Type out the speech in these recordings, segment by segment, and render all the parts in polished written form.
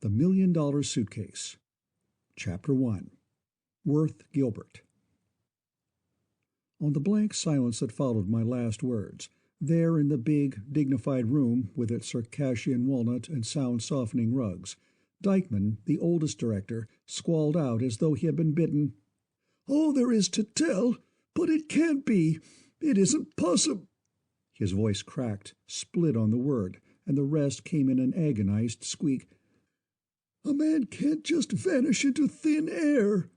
The Million-Dollar Suitcase. Chapter 1. Worth Gilbert. On the blank silence that followed my last words, there in the big, dignified room with its Circassian walnut and sound-softening rugs, Dykeman, the oldest director, squalled out as though he had been bitten, "All there is to tell, but it can't be. It isn't possible." His voice cracked, split on the word, and the rest came in an agonized squeak. "A man can't just vanish into thin air."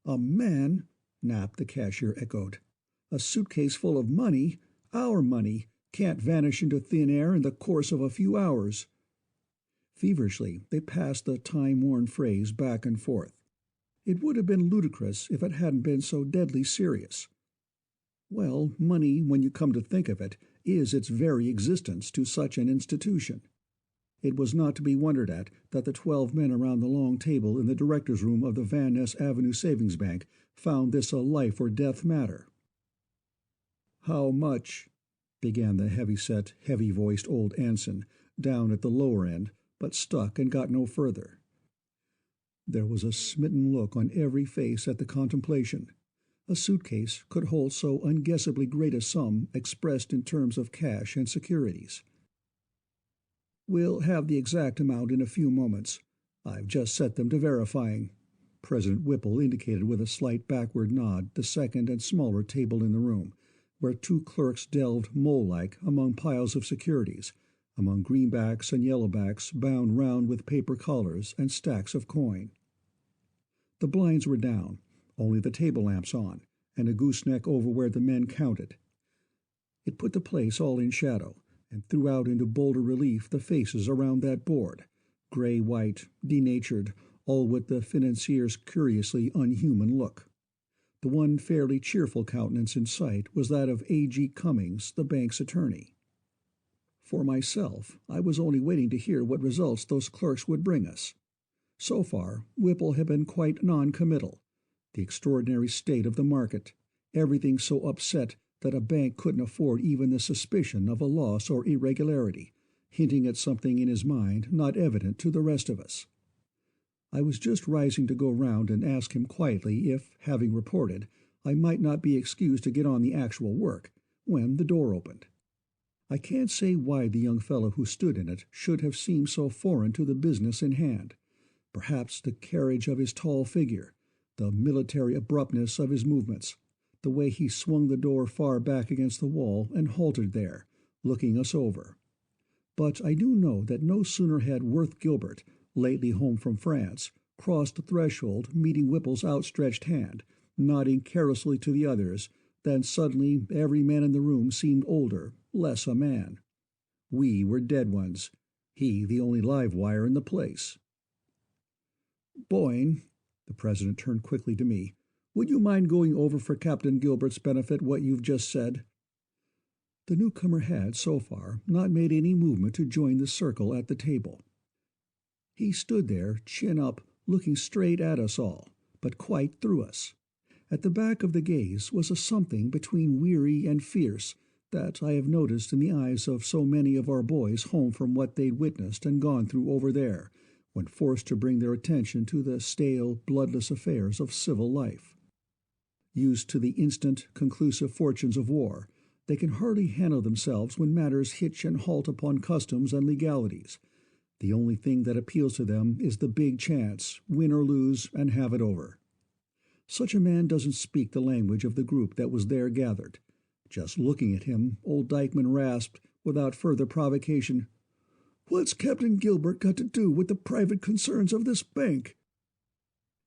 "A man?" Knapp, the cashier, echoed. "A suitcase full of money, our money, can't vanish into thin air in the course of a few hours." Feverishly they passed the time-worn phrase back and forth. It would have been ludicrous if it hadn't been so deadly serious. Well, money, when you come to think of it, is its very existence to such an institution. It was not to be wondered at that the 12 men around the long table in the director's room of the Van Ness Avenue Savings Bank found this a life-or-death matter. "How much?" began the heavy-set, heavy-voiced old ensign, down at the lower end, but stuck and got no further. There was a smitten look on every face at the contemplation. A suitcase could hold so unguessably great a sum expressed in terms of cash and securities. "We'll have the exact amount in a few moments. I've just set them to verifying." President Whipple indicated with a slight backward nod the second and smaller table in the room, where two clerks delved mole-like among piles of securities, among greenbacks and yellowbacks bound round with paper collars and stacks of coin. The blinds were down, only the table lamps on, and a gooseneck over where the men counted. It put the place all in shadow, and threw out into bolder relief the faces around that board, grey-white, denatured, all with the financier's curiously unhuman look. The one fairly cheerful countenance in sight was that of A.G. Cummings, the bank's attorney. For myself, I was only waiting to hear what results those clerks would bring us. So far, Whipple had been quite non-committal. The extraordinary state of the market, everything so upset that a bank couldn't afford even the suspicion of a loss or irregularity, hinting at something in his mind not evident to the rest of us. I was just rising to go round and ask him quietly if, having reported, I might not be excused to get on the actual work, when the door opened. I can't say why the young fellow who stood in it should have seemed so foreign to the business in hand. Perhaps the carriage of his tall figure, the military abruptness of his movements, the way he swung the door far back against the wall and halted there, looking us over. But I do know that no sooner had Worth Gilbert, lately home from France, crossed the threshold, meeting Whipple's outstretched hand, nodding carelessly to the others, than suddenly every man in the room seemed older, less a man. We were dead ones, he the only live wire in the place. "Boyne," the president turned quickly to me, "would you mind going over for Captain Gilbert's benefit what you've just said?" The newcomer had, so far, not made any movement to join the circle at the table. He stood there, chin up, looking straight at us all, but quite through us. At the back of the gaze was a something between weary and fierce that I have noticed in the eyes of so many of our boys home from what they'd witnessed and gone through over there, when forced to bring their attention to the stale, bloodless affairs of civil life. Used to the instant, conclusive fortunes of war, they can hardly handle themselves when matters hitch and halt upon customs and legalities. The only thing that appeals to them is the big chance, win or lose, and have it over. Such a man doesn't speak the language of the group that was there gathered. Just looking at him, old Dykeman rasped, without further provocation, "What's Captain Gilbert got to do with the private concerns of this bank?"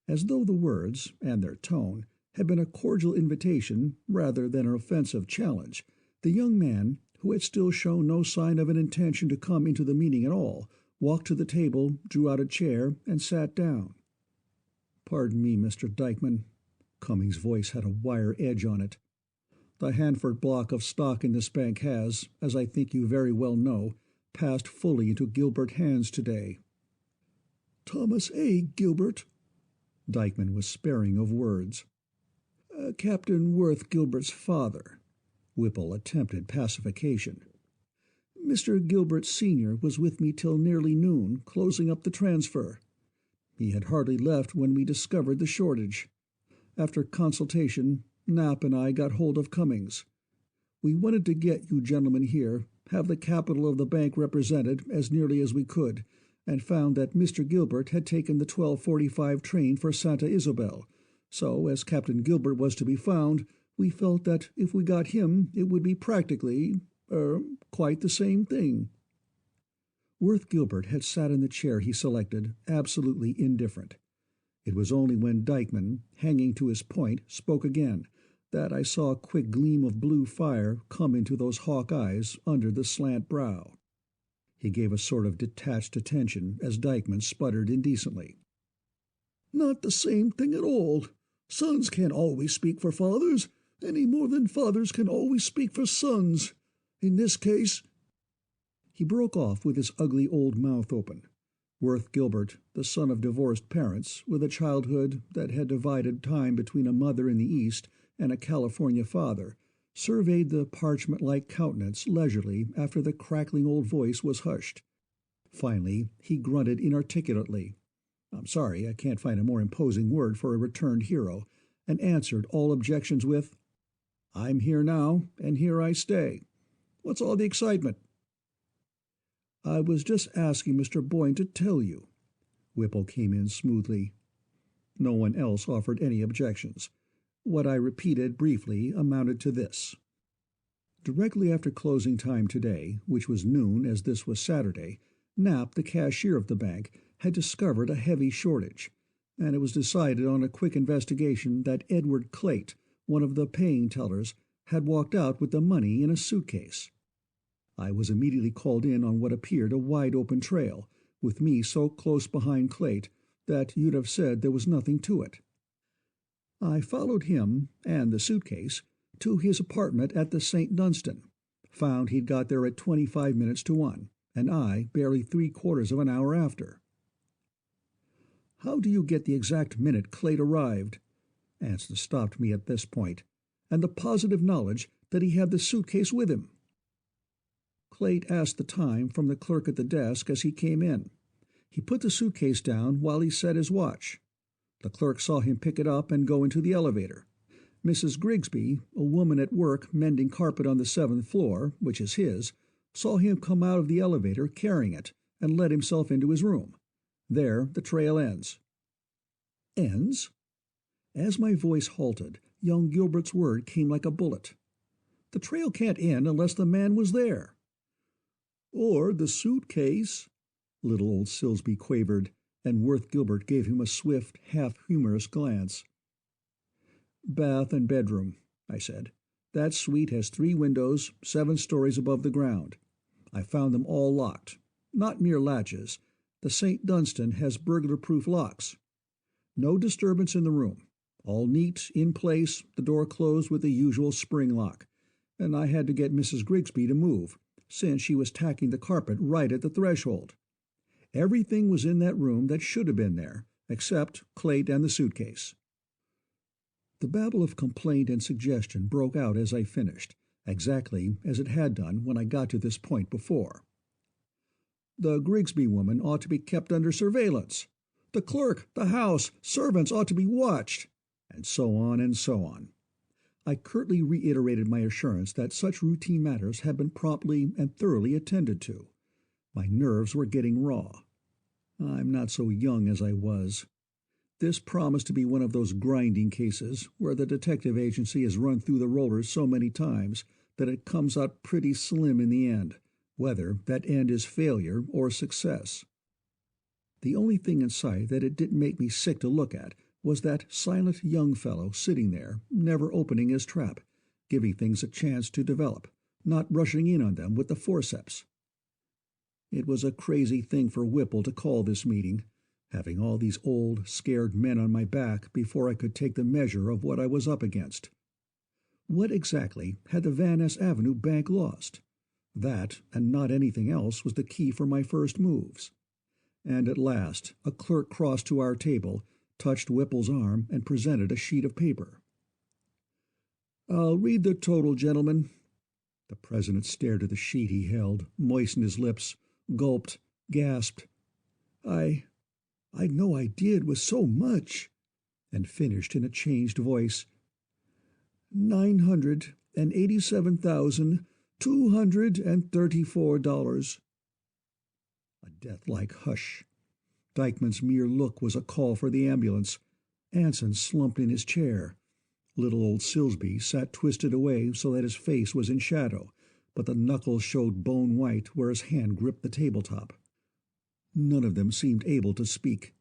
As though the words, and their tone, had been a cordial invitation rather than an offensive challenge, the young man, who had still shown no sign of an intention to come into the meeting at all, walked to the table, drew out a chair, and sat down. "Pardon me, Mr. Dykeman." Cummings' voice had a wire edge on it. "The Hanford block of stock in this bank has, as I think you very well know, passed fully into Gilbert hands today." "Thomas A. Gilbert?" Dykeman was sparing of words. "Captain Worth Gilbert's father." Whipple attempted pacification. Mr. Gilbert Sr. was with me till nearly noon, closing up the transfer. He had hardly left when we discovered the shortage. After consultation, Knapp and I got hold of Cummings. We wanted to get you gentlemen here, have the capital of the bank represented as nearly as we could, and found that Mr. Gilbert had taken the 12:45 train for Santa Isabel. So, as Captain Gilbert was to be found, we felt that if we got him it would be practically, quite the same thing." Worth Gilbert had sat in the chair he selected, absolutely indifferent. It was only when Dykeman, hanging to his point, spoke again, that I saw a quick gleam of blue fire come into those hawk eyes under the slant brow. He gave a sort of detached attention as Dykeman sputtered indecently. "Not the same thing at all. Sons can't always speak for fathers, any more than fathers can always speak for sons. In this case—" He broke off with his ugly old mouth open. Worth Gilbert, the son of divorced parents, with a childhood that had divided time between a mother in the East and a California father, surveyed the parchment-like countenance leisurely after the crackling old voice was hushed. Finally, he grunted inarticulately. "I'm sorry, I can't find a more imposing word for a returned hero," and answered all objections with, "I'm here now, and here I stay. What's all the excitement?" "I was just asking Mr. Boyne to tell you." Whipple came in smoothly. No one else offered any objections. What I repeated briefly amounted to this. Directly after closing time today, which was noon as this was Saturday, Knapp, the cashier of the bank, had discovered a heavy shortage, and it was decided on a quick investigation that Edward Clate, one of the paying tellers, had walked out with the money in a suitcase. I was immediately called in on what appeared a wide-open trail, with me so close behind Clate that you'd have said there was nothing to it. I followed him, and the suitcase, to his apartment at the St. Dunstan, found he'd got there at 25 minutes to 1, and I barely 3/4 of an hour after. "How do you get the exact minute Clate arrived?" Anson stopped me at this point, "and the positive knowledge that he had the suitcase with him?" Clate asked the time from the clerk at the desk as he came in. He put the suitcase down while he set his watch. The clerk saw him pick it up and go into the elevator. Mrs. Grigsby, a woman at work mending carpet on the 7th floor, which is his, saw him come out of the elevator carrying it and let himself into his room. There the trail ends. Ends? As my voice halted, young Gilbert's word came like a bullet. "The trail can't end unless the man was there." "Or the suitcase," little old Silsby quavered, and Worth Gilbert gave him a swift, half-humorous glance. "Bath and bedroom," I said. "That suite has 3 windows, 7 stories above the ground. I found them all locked. Not mere latches. The St. Dunstan has burglar-proof locks. No disturbance in the room. All neat, in place, the door closed with the usual spring lock. And I had to get Mrs. Grigsby to move, since she was tacking the carpet right at the threshold. Everything was in that room that should have been there, except Clate and the suitcase." The babble of complaint and suggestion broke out as I finished, exactly as it had done when I got to this point before. "The Grigsby woman ought to be kept under surveillance. The clerk, the house, servants ought to be watched," and so on and so on. I curtly reiterated my assurance that such routine matters had been promptly and thoroughly attended to. My nerves were getting raw. I'm not so young as I was. This promised to be one of those grinding cases where the detective agency has run through the rollers so many times that it comes out pretty slim in the end, whether that end is failure or success. The only thing in sight that it didn't make me sick to look at was that silent young fellow sitting there, never opening his trap, giving things a chance to develop, not rushing in on them with the forceps. It was a crazy thing for Whipple to call this meeting, having all these old, scared men on my back before I could take the measure of what I was up against. What exactly had the Van Ness Avenue Bank lost? That, and not anything else, was the key for my first moves. And at last a clerk crossed to our table, touched Whipple's arm, and presented a sheet of paper. "I'll read the total, gentlemen." The president stared at the sheet he held, moistened his lips, gulped, gasped. I'd no idea it was so much, and finished in a changed voice. $987,234. A death-like hush. Dykeman's mere look was a call for the ambulance. Anson slumped in his chair. Little old Silsby sat twisted away so that his face was in shadow, but the knuckles showed bone white where his hand gripped the tabletop. None of them seemed able to speak.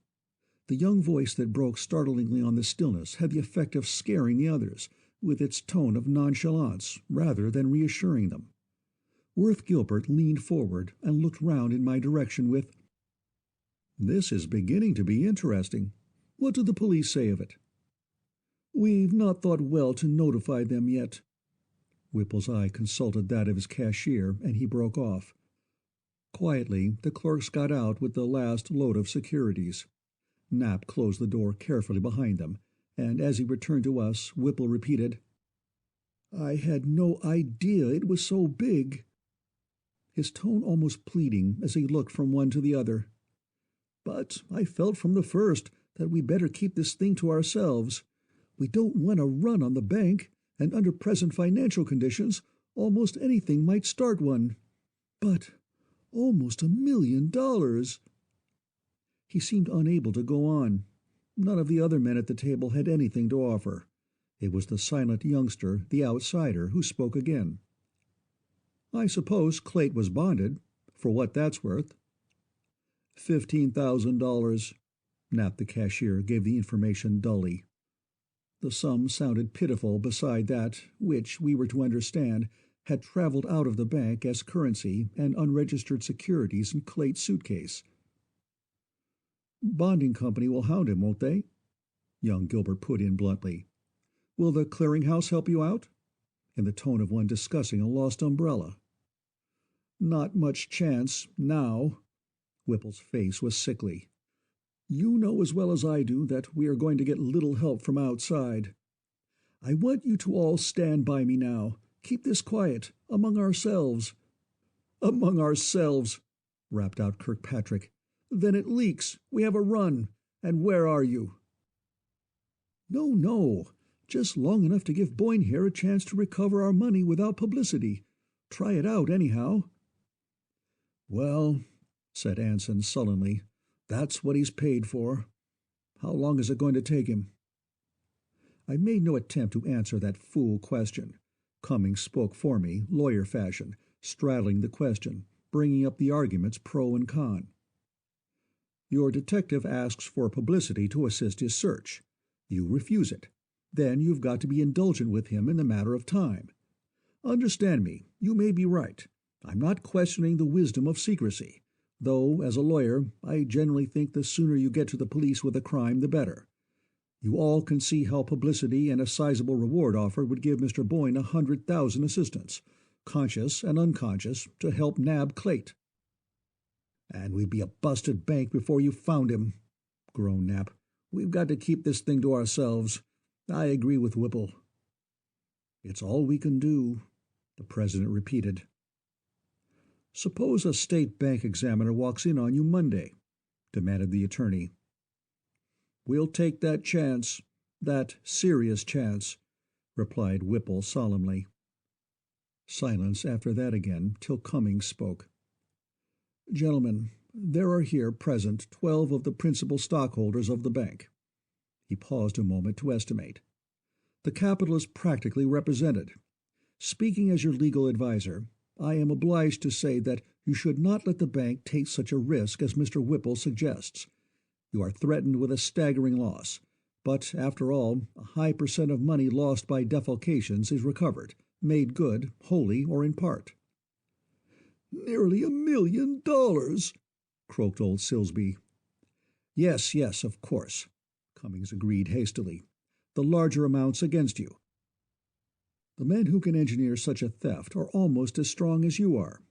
The young voice that broke startlingly on the stillness had the effect of scaring the others, with its tone of nonchalance, rather than reassuring them. Worth Gilbert leaned forward and looked round in my direction with, "This is beginning to be interesting. What do the police say of it?" "We've not thought well to notify them yet." Whipple's eye consulted that of his cashier, and he broke off. Quietly, the clerks got out with the last load of securities. Knapp closed the door carefully behind them, and as he returned to us, Whipple repeated, "I had no idea it was so big," his tone almost pleading as he looked from one to the other. "But I felt from the first that we better keep this thing to ourselves. We don't want a run on the bank, and under present financial conditions, almost anything might start one. But almost $1 million. He seemed unable to go on. None of the other men at the table had anything to offer. It was the silent youngster, the outsider, who spoke again. "I suppose Clayt was bonded, for what that's worth." $15,000. Knapp the cashier gave the information dully. The sum sounded pitiful beside that which, we were to understand, had traveled out of the bank as currency and unregistered securities in Clayt's suitcase. "Bonding company will hound him, won't they?" Young Gilbert put in bluntly. "Will the clearinghouse help you out?" in the tone of one discussing a lost umbrella. "Not much chance, now." Whipple's face was sickly. "You know as well as I do that we are going to get little help from outside. I want you to all stand by me now. Keep this quiet, among ourselves." "Among ourselves," rapped out Kirkpatrick. "Then it leaks. We have a run. And where are you?" No. Just long enough to give Boyne here a chance to recover our money without publicity. Try it out, anyhow." "Well," said Anson sullenly, "that's what he's paid for. How long is it going to take him?" I made no attempt to answer that fool question. Cummings spoke for me, lawyer fashion, straddling the question, bringing up the arguments pro and con. "Your detective asks for publicity to assist his search. You refuse it. Then you've got to be indulgent with him in the matter of time. Understand me, you may be right. I'm not questioning the wisdom of secrecy, though, as a lawyer, I generally think the sooner you get to the police with a crime, the better. You all can see how publicity and a sizable reward offered would give Mr. Boyne 100,000 assistants, conscious and unconscious, to help nab Clayt." "And we'd be a busted bank before you found him," groaned Knapp. "We've got to keep this thing to ourselves. I agree with Whipple." "It's all we can do," the president repeated. "Suppose a state bank examiner walks in on you Monday," demanded the attorney. "We'll take that chance, that serious chance," replied Whipple solemnly. Silence after that again, till Cummings spoke. "Gentlemen, there are here present 12 of the principal stockholders of the bank." He paused a moment to estimate. "The capital is practically represented. Speaking as your legal adviser, I am obliged to say that you should not let the bank take such a risk as Mr. Whipple suggests. You are threatened with a staggering loss, but, after all, a high % of money lost by defalcations is recovered, made good, wholly or in part." "Nearly $1 million, croaked old Silsby. Yes, of course," Cummings agreed hastily. "The larger amounts against you. The men who can engineer such a theft are almost as strong as you are.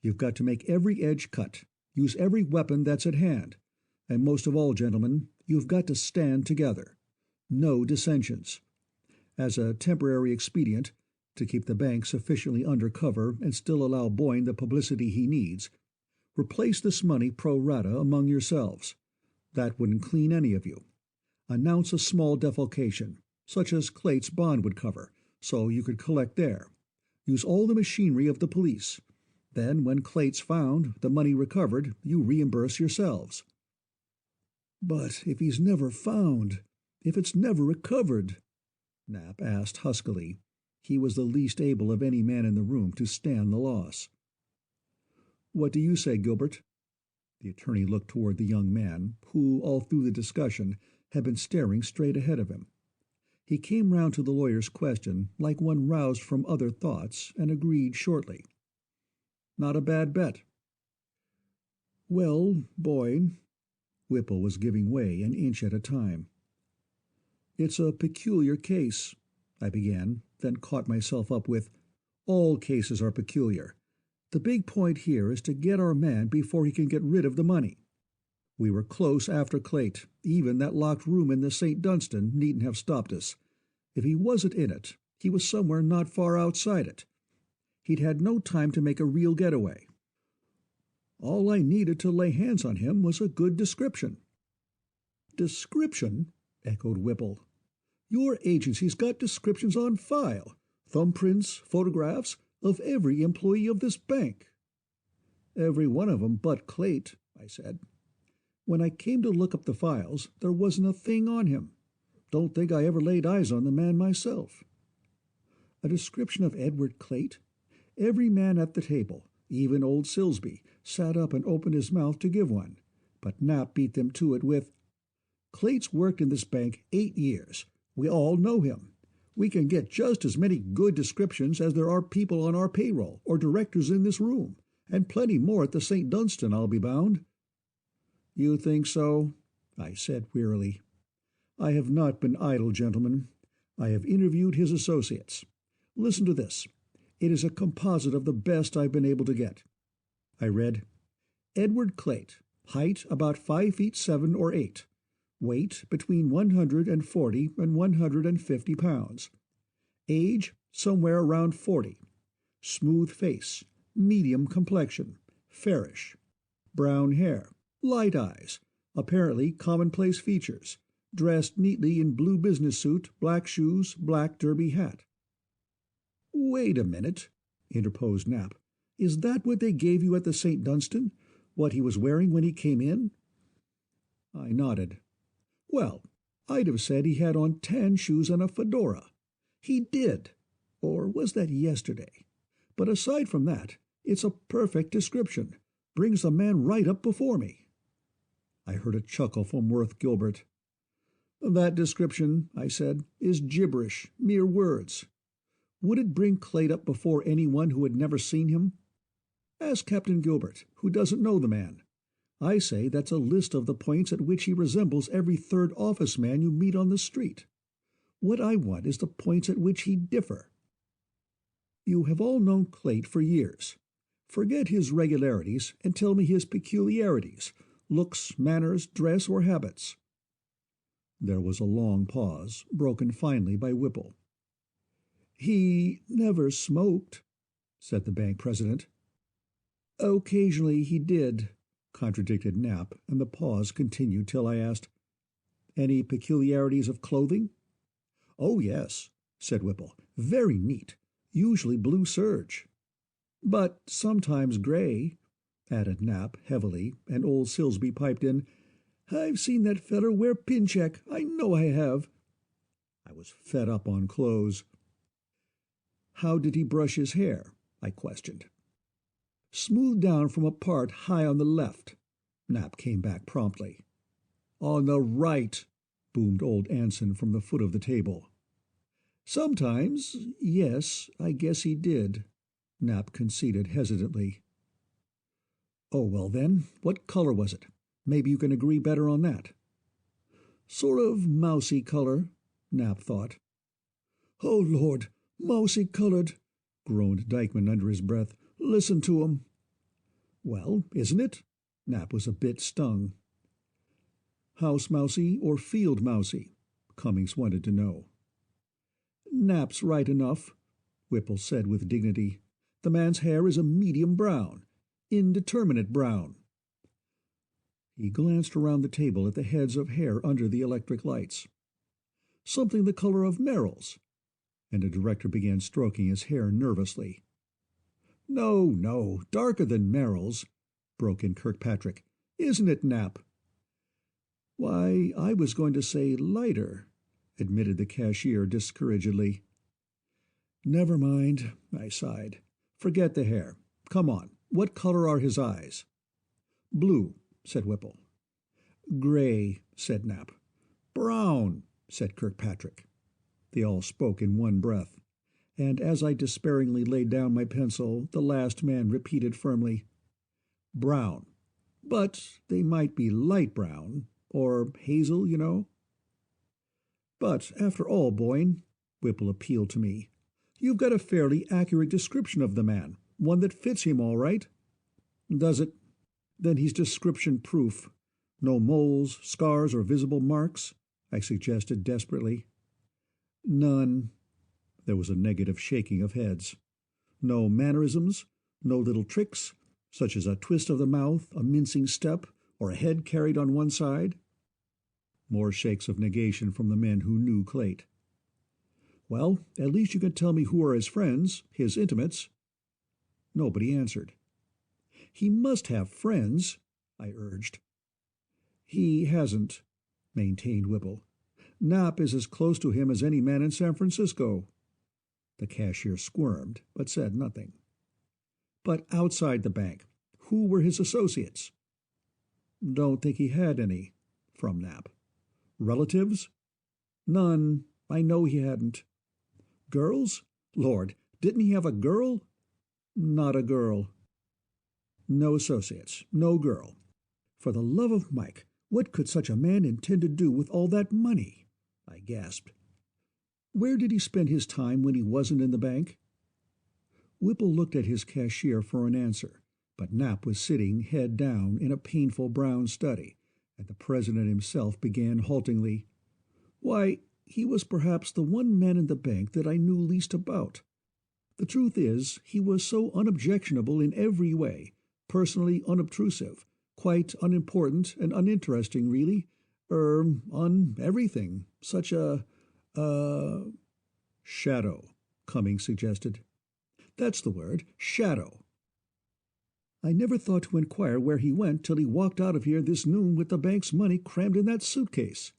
You've got to make every edge cut, use every weapon that's at hand, and most of all, gentlemen, you've got to stand together. No dissensions. As a temporary expedient, to keep the bank sufficiently under cover and still allow Boyne the publicity he needs. Replace this money pro rata among yourselves. That wouldn't clean any of you. Announce a small defalcation, such as Clate's bond would cover, so you could collect there. Use all the machinery of the police. Then, when Clate's found, the money recovered, you reimburse yourselves." "But if he's never found, if it's never recovered?" Knapp asked huskily. He was the least able of any man in the room to stand the loss. "What do you say, Gilbert?" The attorney looked toward the young man, who, all through the discussion, had been staring straight ahead of him. He came round to the lawyer's question like one roused from other thoughts, and agreed shortly. "Not a bad bet." "Well, Boyne," Whipple was giving way an inch at a time. "It's a peculiar case," I began, then caught myself up with, "All cases are peculiar. The big point here is to get our man before he can get rid of the money. We were close after Clate. Even that locked room in the St. Dunstan needn't have stopped us. If he wasn't in it, he was somewhere not far outside it. He'd had no time to make a real getaway. All I needed to lay hands on him was a good description." "Description?" echoed Whipple. "Your agency's got descriptions on file, thumbprints, photographs, of every employee of this bank." "Every one of 'em but Clate," I said. "When I came to look up the files, there wasn't a thing on him. Don't think I ever laid eyes on the man myself." "A description of Edward Clate? Every man at the table, even old Silsby, sat up and opened his mouth to give one, but Knapp beat them to it with, 'Clate's worked in this bank 8 years. We all know him. We can get just as many good descriptions as there are people on our payroll or directors in this room, and plenty more at the St. Dunstan, I'll be bound.'" "You think so?" I said wearily. "I have not been idle, gentlemen. I have interviewed his associates. Listen to this. It is a composite of the best I've been able to get." I read, "Edward Clate, height about 5 feet 7 or 8, weight between 140 and 150 pounds, age somewhere around 40, smooth face, medium complexion, fairish, brown hair, light eyes, apparently commonplace features, dressed neatly in blue business suit, black shoes, black derby hat." "Wait a minute," interposed Knapp. "Is that what they gave you at the St. Dunstan? What he was wearing when he came in?" I nodded. "Well, I'd have said he had on tan shoes and a fedora. He did. Or was that yesterday? But aside from that, it's a perfect description. Brings the man right up before me." I heard a chuckle from Worth Gilbert. "That description," I said, "is gibberish, mere words. Would it bring Clate up before anyone who had never seen him? Ask Captain Gilbert, who doesn't know the man. I say that's a list of the points at which he resembles every third office man you meet on the street. What I want is the points at which he differ. You have all known Clate for years. Forget his regularities and tell me his peculiarities, looks, manners, dress, or habits." There was a long pause, broken finally by Whipple. "He never smoked," said the bank president. "Occasionally he did," contradicted Knapp, and the pause continued till I asked, "Any peculiarities of clothing?" "Oh, yes," said Whipple. "Very neat. Usually blue serge." "But sometimes gray," added Knapp heavily, and old Silsby piped in, "I've seen that feller wear pincheck. I know I have." I was fed up on clothes. "How did he brush his hair?" I questioned. "Smooth down from a part high on the left," Knapp came back promptly. "On the right," boomed old Anson from the foot of the table. "Sometimes, yes, I guess he did," Knapp conceded hesitantly. "Oh, well then, what color was it? Maybe you can agree better on that." "Sort of mousy color," Knapp thought. "Oh, Lord, mousy-colored," groaned Dykeman under his breath. "Listen to 'em." "Well, isn't it?" Knapp was a bit stung. "House mousy or field mousy?" Cummings wanted to know. "Knapp's right enough," Whipple said with dignity. "The man's hair is a medium brown, indeterminate brown." He glanced around the table at the heads of hair under the electric lights. "Something the color of Merrill's," and the director began stroking his hair nervously. "No, no, darker than Merrill's," broke in Kirkpatrick. "Isn't it, Nap?" "Why, I was going to say lighter," admitted the cashier discouragedly. "Never mind," I sighed. "Forget the hair. Come on, what color are his eyes?" "Blue," said Whipple. "Gray," said Nap. "Brown," said Kirkpatrick. They all spoke in one breath, and as I despairingly laid down my pencil, the last man repeated firmly, "Brown. But they might be light brown, or hazel, you know." "But, after all, Boyne," Whipple appealed to me, "you've got a fairly accurate description of the man, one that fits him all right." "Does it? Then he's description-proof. No moles, scars, or visible marks?" I suggested desperately. "None." There was a negative shaking of heads. "No mannerisms, no little tricks, such as a twist of the mouth, a mincing step, or a head carried on one side?" More shakes of negation from the men who knew Clate. "Well, at least you can tell me who are his friends, his intimates." Nobody answered. "He must have friends," I urged. "He hasn't," maintained Whipple. "Knapp is as close to him as any man in San Francisco." The cashier squirmed, but said nothing. "But outside the bank, who were his associates?" "Don't think he had any," from Knapp. "Relatives?" "None. I know he hadn't." "Girls? Lord, didn't he have a girl?" "Not a girl." "No associates, no girl. For the love of Mike, what could such a man intend to do with all that money?" I gasped. "Where did he spend his time when he wasn't in the bank?" Whipple looked at his cashier for an answer, but Knapp was sitting head down in a painful brown study, and the president himself began haltingly, "Why, he was perhaps the one man in the bank that I knew least about. The truth is, he was so unobjectionable in every way, personally unobtrusive, quite unimportant and uninteresting, really, everything, such a, "Shadow," Cummings suggested. "That's the word, shadow. I never thought to inquire where he went till he walked out of here this noon with the bank's money crammed in that suitcase."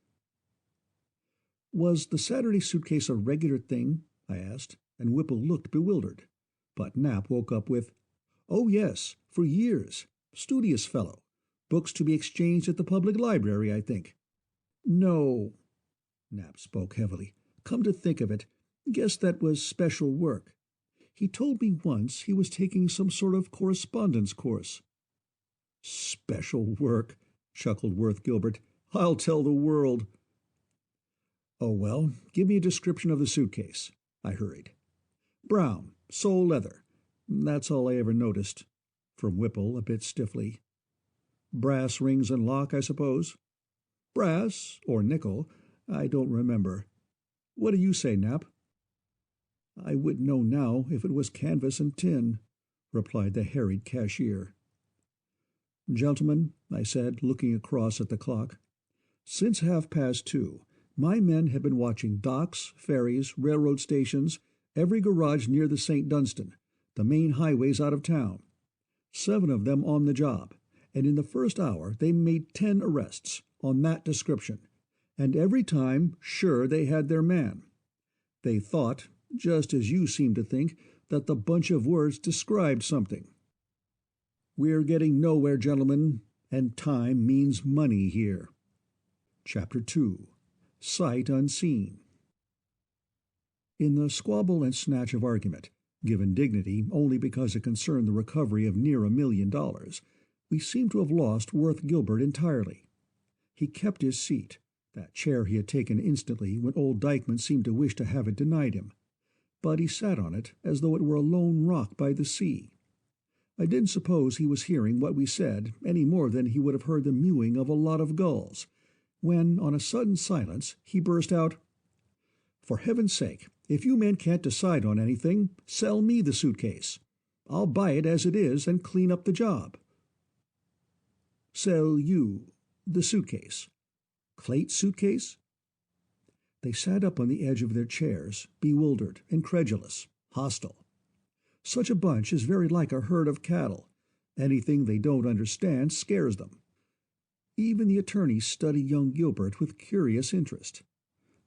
"Was the Saturday suitcase a regular thing?" I asked, and Whipple looked bewildered. But Knapp woke up with, "Oh, yes, for years. Studious fellow. Books to be exchanged at the public library, I think." "No." Knapp spoke heavily. "Come to think of it, guess that was special work. He told me once he was taking some sort of correspondence course." "Special work," chuckled Worth Gilbert. "I'll tell the world." "Oh, well, give me a description of the suitcase," I hurried. "Brown, sole leather. That's all I ever noticed," from Whipple a bit stiffly. "Brass rings and lock, I suppose?" "Brass, or nickel. I don't remember. What do you say, Knapp?" "I wouldn't know now if it was canvas and tin," replied the harried cashier. "Gentlemen," I said, looking across at the clock, "since 2:30, my men have been watching docks, ferries, railroad stations, every garage near the St. Dunstan, the main highways out of town. 7 of them on the job, and in the first hour they made 10 arrests, on that description, and every time sure they had their man. They thought, just as you seem to think, that the bunch of words described something. We're getting nowhere, gentlemen, and time means money here." Chapter 2. Sight Unseen. In the squabble and snatch of argument, given dignity only because it concerned the recovery of near $1 million, we seemed to have lost Worth Gilbert entirely. He kept his seat, that chair he had taken instantly when old Dykeman seemed to wish to have it denied him, but he sat on it as though it were a lone rock by the sea. I didn't suppose he was hearing what we said any more than he would have heard the mewing of a lot of gulls, when, on a sudden silence, he burst out, "For heaven's sake, If you men can't decide on anything, sell me the suitcase. I'll buy it as it is and clean up the job." "Sell you the suitcase? Clate's suitcase?" They sat up on the edge of their chairs, bewildered, incredulous, hostile. Such a bunch is very like a herd of cattle. Anything they don't understand scares them. Even the attorney studied young Gilbert with curious interest.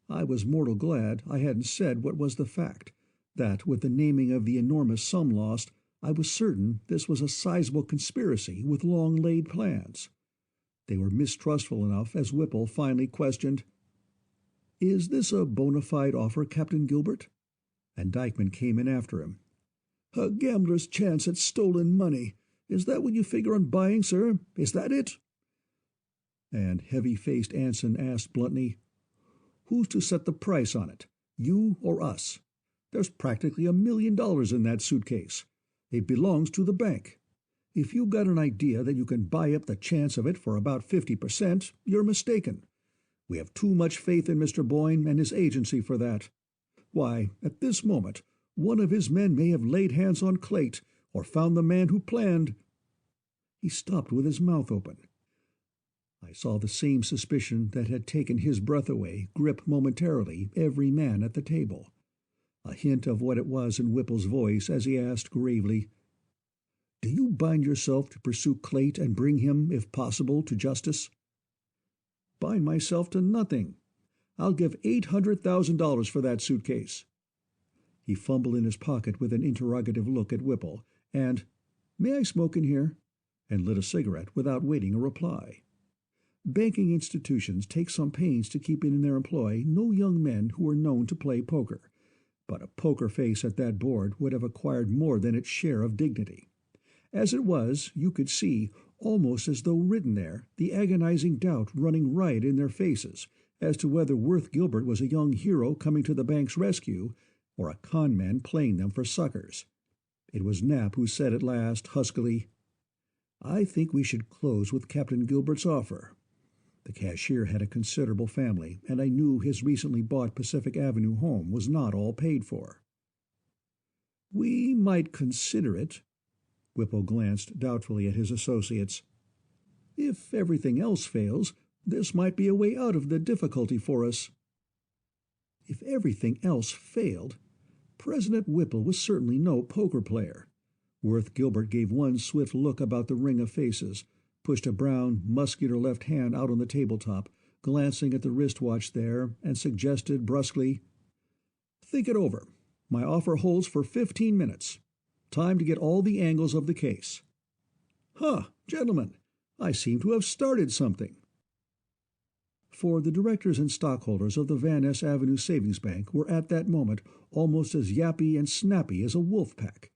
I was mortal glad I hadn't said what was the fact, that with the naming of the enormous sum lost, I was certain this was a sizable conspiracy with long-laid plans. They were mistrustful enough as Whipple finally questioned, "Is this a bona fide offer, Captain Gilbert?" And Dykeman came in after him. "A gambler's chance at stolen money. Is that what you figure on buying, sir? Is that it?" And heavy-faced Anson asked bluntly, "Who's to set the price on it, you or us? There's practically $1 million in that suitcase. It belongs to the bank. If you got an idea that you can buy up the chance of it for about 50%, you're mistaken. We have too much faith in Mr. Boyne and his agency for that. Why, at this moment, one of his men may have laid hands on Clate, or found the man who planned—" He stopped with his mouth open. I saw the same suspicion that had taken his breath away grip momentarily every man at the table. A hint of what it was in Whipple's voice as he asked gravely, "Do you bind yourself to pursue Clate and bring him, if possible, to justice?" "Bind myself to nothing. I'll give $800,000 for that suitcase." He fumbled in his pocket with an interrogative look at Whipple, and, "May I smoke in here?" and lit a cigarette without waiting a reply. Banking institutions take some pains to keep in their employ no young men who are known to play poker, but a poker face at that board would have acquired more than its share of dignity. As it was, you could see, almost as though written there, the agonizing doubt running riot in their faces as to whether Worth Gilbert was a young hero coming to the bank's rescue or a con man playing them for suckers. It was Knapp who said at last, huskily, "I think we should close with Captain Gilbert's offer." The cashier had a considerable family, and I knew his recently bought Pacific Avenue home was not all paid for. "We might consider it." Whipple glanced doubtfully at his associates. "If everything else fails, this might be a way out of the difficulty for us." If everything else failed, President Whipple was certainly no poker player. Worth Gilbert gave one swift look about the ring of faces, pushed a brown, muscular left hand out on the tabletop, glancing at the wristwatch there, and suggested brusquely, "Think it over. My offer holds for 15 minutes. Time to get all the angles of the case." Gentlemen, I seem to have started something." For the directors and stockholders of the Van Ness Avenue Savings Bank were at that moment almost as yappy and snappy as a wolf pack.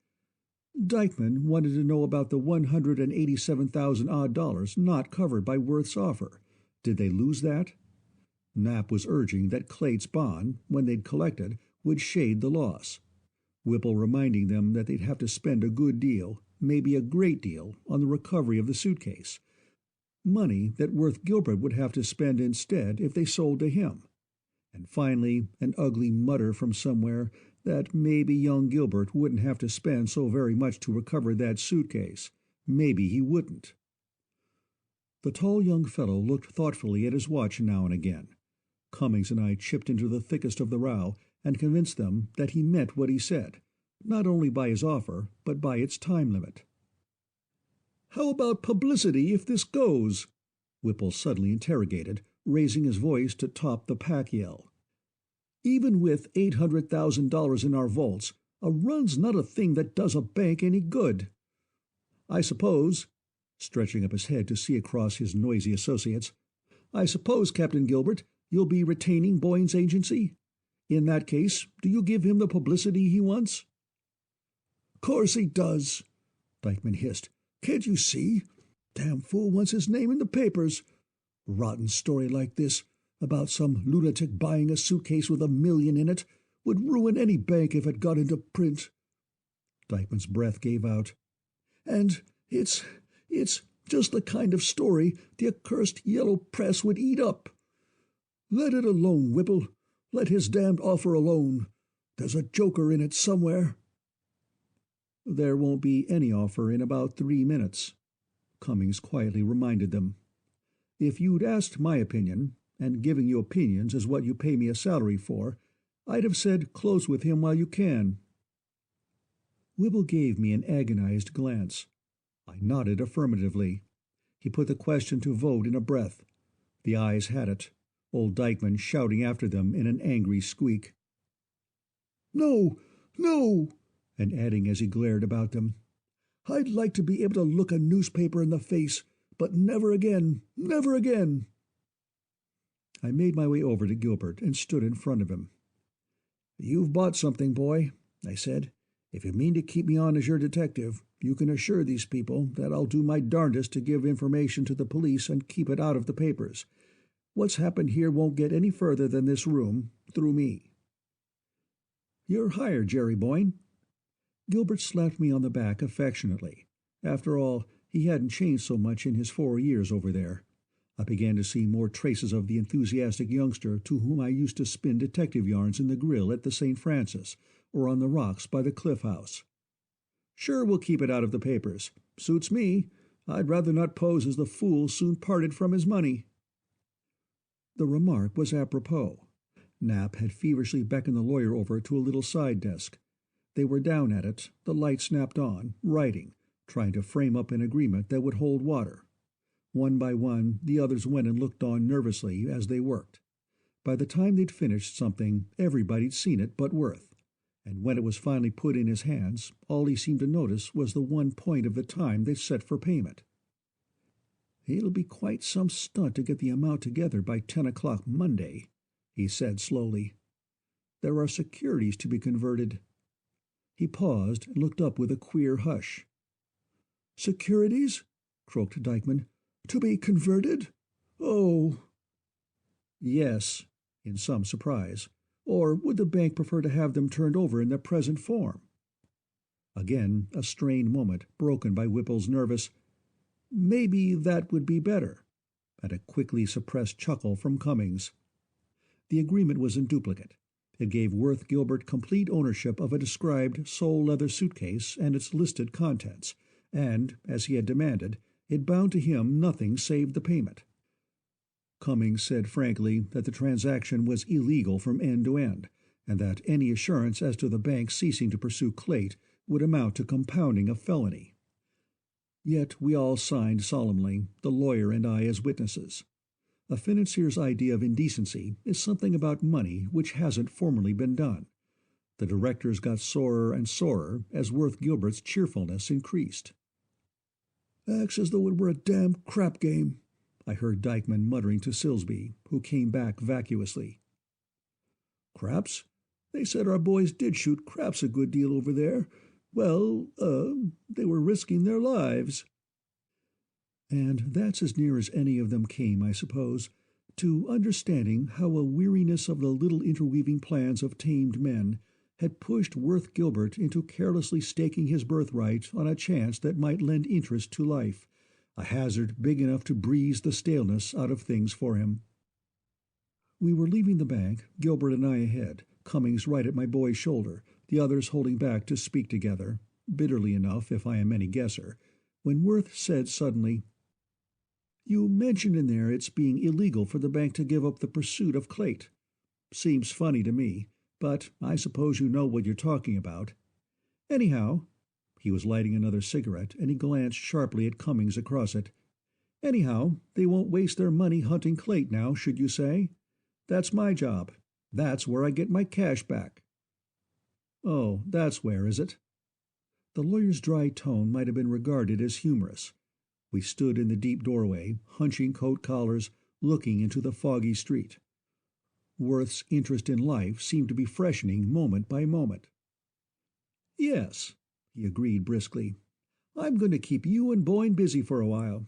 Dykeman wanted to know about the $187,000-odd not covered by Worth's offer. Did they lose that? Knapp was urging that Clate's bond, when they'd collected, would shade the loss. Whipple reminding them that they'd have to spend a good deal, maybe a great deal, on the recovery of the suitcase. Money that Worth Gilbert would have to spend instead if they sold to him. And finally, an ugly mutter from somewhere that maybe young Gilbert wouldn't have to spend so very much to recover that suitcase. Maybe he wouldn't. The tall young fellow looked thoughtfully at his watch now and again. Cummings and I chipped into the thickest of the row and convinced them that he meant what he said, not only by his offer, but by its time limit. "How about publicity if this goes?" Whipple suddenly interrogated, raising his voice to top the pack yell. "Even with $800,000 in our vaults, a run's not a thing that does a bank any good. I suppose," stretching up his head to see across his noisy associates, "I suppose, Captain Gilbert, you'll be retaining Boyne's agency? In that case, do you give him the publicity he wants?" "Course he does," Dykeman hissed. "Can't you see? Damn fool wants his name in the papers. Rotten story like this, about some lunatic buying a suitcase with $1 million in it, would ruin any bank if it got into print." Dykeman's breath gave out. "And it's just the kind of story the accursed yellow press would eat up. Let it alone, Whipple. Let his damned offer alone. There's a joker in it somewhere." "There won't be any offer in about 3 minutes," Cummings quietly reminded them. "If you'd asked my opinion, and giving you opinions is what you pay me a salary for, I'd have said close with him while you can." Whibble gave me an agonized glance. I nodded affirmatively. He put the question to vote in a breath. The ayes had it, old Dykeman shouting after them in an angry squeak. "No, no!" and adding as he glared about them, "I'd like to be able to look a newspaper in the face, but never again, never again." I made my way over to Gilbert and stood in front of him. "You've bought something, boy," I said. "If you mean to keep me on as your detective, you can assure these people that I'll do my darndest to give information to the police and keep it out of the papers. What's happened here won't get any further than this room, through me." "You're hired, Jerry Boyne." Gilbert slapped me on the back affectionately. After all, he hadn't changed so much in his 4 years over there. I began to see more traces of the enthusiastic youngster to whom I used to spin detective yarns in the grill at the St. Francis, or on the rocks by the Cliff House. "Sure, we'll keep it out of the papers. Suits me. I'd rather not pose as the fool soon parted from his money." The remark was apropos. Knapp had feverishly beckoned the lawyer over to a little side desk. They were down at it, the light snapped on, writing, trying to frame up an agreement that would hold water. One by one, the others went and looked on nervously as they worked. By the time they'd finished something, everybody'd seen it but Worth, and when it was finally put in his hands, all he seemed to notice was the one point of the time they'd set for payment. "It'll be quite some stunt to get the amount together by 10 o'clock Monday," he said slowly. "There are securities to be converted." He paused and looked up with a queer hush. "Securities?" croaked Dykeman. "To be converted? Oh!" "Yes," in some surprise. "Or would the bank prefer to have them turned over in their present form?" Again a strained moment, broken by Whipple's nervous, "Maybe that would be better," and a quickly suppressed chuckle from Cummings. The agreement was in duplicate. It gave Worth Gilbert complete ownership of a described sole-leather suitcase and its listed contents, and, as he had demanded, it bound to him nothing save the payment. Cummings said frankly that the transaction was illegal from end to end, and that any assurance as to the bank ceasing to pursue Clayt would amount to compounding a felony. Yet we all signed solemnly, the lawyer and I as witnesses. A financier's idea of indecency is something about money which hasn't formerly been done. The directors got sorer and sorer as Worth Gilbert's cheerfulness increased. "Acts as though it were a damn crap game," I heard Dykeman muttering to Silsby, who came back vacuously. "Craps? They said our boys did shoot craps a good deal over there. Well, they were risking their lives." And that's as near as any of them came, I suppose, to understanding how a weariness of the little interweaving plans of tamed men had pushed Worth Gilbert into carelessly staking his birthright on a chance that might lend interest to life, a hazard big enough to breeze the staleness out of things for him. We were leaving the bank, Gilbert and I ahead, Cummings right at my boy's shoulder, the others holding back to speak together, bitterly enough if I am any guesser, when Worth said suddenly, "You mentioned in there it's being illegal for the bank to give up the pursuit of Clayt. Seems funny to me, but I suppose you know what you're talking about. Anyhow," he was lighting another cigarette, and he glanced sharply at Cummings across it, "anyhow, they won't waste their money hunting Clayt now, should you say? That's my job. That's where I get my cash back." "Oh, that's where, is it?" The lawyer's dry tone might have been regarded as humorous. We stood in the deep doorway, hunching coat collars, looking into the foggy street. Worth's interest in life seemed to be freshening moment by moment. "Yes," he agreed briskly. "I'm going to keep you and Boyne busy for a while.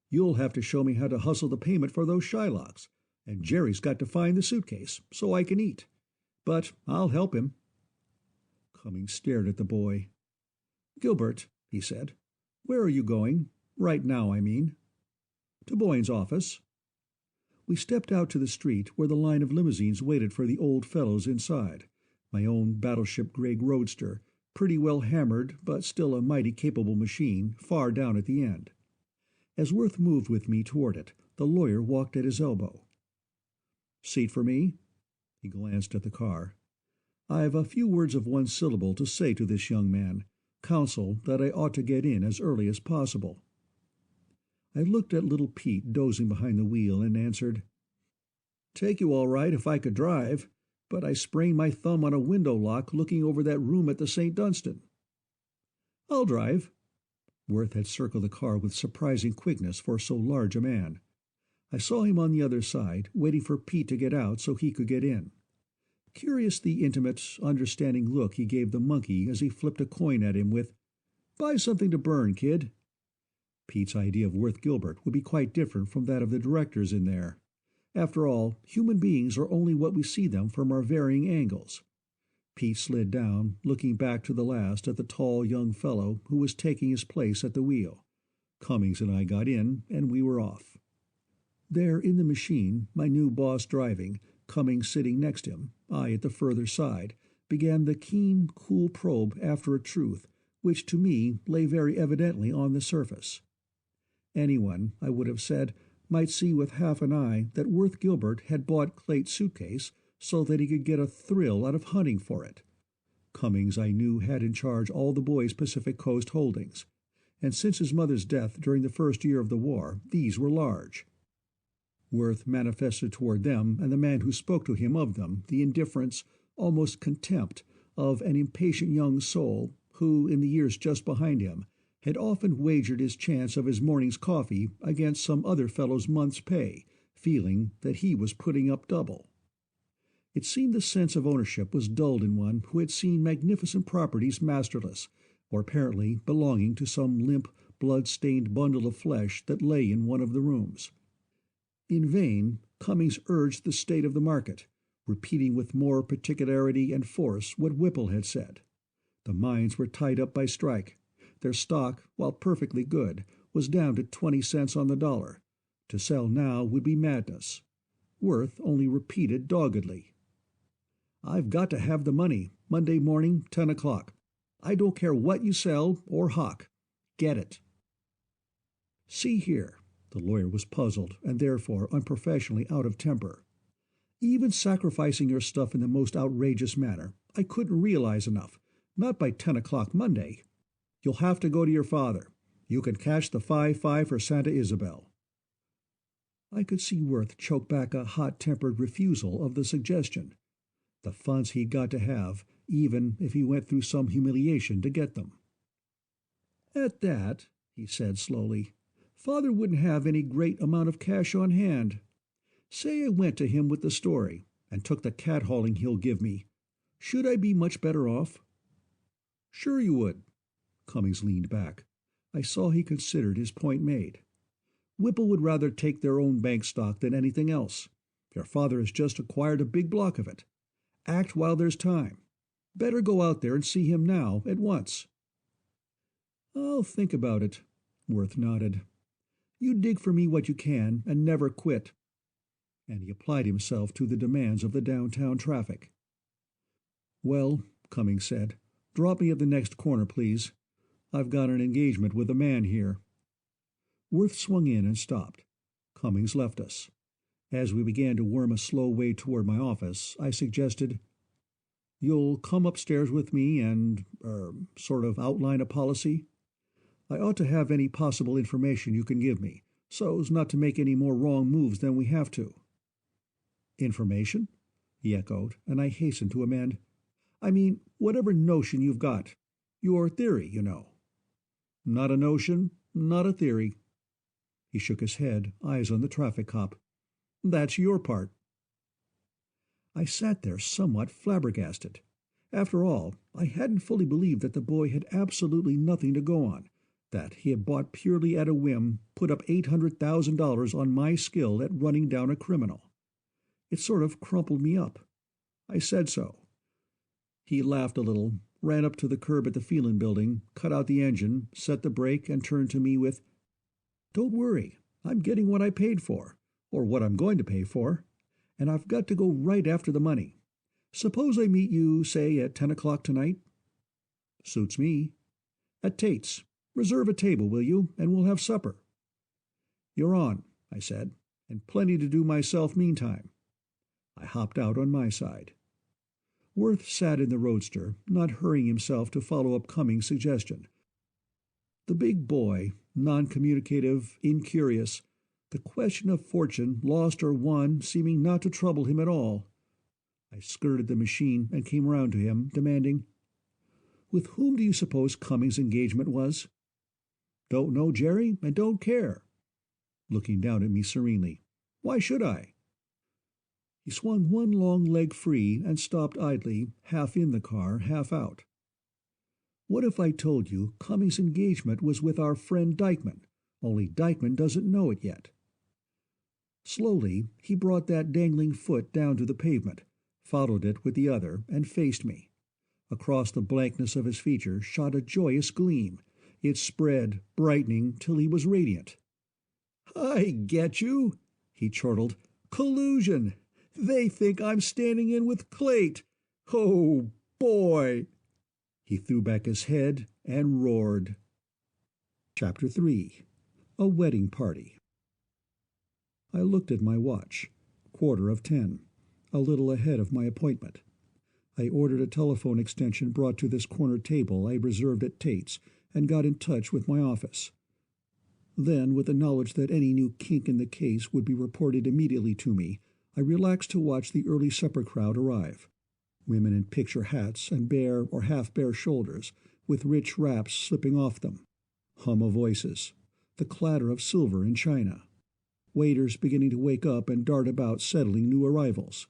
You'll have to show me how to hustle the payment for those Shylocks, and Jerry's got to find the suitcase, so I can eat. But I'll help him." Cummings stared at the boy. "Gilbert," he said, "where are you going? Right now, I mean." "To Boyne's office." We stepped out to the street where the line of limousines waited for the old fellows inside. My own battleship-grade roadster, pretty well hammered but still a mighty capable machine, far down at the end. As Worth moved with me toward it, the lawyer walked at his elbow. "Seat for me?" He glanced at the car. "I've a few words of one syllable to say to this young man, counsel that I ought to get in as early as possible." I looked at little Pete dozing behind the wheel and answered, "Take you all right if I could drive, but I sprained my thumb on a window lock looking over that room at the St. Dunstan." "I'll drive." Worth had circled the car with surprising quickness for so large a man. I saw him on the other side, waiting for Pete to get out so he could get in. Curious the intimate, understanding look he gave the monkey as he flipped a coin at him with, "Buy something to burn, kid." Pete's idea of Worth Gilbert would be quite different from that of the directors in there. After all, human beings are only what we see them from our varying angles. Pete slid down, looking back to the last at the tall young fellow who was taking his place at the wheel. Cummings and I got in, and we were off. There in the machine, my new boss driving, Cummings sitting next him, I at the further side, began the keen, cool probe after a truth which to me lay very evidently on the surface. Anyone, I would have said, might see with half an eye that Worth Gilbert had bought Clate's suitcase so that he could get a thrill out of hunting for it. Cummings, I knew, had in charge all the boys' Pacific Coast holdings, and since his mother's death during the first year of the war, these were large. Worth manifested toward them and the man who spoke to him of them the indifference, almost contempt, of an impatient young soul who, in the years just behind him, had often wagered his chance of his morning's coffee against some other fellow's month's pay, feeling that he was putting up double. It seemed the sense of ownership was dulled in one who had seen magnificent properties masterless, or apparently belonging to some limp, blood-stained bundle of flesh that lay in one of the rooms. In vain, Cummings urged the state of the market, repeating with more particularity and force what Whipple had said. The mines were tied up by strike. Their stock, while perfectly good, was down to 20 cents on the dollar. To sell now would be madness. Worth only repeated doggedly, "I've got to have the money, Monday morning, 10 o'clock. I don't care what you sell or hock. Get it." "See here." The lawyer was puzzled and therefore unprofessionally out of temper. "Even sacrificing your stuff in the most outrageous manner, I couldn't realize enough. Not by 10 o'clock Monday. You'll have to go to your father. You can cash the 5-5 for Santa Isabel." I could see Worth choke back a hot-tempered refusal of the suggestion. The funds he'd got to have, even if he went through some humiliation to get them. "At that," he said slowly, "Father wouldn't have any great amount of cash on hand. Say I went to him with the story, and took the cat-hauling he'll give me. Should I be much better off?" "Sure you would." Cummings leaned back. I saw he considered his point made. "Whipple would rather take their own bank stock than anything else. Your father has just acquired a big block of it. Act while there's time. Better go out there and see him now, at once." "I'll think about it," Worth nodded. "You dig for me what you can, and never quit." And he applied himself to the demands of the downtown traffic. "Well," Cummings said, "drop me at the next corner, please. I've got an engagement with a man here." Worth swung in and stopped. Cummings left us. As we began to worm a slow way toward my office, I suggested, "You'll come upstairs with me and, sort of outline a policy? I ought to have any possible information you can give me, so's not to make any more wrong moves than we have to." "Information?" he echoed, and I hastened to amend. "I mean, whatever notion you've got. Your theory, you know." "Not a notion, not a theory." He shook his head, eyes on the traffic cop. "That's your part." I sat there somewhat flabbergasted. After all, I hadn't fully believed that the boy had absolutely nothing to go on, that he had bought purely at a whim, put up $800,000 on my skill at running down a criminal. It sort of crumpled me up. I said so. He laughed a little, ran up to the curb at the Phelan building, cut out the engine, set the brake, and turned to me with, "Don't worry, I'm getting what I paid for, or what I'm going to pay for, and I've got to go right after the money. Suppose I meet you, say, at 10 o'clock tonight? Suits me. At Tate's. Reserve a table, will you, and we'll have supper. You're on, I said, and plenty to do myself meantime. I hopped out on my side. Worth sat in the roadster, not hurrying himself to follow up Cummings' suggestion. The big boy, non-communicative, incurious, the question of fortune, lost or won, seeming not to trouble him at all. I skirted the machine and came round to him, demanding, "With whom do you suppose Cummings' engagement was?" "Don't know, Jerry, and don't care." Looking down at me serenely. "Why should I?" He swung one long leg free and stopped idly, half in the car, half out. "What if I told you Cummings' engagement was with our friend Dykeman, only Dykeman doesn't know it yet?" Slowly he brought that dangling foot down to the pavement, followed it with the other, and faced me. Across the blankness of his features shot a joyous gleam. It spread, brightening, till he was radiant. "I get you," he chortled. "Collusion! They think I'm standing in with Clayt. Oh, boy!" He threw back his head and roared. Chapter 3. A Wedding Party. I looked at my watch. 10:15, a little ahead of my appointment. I ordered a telephone extension brought to this corner table I reserved at Tate's, and got in touch with my office. Then, with the knowledge that any new kink in the case would be reported immediately to me, I relaxed to watch the early supper crowd arrive. Women in picture hats and bare or half-bare shoulders, with rich wraps slipping off them. Hum of voices. The clatter of silver and china. Waiters beginning to wake up and dart about settling new arrivals.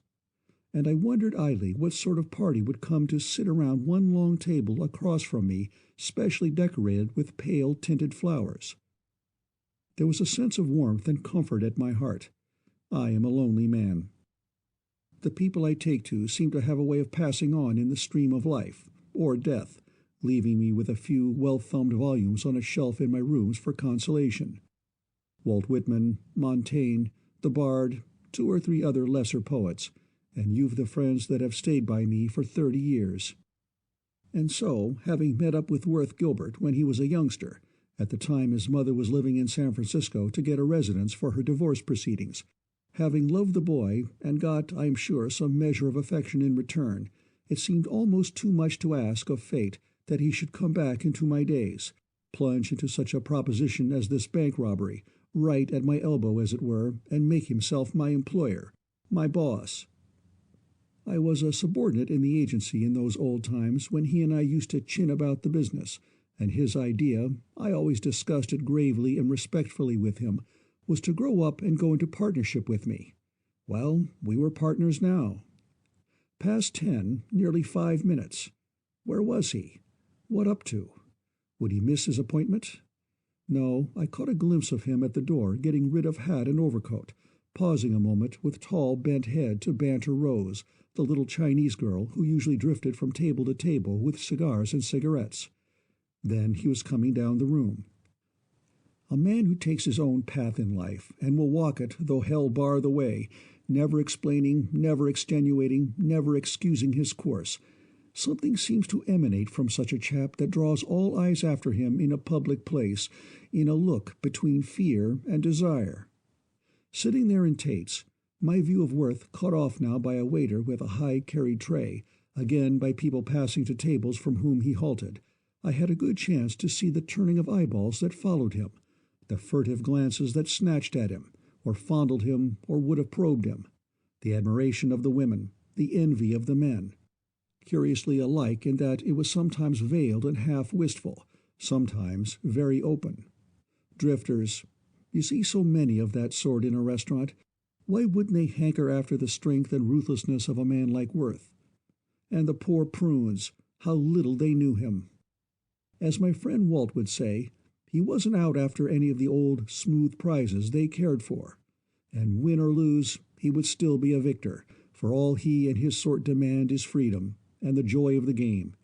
And I wondered idly what sort of party would come to sit around one long table across from me, specially decorated with pale tinted flowers. There was a sense of warmth and comfort at my heart. I am a lonely man. The people I take to seem to have a way of passing on in the stream of life, or death, leaving me with a few well-thumbed volumes on a shelf in my rooms for consolation. Walt Whitman, Montaigne, the Bard, 2 or 3 other lesser poets, and you've the friends that have stayed by me for 30 years. And so, having met up with Worth Gilbert when he was a youngster, at the time his mother was living in San Francisco to get a residence for her divorce proceedings, having loved the boy and got, I am sure, some measure of affection in return, it seemed almost too much to ask of fate that he should come back into my days, plunge into such a proposition as this bank robbery, right at my elbow as it were, and make himself my employer, my boss. I was a subordinate in the agency in those old times when he and I used to chin about the business, and his idea, I always discussed it gravely and respectfully with him, was to grow up and go into partnership with me. Well, we were partners now. Past 10, nearly 5 minutes. Where was he? What up to? Would he miss his appointment? No, I caught a glimpse of him at the door, getting rid of hat and overcoat, pausing a moment with tall bent head to banter Rose, the little Chinese girl who usually drifted from table to table with cigars and cigarettes. Then he was coming down the room. A man who takes his own path in life, and will walk it though hell bar the way, never explaining, never extenuating, never excusing his course. Something seems to emanate from such a chap that draws all eyes after him in a public place, in a look between fear and desire. Sitting there in Tate's, my view of Worth cut off now by a waiter with a high-carried tray, again by people passing to tables from whom he halted, I had a good chance to see the turning of eyeballs that followed him, the furtive glances that snatched at him, or fondled him, or would have probed him, the admiration of the women, the envy of the men, curiously alike in that it was sometimes veiled and half wistful, sometimes very open. Drifters. You see so many of that sort in a restaurant. Why wouldn't they hanker after the strength and ruthlessness of a man like Worth? And the poor prunes, how little they knew him. As my friend Walt would say, he wasn't out after any of the old, smooth prizes they cared for. And win or lose, he would still be a victor, for all he and his sort demand is freedom and the joy of the game.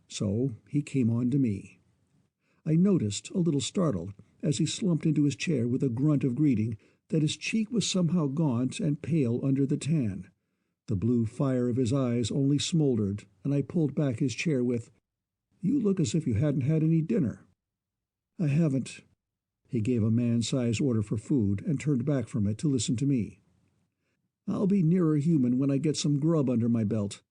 So he came on to me. I noticed, a little startled, as he slumped into his chair with a grunt of greeting, that his cheek was somehow gaunt and pale under the tan. The blue fire of his eyes only smoldered, and I pulled back his chair with, "You look as if you hadn't had any dinner." "I haven't." He gave a man-sized order for food and turned back from it to listen to me. "I'll be nearer human when I get some grub under my belt."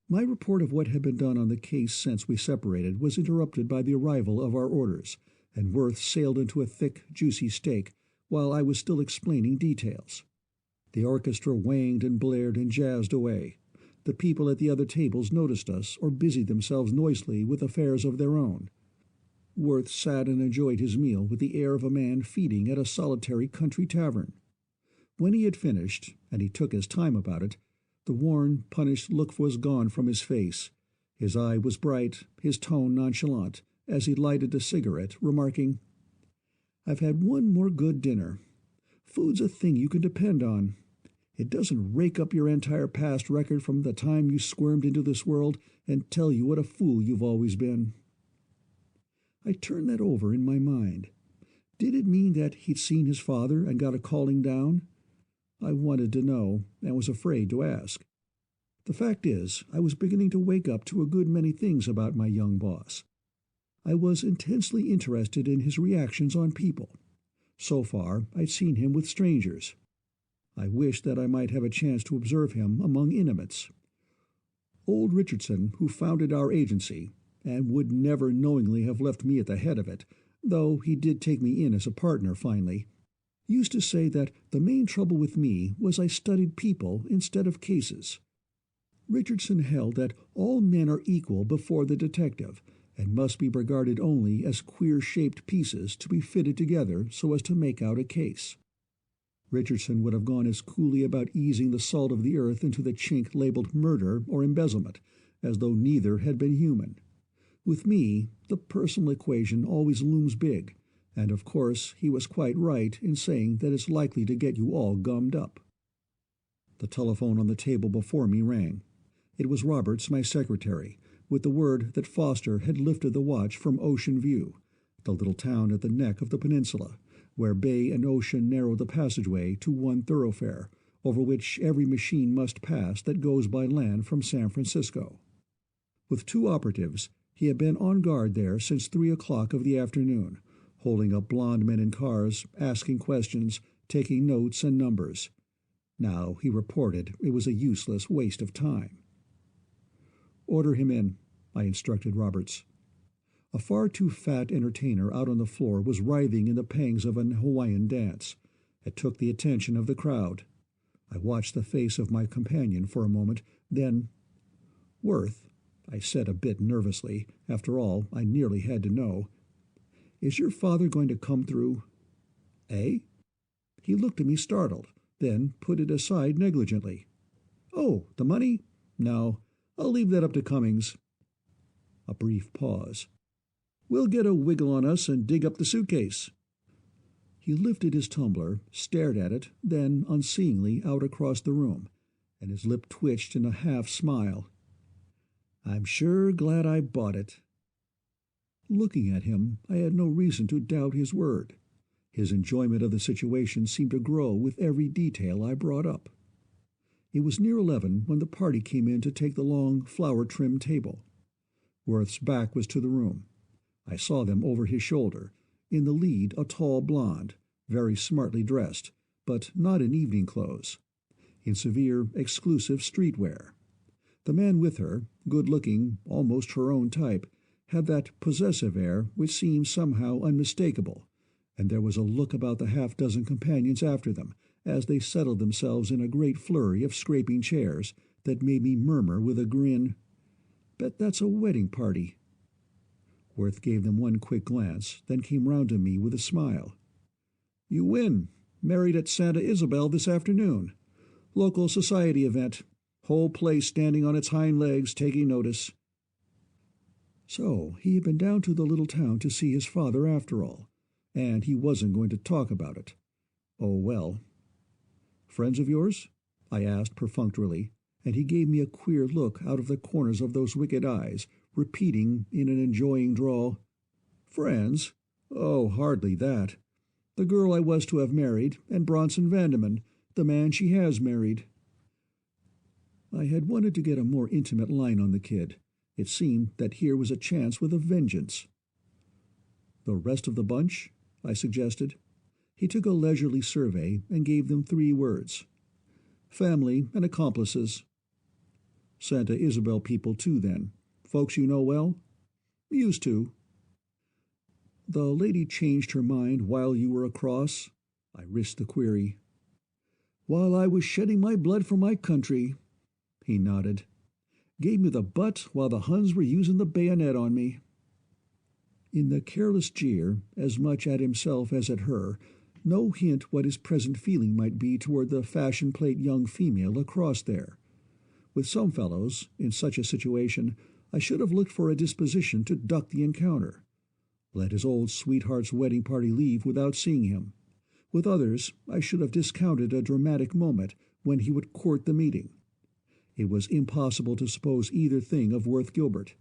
My report of what had been done on the case since we separated was interrupted by the arrival of our orders, and Worth sailed into a thick, juicy steak while I was still explaining details. The orchestra whanged and blared and jazzed away. The people at the other tables noticed us or busied themselves noisily with affairs of their own. Worth sat and enjoyed his meal with the air of a man feeding at a solitary country tavern. When he had finished, and he took his time about it, the worn, punished look was gone from his face. His eye was bright, his tone nonchalant, as he lighted a cigarette, remarking, "I've had one more good dinner. Food's a thing you can depend on. It doesn't rake up your entire past record from the time you squirmed into this world and tell you what a fool you've always been." I turned that over in my mind. Did it mean that he'd seen his father and got a calling down? I wanted to know, and was afraid to ask. The fact is, I was beginning to wake up to a good many things about my young boss. I was intensely interested in his reactions on people. So far, I'd seen him with strangers. I wished that I might have a chance to observe him among intimates. Old Richardson, who founded our agency, and would never knowingly have left me at the head of it, though he did take me in as a partner finally, used to say that the main trouble with me was I studied people instead of cases. Richardson held that all men are equal before the detective, and must be regarded only as queer-shaped pieces to be fitted together so as to make out a case. Richardson would have gone as coolly about easing the salt of the earth into the chink labeled murder or embezzlement, as though neither had been human. With me, the personal equation always looms big, and of course he was quite right in saying that it's likely to get you all gummed up. The telephone on the table before me rang. It was Roberts, my secretary, with the word that Foster had lifted the watch from Ocean View, the little town at the neck of the peninsula, where bay and ocean narrow the passageway to one thoroughfare, over which every machine must pass that goes by land from San Francisco. With 2 operatives, he had been on guard there since 3 o'clock of the afternoon, holding up blond men in cars, asking questions, taking notes and numbers. Now, he reported, it was a useless waste of time. "Order him in," I instructed Roberts. A far too fat entertainer out on the floor was writhing in the pangs of an Hawaiian dance. It took the attention of the crowd. I watched the face of my companion for a moment, then, "Worth," I said a bit nervously, after all, I nearly had to know, "is your father going to come through?" "Eh?" He looked at me startled, then put it aside negligently. "Oh, the money? No, I'll leave that up to Cummings." A brief pause. "We'll get a wiggle on us and dig up the suitcase." He lifted his tumbler, stared at it, then unseeingly out across the room, and his lip twitched in a half-smile. "I'm sure glad I bought it." Looking at him, I had no reason to doubt his word. His enjoyment of the situation seemed to grow with every detail I brought up. It was near 11 when the party came in to take the long, flower-trimmed table. Worth's back was to the room. I saw them over his shoulder, in the lead a tall blonde, very smartly dressed, but not in evening clothes, in severe, exclusive streetwear. The man with her, good-looking, almost her own type, had that possessive air which seemed somehow unmistakable, and there was a look about the half-dozen companions after them, as they settled themselves in a great flurry of scraping chairs, that made me murmur with a grin, "Bet that's a wedding party." Worth gave them one quick glance, then came round to me with a smile. "You win. Married at Santa Isabel this afternoon. Local society event. Whole place standing on its hind legs, taking notice." So he had been down to the little town to see his father after all, and he wasn't going to talk about it. Oh well. "Friends of yours?" I asked perfunctorily, and he gave me a queer look out of the corners of those wicked eyes, repeating in an enjoying drawl, "Friends? Oh, hardly that. The girl I was to have married, and Bronson Vandeman, the man she has married." I had wanted to get a more intimate line on the kid. It seemed that here was a chance with a vengeance. "The rest of the bunch?" I suggested. He took a leisurely survey and gave them 3 words. "Family and accomplices." "Santa Isabel people, too, then. Folks you know well?" "Used to." "The lady changed her mind while you were across?" I risked the query. "While I was shedding my blood for my country." He nodded. "Gave me the butt while the Huns were using the bayonet on me." In the careless jeer, as much at himself as at her, no hint what his present feeling might be toward the fashion-plate young female across there. With some fellows, in such a situation, I should have looked for a disposition to duck the encounter. Let his old sweetheart's wedding party leave without seeing him. With others, I should have discounted a dramatic moment when he would court the meeting. It was impossible to suppose either thing of Worth Gilbert.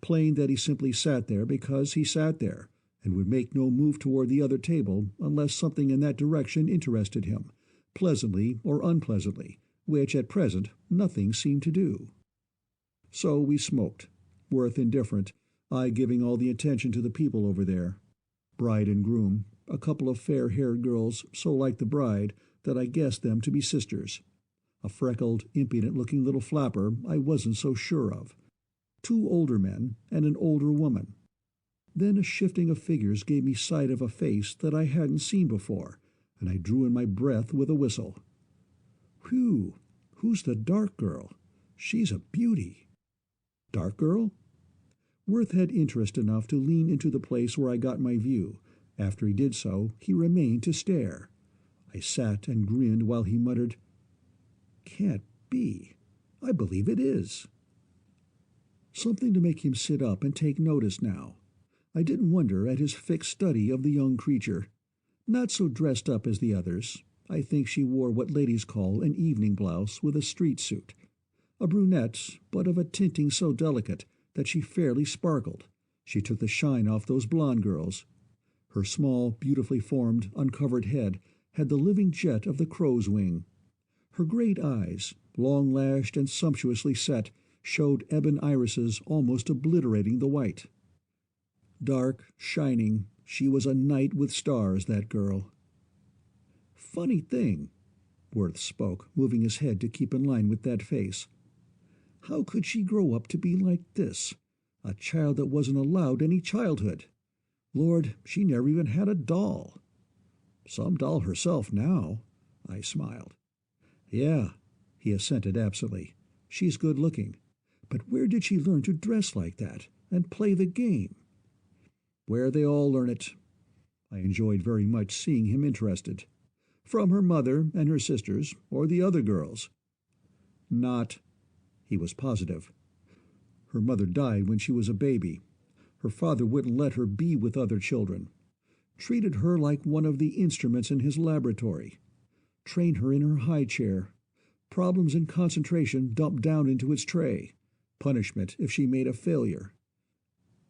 Plain that he simply sat there because he sat there, and would make no move toward the other table unless something in that direction interested him, pleasantly or unpleasantly, which at present nothing seemed to do. So we smoked, Worth indifferent, I giving all the attention to the people over there. Bride and groom, a couple of fair-haired girls so like the bride that I guessed them to be sisters. A freckled, impudent-looking little flapper I wasn't so sure of. 2 older men and an older woman. Then a shifting of figures gave me sight of a face that I hadn't seen before, and I drew in my breath with a whistle. "Whew! Who's the dark girl? She's a beauty." "Dark girl?" Worth had interest enough to lean into the place where I got my view. After he did so, he remained to stare. I sat and grinned while he muttered, "Can't be. I believe it is." Something to make him sit up and take notice now. I didn't wonder at his fixed study of the young creature. Not so dressed up as the others. I think she wore what ladies call an evening blouse with a street suit. A brunette, but of a tinting so delicate that she fairly sparkled. She took the shine off those blonde girls. Her small, beautifully formed, uncovered head had the living jet of the crow's wing. Her great eyes, long-lashed and sumptuously set, showed ebon irises almost obliterating the white. Dark, shining, she was a night with stars, that girl. "Funny thing," Worth spoke, moving his head to keep in line with that face. "How could she grow up to be like this? A child that wasn't allowed any childhood. Lord, she never even had a doll." "Some doll herself now," I smiled. "Yeah," he assented absently. "She's good-looking. But where did she learn to dress like that and play the game?" "Where they all learn it." I enjoyed very much seeing him interested. "From her mother and her sisters, or the other girls." "Not," he was positive. "Her mother died when she was a baby. Her father wouldn't let her be with other children. Treated her like one of the instruments in his laboratory. Trained her in her high chair. Problems and concentration dumped down into its tray. Punishment if she made a failure.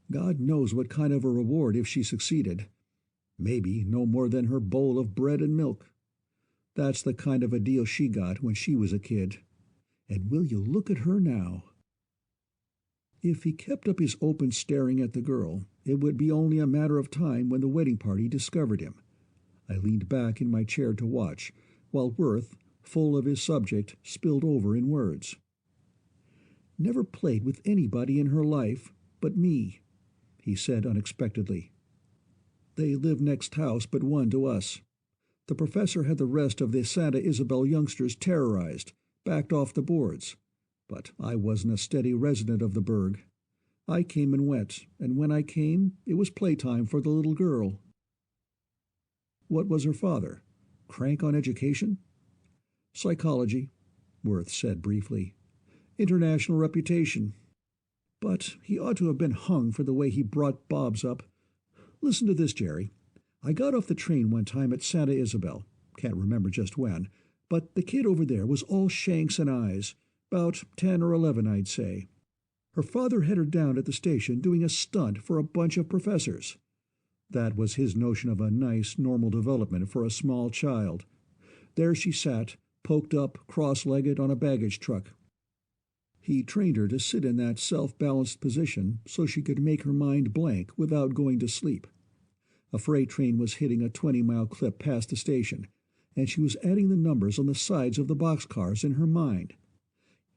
God knows what kind of a reward if she succeeded. Maybe no more than her bowl of bread and milk. That's the kind of a deal she got when she was a kid. And will you look at her now?" If he kept up his open staring at the girl, it would be only a matter of time when the wedding party discovered him. I leaned back in my chair to watch, while Worth, full of his subject, spilled over in words. "Never played with anybody in her life but me," he said unexpectedly. "They live next house but one to us. The professor had the rest of the Santa Isabel youngsters terrorized, backed off the boards. But I wasn't a steady resident of the burg. I came and went, and when I came, it was playtime for the little girl." "What was her father? Crank on education?" "Psychology," Worth said briefly. "International reputation. But he ought to have been hung for the way he brought Bobs up. Listen to this, Jerry. I got off the train one time at Santa Isabel. Can't remember just when. But the kid over there was all shanks and eyes. About 10 or 11, I'd say. Her father had her down at the station doing a stunt for a bunch of professors. That was his notion of a nice, normal development for a small child. There she sat, poked up, cross-legged on a baggage truck. He trained her to sit in that self-balanced position so she could make her mind blank without going to sleep. A freight train was hitting a 20-mile clip past the station, and she was adding the numbers on the sides of the boxcars in her mind.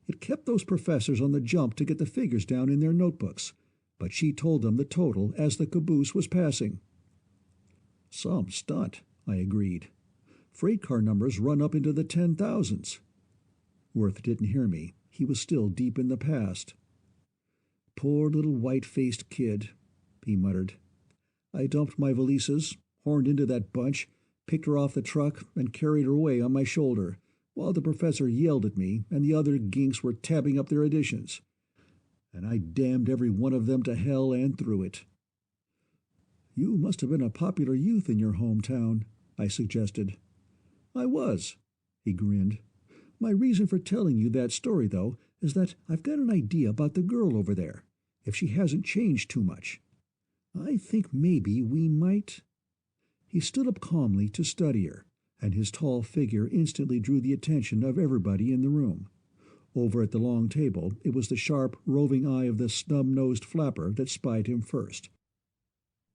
It kept those professors on the jump to get the figures down in their notebooks, but she told them the total as the caboose was passing. "Some stunt," I agreed. "Freight car numbers run up into the 10,000s. Worth didn't hear me. He was still deep in the past. "Poor little white-faced kid," he muttered. "I dumped my valises, horned into that bunch, picked her off the truck, and carried her away on my shoulder, while the professor yelled at me and the other ginks were tabbing up their additions. And I damned every one of them to hell and through it." "You must have been a popular youth in your hometown," I suggested. "I was," he grinned. "My reason for telling you that story, though, is that I've got an idea about the girl over there, if she hasn't changed too much. I think maybe we might—" He stood up calmly to study her, and his tall figure instantly drew the attention of everybody in the room. Over at the long table, it was the sharp, roving eye of the snub-nosed flapper that spied him first.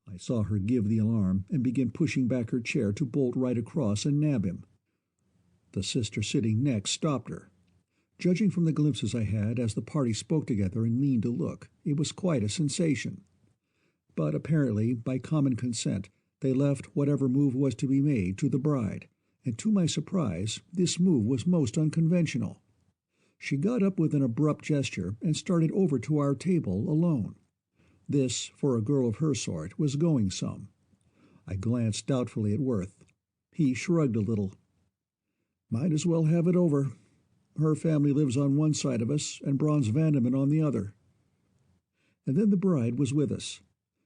I saw her give the alarm and begin pushing back her chair to bolt right across and nab him. The sister sitting next stopped her. Judging from the glimpses I had as the party spoke together and leaned to look, it was quite a sensation. But apparently, by common consent, they left whatever move was to be made to the bride, and to my surprise, this move was most unconventional. She got up with an abrupt gesture and started over to our table alone. This, for a girl of her sort, was going some. I glanced doubtfully at Worth. He shrugged a little. "Might as well have it over. Her family lives on one side of us and Brons Vandeman on the other." And then the bride was with us.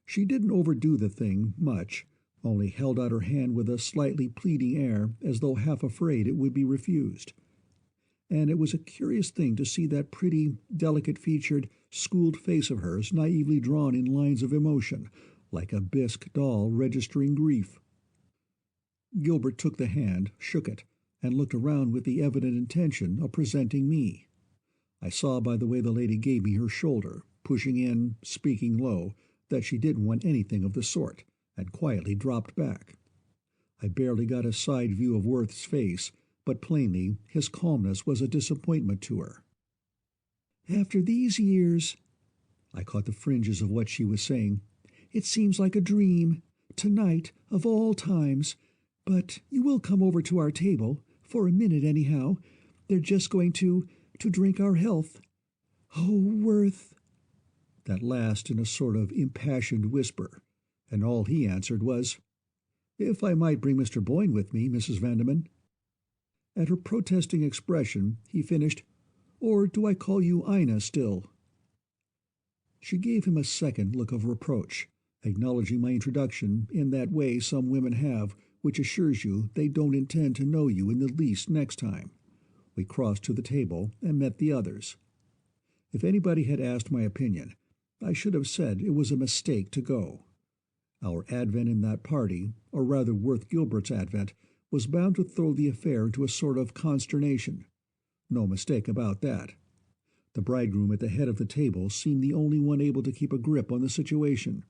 She didn't overdo the thing much, only held out her hand with a slightly pleading air as though half afraid it would be refused. And it was a curious thing to see that pretty, delicate-featured, schooled face of hers naively drawn in lines of emotion, like a bisque doll registering grief. Gilbert took the hand, shook it, and looked around with the evident intention of presenting me. I saw by the way the lady gave me her shoulder, pushing in, speaking low, that she didn't want anything of the sort, and quietly dropped back. I barely got a side view of Worth's face, but plainly his calmness was a disappointment to her. "After these years," I caught the fringes of what she was saying, "it seems like a dream. Tonight, of all times. But you will come over to our table, for a minute anyhow. They're just going to drink our health. Oh, Worth." That last in a sort of impassioned whisper, and all he answered was, "If I might bring Mr. Boyne with me, Mrs. Vandeman." At her protesting expression, he finished, "Or do I call you Ina still?" She gave him a second look of reproach, acknowledging my introduction in that way some women have, which assures you they don't intend to know you in the least next time. We crossed to the table and met the others. If anybody had asked my opinion, I should have said it was a mistake to go. Our advent in that party, or rather Worth Gilbert's advent, was bound to throw the affair into a sort of consternation. No mistake about that. The bridegroom at the head of the table seemed the only one able to keep a grip on the situation.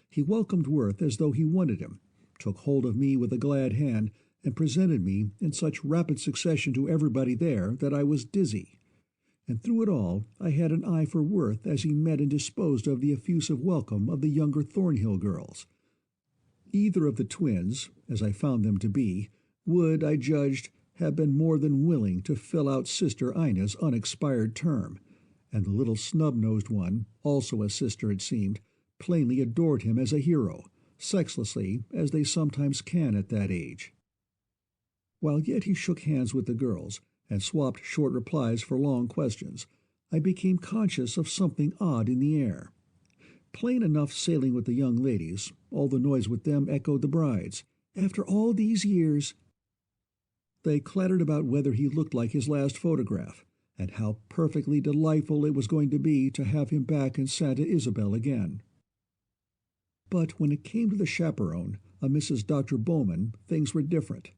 He welcomed Worth as though he wanted him, took hold of me with a glad hand, and presented me in such rapid succession to everybody there that I was dizzy. And through it all I had an eye for Worth as he met and disposed of the effusive welcome of the younger Thornhill girls. Either of the twins, as I found them to be, would, I judged, have been more than willing to fill out Sister Ina's unexpired term, and the little snub-nosed one, also a sister it seemed, plainly adored him as a hero, sexlessly, as they sometimes can at that age. While yet he shook hands with the girls, and swapped short replies for long questions, I became conscious of something odd in the air. Plain enough sailing with the young ladies, all the noise with them echoed the bride's. "After all these years." They clattered about whether he looked like his last photograph, and how perfectly delightful it was going to be to have him back in Santa Isabel again. But when it came to the chaperone, a Mrs. Dr. Bowman, things were different.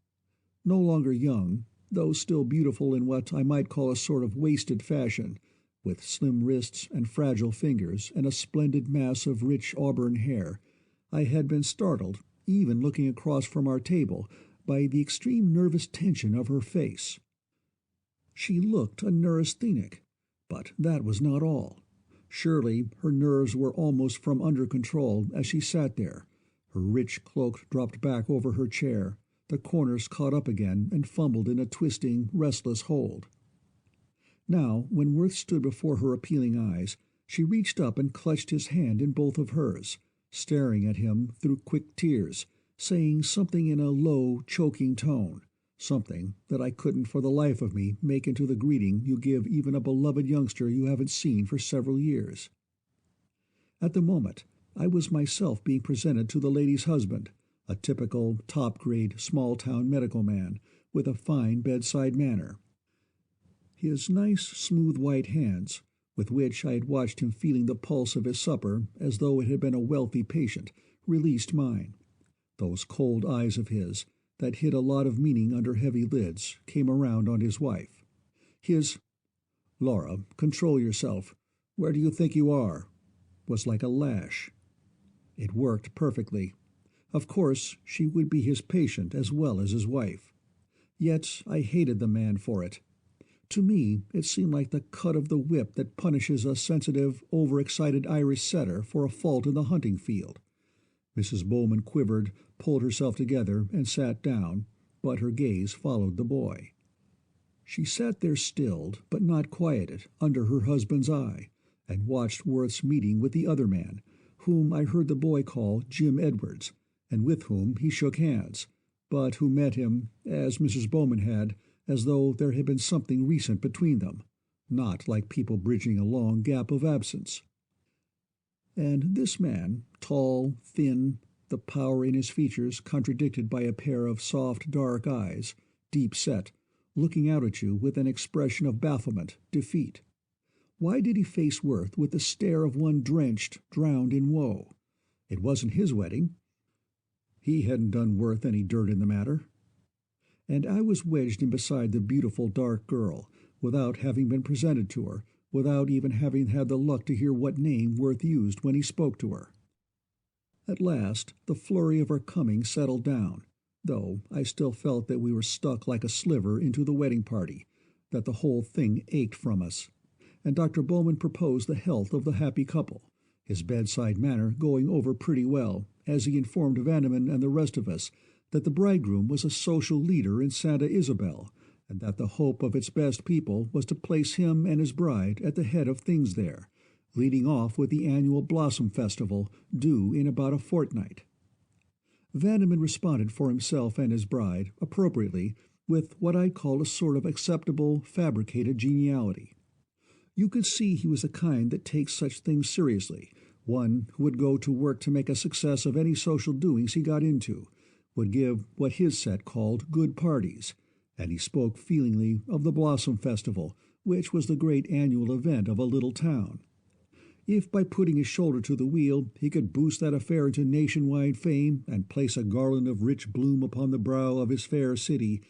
No longer young, though still beautiful in what I might call a sort of wasted fashion, with slim wrists and fragile fingers and a splendid mass of rich auburn hair, I had been startled, even looking across from our table, by the extreme nervous tension of her face. She looked a neurasthenic, but that was not all. Surely her nerves were almost from under control as she sat there, her rich cloak dropped back over her chair, the corners caught up again and fumbled in a twisting, restless hold. Now, when Worth stood before her appealing eyes, she reached up and clutched his hand in both of hers, staring at him through quick tears, saying something in a low, choking tone, something that I couldn't for the life of me make into the greeting you give even a beloved youngster you haven't seen for several years. At the moment, I was myself being presented to the lady's husband, a typical top-grade small-town medical man with a fine bedside manner. His nice, smooth white hands, with which I had watched him feeling the pulse of his supper as though it had been a wealthy patient, released mine. Those cold eyes of his, that hid a lot of meaning under heavy lids, came around on his wife. His, "Laura, control yourself. Where do you think you are?" was like a lash. It worked perfectly. Of course, she would be his patient as well as his wife. Yet I hated the man for it. To me, it seemed like the cut of the whip that punishes a sensitive, overexcited Irish setter for a fault in the hunting field. Mrs. Bowman quivered, pulled herself together, and sat down, but her gaze followed the boy. She sat there stilled, but not quieted, under her husband's eye, and watched Worth's meeting with the other man, whom I heard the boy call Jim Edwards, and with whom he shook hands, but who met him, as Mrs. Bowman had, as though there had been something recent between them, not like people bridging a long gap of absence. And this man, tall, thin, the power in his features contradicted by a pair of soft, dark eyes, deep-set, looking out at you with an expression of bafflement, defeat. Why did he face Worth with the stare of one drenched, drowned in woe? It wasn't his wedding. He hadn't done Worth any dirt in the matter. And I was wedged in beside the beautiful dark girl, without having been presented to her, without even having had the luck to hear what name Worth used when he spoke to her. At last, the flurry of our coming settled down, though I still felt that we were stuck like a sliver into the wedding party, that the whole thing ached from us, and Dr. Bowman proposed the health of the happy couple, his bedside manner going over pretty well, as he informed Vanneman and the rest of us that the bridegroom was a social leader in Santa Isabel, and that the hope of its best people was to place him and his bride at the head of things there, leading off with the annual Blossom Festival, due in about a fortnight. Vanneman responded for himself and his bride, appropriately, with what I'd call a sort of acceptable, fabricated geniality. You could see he was the kind that takes such things seriously, one who would go to work to make a success of any social doings he got into, would give what his set called good parties, and he spoke feelingly of the Blossom Festival, which was the great annual event of a little town. If by putting his shoulder to the wheel he could boost that affair into nationwide fame and place a garland of rich bloom upon the brow of his fair city,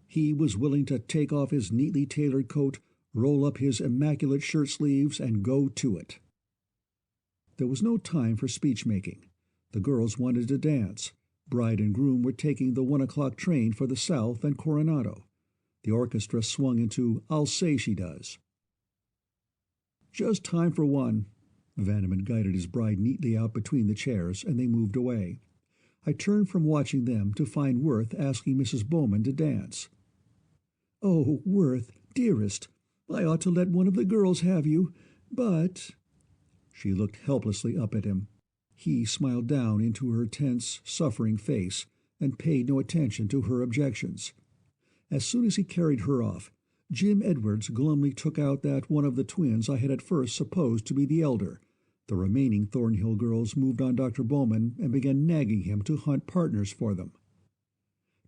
he was willing to take off his neatly tailored coat, roll up his immaculate shirt-sleeves, and go to it. There was no time for speech-making. The girls wanted to dance. Bride and groom were taking the 1 o'clock train for the South and Coronado. The orchestra swung into I'll Say She Does. "Just time for one." Vanneman guided his bride neatly out between the chairs, and they moved away. I turned from watching them to find Worth asking Mrs. Bowman to dance. "Oh, Worth, dearest, I ought to let one of the girls have you, but—" She looked helplessly up at him. He smiled down into her tense, suffering face, and paid no attention to her objections. As soon as he carried her off, Jim Edwards glumly took out that one of the twins I had at first supposed to be the elder. The remaining Thornhill girls moved on Dr. Bowman and began nagging him to hunt partners for them.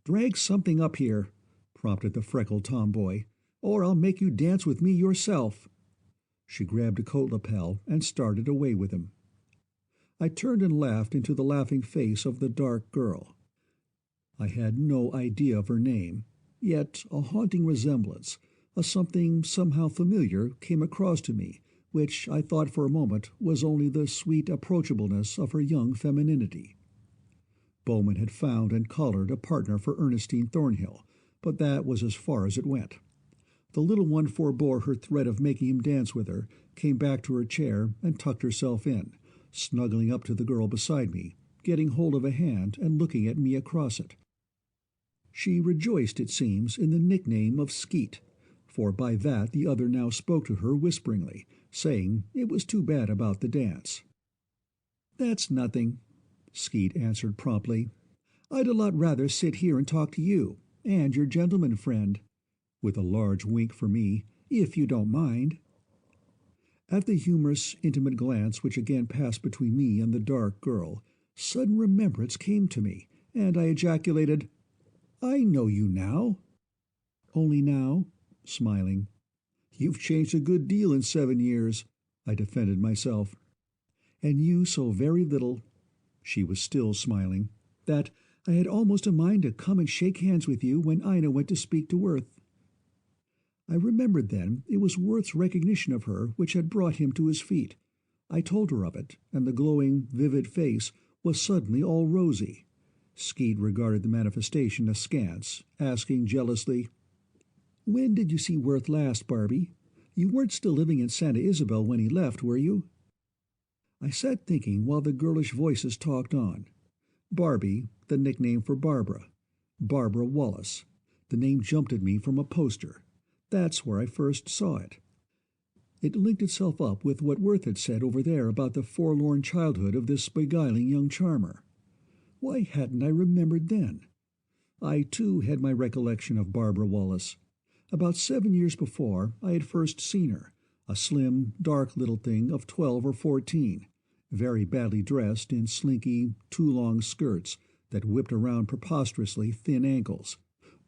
"Drag something up here," prompted the freckled tomboy, "or I'll make you dance with me yourself." She grabbed a coat lapel and started away with him. I turned and laughed into the laughing face of the dark girl. I had no idea of her name, yet a haunting resemblance, A something somehow familiar came across to me, which I thought for a moment was only the sweet approachableness of her young femininity. Bowman had found and collared a partner for Ernestine Thornhill, but that was as far as it went. The little one forebore her threat of making him dance with her, came back to her chair, and tucked herself in, snuggling up to the girl beside me, getting hold of a hand and looking at me across it. She rejoiced, it seems, in the nickname of Skeet, for by that the other now spoke to her whisperingly, saying it was too bad about the dance. "That's nothing," Skeet answered promptly. "I'd a lot rather sit here and talk to you, and your gentleman friend," with a large wink for me, "if you don't mind." At the humorous, intimate glance which again passed between me and the dark girl, sudden remembrance came to me, and I ejaculated, "I know you now." "Only now?" smiling. "You've changed a good deal in 7 years," I defended myself. "And you so very little." She was still smiling. "That I had almost a mind to come and shake hands with you when Ina went to speak to Worth." I remembered then it was Worth's recognition of her which had brought him to his feet. I told her of it, and the glowing, vivid face was suddenly all rosy. Skeet regarded the manifestation askance, asking jealously, "When did you see Worth last, Barbie? You weren't still living in Santa Isabel when he left, were you?" I sat thinking while the girlish voices talked on. Barbie, the nickname for Barbara. Barbara Wallace. The name jumped at me from a poster. That's where I first saw it. It linked itself up with what Worth had said over there about the forlorn childhood of this beguiling young charmer. Why hadn't I remembered then? I, too, had my recollection of Barbara Wallace. About 7 years before, I had first seen her, a slim, dark little thing of 12 or 14, very badly dressed in slinky, too-long skirts that whipped around preposterously thin ankles,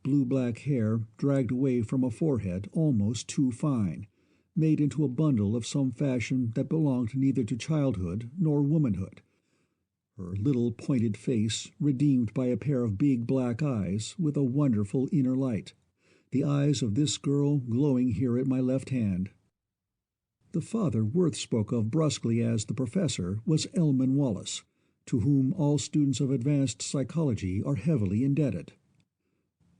blue-black hair dragged away from a forehead almost too fine, made into a bundle of some fashion that belonged neither to childhood nor womanhood. Her little pointed face redeemed by a pair of big black eyes with a wonderful inner light, the eyes of this girl glowing here at my left hand. The father Worth spoke of brusquely as the professor was Elman Wallace, to whom all students of advanced psychology are heavily indebted.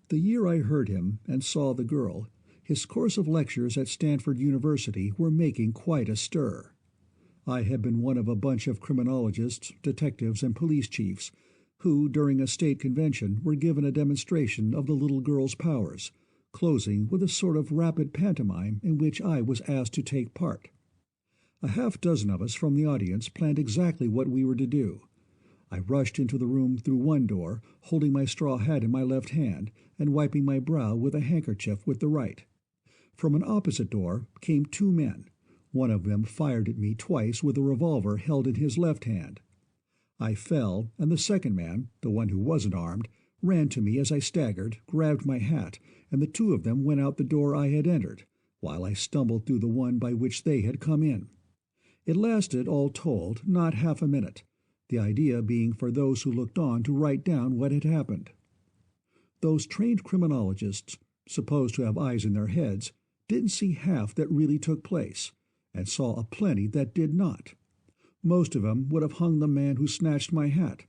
The year I heard him and saw the girl, his course of lectures at Stanford University were making quite a stir. I had been one of a bunch of criminologists, detectives, and police chiefs who, during a state convention, were given a demonstration of the little girl's powers, closing with a sort of rapid pantomime in which I was asked to take part. A half-dozen of us from the audience planned exactly what we were to do. I rushed into the room through one door, holding my straw hat in my left hand and wiping my brow with a handkerchief with the right. From an opposite door came 2 men. One of them fired at me twice with a revolver held in his left hand. I fell, and the second man, the one who wasn't armed, ran to me as I staggered, grabbed my hat, and the 2 of them went out the door I had entered, while I stumbled through the one by which they had come in. It lasted, all told, not half a minute, the idea being for those who looked on to write down what had happened. Those trained criminologists, supposed to have eyes in their heads, didn't see half that really took place, and saw a plenty that did not. Most of them would have hung the man who snatched my hat.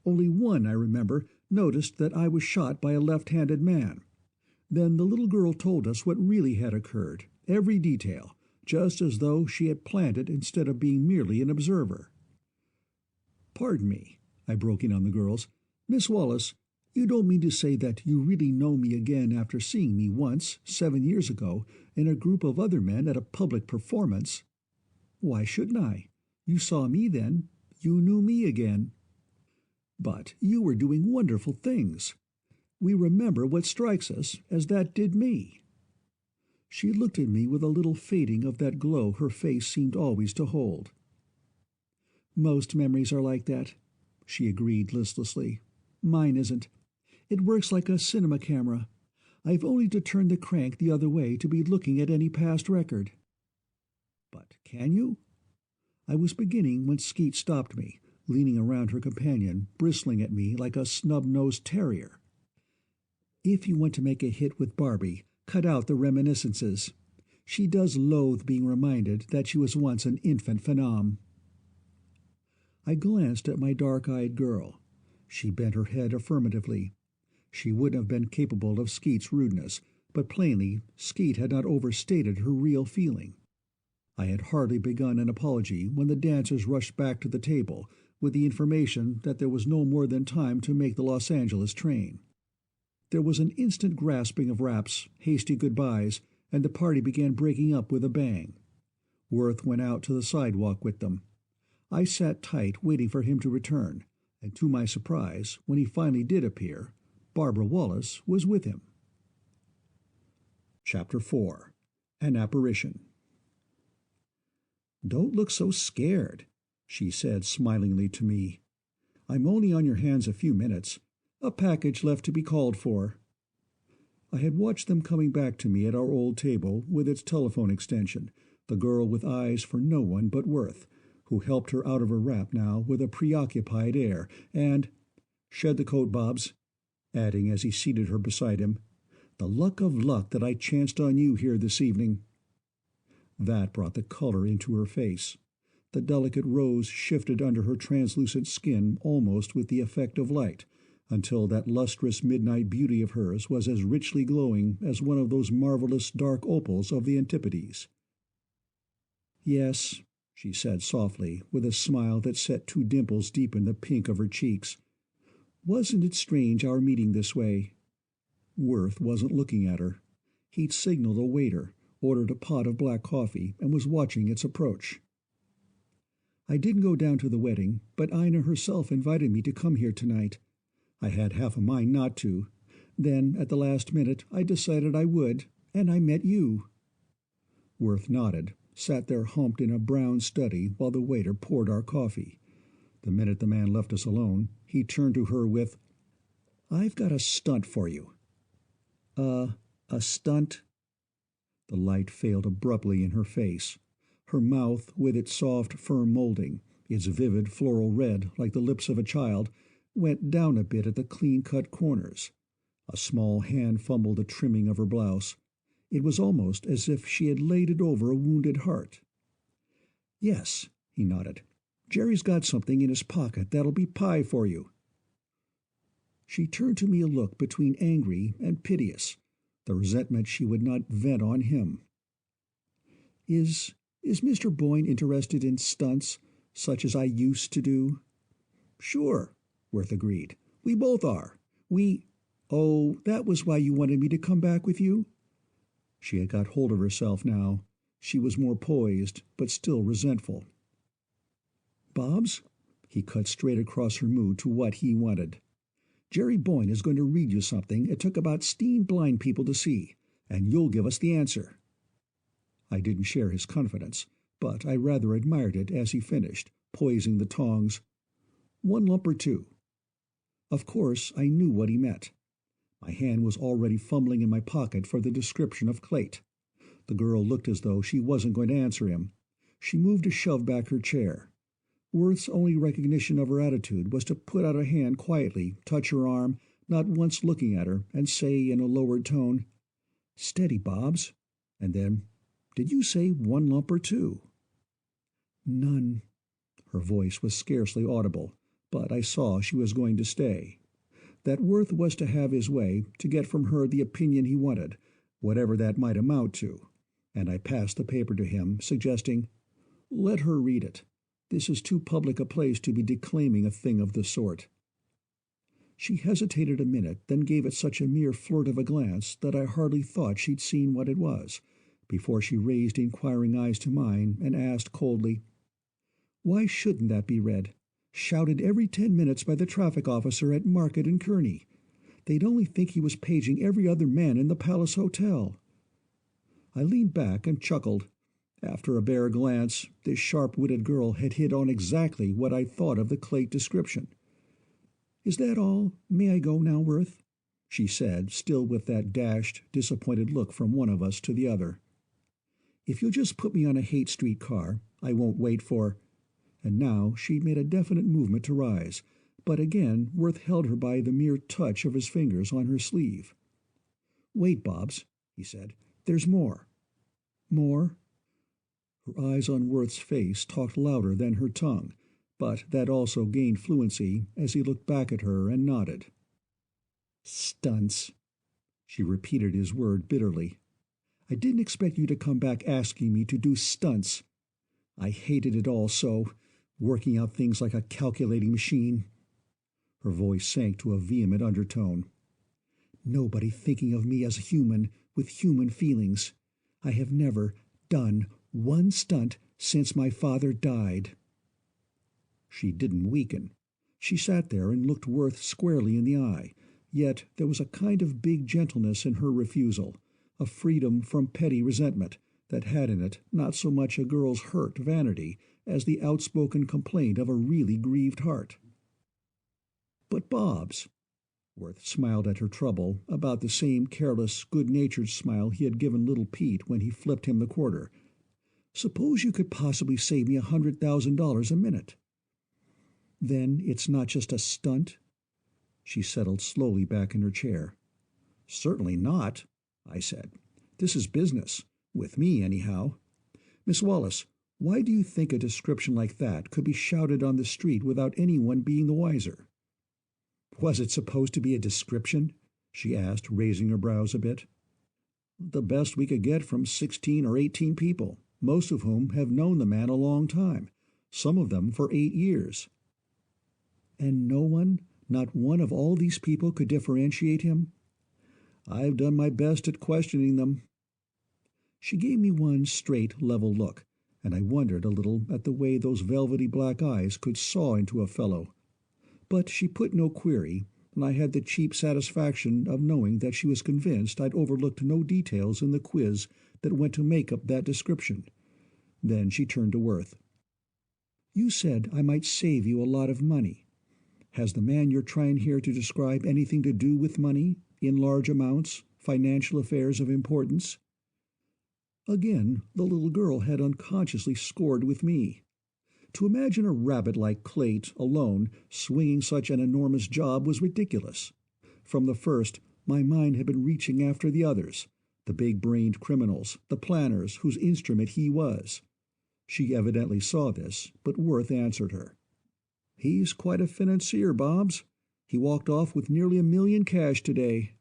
Only one, I remember, noticed that I was shot by a left-handed man. Then the little girl told us what really had occurred, every detail, just as though she had planned it instead of being merely an observer. "Pardon me," I broke in on the girls. "Miss Wallace, you don't mean to say that you really know me again after seeing me once, 7 years ago, in a group of other men at a public performance?" "Why shouldn't I? You saw me then. You knew me again." "But you were doing wonderful things. We remember what strikes us, as that did me." She looked at me with a little fading of that glow her face seemed always to hold. "Most memories are like that," she agreed listlessly. "Mine isn't. It works like a cinema camera. I've only to turn the crank the other way to be looking at any past record." "But can you?" I was beginning when Skeet stopped me, leaning around her companion, bristling at me like a snub-nosed terrier. "If you want to make a hit with Barbie, Cut out the reminiscences. She does loathe being reminded that she was once an infant phenom. I glanced at my dark-eyed girl. She bent her head affirmatively. She wouldn't have been capable of Skeet's rudeness, but plainly Skeet had not overstated her real feeling. I had hardly begun an apology when the dancers rushed back to the table with the information that there was no more than time to make the Los Angeles train. There was an instant grasping of wraps, hasty goodbyes, and the party began breaking up with a bang. Worth went out to the sidewalk with them. I sat tight, waiting for him to return, and to my surprise, when he finally did appear, Barbara Wallace was with him. Chapter 4. An Apparition. "Don't look so scared," she said smilingly to me. "I'm only on your hands a few minutes. A package left to be called for." I had watched them coming back to me at our old table with its telephone extension, the girl with eyes for no one but Worth, who helped her out of her wrap now with a preoccupied air, and "Shed the coat, Bobs," adding as he seated her beside him, "The luck of luck that I chanced on you here this evening." That brought the color into her face. The delicate rose shifted under her translucent skin almost with the effect of light, until that lustrous midnight beauty of hers was as richly glowing as one of those marvelous dark opals of the Antipodes. "Yes," she said softly, with a smile that set two dimples deep in the pink of her cheeks. "Wasn't it strange, our meeting this way?" Worth wasn't looking at her. He'd signaled a waiter, ordered a pot of black coffee, and was watching its approach. "I didn't go down to the wedding, but Ina herself invited me to come here tonight. I had half a mind not to. Then, at the last minute, I decided I would, and I met you." Worth nodded, sat there humped in a brown study while the waiter poured our coffee. The minute the man left us alone, he turned to her with, "I've got a stunt for you." A stunt?" The light failed abruptly in her face. Her mouth, with its soft, firm molding, its vivid floral red like the lips of a child, went down a bit at the clean-cut corners. A small hand fumbled the trimming of her blouse. It was almost as if she had laid it over a wounded heart. "Yes," he nodded. "Jerry's got something in his pocket that'll be pie for you." She turned to me a look between angry and piteous, the resentment she would not vent on him. Is Mr. Boyne interested in stunts, such as I used to do?" "Sure," Worth agreed. "We both are. Oh, that was why you wanted me to come back with you?" She had got hold of herself now. She was more poised, but still resentful. "Bobs," he cut straight across her mood to what he wanted. "Jerry Boyne is going to read you something it took about 16 blind people to see, and you'll give us the answer." I didn't share his confidence, but I rather admired it as he finished, poising the tongs. "1 lump or 2? Of course, I knew what he meant. My hand was already fumbling in my pocket for the description of Clayt. The girl looked as though she wasn't going to answer him. She moved to shove back her chair. Worth's only recognition of her attitude was to put out a hand quietly, touch her arm, not once looking at her, and say in a lowered tone, "Steady, Bobs," and then, "Did you say 1 lump or 2? "None." Her voice was scarcely audible, but I saw she was going to stay. That Worth was to have his way, to get from her the opinion he wanted, whatever that might amount to, and I passed the paper to him, suggesting, "Let her read it. This is too public a place to be declaiming a thing of the sort." She hesitated a minute, then gave it such a mere flirt of a glance that I hardly thought she'd seen what it was, before she raised inquiring eyes to mine and asked coldly, "Why shouldn't that be read? Shouted every 10 minutes by the traffic officer at Market and Kearney. They'd only think he was paging every other man in the Palace Hotel." I leaned back and chuckled. After a bare glance, this sharp-witted girl had hit on exactly what I thought of the Clayt description. "Is that all? May I go now, Worth?" she said, still with that dashed, disappointed look from one of us to the other. "If you'll just put me on a Haight Street car, I won't wait for—" And now she made a definite movement to rise, but again Worth held her by the mere touch of his fingers on her sleeve. "Wait, Bobs. he said. "There's more." "More?" Her eyes on Worth's face talked louder than her tongue, but that also gained fluency as he looked back at her and nodded. "Stunts." She repeated his word bitterly. "I didn't expect you to come back asking me to do stunts. I hated it all so, working out things like a calculating machine." Her voice sank to a vehement undertone. "Nobody thinking of me as a human with human feelings. I have never done one stunt since my father died." She didn't weaken. She sat there and looked Worth squarely in the eye, yet there was a kind of big gentleness in her refusal, a freedom from petty resentment that had in it not so much a girl's hurt vanity as the outspoken complaint of a really grieved heart. "But Bob's," Worth smiled at her trouble, about the same careless, good-natured smile he had given little Pete when he flipped him the quarter. "Suppose you could possibly save me $100,000 a minute." "Then it's not just a stunt?" She settled slowly back in her chair. "Certainly not," I said. "This is business, with me anyhow. Miss Wallace, why do you think a description like that could be shouted on the street without anyone being the wiser?" "Was it supposed to be a description?" she asked, raising her brows a bit. "The best we could get from 16 or 18 people, most of whom have known the man a long time, some of them for 8 years." "And no one, not one of all these people could differentiate him?" "I've done my best at questioning them." She gave me one straight, level look, and I wondered a little at the way those velvety black eyes could saw into a fellow. But she put no query, and I had the cheap satisfaction of knowing that she was convinced I'd overlooked no details in the quiz that went to make up that description. Then she turned to Worth. "You said I might save you a lot of money. Has the man you're trying here to describe anything to do with money, in large amounts, financial affairs of importance?" Again, the little girl had unconsciously scored with me. To imagine a rabbit like Clayt alone swinging such an enormous job was ridiculous. From the first, my mind had been reaching after the others, the big-brained criminals, the planners whose instrument he was. She evidently saw this, but Worth answered her. "He's quite a financier, Bobs. He walked off with nearly $1 million cash today."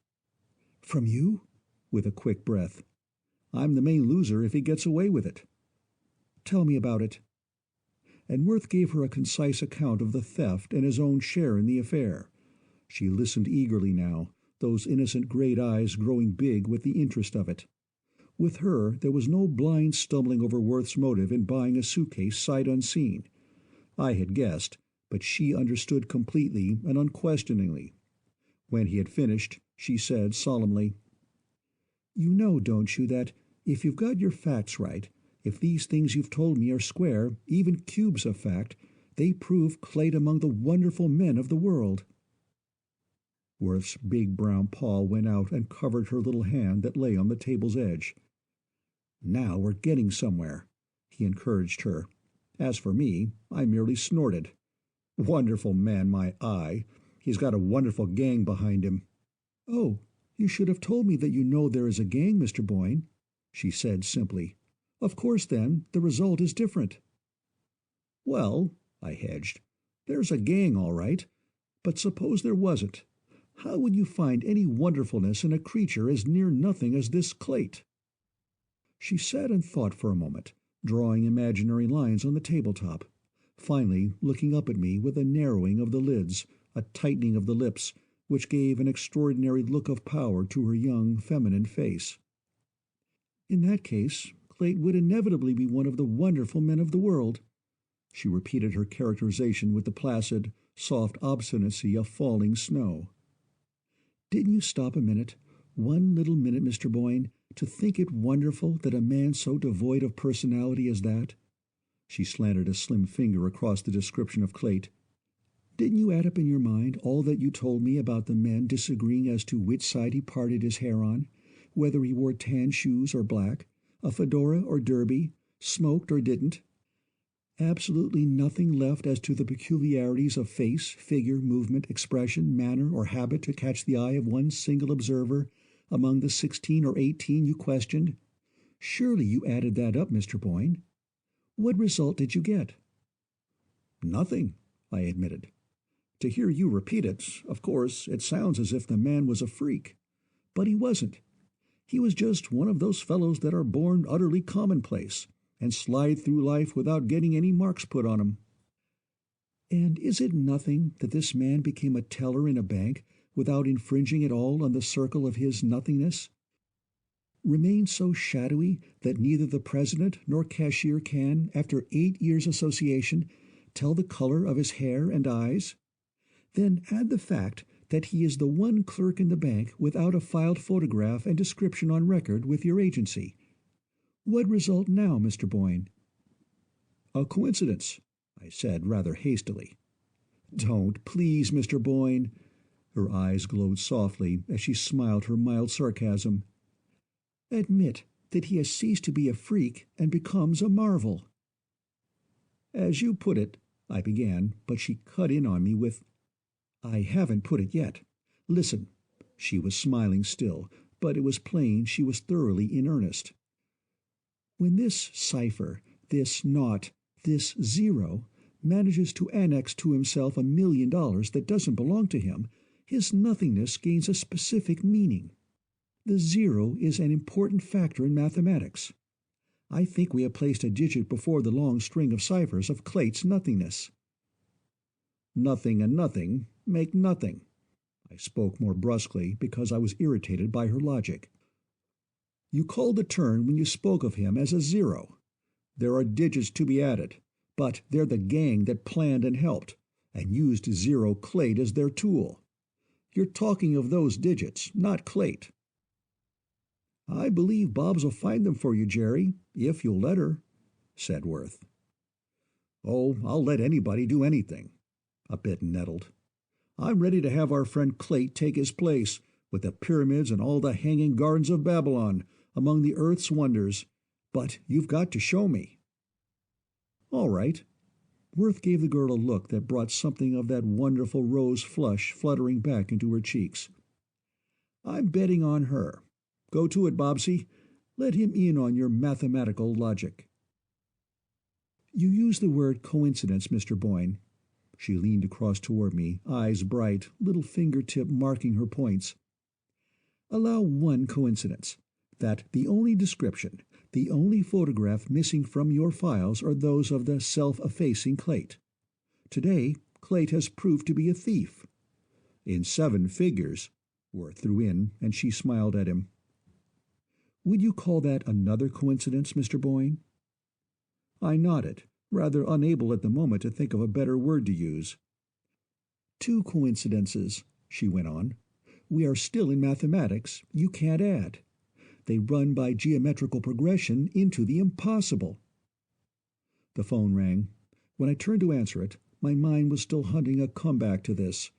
"From you?" with a quick breath. "I'm the main loser if he gets away with it." "Tell me about it." And Worth gave her a concise account of the theft and his own share in the affair. She listened eagerly now, those innocent great eyes growing big with the interest of it. With her there was no blind stumbling over Worth's motive in buying a suitcase sight unseen. I had guessed, but she understood completely and unquestioningly. When he had finished, she said solemnly, "You know, don't you, that if you've got your facts right, if these things you've told me are square, even cubes of fact, they prove Clayt among the wonderful men of the world." Worth's big brown paw went out and covered her little hand that lay on the table's edge. "Now we're getting somewhere," he encouraged her. As for me, I merely snorted. "Wonderful man, my eye. He's got a wonderful gang behind him." "Oh, you should have told me that you know there is a gang, Mr. Boyne," she said simply. "Of course, then, the result is different." "Well," I hedged, "there's a gang, all right. But suppose there wasn't. How would you find any wonderfulness in a creature as near nothing as this Clayt?" She sat and thought for a moment, drawing imaginary lines on the tabletop, finally looking up at me with a narrowing of the lids, a tightening of the lips, which gave an extraordinary look of power to her young, feminine face. "In that case, Clayt would inevitably be one of the wonderful men of the world." She repeated her characterization with the placid, soft obstinacy of falling snow. "Didn't you stop a minute, one little minute, Mr. Boyne, to think it wonderful that a man so devoid of personality as that—" she slanted a slim finger across the description of Clayt. "Didn't you add up in your mind all that you told me about the men disagreeing as to which side he parted his hair on, whether he wore tan shoes or black, a fedora or derby, smoked or didn't? Absolutely nothing left as to the peculiarities of face, figure, movement, expression, manner, or habit to catch the eye of one single observer among the 16 or 18 you questioned? Surely you added that up, Mr. Boyne. What result did you get?" "Nothing," I admitted. "To hear you repeat it, of course, it sounds as if the man was a freak. But he wasn't. He was just one of those fellows that are born utterly commonplace and slide through life without getting any marks put on 'em." "And is it nothing that this man became a teller in a bank without infringing at all on the circle of his nothingness? Remained so shadowy that neither the president nor cashier can, after 8 years' association, tell the color of his hair and eyes? Then add the fact that he is the one clerk in the bank without a filed photograph and description on record with your agency. What result now, Mr. Boyne?" "A coincidence," I said rather hastily. "Don't, please, Mr. Boyne." Her eyes glowed softly as she smiled her mild sarcasm. "Admit that he has ceased to be a freak and becomes a marvel." "As you put it," I began, but she cut in on me with, "I haven't put it yet. Listen." She was smiling still, but it was plain she was thoroughly in earnest. "When this cipher, this naught, this zero, manages to annex to himself $1,000,000 that doesn't belong to him, his nothingness gains a specific meaning. The zero is an important factor in mathematics. I think we have placed a digit before the long string of ciphers of Clate's nothingness." "Nothing and nothing make nothing." I spoke more brusquely because I was irritated by her logic. "You called the turn when you spoke of him as a zero. There are digits to be added, but they're the gang that planned and helped, and used Zero Clate as their tool. You're talking of those digits, not Clate." "I believe Bobs will find them for you, Jerry, if you'll let her," said Worth. "Oh, I'll let anybody do anything," a bit nettled. "I'm ready to have our friend Clate take his place, with the pyramids and all the hanging gardens of Babylon, among the earth's wonders. But you've got to show me." "All right." Worth gave the girl a look that brought something of that wonderful rose flush fluttering back into her cheeks. "I'm betting on her. Go to it, Bobsy. Let him in on your mathematical logic." "You use the word coincidence, Mr. Boyne." She leaned across toward me, eyes bright, little fingertip marking her points. "Allow one coincidence, that the only description, the only photograph missing from your files are those of the self-effacing Clate. Today, Clate has proved to be a thief. In 7 figures, Worth threw in, and she smiled at him. "Would you call that another coincidence, Mr. Boyne?" I nodded, rather unable at the moment to think of a better word to use. "2 coincidences," she went on. "We are still in mathematics. You can't add. They run by geometrical progression into the impossible." The phone rang. When I turned to answer it, my mind was still hunting a comeback to this.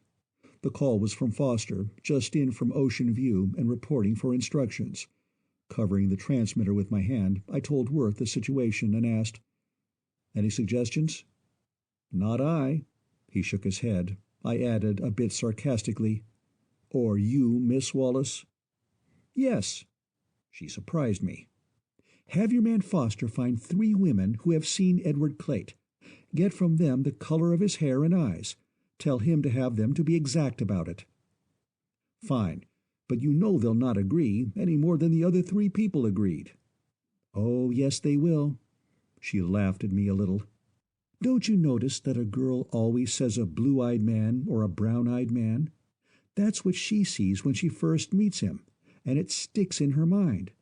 The call was from Foster, just in from Ocean View and reporting for instructions. Covering the transmitter with my hand, I told Worth the situation and asked, "Any suggestions?" "Not I." He shook his head. I added, a bit sarcastically, "Or you, Miss Wallace?" "Yes." She surprised me. "Have your man Foster find 3 women who have seen Edward Clate. Get from them the color of his hair and eyes. Tell him to have them to be exact about it." "Fine. But you know they'll not agree, any more than the other 3 people agreed." "Oh, yes, they will." She laughed at me a little. "Don't you notice that a girl always says a blue-eyed man or a brown-eyed man? That's what she sees when she first meets him, and it sticks in her mind.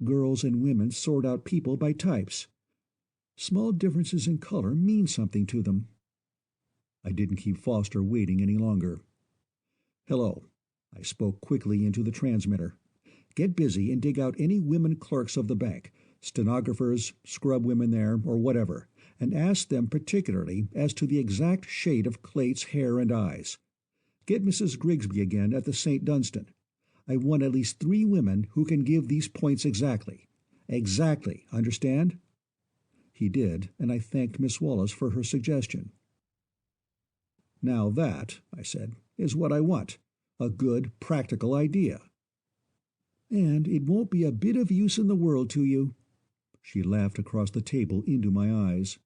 Girls and women sort out people by types. Small differences in color mean something to them." I didn't keep Foster waiting any longer. "Hello." I spoke quickly into the transmitter. "Get busy and dig out any women clerks of the bank, stenographers, scrub women there, or whatever, and ask them particularly as to the exact shade of Clate's hair and eyes. Get Mrs. Grigsby again at the St. Dunstan. I want at least 3 women who can give these points exactly. Exactly, understand?" He did, and I thanked Miss Wallace for her suggestion. "Now that," I said, "is what I want. A good, practical idea." And it won't be a bit of use in the world to you." She laughed across the table into my eyes.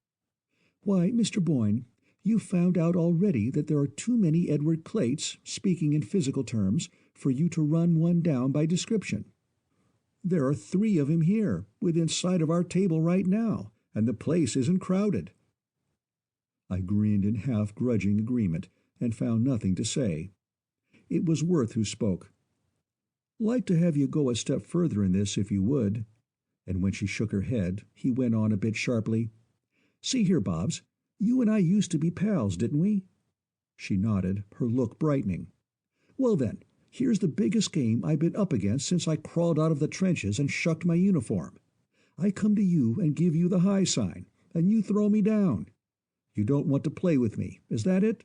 "Why, Mr. Boyne, you've found out already that there are too many Edward Clates, speaking in physical terms, for you to run one down by description. There are 3 of him here, within sight of our table right now, and the place isn't crowded." I grinned in half-grudging agreement, and found nothing to say. It was Worth who spoke. "Like to have you go a step further in this, if you would." And when she shook her head, he went on a bit sharply. "See here, Bobbs, you and I used to be pals, didn't we?" She nodded, her look brightening. "Well then, here's the biggest game I've been up against since I crawled out of the trenches and shucked my uniform. I come to you and give you the high sign, and you throw me down. You don't want to play with me, is that it?"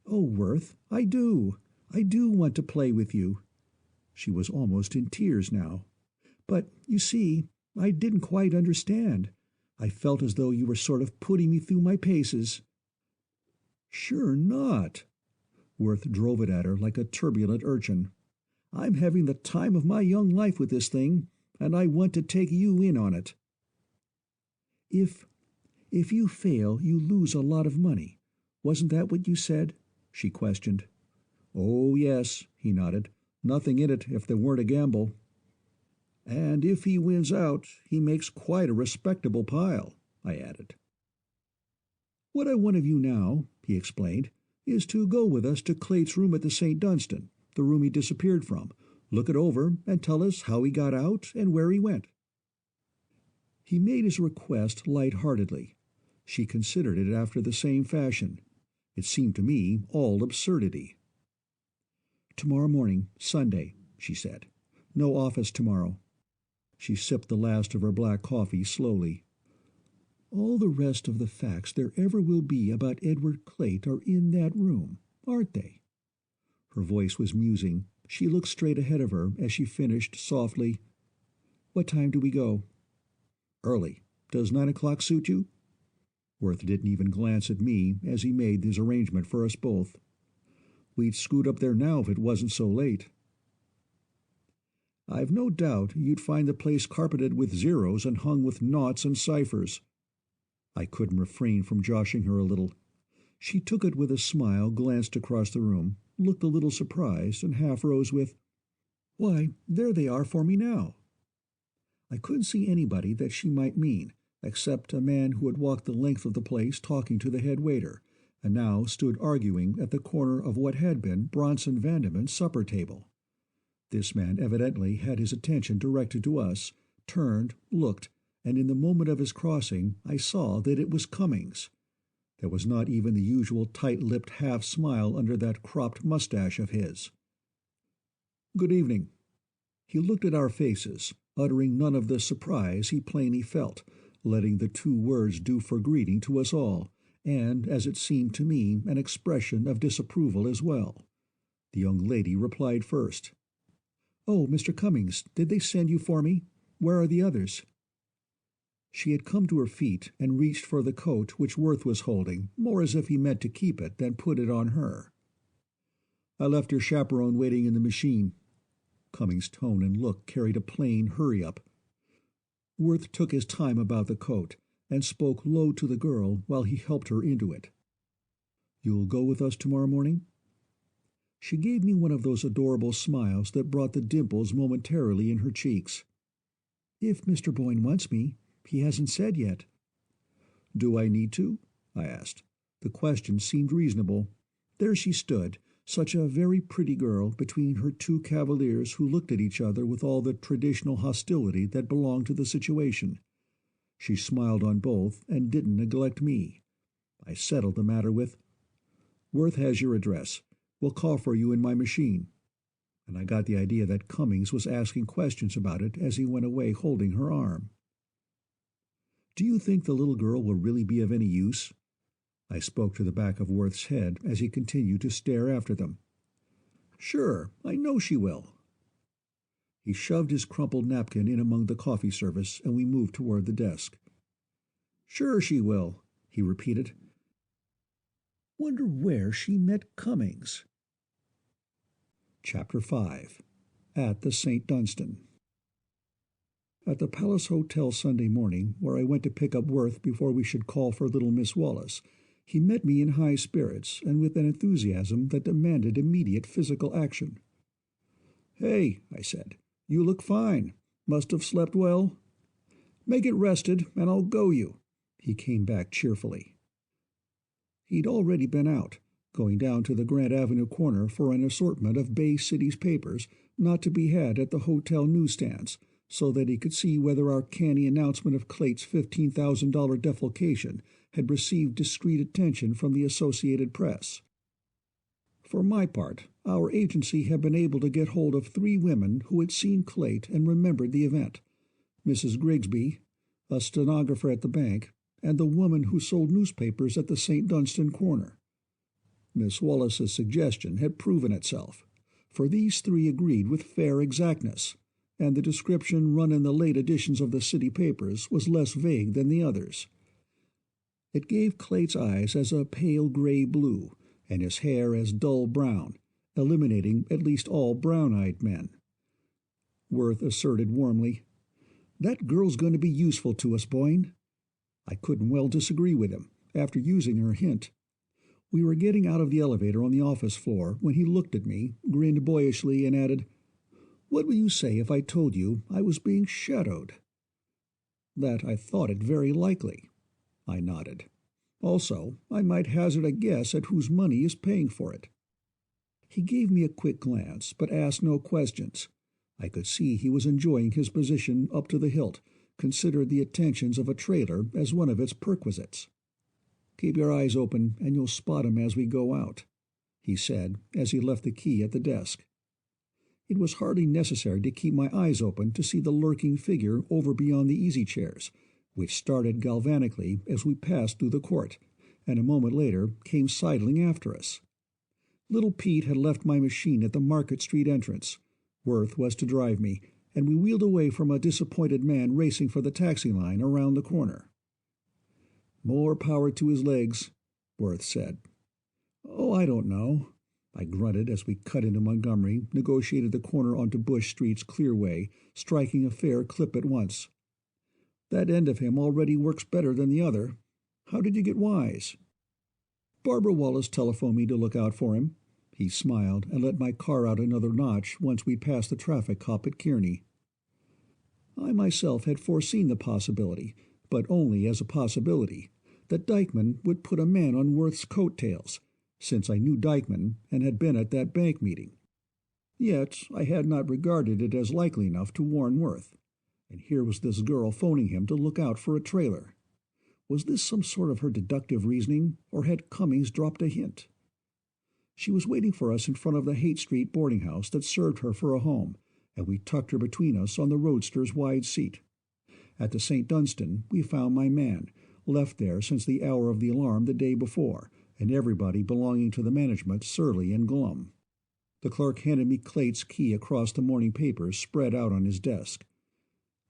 "Oh, Worth, I do. I do want to play with you." She was almost in tears now. "But, you see, I didn't quite understand. I felt as though you were sort of putting me through my paces." "Sure not." Worth drove it at her like a turbulent urchin. "I'm having the time of my young life with this thing, and I want to take you in on it." If you fail, you lose a lot of money. Wasn't that what you said?" she questioned. "Oh, yes," he nodded. "Nothing in it if there weren't a gamble." "And if he wins out, he makes quite a respectable pile," I added. "What I want of you now," he explained, "is to go with us to Clate's room at the St. Dunstan, the room he disappeared from, look it over, and tell us how he got out and where he went." He made his request light-heartedly. She considered it after the same fashion. It seemed to me all absurdity. "Tomorrow morning, Sunday," she said. "No office tomorrow." She sipped the last of her black coffee slowly. "All the rest of the facts there ever will be about Edward Clate are in that room, aren't they?" Her voice was musing. She looked straight ahead of her as she finished softly. "What time do we go?" "Early. Does 9 o'clock suit you?" Worth didn't even glance at me as he made his arrangement for us both. "We'd scoot up there now if it wasn't so late." "I've no doubt you'd find the place carpeted with zeros and hung with noughts and ciphers." I couldn't refrain from joshing her a little. She took it with a smile, glanced across the room, looked a little surprised, and half rose with, "Why, there they are for me now." I couldn't see anybody that she might mean, except a man who had walked the length of the place talking to the head waiter, and now stood arguing at the corner of what had been Bronson Vandeman's supper table. This man evidently had his attention directed to us, turned, looked, and in the moment of his crossing I saw that it was Cummings. There was not even the usual tight-lipped half-smile under that cropped mustache of his. "Good evening." He looked at our faces, uttering none of the surprise he plainly felt, letting the 2 words do for greeting to us all, and, as it seemed to me, an expression of disapproval as well. The young lady replied first. "Oh, Mr. Cummings, did they send you for me? Where are the others?" She had come to her feet and reached for the coat which Worth was holding, more as if he meant to keep it than put it on her. "I left your chaperone waiting in the machine." Cummings' tone and look carried a plain hurry-up. Worth took his time about the coat, and spoke low to the girl while he helped her into it. "You'll go with us tomorrow morning?" She gave me one of those adorable smiles that brought the dimples momentarily in her cheeks. "If Mr. Boyne wants me. He hasn't said yet." "Do I need to?" I asked. The question seemed reasonable. There she stood, such a very pretty girl, between her 2 cavaliers who looked at each other with all the traditional hostility that belonged to the situation. She smiled on both and didn't neglect me. I settled the matter with, "Worth has your address. We'll call for you in my machine." And I got the idea that Cummings was asking questions about it as he went away holding her arm. "Do you think the little girl will really be of any use?" I spoke to the back of Worth's head as he continued to stare after them. "Sure, I know she will." He shoved his crumpled napkin in among the coffee service, and we moved toward the desk. "Sure she will," he repeated. "Wonder where she met Cummings." Chapter 5. at the St. Dunstan. At the Palace Hotel Sunday morning, where I went to pick up Worth before we should call for little Miss Wallace, he met me in high spirits and with an enthusiasm that demanded immediate physical action. "Hey," I said, "you look fine. Must have slept well?" "Make it rested, and I'll go you," he came back cheerfully. He'd already been out, going down to the Grant Avenue corner for an assortment of Bay City's papers not to be had at the hotel newsstands, so that he could see whether our canny announcement of Clate's $15,000 defalcation had received discreet attention from the Associated Press. For my part, our agency had been able to get hold of 3 women who had seen Clate and remembered the event: Mrs. Grigsby, a stenographer at the bank, and the woman who sold newspapers at the St. Dunstan corner. Miss Wallace's suggestion had proven itself, for these 3 agreed with fair exactness, and the description run in the late editions of the city papers was less vague than the others. It gave Clate's eyes as a pale gray blue, and his hair as dull brown, eliminating at least all brown-eyed men. Worth asserted warmly, "That girl's going to be useful to us, Boyne." I couldn't well disagree with him, after using her hint. We were getting out of the elevator on the office floor when he looked at me, grinned boyishly, and added, "What will you say if I told you I was being shadowed?" That I thought it very likely. I nodded. Also, I might hazard a guess at whose money is paying for it. He gave me a quick glance, but asked no questions. I could see he was enjoying his position up to the hilt, considered the attentions of a trailer as one of its perquisites. "Keep your eyes open, and you'll spot him as we go out," he said, as he left the key at the desk. It was hardly necessary to keep my eyes open to see the lurking figure over beyond the easy-chairs, which started galvanically as we passed through the court, and a moment later came sidling after us. Little Pete had left my machine at the Market Street entrance. Worth was to drive me, and we wheeled away from a disappointed man racing for the taxi line around the corner. "More power to his legs," Worth said. "Oh, I don't know," I grunted as we cut into Montgomery, negotiated the corner onto Bush Street's clearway, striking a fair clip at once. "That end of him already works better than the other. How did you get wise?" "Barbara Wallace telephoned me to look out for him." He smiled and let my car out another notch once we passed the traffic cop at Kearney. I myself had foreseen the possibility, but only as a possibility, that Dykeman would put a man on Worth's coat-tails, since I knew Dykeman and had been at that bank meeting. Yet I had not regarded it as likely enough to warn Worth, and here was this girl phoning him to look out for a trailer. Was this some sort of her deductive reasoning, or had Cummings dropped a hint? She was waiting for us in front of the Haight Street boarding house that served her for a home, and we tucked her between us on the roadster's wide seat. At the St. Dunstan we found my man, left there since the hour of the alarm the day before, and everybody belonging to the management surly and glum. The clerk handed me Clate's key across the morning papers spread out on his desk.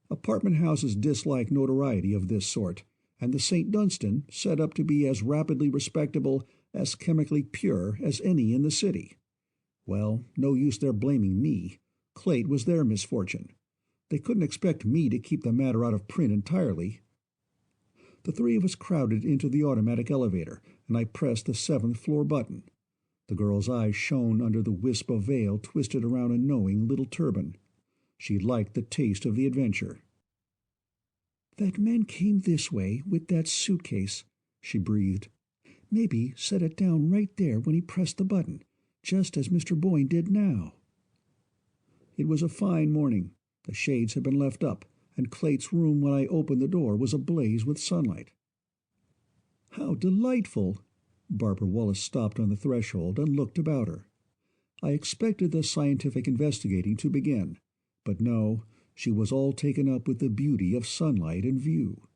Apartment houses dislike notoriety of this sort, and the St. Dunstan set up to be as rapidly respectable, as chemically pure as any in the city. Well, no use their blaming me. Clate was their misfortune. They couldn't expect me to keep the matter out of print entirely. The 3 of us crowded into the automatic elevator, and I pressed the 7th-floor button. The girl's eyes shone under the wisp of veil twisted around a knowing little turban. She liked the taste of the adventure. "That man came this way with that suitcase," she breathed. "Maybe set it down right there when he pressed the button, just as Mr. Boyne did now." It was a fine morning. The shades had been left up, and Clate's room when I opened the door was ablaze with sunlight. "How delightful!" Barbara Wallace stopped on the threshold and looked about her. I expected the scientific investigating to begin, but no, she was all taken up with the beauty of sunlight and view.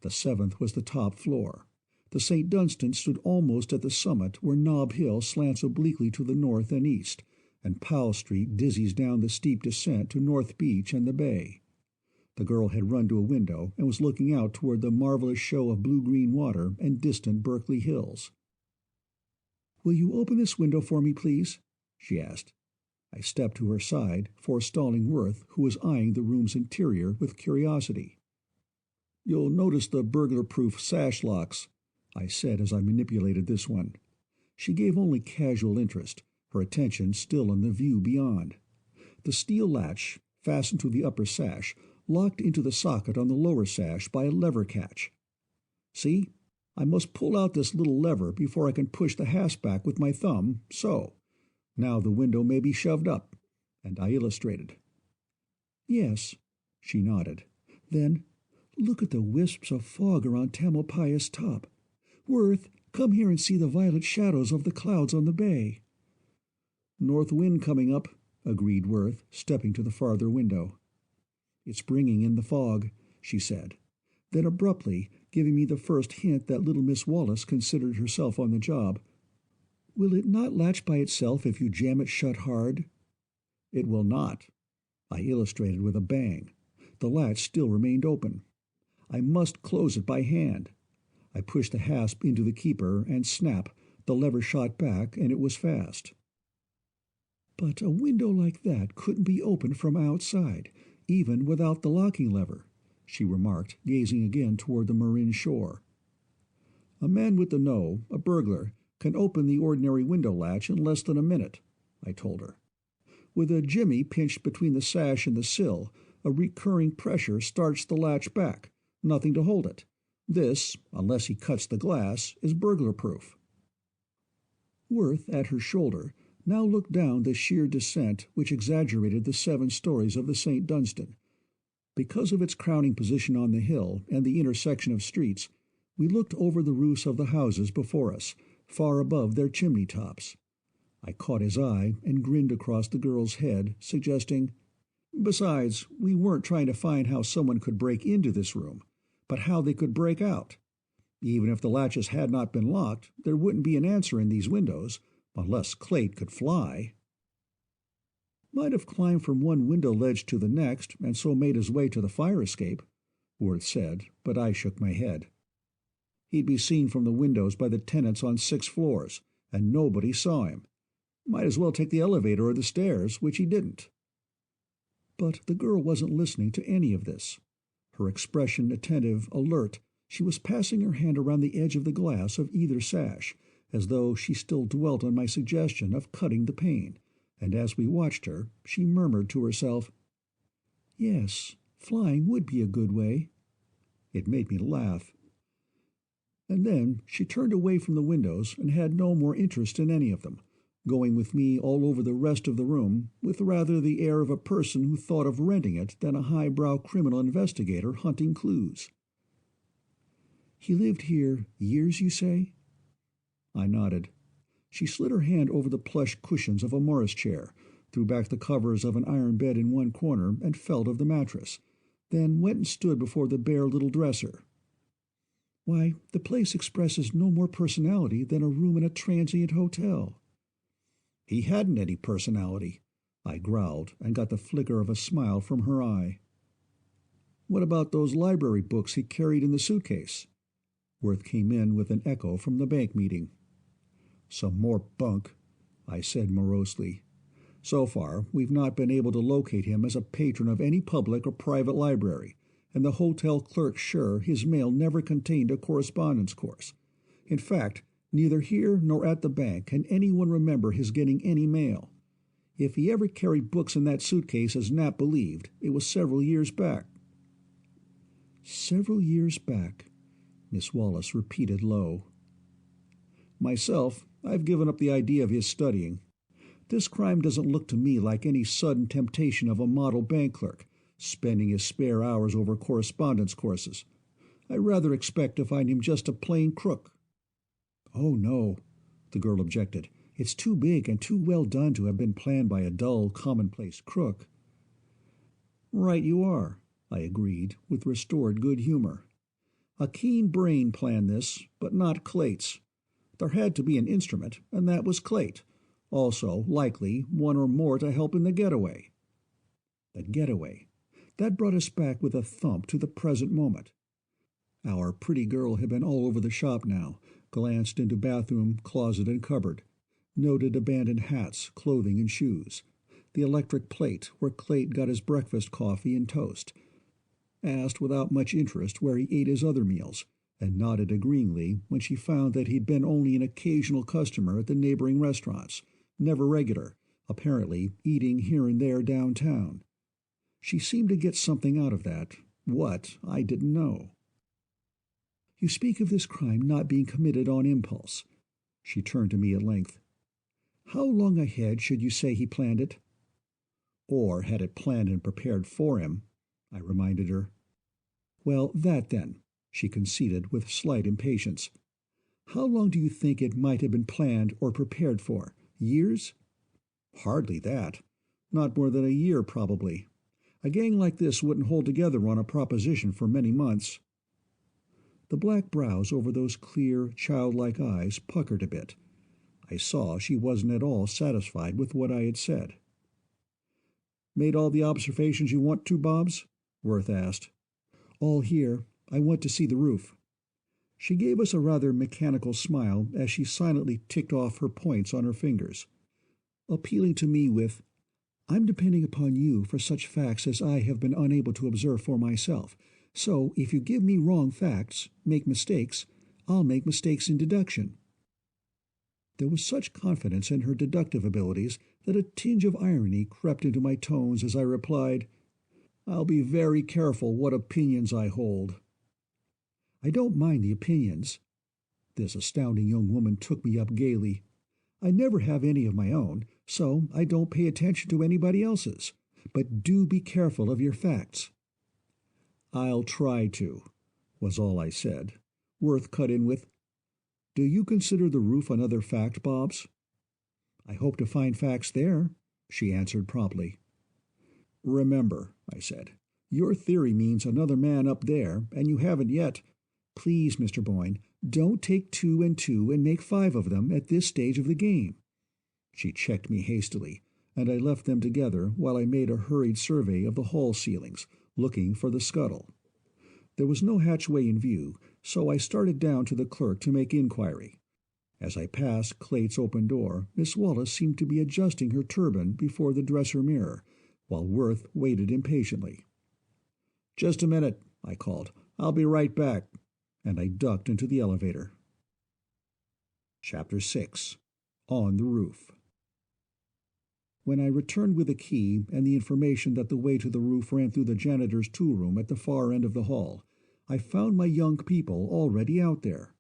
The 7th was the top floor. The St. Dunstan stood almost at the summit where Nob Hill slants obliquely to the north and east, and Powell Street dizzies down the steep descent to North Beach and the bay. The girl had run to a window and was looking out toward the marvelous show of blue-green water and distant Berkeley hills. "Will you open this window for me, please?" she asked. I stepped to her side, forestalling Worth, who was eyeing the room's interior with curiosity. "You'll notice the burglar-proof sash locks," I said as I manipulated this one. She gave only casual interest, her attention still on the view beyond. The steel latch, fastened to the upper sash, locked into the socket on the lower sash by a lever catch. "See? I must pull out this little lever before I can push the hasp back with my thumb, so. Now the window may be shoved up," and I illustrated. "Yes," she nodded. Then, "Look at the wisps of fog around Tamalpaya's top. Worth, come here and see the violet shadows of the clouds on the bay." "North wind coming up," agreed Worth, stepping to the farther window. "It's bringing in the fog," she said. Then abruptly, giving me the first hint that little Miss Wallace considered herself on the job, "Will it not latch by itself if you jam it shut hard?" "It will not," I illustrated with a bang. The latch still remained open. "I must close it by hand." I pushed the hasp into the keeper, and snap, the lever shot back, and it was fast. "But a window like that couldn't be opened from outside, even without the locking lever," she remarked, gazing again toward the Marin shore. "A man with the know, a burglar, can open the ordinary window latch in less than a minute," I told her. "With a jimmy pinched between the sash and the sill, a recurring pressure starts the latch back, nothing to hold it. This, unless he cuts the glass, is burglar-proof." Worth, at her shoulder, now looked down the sheer descent which exaggerated the 7 stories of the St. Dunstan. Because of its crowning position on the hill and the intersection of streets, we looked over the roofs of the houses before us, far above their chimney tops. I caught his eye and grinned across the girl's head, suggesting, "Besides, we weren't trying to find how someone could break into this room, but how they could break out. Even if the latches had not been locked, there wouldn't be an answer in these windows, unless Clayt could fly." "Might have climbed from one window ledge to the next, and so made his way to the fire escape," Worth said, but I shook my head. "He'd be seen from the windows by the tenants on 6 floors, and nobody saw him. Might as well take the elevator or the stairs, which he didn't." But the girl wasn't listening to any of this. Her expression attentive, alert, she was passing her hand around the edge of the glass of either sash, as though she still dwelt on my suggestion of cutting the pane, and as we watched her, she murmured to herself, "Yes, flying would be a good way." It made me laugh. And then she turned away from the windows and had no more interest in any of them, going with me all over the rest of the room, with rather the air of a person who thought of renting it than a highbrow criminal investigator hunting clues. "He lived here years, you say?" I nodded. She slid her hand over the plush cushions of a Morris chair, threw back the covers of an iron bed in one corner, and felt of the mattress, then went and stood before the bare little dresser. "Why, the place expresses no more personality than a room in a transient hotel." "He hadn't any personality," I growled, and got the flicker of a smile from her eye. "What about those library books he carried in the suitcase?" Worth came in with an echo from the bank meeting. "Some more bunk," I said morosely. "So far, we've not been able to locate him as a patron of any public or private library, and the hotel clerk's sure his mail never contained a correspondence course. In fact, neither here nor at the bank can anyone remember his getting any mail. If he ever carried books in that suitcase as Knapp believed, it was several years back." "Several years back," Miss Wallace repeated low. "Myself, I've given up the idea of his studying. This crime doesn't look to me like any sudden temptation of a model bank clerk, spending his spare hours over correspondence courses. I rather expect to find him just a plain crook." "Oh, no," the girl objected. "It's too big and too well done to have been planned by a dull, commonplace crook." "Right you are," I agreed, with restored good humor. "A keen brain planned this, but not Clayt's. There had to be an instrument, and that was Clayt. Also, likely, one or more to help in the getaway." The getaway. That brought us back with a thump to the present moment. Our pretty girl had been all over the shop now, glanced into bathroom, closet, and cupboard, noted abandoned hats, clothing, and shoes. the electric plate where Clayt got his breakfast coffee and toast. Asked without much interest where he ate his other meals, and nodded agreeingly when she found that he'd been only an occasional customer at the neighboring restaurants, never regular, apparently eating here and there downtown. She seemed to get something out of that. What, I didn't know. You speak of this crime not being committed on impulse. She turned to me at length. How long ahead should you say he planned it? Or had it planned and prepared for him, I reminded her. Well, that then, she conceded with slight impatience. How long do you think it might have been planned or prepared for? Years? Hardly that. Not more than a year, probably. A gang like this wouldn't hold together on a proposition for many months. The black brows over those clear, childlike eyes puckered a bit. I saw she wasn't at all satisfied with what I had said. Made all the observations you want to, Bobs? Worth asked. All here. I want to see the roof. She gave us a rather mechanical smile as she silently ticked off her points on her fingers, appealing to me with, I'm depending upon you for such facts as I have been unable to observe for myself, so if you give me wrong facts, make mistakes, I'll make mistakes in deduction. There was such confidence in her deductive abilities that a tinge of irony crept into my tones as I replied, I'll be very careful what opinions I hold. I don't mind the opinions. This astounding young woman took me up gaily. I never have any of my own, so I don't pay attention to anybody else's. But do be careful of your facts. I'll try to, was all I said. Worth cut in with, Do you consider the roof another fact, Bobs? I hope to find facts there, she answered promptly. Remember, I said, your theory means another man up there, and you haven't yet. Please, Mr. Boyne, don't take 2 and 2 and make 5 of them at this stage of the game. She checked me hastily, and I left them together while I made a hurried survey of the hall ceilings, looking for the scuttle. There was no hatchway in view, so I started down to the clerk to make inquiry. As I passed Clayt's open door, Miss Wallace seemed to be adjusting her turban before the dresser mirror, while Worth waited impatiently. Just a minute, I called. I'll be right back. And I ducked into the elevator. Chapter 6. On the Roof. When I returned with the key and the information that the way to the roof ran through the janitor's tool room at the far end of the hall, I found my young people already out there.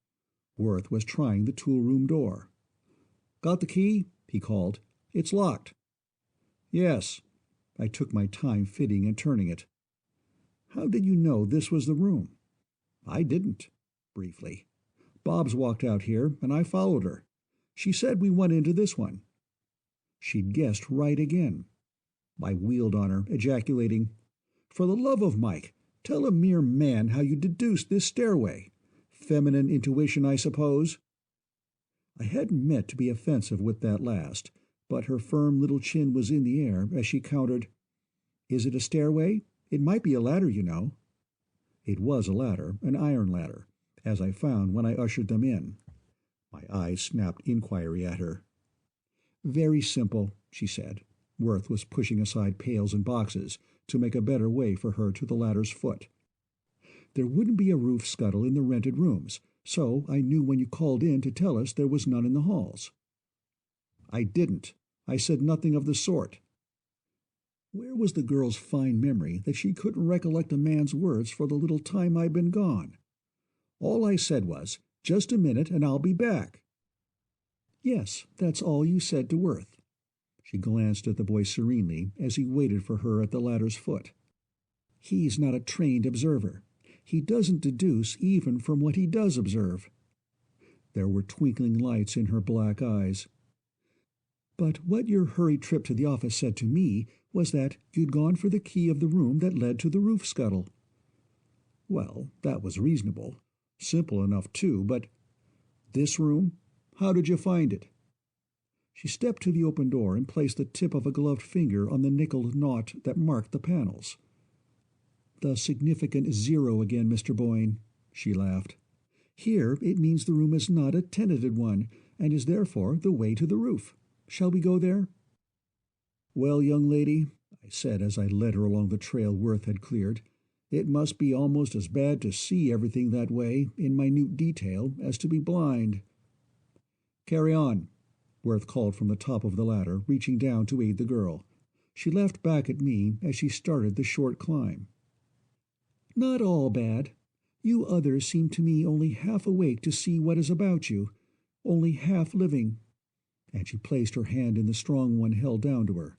Worth was trying the tool room door. Got the key? He called. It's locked. Yes. I took my time fitting and turning it. How did you know this was the room? I didn't, briefly. Bobs walked out here, and I followed her. She said we went into this one. She'd guessed right again. I wheeled on her, ejaculating, For the love of Mike, tell a mere man how you deduced this stairway. Feminine intuition, I suppose? I hadn't meant to be offensive with that last, but her firm little chin was in the air as she countered, Is it a stairway? It might be a ladder, you know. It was a ladder, an iron ladder, as I found when I ushered them in. My eyes snapped inquiry at her. Very simple, she said. Worth was pushing aside pails and boxes to make a better way for her to the ladder's foot. There wouldn't be a roof scuttle in the rented rooms, so I knew when you called in to tell us there was none in the halls. I didn't. I said nothing of the sort. Where was the girl's fine memory that she couldn't recollect a man's words for the little time I'd been gone? All I said was, Just a minute and I'll be back. Yes, that's all you said to Worth. She glanced at the boy serenely as he waited for her at the ladder's foot. He's not a trained observer. He doesn't deduce even from what he does observe. There were twinkling lights in her black eyes. But what your hurried trip to the office said to me was that you'd gone for the key of the room that led to the roof scuttle. Well, that was reasonable. Simple enough, too, but... This room? How did you find it? She stepped to the open door and placed the tip of a gloved finger on the nickeled knot that marked the panels. The significant 0 again, Mr. Boyne, she laughed. Here it means the room is not a tenanted one, and is therefore the way to the roof. Shall we go there? "Well, young lady," I said as I led her along the trail Worth had cleared, "it must be almost as bad to see everything that way, in minute detail, as to be blind." "Carry on," Worth called from the top of the ladder, reaching down to aid the girl. She laughed back at me as she started the short climb. "Not all bad. You others seem to me only half awake to see what is about you, only half living." And she placed her hand in the strong one held down to her.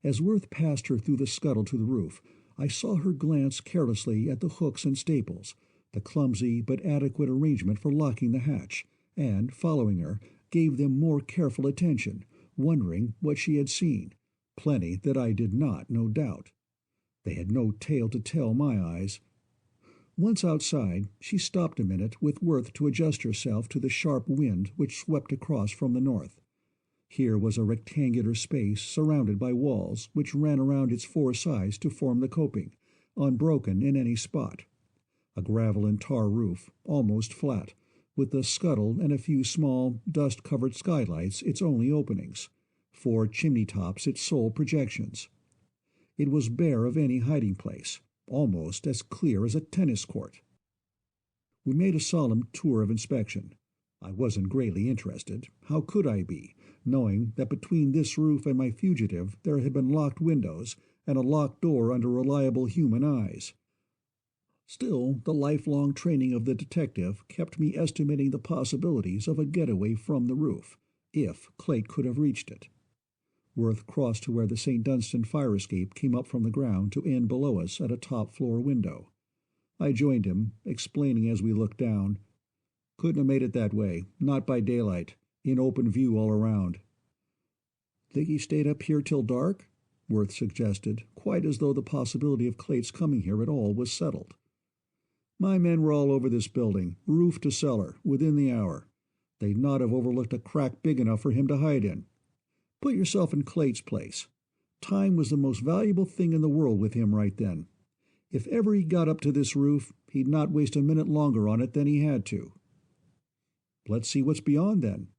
As Worth passed her through the scuttle to the roof, I saw her glance carelessly at the hooks and staples, the clumsy but adequate arrangement for locking the hatch, and, following her, gave them more careful attention, wondering what she had seen. Plenty that I did not, no doubt. They had no tale to tell my eyes. Once outside, she stopped a minute with Worth to adjust herself to the sharp wind which swept across from the north. Here was a rectangular space surrounded by walls which ran around its four sides to form the coping, unbroken in any spot. A gravel and tar roof, almost flat, with the scuttle and a few small, dust-covered skylights its only openings, 4 chimney-tops its sole projections. It was bare of any hiding place, almost as clear as a tennis court. We made a solemn tour of inspection. I wasn't greatly interested. How could I be, knowing that between this roof and my fugitive there had been locked windows and a locked door under reliable human eyes? Still, the lifelong training of the detective kept me estimating the possibilities of a getaway from the roof, if Clayt could have reached it. Worth crossed to where the St. Dunstan fire escape came up from the ground to end below us at a top-floor window. I joined him, explaining as we looked down. "Couldn't have made it that way, not by daylight, in open view all around." "Think he stayed up here till dark?" Worth suggested, quite as though the possibility of Clayt's coming here at all was settled. "My men were all over this building, roof to cellar, within the hour. They'd not have overlooked a crack big enough for him to hide in. Put yourself in Clayt's place. Time was the most valuable thing in the world with him right then. If ever he got up to this roof, he'd not waste a minute longer on it than he had to." "Let's see what's beyond, then,"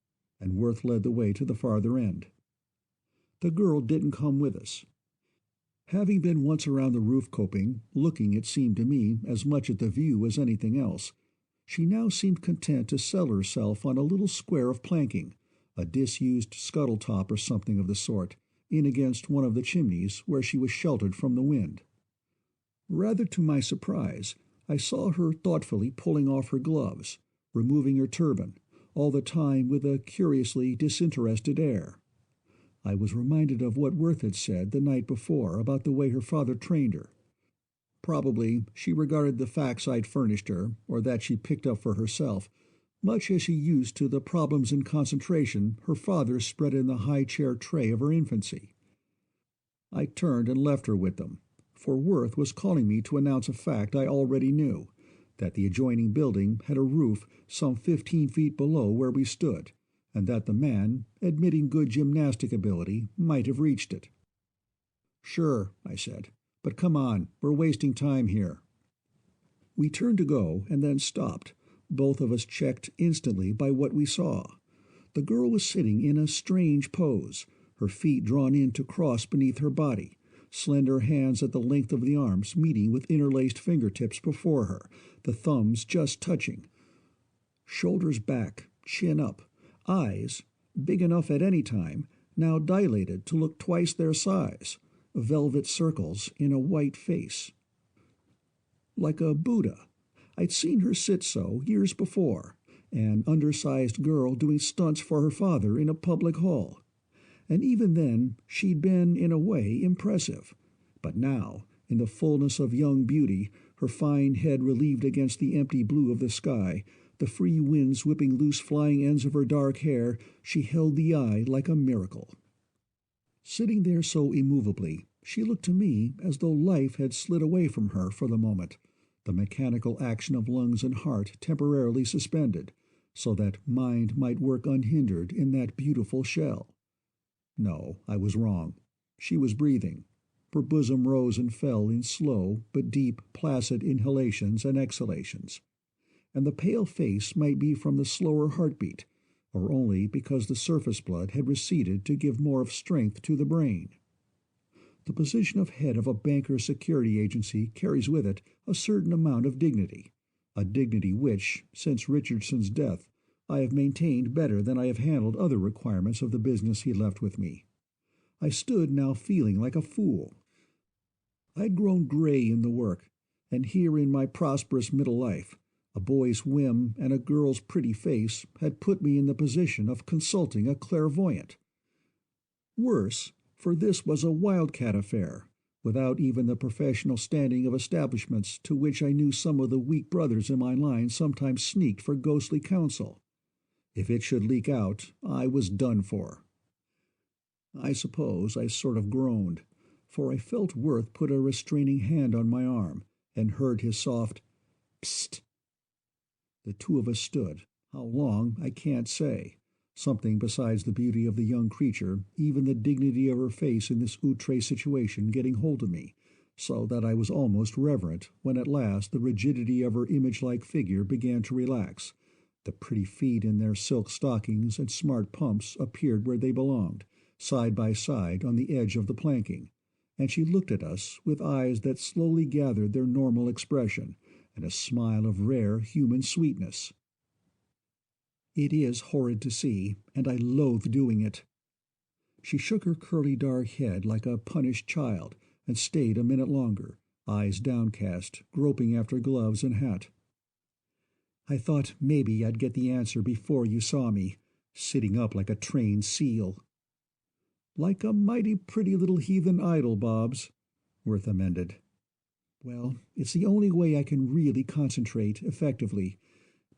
and Worth led the way to the farther end. The girl didn't come with us. Having been once around the roof coping, looking, it seemed to me, as much at the view as anything else, she now seemed content to settle herself on a little square of planking, a disused scuttle-top or something of the sort, in against one of the chimneys where she was sheltered from the wind. Rather to my surprise, I saw her thoughtfully pulling off her gloves, removing her turban, all the time with a curiously disinterested air. I was reminded of what Worth had said the night before about the way her father trained her. Probably she regarded the facts I'd furnished her, or that she picked up for herself, much as she used to the problems in concentration her father spread in the high-chair tray of her infancy. I turned and left her with them, for Worth was calling me to announce a fact I already knew, that the adjoining building had a roof some 15 feet below where we stood, and that the man, admitting good gymnastic ability, might have reached it. "Sure," I said, "but come on, we're wasting time here." We turned to go and then stopped, both of us checked instantly by what we saw. The girl was sitting in a strange pose, her feet drawn in to cross beneath her body, slender hands at the length of the arms meeting with interlaced fingertips before her, the thumbs just touching. Shoulders back, chin up, eyes, big enough at any time, now dilated to look twice their size, velvet circles in a white face. Like a Buddha. I'd seen her sit so years before, an undersized girl doing stunts for her father in a public hall. And even then she'd been, in a way, impressive. But now, in the fullness of young beauty, her fine head relieved against the empty blue of the sky, the free winds whipping loose flying ends of her dark hair, she held the eye like a miracle. Sitting there so immovably, she looked to me as though life had slid away from her for the moment, the mechanical action of lungs and heart temporarily suspended, so that mind might work unhindered in that beautiful shell. No, I was wrong. She was breathing. Her bosom rose and fell in slow but deep, placid inhalations and exhalations. And the pale face might be from the slower heartbeat, or only because the surface blood had receded to give more of strength to the brain. The position of head of a banker's security agency carries with it a certain amount of dignity, a dignity which, since Richardson's death, I have maintained better than I have handled other requirements of the business he left with me. I stood now feeling like a fool. I had grown gray in the work, and here in my prosperous middle life, a boy's whim and a girl's pretty face had put me in the position of consulting a clairvoyant. Worse, for this was a wildcat affair, without even the professional standing of establishments to which I knew some of the weak brothers in my line sometimes sneaked for ghostly counsel. If it should leak out, I was done for. I suppose I sort of groaned, for I felt Worth put a restraining hand on my arm, and heard his soft, "Psst." The two of us stood. How long, I can't say. Something besides the beauty of the young creature, even the dignity of her face in this outre situation, getting hold of me, so that I was almost reverent when at last the rigidity of her image-like figure began to relax. The pretty feet in their silk stockings and smart pumps appeared where they belonged, side by side on the edge of the planking, and she looked at us with eyes that slowly gathered their normal expression, and a smile of rare human sweetness. It is horrid to see, and I loathe doing it. She shook her curly dark head like a punished child, and stayed a minute longer, eyes downcast, groping after gloves and hat. I thought maybe I'd get the answer before you saw me, sitting up like a trained seal. Like a mighty pretty little heathen idol, Bobs, Worth amended. Well, it's the only way I can really concentrate effectively,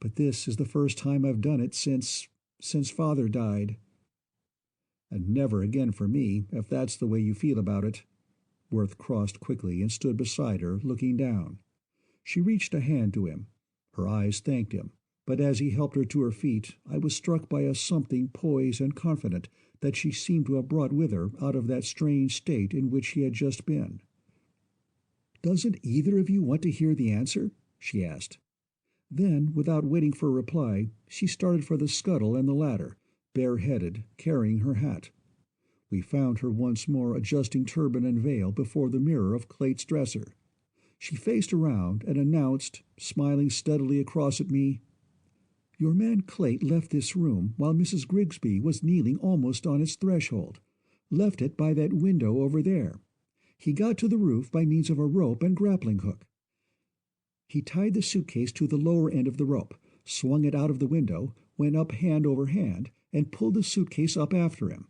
but this is the first time I've done it since Father died. And never again for me, if that's the way you feel about it. Worth crossed quickly and stood beside her, looking down. She reached a hand to him. Her eyes thanked him, but as he helped her to her feet, I was struck by a something poised and confident that she seemed to have brought with her out of that strange state in which she had just been. "Doesn't either of you want to hear the answer?" she asked. Then, without waiting for a reply, she started for the scuttle and the ladder, bareheaded, carrying her hat. We found her once more adjusting turban and veil before the mirror of Clate's dresser. She faced around and announced, smiling steadily across at me, "Your man Clate left this room while Mrs. Grigsby was kneeling almost on its threshold. Left it by that window over there. He got to the roof by means of a rope and grappling hook. He tied the suitcase to the lower end of the rope, swung it out of the window, went up hand over hand, and pulled the suitcase up after him.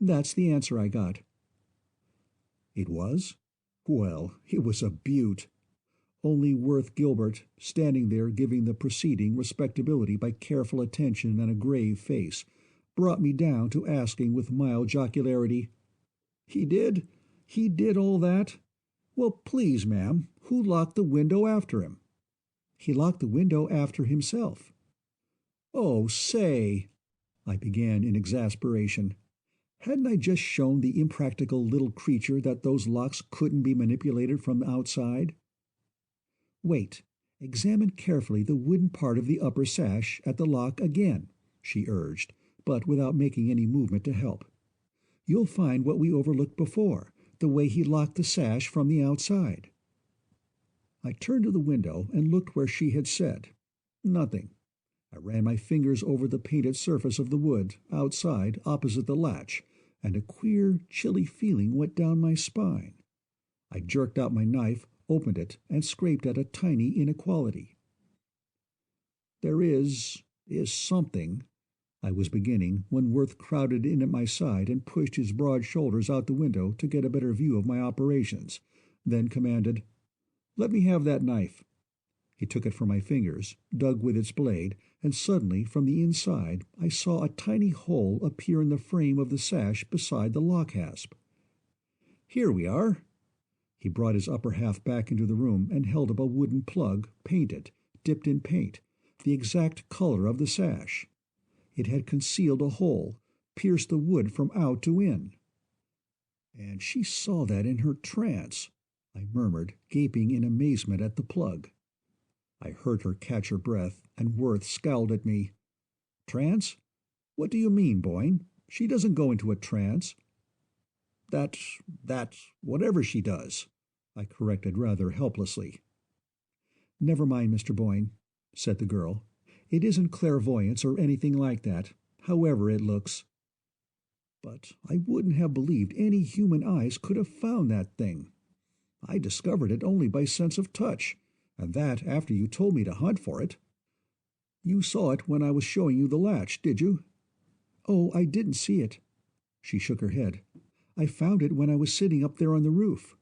That's the answer I got." It was? Well, it was a beaut. Only Worth Gilbert, standing there giving the proceeding respectability by careful attention and a grave face, brought me down to asking with mild jocularity, "He did? He did all that? Well, please, ma'am, who locked the window after him?" "He locked the window after himself." "Oh, say!" I began in exasperation. Hadn't I just shown the impractical little creature that those locks couldn't be manipulated from the outside? "Wait. Examine carefully the wooden part of the upper sash at the lock again," she urged, but without making any movement to help. "You'll find what we overlooked before, the way he locked the sash from the outside." I turned to the window and looked where she had said. Nothing. I ran my fingers over the painted surface of the wood, outside, opposite the latch, and a queer, chilly feeling went down my spine. I jerked out my knife, opened it, and scraped at a tiny inequality. "There is something," I was beginning, when Worth crowded in at my side and pushed his broad shoulders out the window to get a better view of my operations, then commanded, "Let me have that knife." He took it from my fingers, dug with its blade, and suddenly, from the inside, I saw a tiny hole appear in the frame of the sash beside the lock hasp. "Here we are." He brought his upper half back into the room and held up a wooden plug, painted, dipped in paint, the exact color of the sash. It had concealed a hole, pierced the wood from out to in. "And she saw that in her trance," I murmured, gaping in amazement at the plug. I heard her catch her breath, and Worth scowled at me. "Trance? What do you mean, Boyne? She doesn't go into a trance." That, whatever she does, I corrected rather helplessly. Never mind, Mr. Boyne, said the girl. It isn't clairvoyance or anything like that, however it looks. But I wouldn't have believed any human eyes could have found that thing. I discovered it only by sense of touch, and that after you told me to hunt for it. You saw it when I was showing you the latch, did you? Oh, I didn't see it. She shook her head. I found it when I was sitting up there on the roof.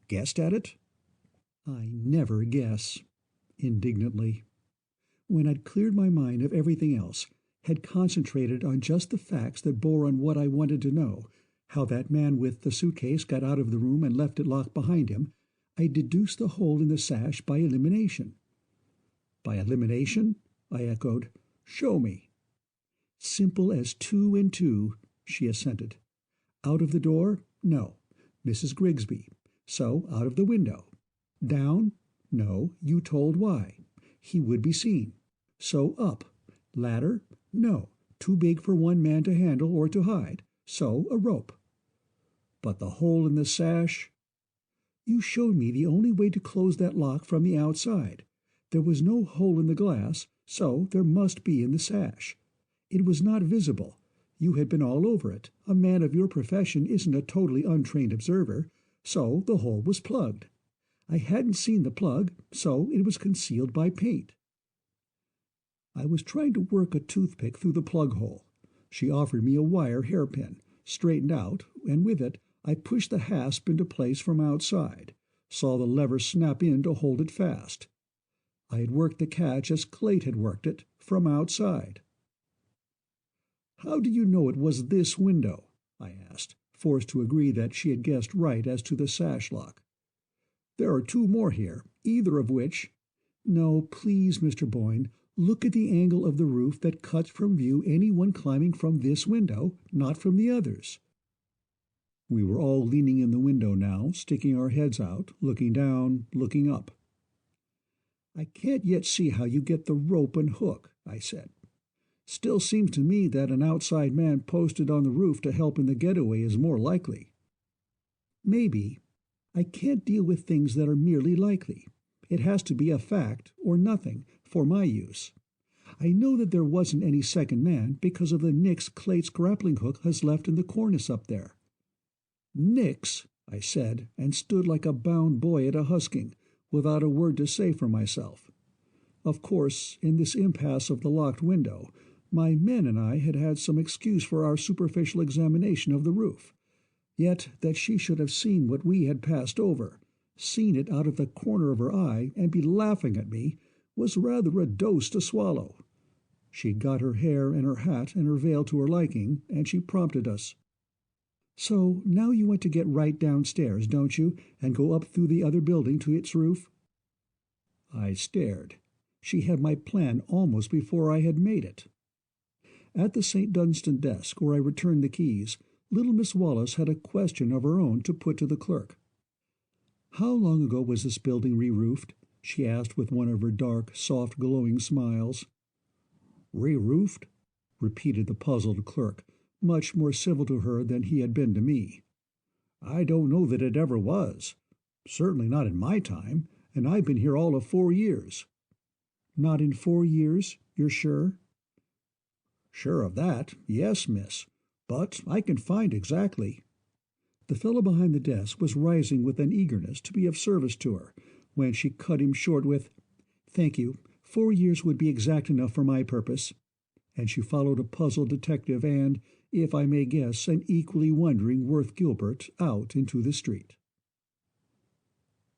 Guessed at it? I never guess, indignantly. When I'd cleared my mind of everything else, had concentrated on just the facts that bore on what I wanted to know, how that man with the suitcase got out of the room and left it locked behind him, I deduced the hole in the sash by elimination. By elimination? I echoed. Show me. Simple as 2 and 2, she assented. Out of the door? No. Mrs. Grigsby. So out of the window. Down? No. You told why. He would be seen. So up. Ladder? No. Too big for one man to handle or to hide. So a rope. But the hole in the sash? You showed me the only way to close that lock from the outside. There was no hole in the glass, so there must be in the sash. It was not visible. You had been all over it. A man of your profession isn't a totally untrained observer, so the hole was plugged. I hadn't seen the plug, so it was concealed by paint. I was trying to work a toothpick through the plug hole. She offered me a wire hairpin, straightened out, and with it I pushed the hasp into place from outside, saw the lever snap in to hold it fast. I had worked the catch as Clayt had worked it, from outside. How do you know it was this window? I asked, forced to agree that she had guessed right as to the sash lock. There are 2 more here, either of which— No, please, Mr. Boyne, look at the angle of the roof that cuts from view anyone climbing from this window, not from the others. We were all leaning in the window now, sticking our heads out, looking down, looking up. I can't yet see how you get the rope and hook, I said. Still seems to me that an outside man posted on the roof to help in the getaway is more likely. Maybe. I can't deal with things that are merely likely. It has to be a fact, or nothing, for my use. I know that there wasn't any second man because of the nicks Clayt's grappling hook has left in the cornice up there. Nicks, I said, and stood like a bound boy at a husking, without a word to say for myself. Of course, in this impasse of the locked window, my men and I had had some excuse for our superficial examination of the roof. Yet that she should have seen what we had passed over, seen it out of the corner of her eye, and be laughing at me, was rather a dose to swallow. She'd got her hair and her hat and her veil to her liking, and she prompted us. So now you want to get right downstairs, don't you, and go up through the other building to its roof? I stared. She had my plan almost before I had made it. At the St. Dunstan desk, where I returned the keys, little Miss Wallace had a question of her own to put to the clerk. How long ago was this building re-roofed? She asked with one of her dark, soft, glowing smiles. Re-roofed? Repeated the puzzled clerk, much more civil to her than he had been to me. I don't know that it ever was. Certainly not in my time, and I've been here all of 4 years. Not in 4 years, you're sure? Sure of that, yes, miss, but I can find exactly. The fellow behind the desk was rising with an eagerness to be of service to her, when she cut him short with, Thank you, 4 years would be exact enough for my purpose. And she followed a puzzled detective and, if I may guess, an equally wondering Worth Gilbert out into the street.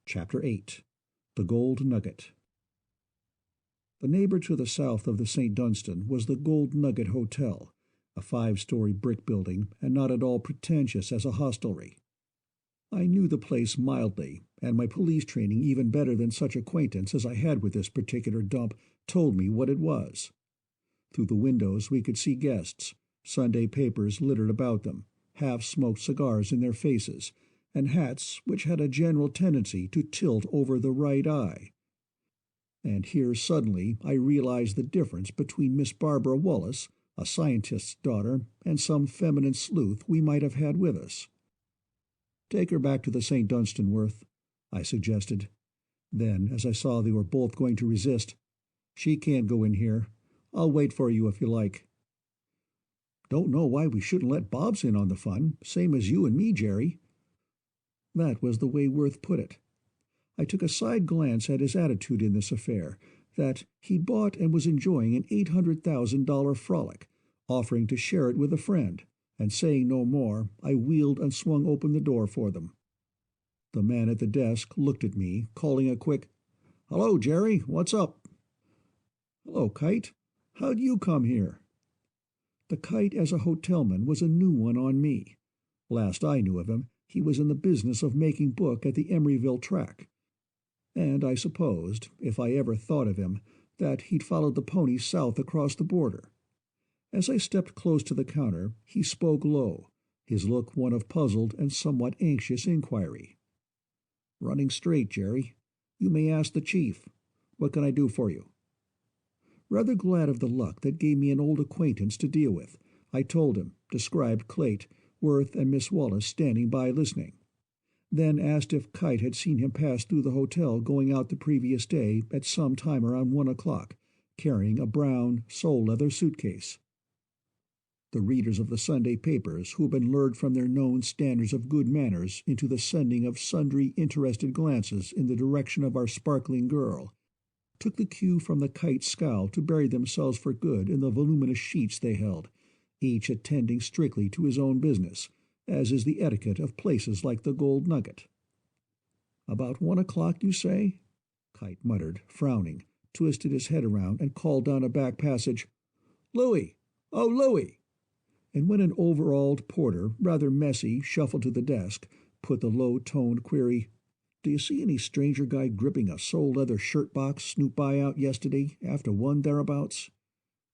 Chapter 8. The Gold Nugget. The neighbor to the south of the St. Dunstan was the Gold Nugget Hotel, a 5-story brick building and not at all pretentious as a hostelry. I knew the place mildly, and my police training even better than such acquaintance as I had with this particular dump told me what it was. Through the windows we could see guests, Sunday papers littered about them, half-smoked cigars in their faces, and hats which had a general tendency to tilt over the right eye. And here suddenly I realized the difference between Miss Barbara Wallace, a scientist's daughter, and some feminine sleuth we might have had with us. "Take her back to the St. Dunstan, Worth," I suggested. Then, as I saw they were both going to resist, "She can't go in here. I'll wait for you if you like." "Don't know why we shouldn't let Bobs in on the fun, same as you and me, Jerry." That was the way Worth put it. I took a side glance at his attitude in this affair, that he'd bought and was enjoying an $800,000 frolic, offering to share it with a friend, and saying no more, I wheeled and swung open the door for them. The man at the desk looked at me, calling a quick, "Hello, Jerry, what's up?" "Hello, Kite. How'd you come here?" The Kite as a hotelman was a new one on me. Last I knew of him, he was in the business of making book at the Emeryville track. And I supposed, if I ever thought of him, that he'd followed the pony south across the border. As I stepped close to the counter, he spoke low, his look one of puzzled and somewhat anxious inquiry. "Running straight, Jerry. You may ask the chief. What can I do for you?" Rather glad of the luck that gave me an old acquaintance to deal with, I told him, described Clayt, Worth, and Miss Wallace standing by listening. Then asked if Kite had seen him pass through the hotel going out the previous day at some time around 1 o'clock, carrying a brown, sole-leather suitcase. The readers of the Sunday papers, who had been lured from their known standards of good manners into the sending of sundry interested glances in the direction of our sparkling girl, took the cue from the Kite's scowl to bury themselves for good in the voluminous sheets they held, each attending strictly to his own business, as is the etiquette of places like the Gold Nugget. "About 1 o'clock, you say?" Kite muttered, frowning, twisted his head around, and called down a back passage, "Louis! Oh, Louis!" And when an overalled porter, rather messy, shuffled to the desk, put the low-toned query, "Do you see any stranger guy gripping a sole-leather shirt-box snoop by out yesterday after 1 thereabouts?"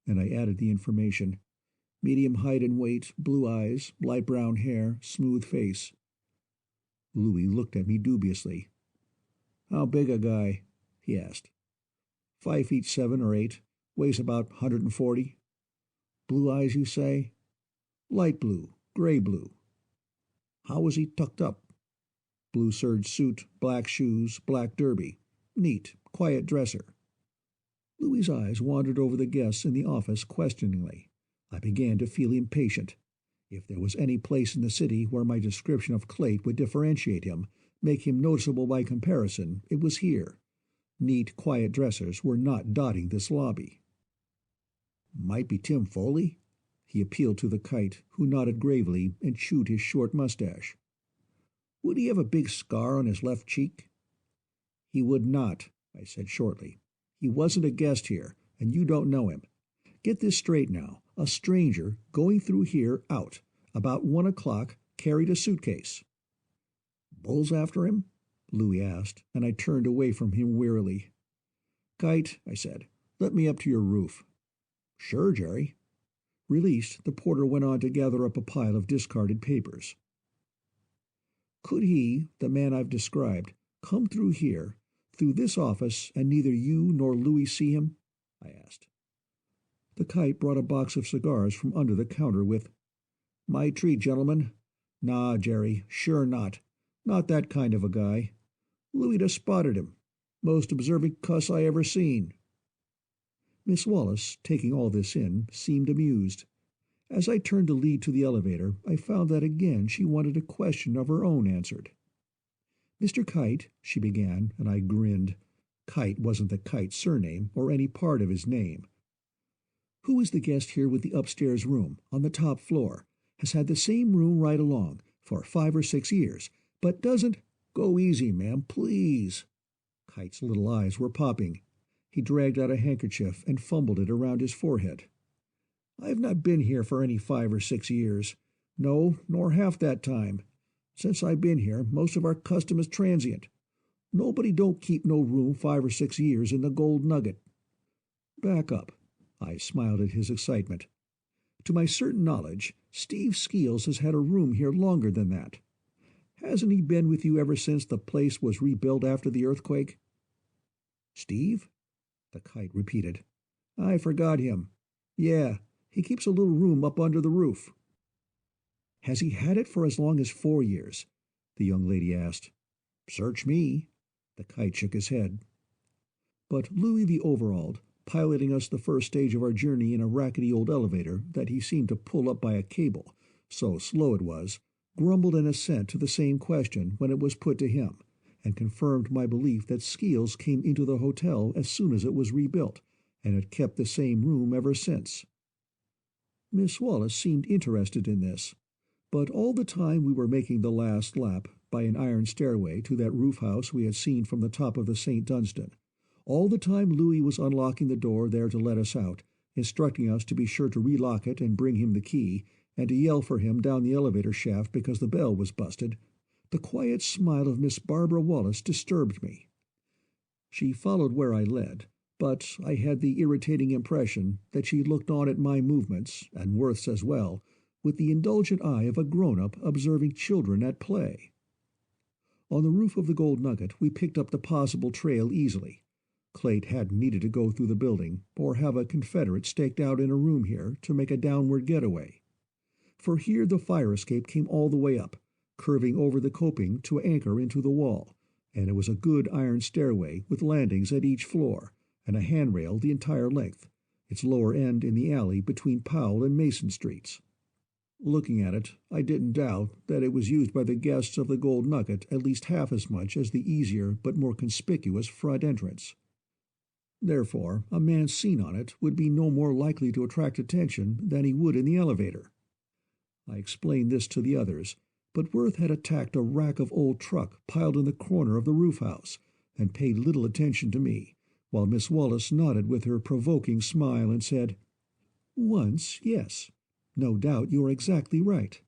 And I added the information, "Medium height and weight, blue eyes, light brown hair, smooth face." Louis looked at me dubiously. "How big a guy?" he asked. 5 feet 7 or 8, weighs about 140. "Blue eyes, you say?" "Light blue, gray blue." "How was he tucked up?" "Blue serge suit, black shoes, black derby. Neat, quiet dresser." Louis's eyes wandered over the guests in the office questioningly. I began to feel impatient. If there was any place in the city where my description of Clayt would differentiate him, make him noticeable by comparison, it was here. Neat, quiet dressers were not dotting this lobby. "Might be Tim Foley?" He appealed to the Kite, who nodded gravely and chewed his short mustache. "Would he have a big scar on his left cheek?" "He would not," I said shortly. "He wasn't a guest here, and you don't know him. Get this straight now. A stranger, going through here, out, about 1 o'clock, carried a suitcase." "Bulls after him?" Louis asked, and I turned away from him wearily. "Kite," I said, "let me up to your roof." "Sure, Jerry." Released, the porter went on to gather up a pile of discarded papers. "Could he, the man I've described, come through here, through this office, and neither you nor Louis see him?" I asked. The Kite brought a box of cigars from under the counter with, "My treat, gentlemen." "Nah, Jerry, sure not. Not that kind of a guy. Louis'd have spotted him. Most observant cuss I ever seen." Miss Wallace, taking all this in, seemed amused. As I turned to lead to the elevator, I found that again she wanted a question of her own answered. "Mr. Kite," she began, and I grinned. Kite wasn't the Kite's surname or any part of his name. "Who is the guest here with the upstairs room, on the top floor, has had the same room right along, for 5 or 6 years, but doesn't—" "Go easy, ma'am, please." Kite's little eyes were popping. He dragged out a handkerchief and fumbled it around his forehead. "I've not been here for any 5 or 6 years. No, nor half that time. Since I've been here, most of our custom is transient. Nobody don't keep no room 5 or 6 years in the Gold Nugget." "Back up." I smiled at his excitement. "To my certain knowledge, Steve Skeels has had a room here longer than that. Hasn't he been with you ever since the place was rebuilt after the earthquake?" "Steve?" the Kite repeated. "I forgot him. Yeah, He keeps a little room up under the roof." "Has he had it for as long as 4 years?" the young lady asked. "Search me." The kite shook his head. But Louis the Overalled, piloting us the first stage of our journey in a rackety old elevator that he seemed to pull up by a cable, so slow it was, grumbled an assent to the same question when it was put to him, and confirmed my belief that Skeels came into the hotel as soon as it was rebuilt, and had kept the same room ever since. Miss Wallace seemed interested in this, but all the time we were making the last lap by an iron stairway to that roof house we had seen from the top of the St. Dunstan, all the time Louis was unlocking the door there to let us out, instructing us to be sure to relock it and bring him the key, and to yell for him down the elevator shaft because the bell was busted, the quiet smile of Miss Barbara Wallace disturbed me. She followed where I led, but I had the irritating impression that she looked on at my movements, and Worth's as well, with the indulgent eye of a grown-up observing children at play. On the roof of the Gold Nugget we picked up the possible trail easily. Clayt hadn't needed to go through the building, or have a Confederate staked out in a room here to make a downward getaway. For here the fire escape came all the way up, curving over the coping to anchor into the wall, and it was a good iron stairway with landings at each floor, and a handrail the entire length, its lower end in the alley between Powell and Mason Streets. Looking at it, I didn't doubt that it was used by the guests of the Gold Nugget at least half as much as the easier but more conspicuous front entrance. Therefore, a man seen on it would be no more likely to attract attention than he would in the elevator. I explained this to the others, but Worth had attacked a rack of old truck piled in the corner of the roof house, and paid little attention to me, while Miss Wallace nodded with her provoking smile and said, "Once, yes. No doubt you are exactly right.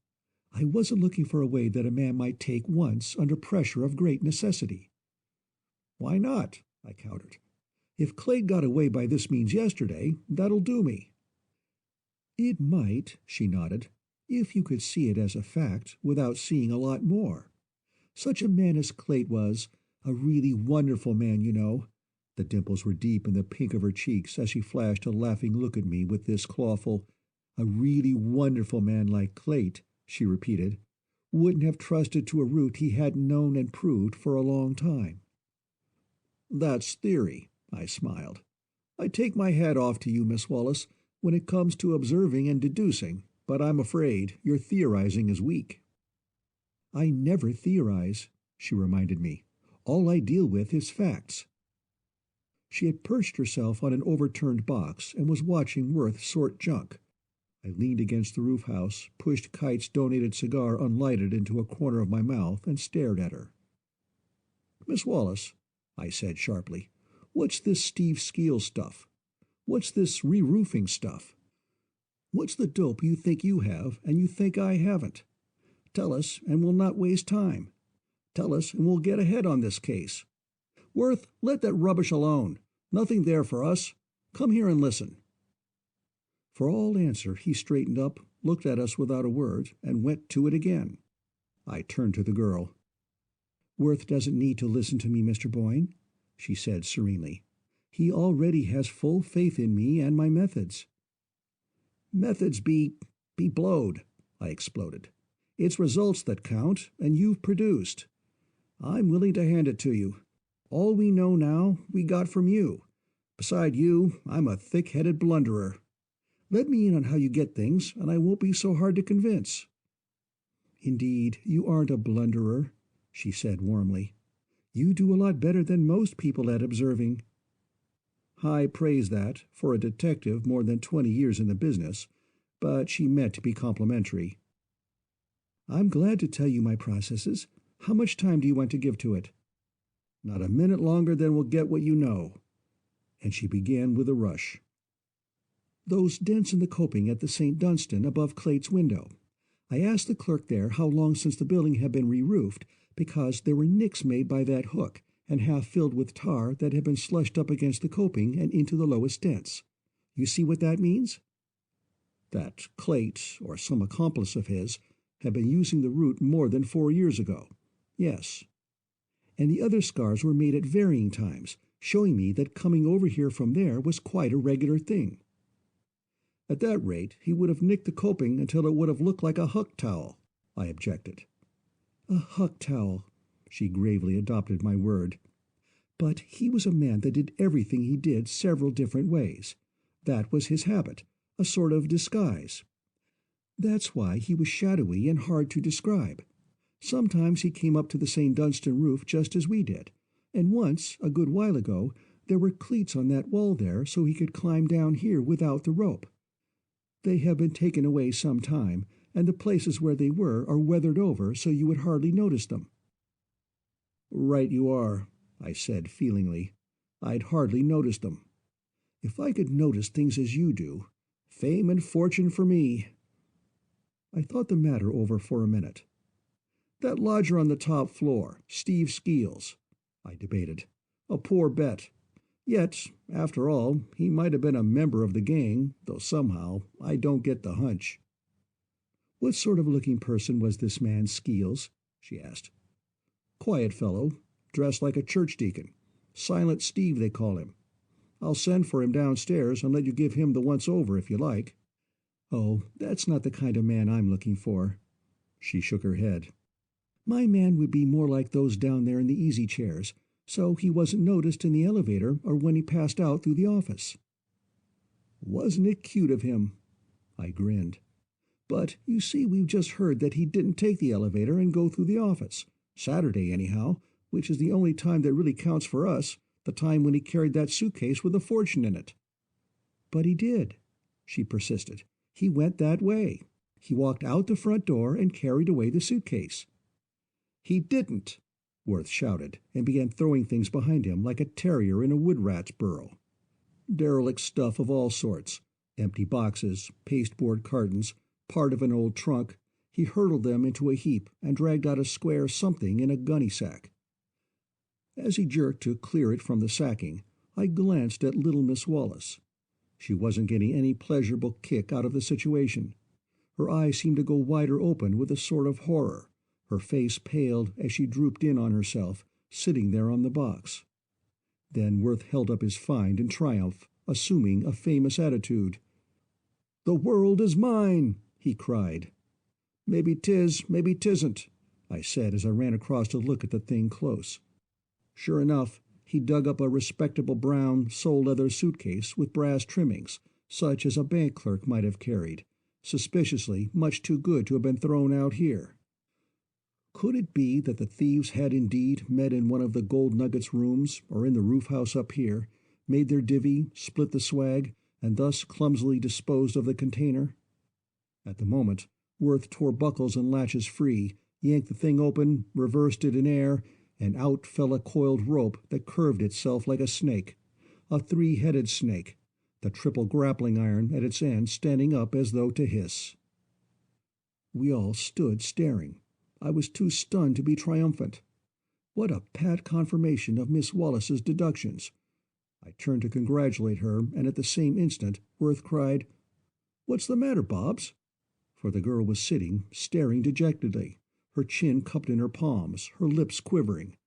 I wasn't looking for a way that a man might take once under pressure of great necessity." "Why not?" I countered. "If Clayt got away by this means yesterday, that'll do me." "It might," she nodded, "if you could see it as a fact without seeing a lot more. Such a man as Clayt was, a really wonderful man, you know." The dimples were deep in the pink of her cheeks as she flashed a laughing look at me with this clawful, "A really wonderful man like Clayt," she repeated, "wouldn't have trusted to a route he hadn't known and proved for a long time." "That's theory," I smiled. "I take my hat off to you, Miss Wallace, when it comes to observing and deducing, but I'm afraid your theorizing is weak." "I never theorize," she reminded me. "All I deal with is facts." She had perched herself on an overturned box and was watching Worth sort junk. I leaned against the roof house, pushed Kite's donated cigar unlighted into a corner of my mouth, and stared at her. "Miss Wallace," I said sharply, "what's this Steve Skeels stuff? What's this re-roofing stuff? What's the dope you think you have and you think I haven't? Tell us, and we'll not waste time. Tell us, and we'll get ahead on this case. Worth, let that rubbish alone. Nothing there for us. Come here and listen." For all answer, he straightened up, looked at us without a word, and went to it again. I turned to the girl. "Worth doesn't need to listen to me, Mr. Boyne," she said serenely. "He already has full faith in me and my methods." "Methods be blowed," I exploded. "It's results that count, and you've produced. I'm willing to hand it to you. All we know now, we got from you. Beside you, I'm a thick-headed blunderer. Let me in on how you get things, and I won't be so hard to convince." "Indeed, you aren't a blunderer," she said warmly. "You do a lot better than most people at observing." High praise that, for a detective more than 20 years in the business, but she meant to be complimentary. "I'm glad to tell you my processes. How much time do you want to give to it?" "Not a minute longer than we'll get what you know." And she began with a rush. "Those dents in the coping at the St. Dunstan above Clayt's window. I asked the clerk there how long since the building had been re-roofed, because there were nicks made by that hook, and half filled with tar that had been slushed up against the coping and into the lowest dents. You see what that means?" That Clayt, or some accomplice of his, had been using the route more than 4 years ago. Yes. And the other scars were made at varying times, showing me that coming over here from there was quite a regular thing. At that rate, he would have nicked the coping until it would have looked like a huck towel, I objected. A huck towel, she gravely adopted my word. But he was a man that did everything he did several different ways. That was his habit, a sort of disguise. That's why he was shadowy and hard to describe. Sometimes he came up to the St. Dunstan roof just as we did, and once, a good while ago, there were cleats on that wall there so he could climb down here without the rope. They have been taken away some time, and the places where they were are weathered over so you would hardly notice them. Right you are, I said feelingly. I'd hardly noticed them. If I could notice things as you do, fame and fortune for me. I thought the matter over for a minute. That lodger on the top floor, Steve Skeels, I debated. A poor bet. Yet, after all, he might have been a member of the gang, though somehow I don't get the hunch. What sort of looking person was this man Skeels? She asked. Quiet fellow, dressed like a church deacon. Silent Steve, they call him. I'll send for him downstairs and let you give him the once-over if you like. Oh, that's not the kind of man I'm looking for. She shook her head. My man would be more like those down there in the easy chairs, so he wasn't noticed in the elevator or when he passed out through the office. Wasn't it cute of him? I grinned. But, you see, we've just heard that he didn't take the elevator and go through the office. Saturday, anyhow, which is the only time that really counts for us, the time when he carried that suitcase with a fortune in it. But he did, she persisted. He went that way. He walked out the front door and carried away the suitcase. He didn't, Worth shouted, and began throwing things behind him like a terrier in a wood-rat's burrow. Derelict stuff of all sorts, empty boxes, pasteboard cartons, part of an old trunk. He hurled them into a heap and dragged out a square something in a gunny sack. As he jerked to clear it from the sacking, I glanced at little Miss Wallace. She wasn't getting any pleasurable kick out of the situation. Her eyes seemed to go wider open with a sort of horror. Her face paled as she drooped in on herself, sitting there on the box. Then Worth held up his find in triumph, assuming a famous attitude. "The world is mine!" he cried. "Maybe 'tis, maybe 'tisn't," I said as I ran across to look at the thing close. Sure enough, he dug up a respectable brown sole-leather suitcase with brass trimmings, such as a bank clerk might have carried, suspiciously much too good to have been thrown out here. Could it be that the thieves had indeed met in one of the Gold Nuggets' rooms, or in the roof-house up here, made their divvy, split the swag, and thus clumsily disposed of the container? At the moment, Worth tore buckles and latches free, yanked the thing open, reversed it in air, and out fell a coiled rope that curved itself like a snake, a three-headed snake, the triple grappling iron at its end standing up as though to hiss. We all stood staring. I was too stunned to be triumphant. What a pat confirmation of Miss Wallace's deductions! I turned to congratulate her, and at the same instant Worth cried, "What's the matter, Bobs?" For the girl was sitting, staring dejectedly, her chin cupped in her palms, her lips quivering.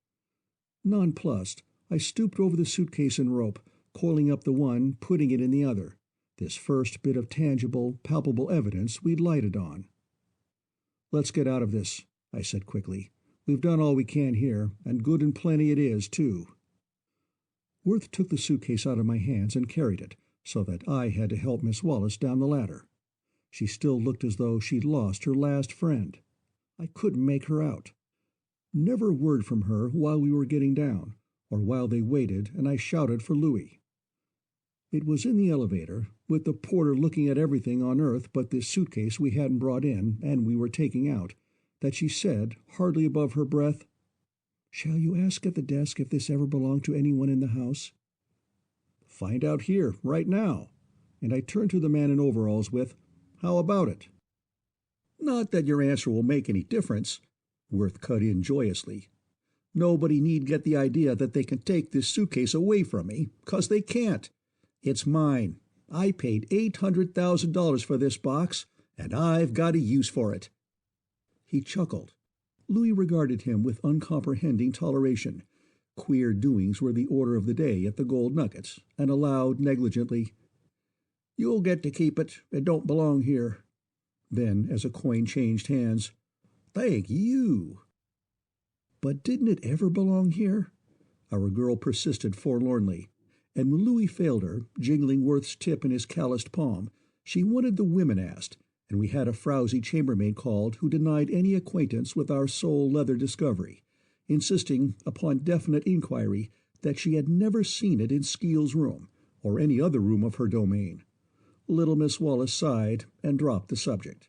Nonplussed, I stooped over the suitcase and rope, coiling up the one, putting it in the other, this first bit of tangible, palpable evidence we'd lighted on. "Let's get out of this," I said quickly. "We've done all we can here, and good and plenty it is, too." Worth took the suitcase out of my hands and carried it, so that I had to help Miss Wallace down the ladder. She still looked as though she'd lost her last friend. I couldn't make her out. Never a word from her while we were getting down, or while they waited and I shouted for Louis. It was in the elevator, with the porter looking at everything on earth but this suitcase we hadn't brought in and we were taking out, that she said, hardly above her breath, "Shall you ask at the desk if this ever belonged to anyone in the house?" "Find out here, right now." And I turned to the man in overalls with, "How about it?" "Not that your answer will make any difference," Worth cut in joyously. "Nobody need get the idea that they can take this suitcase away from me, 'cause they can't. It's mine. I paid $800,000 for this box, and I've got a use for it." He chuckled. Louis regarded him with uncomprehending toleration. Queer doings were the order of the day at the Gold Nuggets, and allowed negligently, You'll get to keep it. It don't belong here." Then, as a coin changed hands, "Thank you." "But didn't it ever belong here?" Our girl persisted forlornly, and when Louis failed her, jingling Worth's tip in his calloused palm, she wanted the women asked, and we had a frowsy chambermaid called who denied any acquaintance with our sole leather discovery, insisting upon definite inquiry that she had never seen it in Skeel's room, or any other room of her domain. Little Miss Wallace sighed and dropped the subject.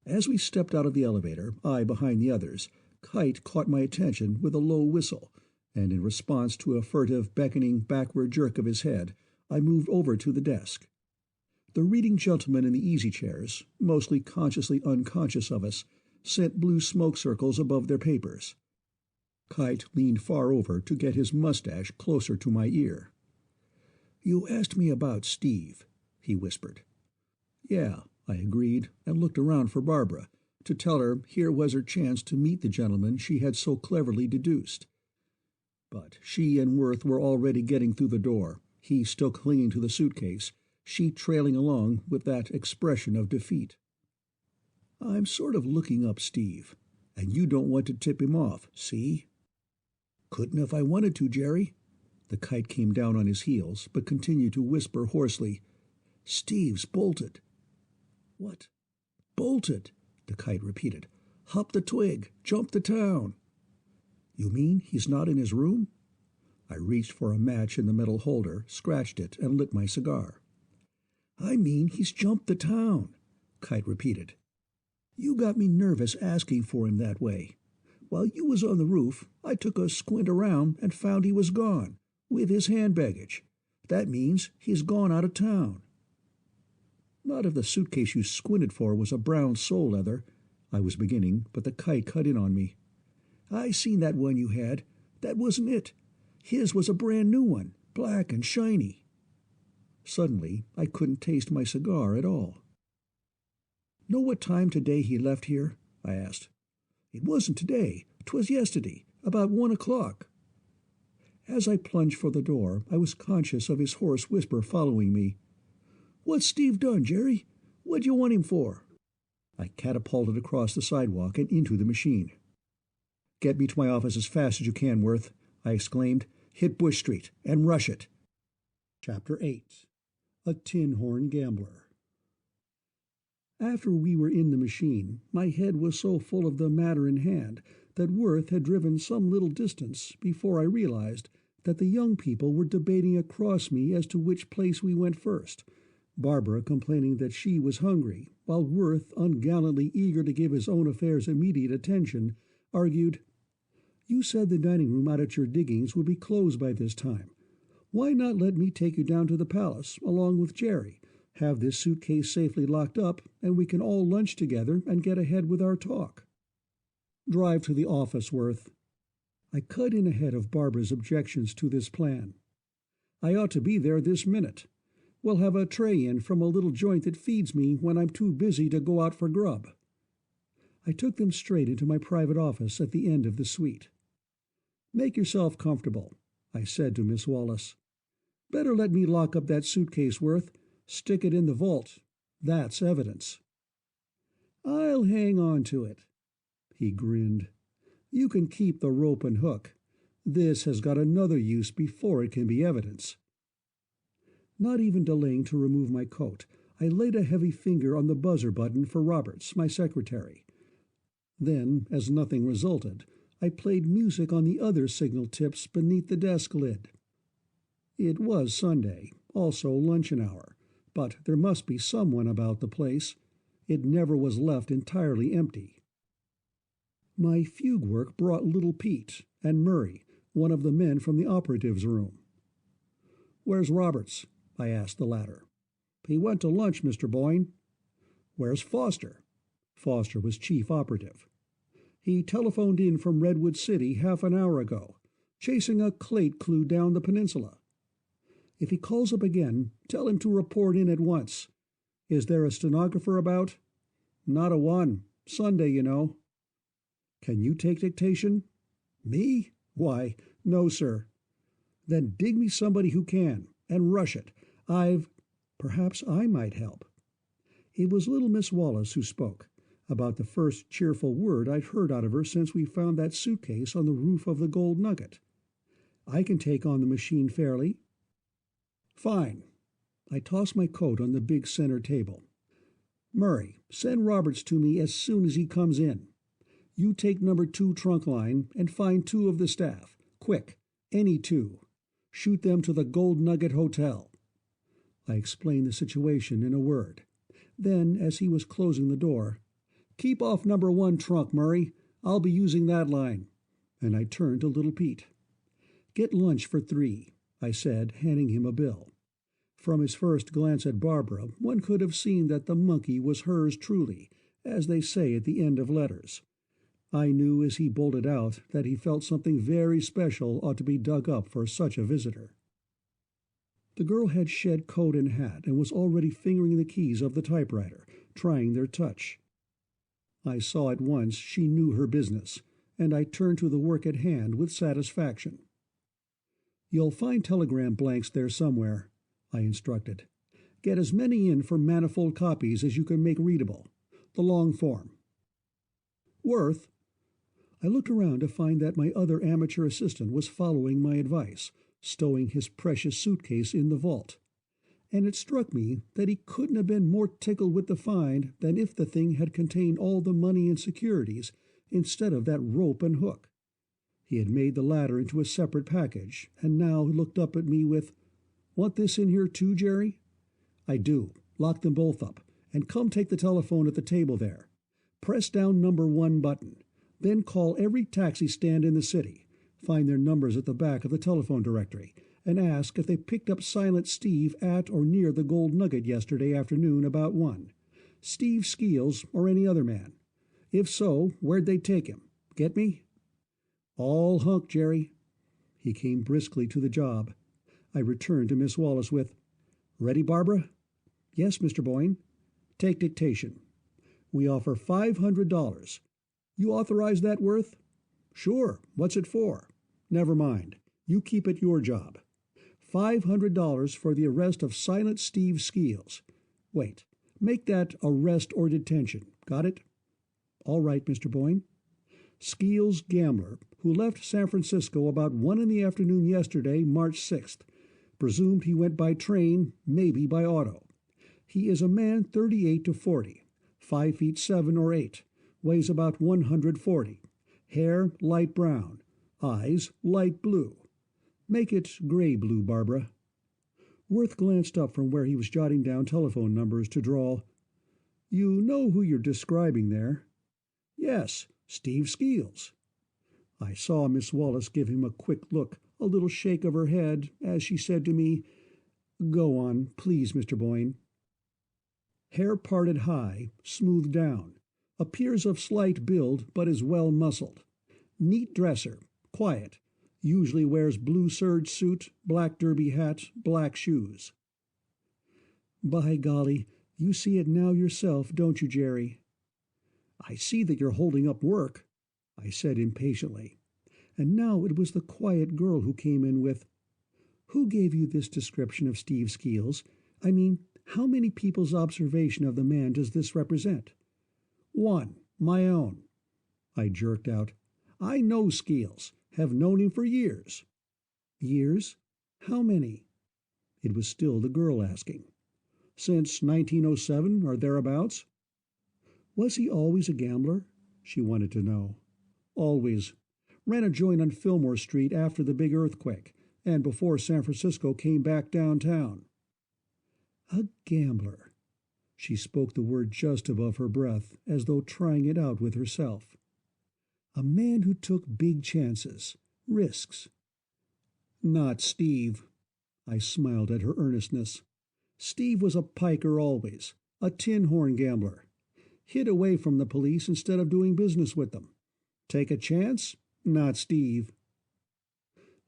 As we stepped out of the elevator, I behind the others, Kite caught my attention with a low whistle, and in response to a furtive, beckoning backward jerk of his head, I moved over to the desk. The reading gentlemen in the easy-chairs, mostly consciously unconscious of us, sent blue smoke circles above their papers. Kite leaned far over to get his mustache closer to my ear. "You asked me about Steve," he whispered. "Yeah," I agreed, and looked around for Barbara, to tell her here was her chance to meet the gentleman she had so cleverly deduced. But she and Worth were already getting through the door, he still clinging to the suitcase, she trailing along with that expression of defeat. "I'm sort of looking up Steve, and you don't want to tip him off, see?" "Couldn't if I wanted to, Jerry." The Kite came down on his heels, but continued to whisper hoarsely, "Steve's bolted." "What?" "Bolted," the Kite repeated. "Hop the twig, jump the town." "You mean he's not in his room?" I reached for a match in the metal holder, scratched it, and lit my cigar. "I mean he's jumped the town," Kite repeated. "You got me nervous asking for him that way. While you was on the roof, I took a squint around and found he was gone, with his hand baggage. That means he's gone out of town." "Not if the suitcase you squinted for was a brown sole leather," I was beginning, but the Kite cut in on me. "I seen that one you had. That wasn't it. His was a brand new one, black and shiny." Suddenly, I couldn't taste my cigar at all. "Know what time today he left here?" I asked. "It wasn't today. 'Twas yesterday, about 1 o'clock." As I plunged for the door, I was conscious of his hoarse whisper following me. "What's Steve done, Jerry? What'd you want him for?" I catapulted across the sidewalk and into the machine. "Get me to my office as fast as you can, Worth," I exclaimed. "Hit Bush Street, and rush it." Chapter 8. A Tin Horn Gambler. After we were in the machine, my head was so full of the matter in hand that Worth had driven some little distance before I realized that the young people were debating across me as to which place we went first, Barbara complaining that she was hungry, while Worth, ungallantly eager to give his own affairs immediate attention, argued, "You said the dining room out at your diggings would be closed by this time. Why not let me take you down to the palace, along with Jerry, have this suitcase safely locked up, and we can all lunch together and get ahead with our talk." "Drive to the office, Worth." I cut in ahead of Barbara's objections to this plan. "I ought to be there this minute. We'll have a tray in from a little joint that feeds me when I'm too busy to go out for grub." I took them straight into my private office at the end of the suite. "Make yourself comfortable," I said to Miss Wallace. "Better let me lock up that suitcase, Worth. Stick it in the vault. That's evidence." "I'll hang on to it." He grinned. "You can keep the rope and hook. This has got another use before it can be evidence." Not even delaying to remove my coat, I laid a heavy finger on the buzzer button for Roberts, my secretary. Then, as nothing resulted, I played music on the other signal tips beneath the desk lid. It was Sunday, also luncheon hour, but there must be someone about the place. It never was left entirely empty. My fugue work brought Little Pete and Murray, one of the men from the operatives' room. "Where's Roberts?" I asked the latter. "He went to lunch, Mr. Boyne." "Where's Foster?" Foster was chief operative. "He telephoned in from Redwood City half an hour ago, chasing a Clate clue down the peninsula. If he calls up again, tell him to report in at once. Is there a stenographer about?" "Not a one. Sunday, you know." "Can you take dictation?" "Me? Why, no, sir." "Then dig me somebody who can, and rush it. I've—" Perhaps I might help. It was little Miss Wallace who spoke, about the first cheerful word I'd heard out of her since we found that suitcase on the roof of the Gold Nugget. I can take on the machine fairly. Fine. I tossed my coat on the big center table. Murray, send Roberts to me as soon as he comes in. You take number 2 trunk line and find 2 of the staff. Quick, any 2. Shoot them to the Gold Nugget Hotel. I explained the situation in a word. Then, as he was closing the door, keep off number 1 trunk, Murray. I'll be using that line. And I turned to little Pete. Get lunch for 3, I said, handing him a bill. From his first glance at Barbara, one could have seen that the monkey was hers truly, as they say at the end of letters. I knew as he bolted out that he felt something very special ought to be dug up for such a visitor. The girl had shed coat and hat and was already fingering the keys of the typewriter, trying their touch. I saw at once she knew her business, and I turned to the work at hand with satisfaction. You'll find telegram blanks there somewhere, I instructed. Get as many in for manifold copies as you can make readable. The long form. Worth. I looked around to find that my other amateur assistant was following my advice, stowing his precious suitcase in the vault. And it struck me that he couldn't have been more tickled with the find than if the thing had contained all the money and securities instead of that rope and hook. He had made the latter into a separate package, and now looked up at me with, "Want this in here too, Jerry?" "I do. Lock them both up, and come take the telephone at the table there. Press down number 1 button. Then call every taxi stand in the city. Find their numbers at the back of the telephone directory, and ask if they picked up Silent Steve at or near the Gold Nugget yesterday afternoon about 1. Steve Skeels or any other man. If so, where'd they take him? Get me?" "All hunk, Jerry." He came briskly to the job. I returned to Miss Wallace with, "Ready, Barbara?" "Yes, Mr. Boyne." "Take dictation. We offer $500. You authorize that, Worth?" "Sure. What's it for?" "Never mind. You keep it your job. $500 for the arrest of Silent Steve Skeels. Wait. Make that arrest or detention. Got it?" "All right, Mr. Boyne." "Skeels, gambler, who left San Francisco about 1 in the afternoon yesterday, March 6th. Presumed he went by train, maybe by auto. He is a man 38 to 40, 5 feet 7 or 8, weighs about 140. Hair light brown, eyes light blue. Make it gray blue, Barbara." Worth glanced up from where he was jotting down telephone numbers to drawl, "You know who you're describing there?" "Yes, Steve Skeels." I saw Miss Wallace give him a quick look, a little shake of her head, as she said to me, "Go on, please, Mr. Boyne." Hair parted high, smoothed down. Appears of slight build, but is well muscled. Neat dresser, quiet. Usually wears blue serge suit, black derby hat, black shoes. "By golly, you see it now yourself, don't you, Jerry?" "I see that you're holding up work," I said impatiently. And now it was the quiet girl who came in with, "Who gave you this description of Steve Skeels? I mean, how many people's observation of the man does this represent?" "1, my own." I jerked out, "I know Skeels. Have known him for years." "Years? How many?" It was still the girl asking. "Since 1907 or thereabouts." "Was he always a gambler?" she wanted to know. "Always. Ran a joint on Fillmore Street after the big earthquake, and before San Francisco came back downtown." A gambler. She spoke the word just above her breath, as though trying it out with herself. A man who took big chances, risks. "Not Steve." I smiled at her earnestness. "Steve was a piker always, a tin-horn gambler. Hid away from the police instead of doing business with them. Take a chance? Not Steve."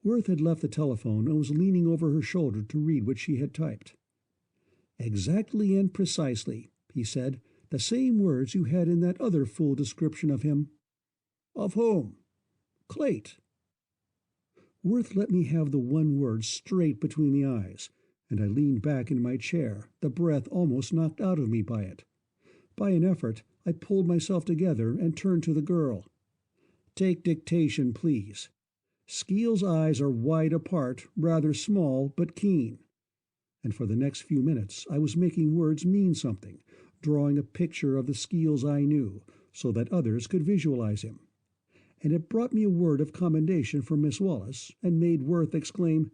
Worth had left the telephone and was leaning over her shoulder to read what she had typed. "Exactly and precisely," he said, "the same words you had in that other full description of him." "Of whom?" "Clayt." Worth let me have the one word straight between the eyes, and I leaned back in my chair, the breath almost knocked out of me by it. By an effort, I pulled myself together and turned to the girl. "Take dictation, please." Skeel's eyes are wide apart, rather small but keen. And for the next few minutes I was making words mean something, drawing a picture of the Skeels I knew, so that others could visualize him. And it brought me a word of commendation from Miss Wallace, and made Worth exclaim,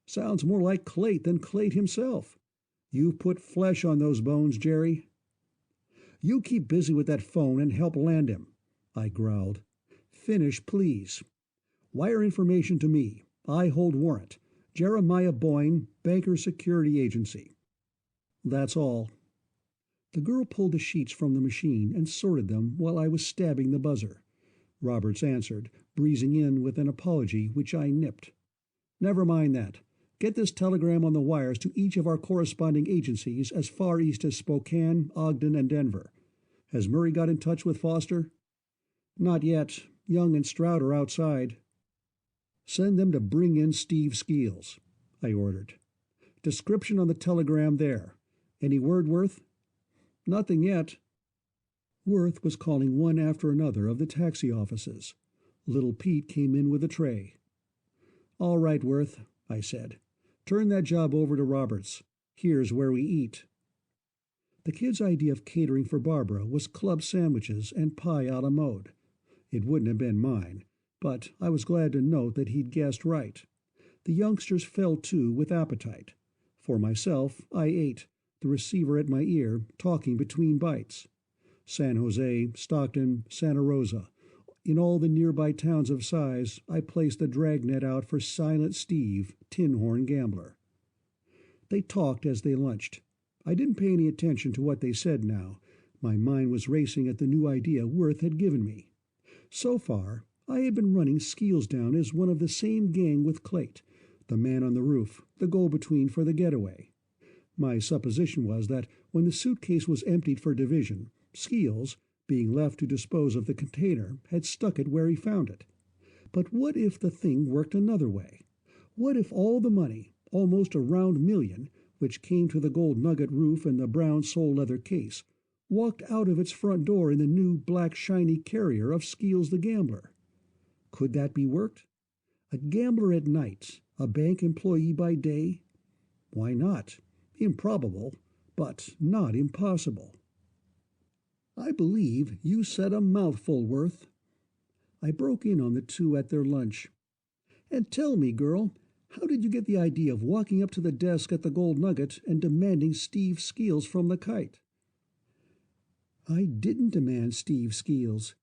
"Sounds more like Clayt than Clayt himself. You've put flesh on those bones, Jerry." "You keep busy with that phone and help land him," I growled. "Finish, please. Wire information to me. I hold warrant. Jeremiah Boyne, Banker Security Agency." "That's all." The girl pulled the sheets from the machine and sorted them while I was stabbing the buzzer. Roberts answered, breezing in with an apology which I nipped. "Never mind that. Get this telegram on the wires to each of our corresponding agencies as far east as Spokane, Ogden, and Denver. Has Murray got in touch with Foster?" "Not yet. Young and Stroud are outside." "Send them to bring in Steve Skeels," I ordered. "Description on the telegram there. Any word, Worth?" "Nothing yet." Worth was calling one after another of the taxi offices. Little Pete came in with a tray. "All right, Worth," I said. "Turn that job over to Roberts. Here's where we eat." The kid's idea of catering for Barbara was club sandwiches and pie a la mode. It wouldn't have been mine, but I was glad to note that he'd guessed right. The youngsters fell to with appetite. For myself, I ate, the receiver at my ear, talking between bites. San Jose, Stockton, Santa Rosa. In all the nearby towns of size, I placed the dragnet out for Silent Steve, Tin Horn Gambler. They talked as they lunched. I didn't pay any attention to what they said now. My mind was racing at the new idea Worth had given me. So far, I had been running Skeels down as one of the same gang with Clayt, the man on the roof, the go-between for the getaway. My supposition was that when the suitcase was emptied for division, Skeels, being left to dispose of the container, had stuck it where he found it. But what if the thing worked another way? What if all the money, almost a round $1,000,000, which came to the gold nugget roof and the brown sole-leather case, walked out of its front door in the new black shiny carrier of Skeels the Gambler? Could that be worked? A gambler at night, a bank employee by day? Why not? Improbable, but not impossible. "I believe you said a mouthful, Worth." I broke in on the two at their lunch. "And tell me, girl, how did you get the idea of walking up to the desk at the Gold Nugget and demanding Steve Skeels from the Kite?" "I didn't demand Steve Skeels,"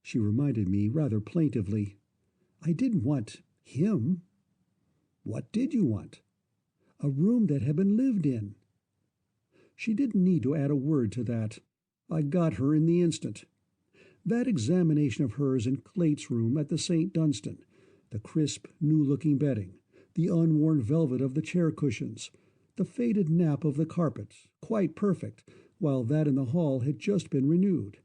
she reminded me rather plaintively. "I didn't want him." "What did you want?" "A room that had been lived in." She didn't need to add a word to that. I got her in the instant. That examination of hers in Clayt's room at the St. Dunstan, the crisp, new-looking bedding, the unworn velvet of the chair cushions, the faded nap of the carpet, quite perfect, while that in the hall had just been renewed.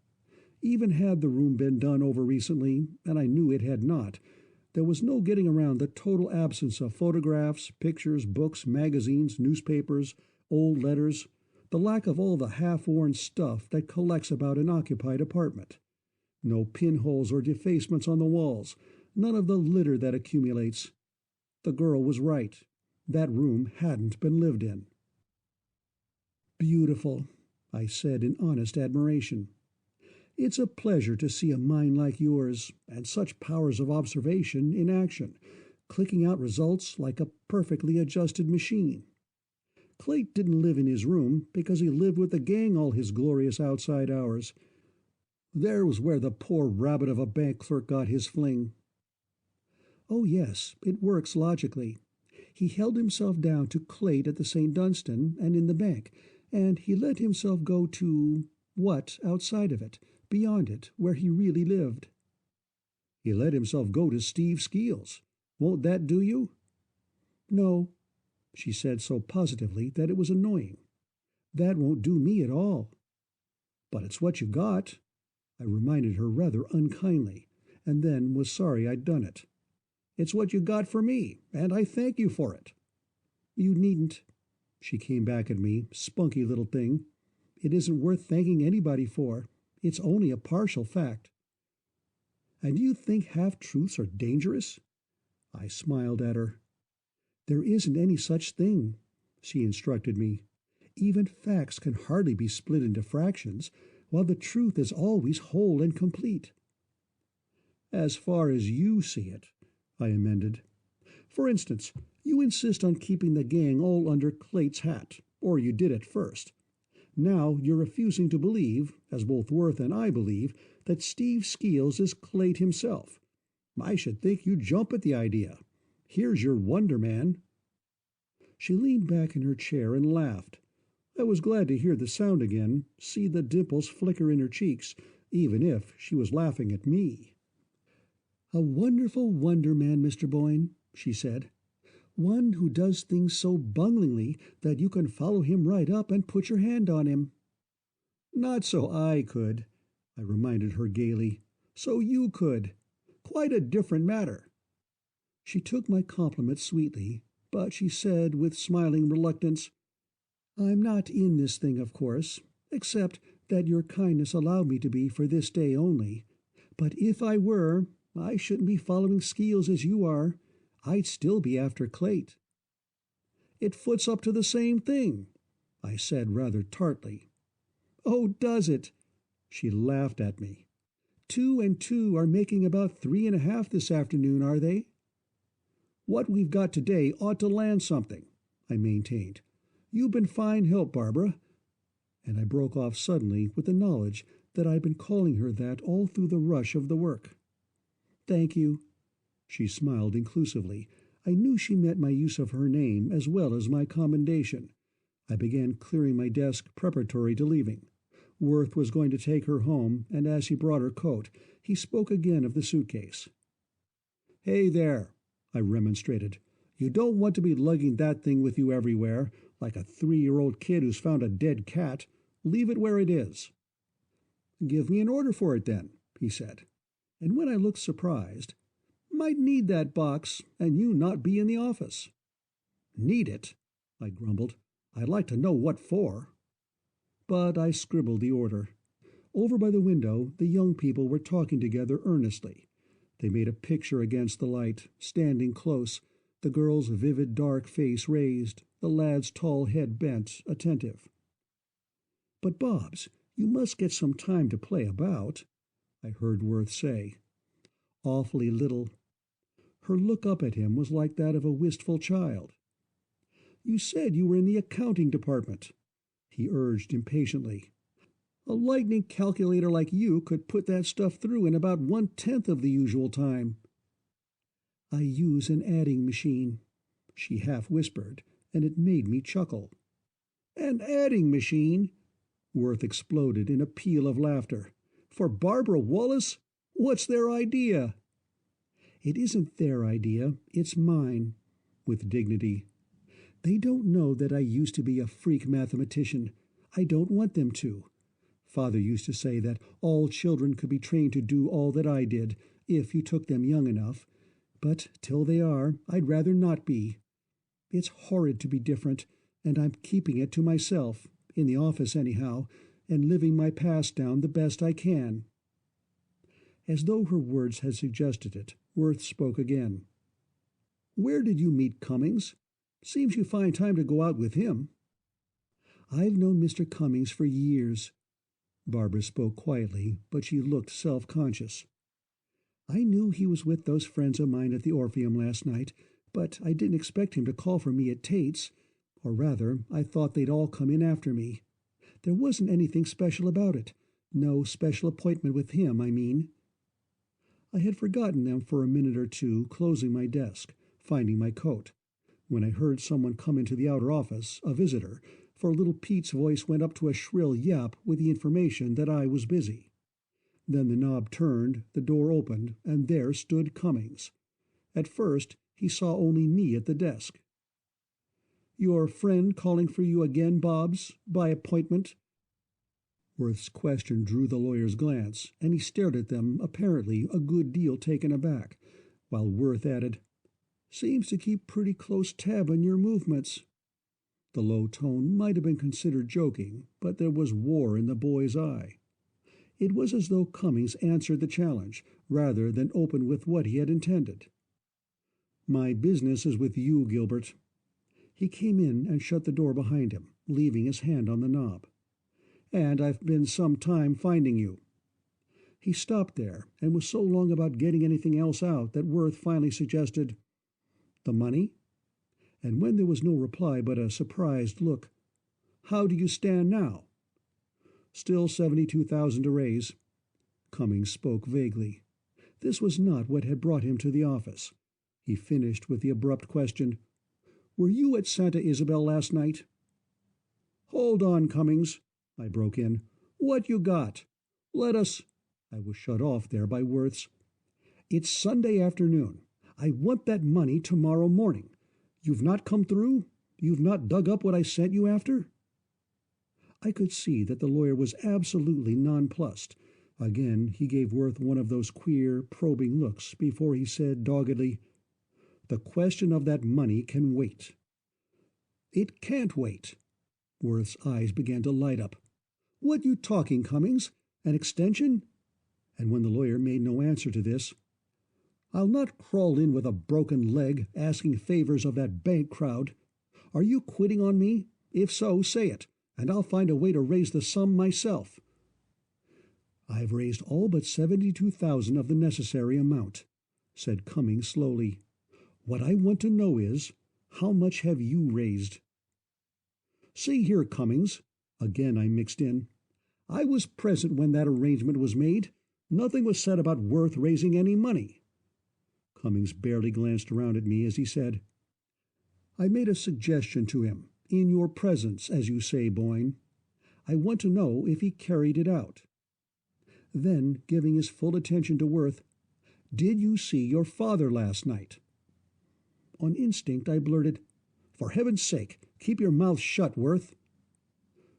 Even had the room been done over recently, and I knew it had not, there was no getting around the total absence of photographs, pictures, books, magazines, newspapers, old letters, the lack of all the half-worn stuff that collects about an occupied apartment. No pinholes or defacements on the walls, none of the litter that accumulates. The girl was right. That room hadn't been lived in. "Beautiful," I said in honest admiration. "It's a pleasure to see a mind like yours, and such powers of observation, in action, clicking out results like a perfectly adjusted machine. Clayt didn't live in his room because he lived with the gang all his glorious outside hours. There was where the poor rabbit of a bank clerk got his fling." "Oh, yes, it works logically. He held himself down to Clayt at the St. Dunstan and in the bank, and he let himself go to what outside of it, beyond it, where he really lived?" "He let himself go to Steve Skeels. Won't that do you?" "No," she said so positively that it was annoying. "That won't do me at all." "But it's what you got," I reminded her rather unkindly, and then was sorry I'd done it. "It's what you got for me, and I thank you for it." "You needn't." She came back at me, spunky little thing. It isn't worth thanking anybody for. It's only a partial fact. And you think half-truths are dangerous? I smiled at her. There isn't any such thing, she instructed me. Even facts can hardly be split into fractions, while the truth is always whole and complete. As far as you see it, I amended. For instance, you insist on keeping the gang all under Clate's hat, or you did at first. Now you're refusing to believe, as both Worth and I believe, that Steve Skeels is Clate himself. I should think you'd jump at the idea. Here's your Wonder Man. She leaned back in her chair and laughed. I was glad to hear the sound again, see the dimples flicker in her cheeks, even if she was laughing at me. A wonderful Wonder Man, Mr. Boyne, she said. One who does things so bunglingly that you can follow him right up and put your hand on him. Not so I could, I reminded her gaily. So you could. Quite a different matter. She took my compliment sweetly, but she said with smiling reluctance, I'm not in this thing, of course, except that your kindness allowed me to be for this day only. But if I were, I shouldn't be following Skeels as you are. I'd still be after Clate. It foots up to the same thing, I said rather tartly. Oh, does it? She laughed at me. 2 and 2 are making about 3.5 this afternoon, are they? What we've got today ought to land something, I maintained. You've been fine help, Barbara. And I broke off suddenly with the knowledge that I'd been calling her that all through the rush of the work. Thank you. She smiled inclusively. I knew she meant my use of her name as well as my commendation. I began clearing my desk preparatory to leaving. Worth was going to take her home, and as he brought her coat, he spoke again of the suitcase. Hey there, I remonstrated. You don't want to be lugging that thing with you everywhere, like a 3-year-old kid who's found a dead cat. Leave it where it is. Give me an order for it, then, he said. And when I looked surprised, might need that box, and you not be in the office. Need it? I grumbled. I'd like to know what for. But I scribbled the order. Over by the window, the young people were talking together earnestly. They made a picture against the light, standing close, the girl's vivid dark face raised, the lad's tall head bent, attentive. But, Bobbs, you must get some time to play about, I heard Worth say. Awfully little. Her look up at him was like that of a wistful child. You said you were in the accounting department, he urged impatiently. A lightning calculator like you could put that stuff through in about 1/10 of the usual time. I use an adding machine, she half-whispered, and it made me chuckle. An adding machine? Worth exploded in a peal of laughter. For Barbara Wallace? What's their idea? It isn't their idea, it's mine, with dignity. They don't know that I used to be a freak mathematician. I don't want them to. Father used to say that all children could be trained to do all that I did, if you took them young enough. But till they are, I'd rather not be. It's horrid to be different, and I'm keeping it to myself, in the office anyhow, and living my past down the best I can. As though her words had suggested it, Worth spoke again. Where did you meet Cummings? Seems you find time to go out with him. I've known Mr. Cummings for years. Barbara spoke quietly, but she looked self-conscious. I knew he was with those friends of mine at the Orpheum last night, but I didn't expect him to call for me at Tate's. Or rather, I thought they'd all come in after me. There wasn't anything special about it. No special appointment with him, I mean. I had forgotten them for a minute or two, closing my desk, finding my coat. When I heard someone come into the outer office, a visitor, for little Pete's voice went up to a shrill yap with the information that I was busy. Then the knob turned, the door opened, and there stood Cummings. At first, he saw only me at the desk. Your friend calling for you again, Bobbs, by appointment? Worth's question drew the lawyer's glance, and he stared at them, apparently a good deal taken aback, while Worth added, Seems to keep pretty close tab on your movements. The low tone might have been considered joking, but there was war in the boy's eye. It was as though Cummings answered the challenge, rather than open with what he had intended. "My business is with you, Gilbert." He came in and shut the door behind him, leaving his hand on the knob. "And I've been some time finding you." He stopped there, and was so long about getting anything else out that Worth finally suggested, "The money?" And when there was no reply but a surprised look, "How do you stand now?" "Still 72,000 to raise." Cummings spoke vaguely. This was not what had brought him to the office. He finished with the abrupt question, "Were you at Santa Isabel last night?" "Hold on, Cummings," I broke in. "What you got? Let us—" I was shut off there by Worth's, "It's Sunday afternoon. I want that money tomorrow morning. You've not come through? You've not dug up what I sent you after?" I could see that the lawyer was absolutely nonplussed. Again he gave Worth one of those queer, probing looks before he said doggedly, "The question of that money can wait." "It can't wait." Worth's eyes began to light up. "What you talking, Cummings? An extension?" And when the lawyer made no answer to this, "I'll not crawl in with a broken leg asking favors of that bank crowd. Are you quitting on me? If so, say it, and I'll find a way to raise the sum myself." "I've raised all but 72,000 of the necessary amount," said Cummings slowly. "What I want to know is, how much have you raised?" "See here, Cummings," again I mixed in, "I was present when that arrangement was made. Nothing was said about Worth raising any money." Cummings barely glanced around at me as he said, "I made a suggestion to him, in your presence, as you say, Boyne. I want to know if he carried it out." Then, giving his full attention to Worth, "Did you see your father last night?" On instinct I blurted, "For heaven's sake, keep your mouth shut, Worth."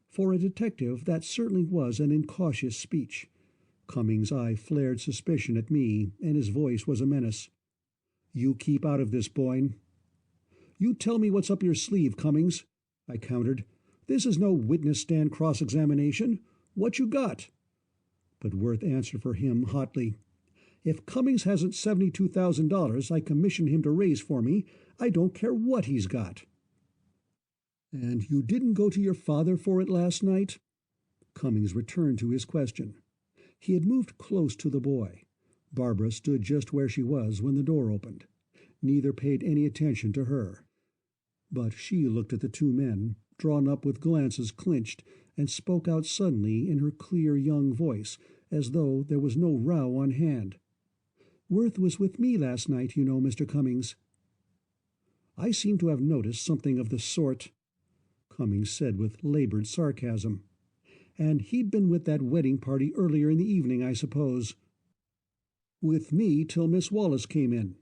For a detective, that certainly was an incautious speech. Cummings' eye flared suspicion at me, and his voice was a menace. "You keep out of this, Boyne." "You tell me what's up your sleeve, Cummings," I countered. "This is no witness stand cross-examination. What you got?" But Worth answered for him hotly. "If Cummings hasn't $72,000 I commissioned him to raise for me, I don't care what he's got." "And you didn't go to your father for it last night?" Cummings returned to his question. He had moved close to the boy. Barbara stood just where she was when the door opened. Neither paid any attention to her. But she looked at the two men, drawn up with glances clinched, and spoke out suddenly in her clear young voice, as though there was no row on hand. "Worth was with me last night, you know, Mr. Cummings." "I seem to have noticed something of the sort," Cummings said with labored sarcasm. "And he'd been with that wedding party earlier in the evening, I suppose." "With me till Miss Wallace came in."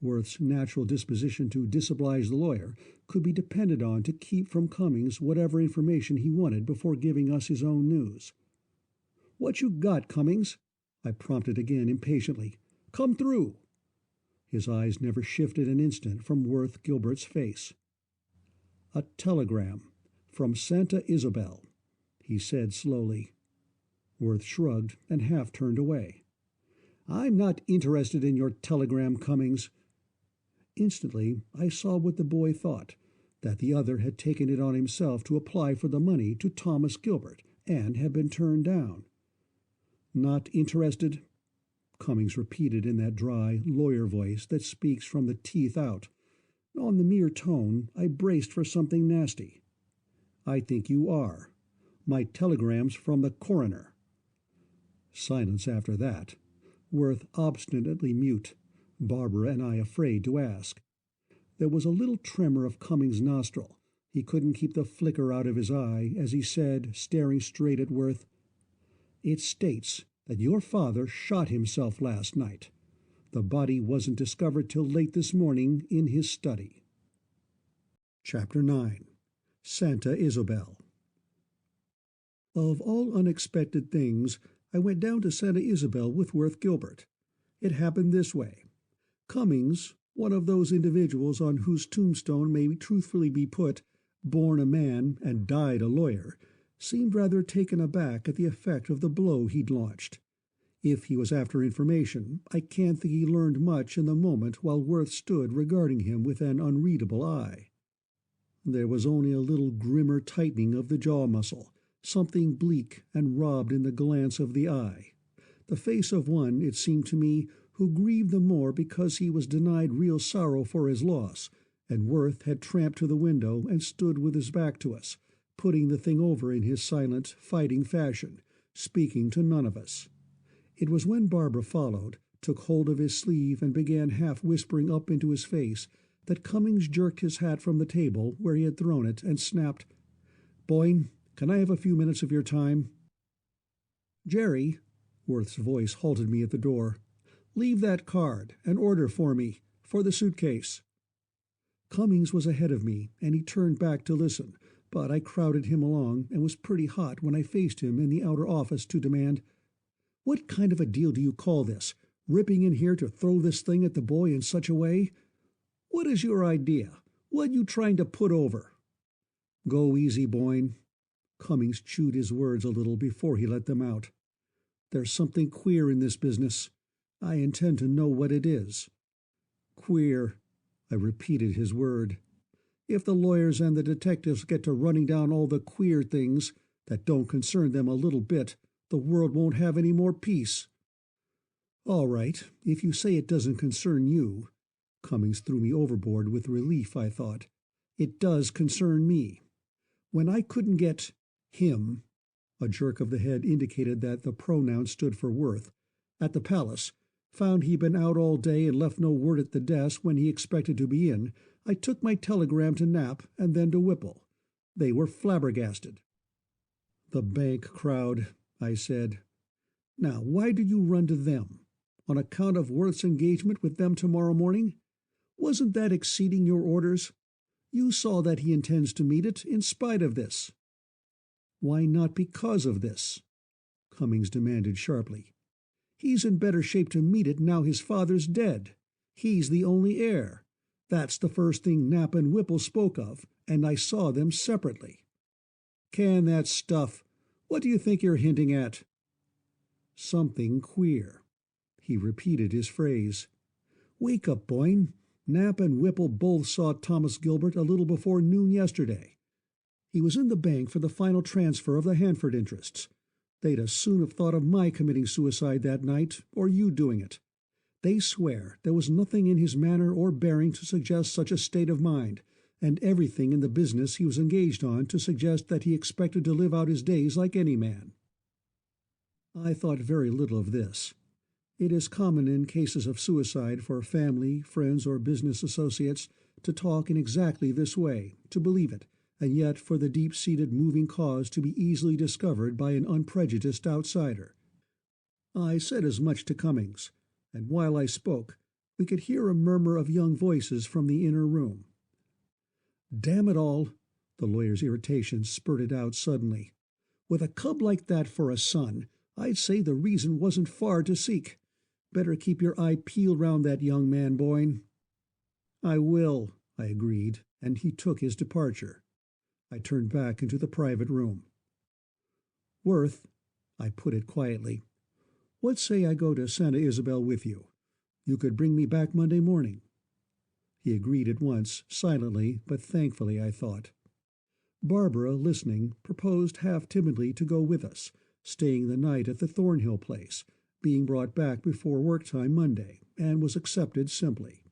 Worth's natural disposition to disoblige the lawyer could be depended on to keep from Cummings whatever information he wanted before giving us his own news. "What you got, Cummings?" I prompted again impatiently. "Come through." His eyes never shifted an instant from Worth Gilbert's face. "A telegram from Santa Isabel," he said slowly. Worth shrugged and half turned away. "I'm not interested in your telegram, Cummings." Instantly I saw what the boy thought, that the other had taken it on himself to apply for the money to Thomas Gilbert, and had been turned down. "Not interested?" Cummings repeated in that dry, lawyer voice that speaks from the teeth out. On the mere tone, I braced for something nasty. "I think you are. My telegram's from the coroner." Silence after that. Worth obstinately mute. Barbara and I afraid to ask. There was a little tremor of Cummings' nostril. He couldn't keep the flicker out of his eye as he said, staring straight at Worth, "It states that your father shot himself last night. The body wasn't discovered till late this morning in his study." Chapter 9. Santa Isabel. Of all unexpected things, I went down to Santa Isabel with Worth Gilbert. It happened this way. Cummings, one of those individuals on whose tombstone may truthfully be put, born a man and died a lawyer, seemed rather taken aback at the effect of the blow he'd launched. If he was after information, I can't think he learned much in the moment while Worth stood regarding him with an unreadable eye. There was only a little grimmer tightening of the jaw muscle, something bleak and robbed in the glance of the eye. The face of one, it seemed to me, who grieved the more because he was denied real sorrow for his loss, and Worth had tramped to the window and stood with his back to us, putting the thing over in his silent, fighting fashion, speaking to none of us. It was when Barbara followed, took hold of his sleeve and began half-whispering up into his face, that Cummings jerked his hat from the table where he had thrown it and snapped, "Boyne, can I have a few minutes of your time?" "Jerry," Worth's voice halted me at the door, "leave that card, an order for me, for the suitcase." Cummings was ahead of me, and he turned back to listen, but I crowded him along and was pretty hot when I faced him in the outer office to demand, "What kind of a deal do you call this, ripping in here to throw this thing at the boy in such a way? What is your idea? What you trying to put over?" "Go easy, Boyne." Cummings chewed his words a little before he let them out. "There's something queer in this business. I intend to know what it is." "Queer." I repeated his word. "If the lawyers and the detectives get to running down all the queer things that don't concern them a little bit, the world won't have any more peace." "All right, if you say it doesn't concern you." Cummings threw me overboard with relief, I thought. "It does concern me. When I couldn't get him," a jerk of the head indicated that the pronoun stood for Worth, "at the palace, found he'd been out all day and left no word at the desk when he expected to be in, I took my telegram to Knapp and then to Whipple. They were flabbergasted." "The bank crowd," I said. "Now, why did you run to them? On account of Worth's engagement with them tomorrow morning? Wasn't that exceeding your orders? You saw that he intends to meet it in spite of this." "Why not because of this?" Cummings demanded sharply. "He's in better shape to meet it now his father's dead. He's the only heir. That's the first thing Knapp and Whipple spoke of, and I saw them separately." "Can that stuff. What do you think you're hinting at?" "Something queer." He repeated his phrase. "Wake up, Boyne. Knapp and Whipple both saw Thomas Gilbert a little before noon yesterday. He was in the bank for the final transfer of the Hanford interests. They'd as soon have thought of my committing suicide that night, or you doing it. They swear there was nothing in his manner or bearing to suggest such a state of mind, and everything in the business he was engaged on to suggest that he expected to live out his days like any man." I thought very little of this. It is common in cases of suicide for family, friends, or business associates to talk in exactly this way, to believe it, and yet for the deep-seated moving cause to be easily discovered by an unprejudiced outsider. I said as much to Cummings, and while I spoke, we could hear a murmur of young voices from the inner room. "Damn it all!" The lawyer's irritation spurted out suddenly. "With a cub like that for a son, I'd say the reason wasn't far to seek. Better keep your eye peeled round that young man, Boyne." "I will," I agreed, and he took his departure. I turned back into the private room. "Worth," I put it quietly, "what say I go to Santa Isabel with you? You could bring me back Monday morning." He agreed at once, silently but thankfully, I thought. Barbara, listening, proposed half-timidly to go with us, staying the night at the Thornhill place, being brought back before work-time Monday, and was accepted simply.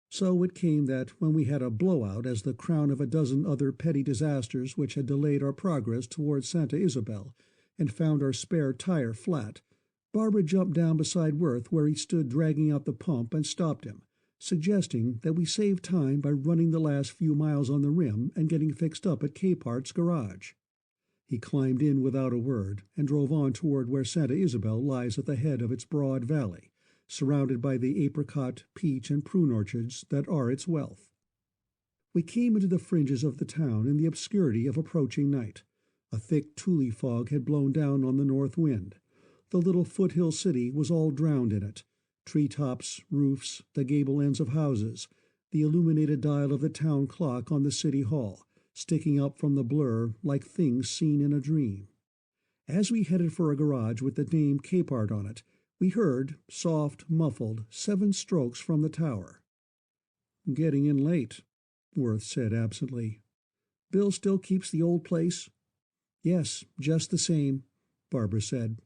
So it came that when we had a blowout as the crown of a dozen other petty disasters which had delayed our progress towards Santa Isabel, and found our spare tire flat, Barbara jumped down beside Worth where he stood dragging out the pump and stopped him, suggesting that we save time by running the last few miles on the rim and getting fixed up at Capart's garage. He climbed in without a word and drove on toward where Santa Isabel lies at the head of its broad valley, surrounded by the apricot, peach, and prune orchards that are its wealth. We came into the fringes of the town in the obscurity of approaching night. A thick tule fog had blown down on the north wind. The little foothill city was all drowned in it. Tree-tops, roofs, the gable ends of houses, the illuminated dial of the town clock on the city hall, sticking up from the blur like things seen in a dream. As we headed for a garage with the name Capehart on it, we heard, soft, muffled, 7 strokes from the tower. "Getting in late," Worth said absently. "Bill still keeps the old place?" "Yes, just the same," Barbara said.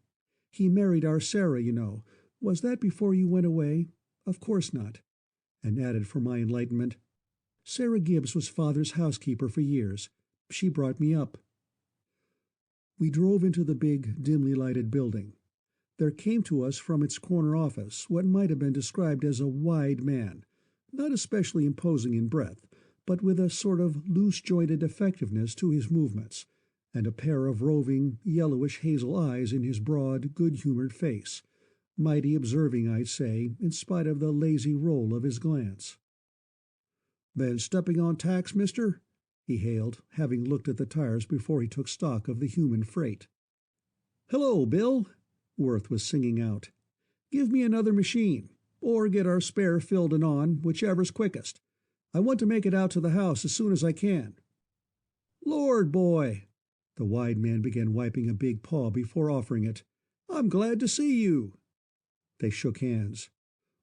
"He married our Sarah, you know. Was that before you went away? Of course not." And added for my enlightenment, "Sarah Gibbs was Father's housekeeper for years. She brought me up." We drove into the big, dimly lighted building. There came to us from its corner office what might have been described as a wide man, not especially imposing in breadth, but with a sort of loose-jointed effectiveness to his movements, and a pair of roving, yellowish hazel eyes in his broad, good-humored face, mighty observing, I'd say, in spite of the lazy roll of his glance. "Been stepping on tacks, mister?" he hailed, having looked at the tires before he took stock of the human freight. "Hello, Bill," Worth was singing out. "Give me another machine, or get our spare filled and on, whichever's quickest. I want to make it out to the house as soon as I can." "Lord, boy!" The wide man began wiping a big paw before offering it. "I'm glad to see you." They shook hands.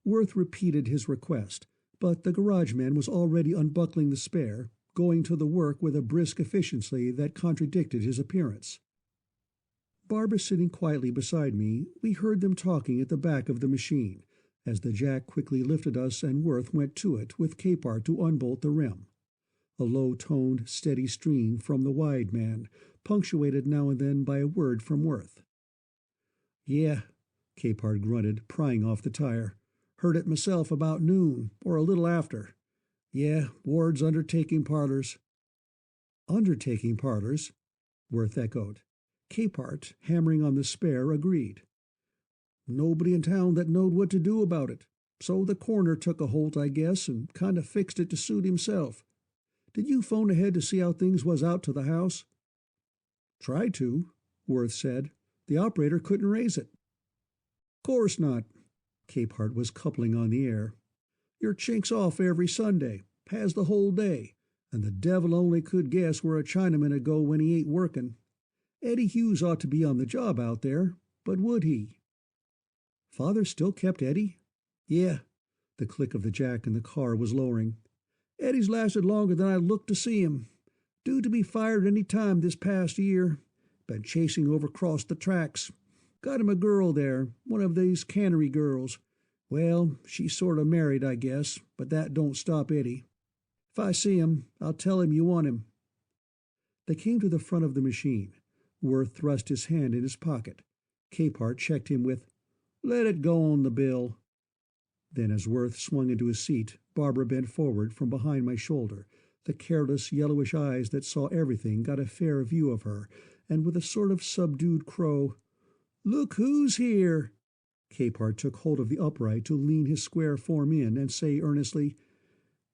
Worth repeated his request, but the garage man was already unbuckling the spare, going to the work with a brisk efficiency that contradicted his appearance. Barbara sitting quietly beside me, we heard them talking at the back of the machine, as the jack quickly lifted us and Worth went to it with Capehart to unbolt the rim. A low-toned, steady stream from the wide man, punctuated now and then by a word from Worth. "Yeah," Capehart grunted, prying off the tire. "Heard it myself about noon, or a little after. Yeah, Ward's undertaking parlors." "Undertaking parlors?" Worth echoed. Capehart, hammering on the spare, agreed. "Nobody in town that knowed what to do about it, so the coroner took a holt, I guess, and kind of fixed it to suit himself. Did you phone ahead to see how things was out to the house?" "Tried to," Worth said. "The operator couldn't raise it." "Course not." Capehart was coupling on the air. "Your chink's off every Sunday, has the whole day, and the devil only could guess where a Chinaman'd go when he ain't working. Eddie Hughes ought to be on the job out there, but would he?" "Father still kept Eddie?" "Yeah." The click of the jack in the car was lowering. "Eddie's lasted longer than I looked to see him. Due to be fired any time this past year. Been chasing over across the tracks. Got him a girl there, one of these cannery girls. Well, she's sort of married, I guess, but that don't stop Eddie. If I see him, I'll tell him you want him." They came to the front of the machine. Worth thrust his hand in his pocket. Capehart checked him with, "Let it go on the bill." Then as Worth swung into his seat, Barbara bent forward from behind my shoulder. The careless, yellowish eyes that saw everything got a fair view of her, and with a sort of subdued crow, "Look who's here!" Capehart took hold of the upright to lean his square form in and say earnestly,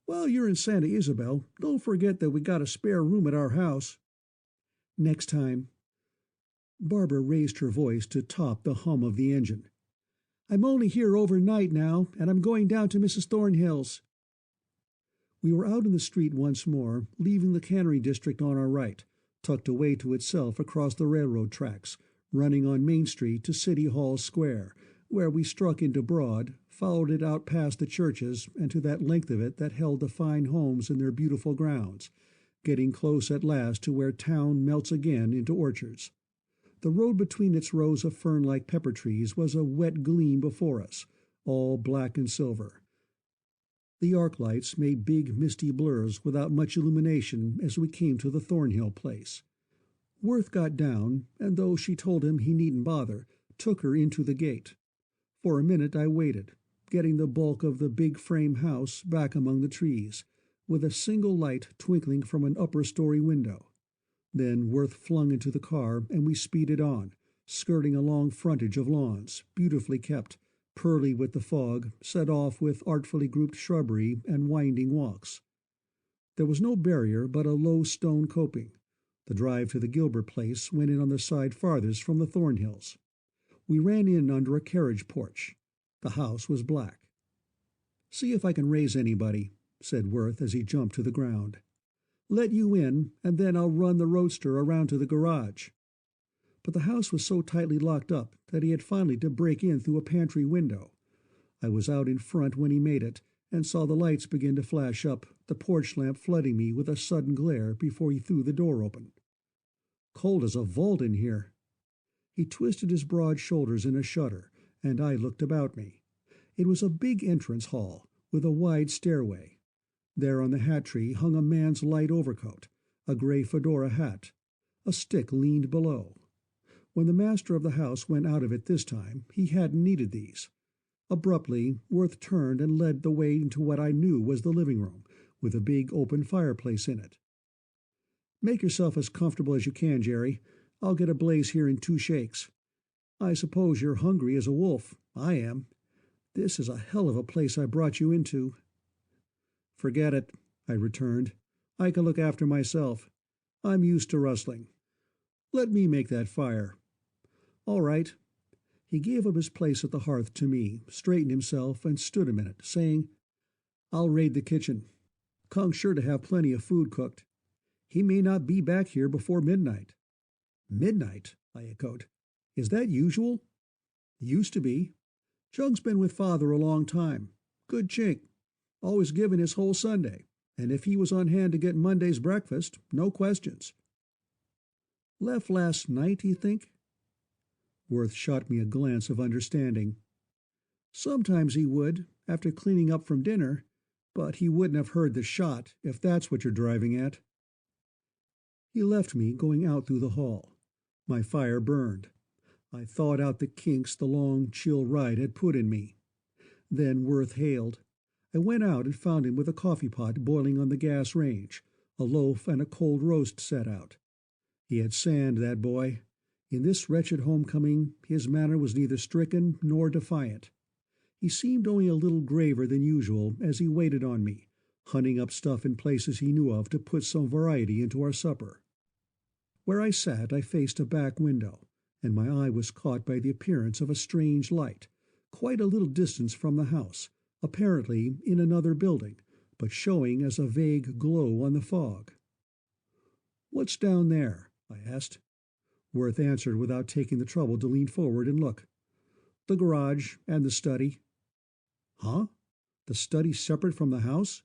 "While you're in Santa Isabel, don't forget that we got a spare room at our house." "Next time." Barbara raised her voice to top the hum of the engine. "I'm only here overnight now, and I'm going down to Mrs. Thornhill's." We were out in the street once more, leaving the cannery district on our right, tucked away to itself across the railroad tracks, running on Main Street to City Hall Square, where we struck into Broad, followed it out past the churches and to that length of it that held the fine homes in their beautiful grounds, getting close at last to where town melts again into orchards. The road between its rows of fern-like pepper trees was a wet gleam before us, all black and silver. The arc lights made big misty blurs without much illumination as we came to the Thornhill place. Worth got down, and though she told him he needn't bother, took her into the gate. For a minute I waited, getting the bulk of the big frame house back among the trees, with a single light twinkling from an upper-story window. Then Worth flung into the car, and we speeded on, skirting a long frontage of lawns, beautifully kept, pearly with the fog, set off with artfully grouped shrubbery and winding walks. There was no barrier but a low stone coping. The drive to the Gilbert place went in on the side farthest from the Thornhills. We ran in under a carriage porch. The house was black. "See if I can raise anybody," said Worth as he jumped to the ground. Let you in, and then I'll run the roadster around to the garage." But the house was so tightly locked up that he had finally to break in through a pantry window. I was out in front when he made it, and saw the lights begin to flash up, the porch lamp flooding me with a sudden glare before he threw the door open. "Cold as a vault in here." He twisted his broad shoulders in a shudder, and I looked about me. It was a big entrance hall, with a wide stairway. There on the hat tree hung a man's light overcoat, a gray fedora hat. A stick leaned below. When the master of the house went out of it this time, he hadn't needed these. Abruptly, Worth turned and led the way into what I knew was the living room, with a big open fireplace in it. "Make yourself as comfortable as you can, Jerry. I'll get a blaze here in 2 shakes. I suppose you're hungry as a wolf. I am. This is a hell of a place I brought you into." "Forget it," I returned. "I can look after myself. I'm used to rustling. Let me make that fire." "All right." He gave up his place at the hearth to me, straightened himself, and stood a minute, saying, "I'll raid the kitchen. Kung's sure to have plenty of food cooked. He may not be back here before midnight." "Midnight?" I echoed. "Is that usual?" "Used to be. Chung's been with Father a long time. Good chink. Always given his whole Sunday, and if he was on hand to get Monday's breakfast, no questions." "Left last night, you think?" Worth shot me a glance of understanding. "Sometimes he would, after cleaning up from dinner, but he wouldn't have heard the shot, if that's what you're driving at." He left me, going out through the hall. My fire burned. I thawed out the kinks the long, chill ride had put in me. Then Worth hailed. I went out and found him with a coffee pot boiling on the gas range, a loaf and a cold roast set out. He had sand, that boy. In this wretched homecoming, his manner was neither stricken nor defiant. He seemed only a little graver than usual as he waited on me, hunting up stuff in places he knew of to put some variety into our supper. Where I sat, I faced a back window, and my eye was caught by the appearance of a strange light, quite a little distance from the house, apparently in another building, but showing as a vague glow on the fog. "What's down there?" I asked. Worth answered without taking the trouble to lean forward and look. "The garage and the study." "Huh? The study separate from the house?"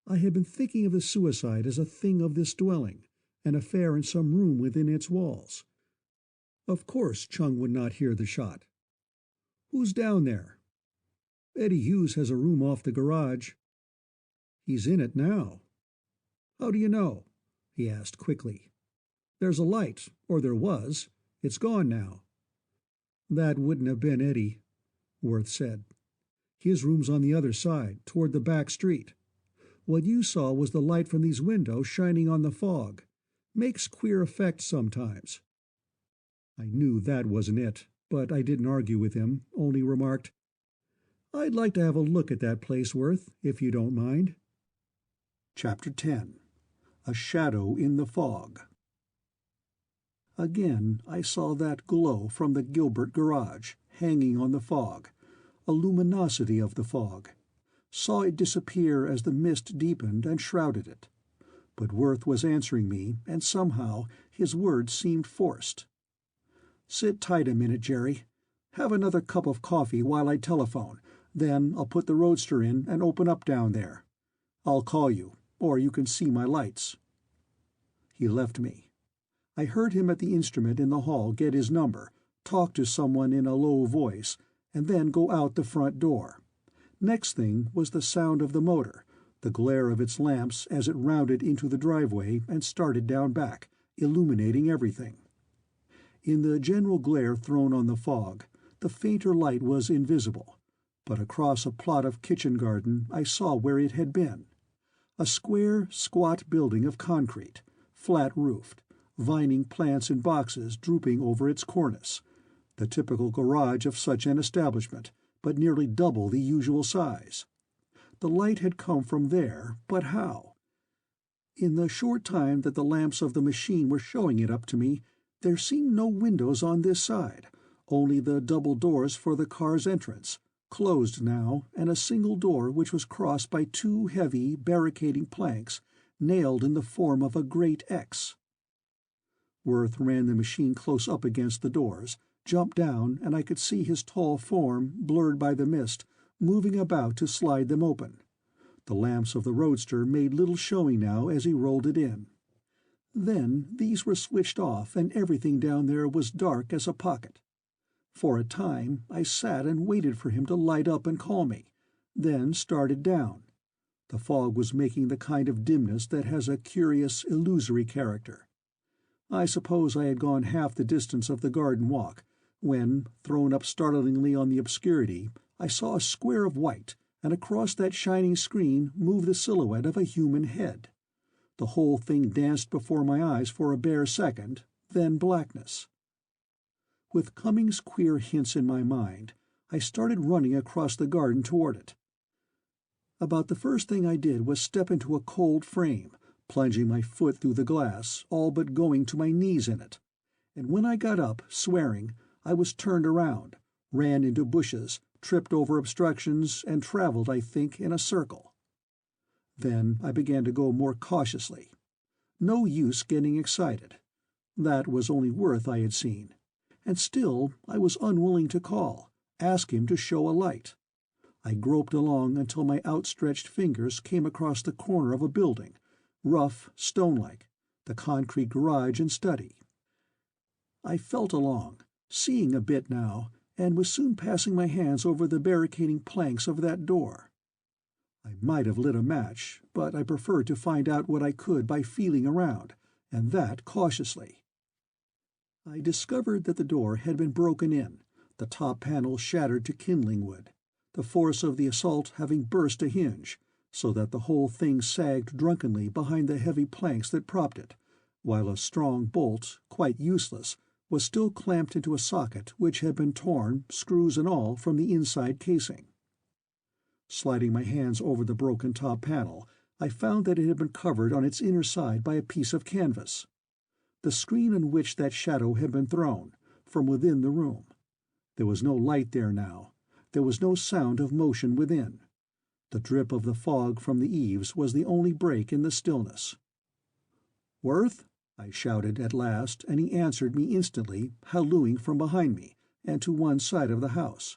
I had been thinking of the suicide as a thing of this dwelling, an affair in some room within its walls. Of course Chung would not hear the shot. "Who's down there?" "Eddie Hughes has a room off the garage." "He's in it now." "How do you know?" he asked quickly. "There's a light, or there was. It's gone now." "That wouldn't have been Eddie," Worth said. "His room's on the other side, toward the back street. What you saw was the light from these windows shining on the fog. Makes queer effects sometimes." I knew that wasn't it, but I didn't argue with him, only remarked, "I'd like to have a look at that place, Worth, if you don't mind." Chapter 10. A Shadow in the Fog. Again I saw that glow from the Gilbert garage, hanging on the fog, a luminosity of the fog. Saw it disappear as the mist deepened and shrouded it. But Worth was answering me, and somehow his words seemed forced. "Sit tight a minute, Jerry. Have another cup of coffee while I telephone. Then I'll put the roadster in and open up down there. I'll call you, or you can see my lights." He left me. I heard him at the instrument in the hall get his number, talk to someone in a low voice, and then go out the front door. Next thing was the sound of the motor, the glare of its lamps as it rounded into the driveway and started down back, illuminating everything. In the general glare thrown on the fog, the fainter light was invisible, but across a plot of kitchen garden I saw where it had been. A square, squat building of concrete, flat-roofed, vining plants in boxes drooping over its cornice, the typical garage of such an establishment, but nearly double the usual size. The light had come from there, but how? In the short time that the lamps of the machine were showing it up to me, there seemed no windows on this side, only the double doors for the car's entrance, closed now, and a single door which was crossed by 2 heavy, barricading planks nailed in the form of a great X. Worth ran the machine close up against the doors, jumped down, and I could see his tall form, blurred by the mist, moving about to slide them open. The lamps of the roadster made little showing now as he rolled it in. Then these were switched off, and everything down there was dark as a pocket. For a time I sat and waited for him to light up and call me, then started down. The fog was making the kind of dimness that has a curious, illusory character. I suppose I had gone half the distance of the garden walk, when, thrown up startlingly on the obscurity, I saw a square of white, and across that shining screen moved the silhouette of a human head. The whole thing danced before my eyes for a bare second, then blackness. With Cummings' queer hints in my mind, I started running across the garden toward it. About the first thing I did was step into a cold frame, plunging my foot through the glass, all but going to my knees in it. And when I got up, swearing, I was turned around, ran into bushes, tripped over obstructions, and traveled, I think, in a circle. Then I began to go more cautiously. No use getting excited. That was only Worth I had seen. And still I was unwilling to call, ask him to show a light. I groped along until my outstretched fingers came across the corner of a building, rough, stone-like, the concrete garage and study. I felt along, seeing a bit now, and was soon passing my hands over the barricading planks of that door. I might have lit a match, but I preferred to find out what I could by feeling around, and that cautiously. I discovered that the door had been broken in, the top panel shattered to kindling wood, the force of the assault having burst a hinge, so that the whole thing sagged drunkenly behind the heavy planks that propped it, while a strong bolt, quite useless, was still clamped into a socket which had been torn, screws and all, from the inside casing. Sliding my hands over the broken top panel, I found that it had been covered on its inner side by a piece of canvas. The screen on which that shadow had been thrown, from within the room. There was no light there now. There was no sound of motion within. The drip of the fog from the eaves was the only break in the stillness. "Worth?" I shouted at last, and he answered me instantly, hallooing from behind me, and to one side of the house.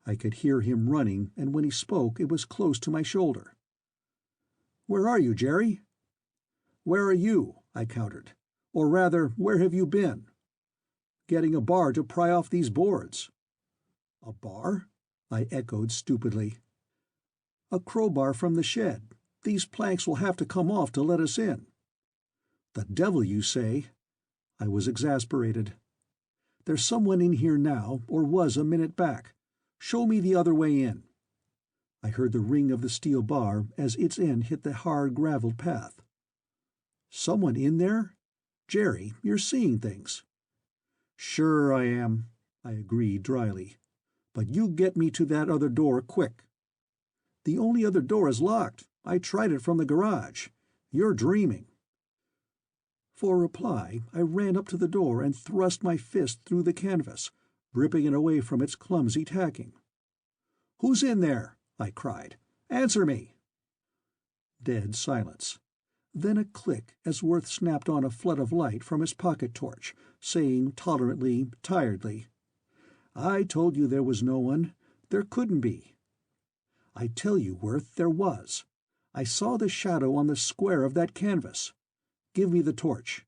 I could hear him running, and when he spoke it was close to my shoulder. "Where are you, Jerry?" "Where are you?" I countered. "Or rather, where have you been?" "Getting a bar to pry off these boards." "A bar?" I echoed stupidly. "A crowbar from the shed. These planks will have to come off to let us in." "The devil you say!" I was exasperated. "There's someone in here now, or was a minute back. Show me the other way in." I heard the ring of the steel bar as its end hit the hard gravelled path. "Someone in there? Jerry, you're seeing things." "Sure I am," I agreed dryly. "But you get me to that other door quick." "The only other door is locked. I tried it from the garage. You're dreaming." For reply, I ran up to the door and thrust my fist through the canvas, ripping it away from its clumsy tacking. "Who's in there?" I cried. "Answer me!" Dead silence. Then a click as Worth snapped on a flood of light from his pocket torch, saying tolerantly, tiredly, "I told you there was no one. There couldn't be." "I tell you, Worth, there was. I saw the shadow on the square of that canvas. Give me the torch."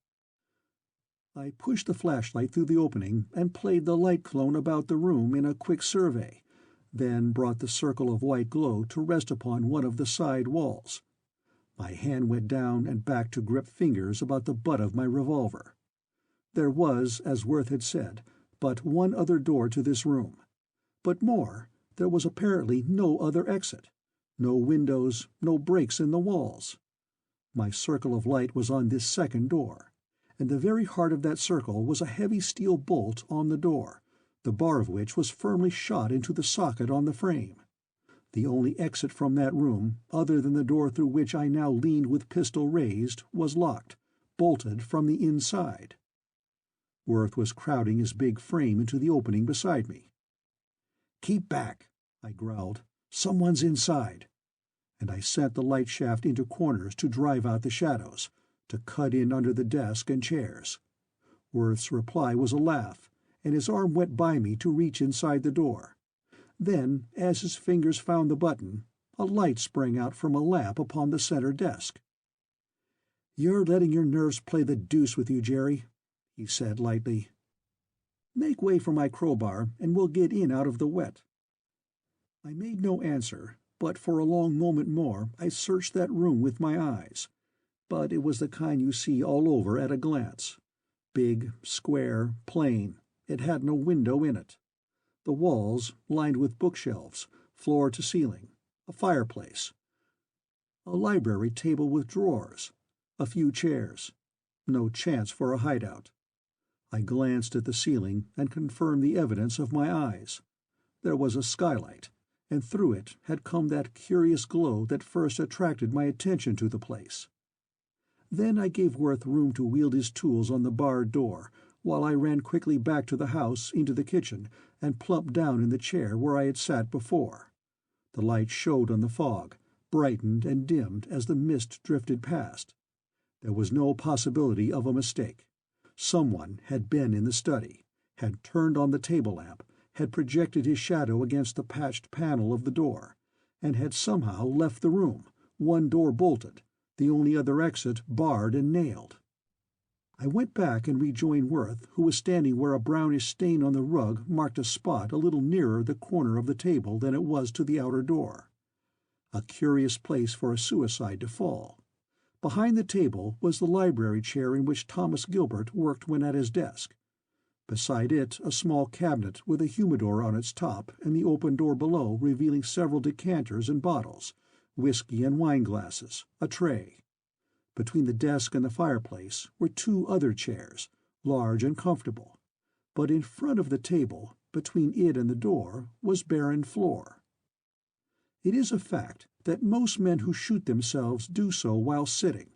I pushed the flashlight through the opening and played the light clone about the room in a quick survey, then brought the circle of white glow to rest upon one of the side walls. My hand went down and back to grip fingers about the butt of my revolver. There was, as Worth had said, but one other door to this room. But more, there was apparently no other exit, no windows, no breaks in the walls. My circle of light was on this second door, and the very heart of that circle was a heavy steel bolt on the door, the bar of which was firmly shot into the socket on the frame. The only exit from that room, other than the door through which I now leaned with pistol raised, was locked, bolted from the inside. Worth was crowding his big frame into the opening beside me. "Keep back," I growled. "Someone's inside." and I sent the light shaft into corners to drive out the shadows, to cut in under the desk and chairs. Worth's reply was a laugh, and his arm went by me to reach inside the door. Then, as his fingers found the button, a light sprang out from a lamp upon the center desk. "You're letting your nerves play the deuce with you, Jerry," he said lightly. "Make way for my crowbar, and we'll get in out of the wet." I made no answer, but for a long moment more I searched that room with my eyes. But it was the kind you see all over at a glance. Big, square, plain. It had no window in it. The walls, lined with bookshelves, floor to ceiling, a fireplace, a library table with drawers, a few chairs. No chance for a hideout. I glanced at the ceiling and confirmed the evidence of my eyes. There was a skylight, and through it had come that curious glow that first attracted my attention to the place. Then I gave Worth room to wield his tools on the barred door, while I ran quickly back to the house into the kitchen and plumped down in the chair where I had sat before. The light showed on the fog, brightened and dimmed as the mist drifted past. There was no possibility of a mistake. Someone had been in the study, had turned on the table lamp, had projected his shadow against the patched panel of the door, and had somehow left the room, one door bolted, the only other exit barred and nailed. I went back and rejoined Worth, who was standing where a brownish stain on the rug marked a spot a little nearer the corner of the table than it was to the outer door. A curious place for a suicide to fall. Behind the table was the library chair in which Thomas Gilbert worked when at his desk. Beside it a small cabinet with a humidor on its top and the open door below revealing several decanters and bottles, whiskey and wine glasses, a tray. Between the desk and the fireplace were two other chairs, large and comfortable, but in front of the table, between it and the door, was barren floor. It is a fact that most men who shoot themselves do so while sitting,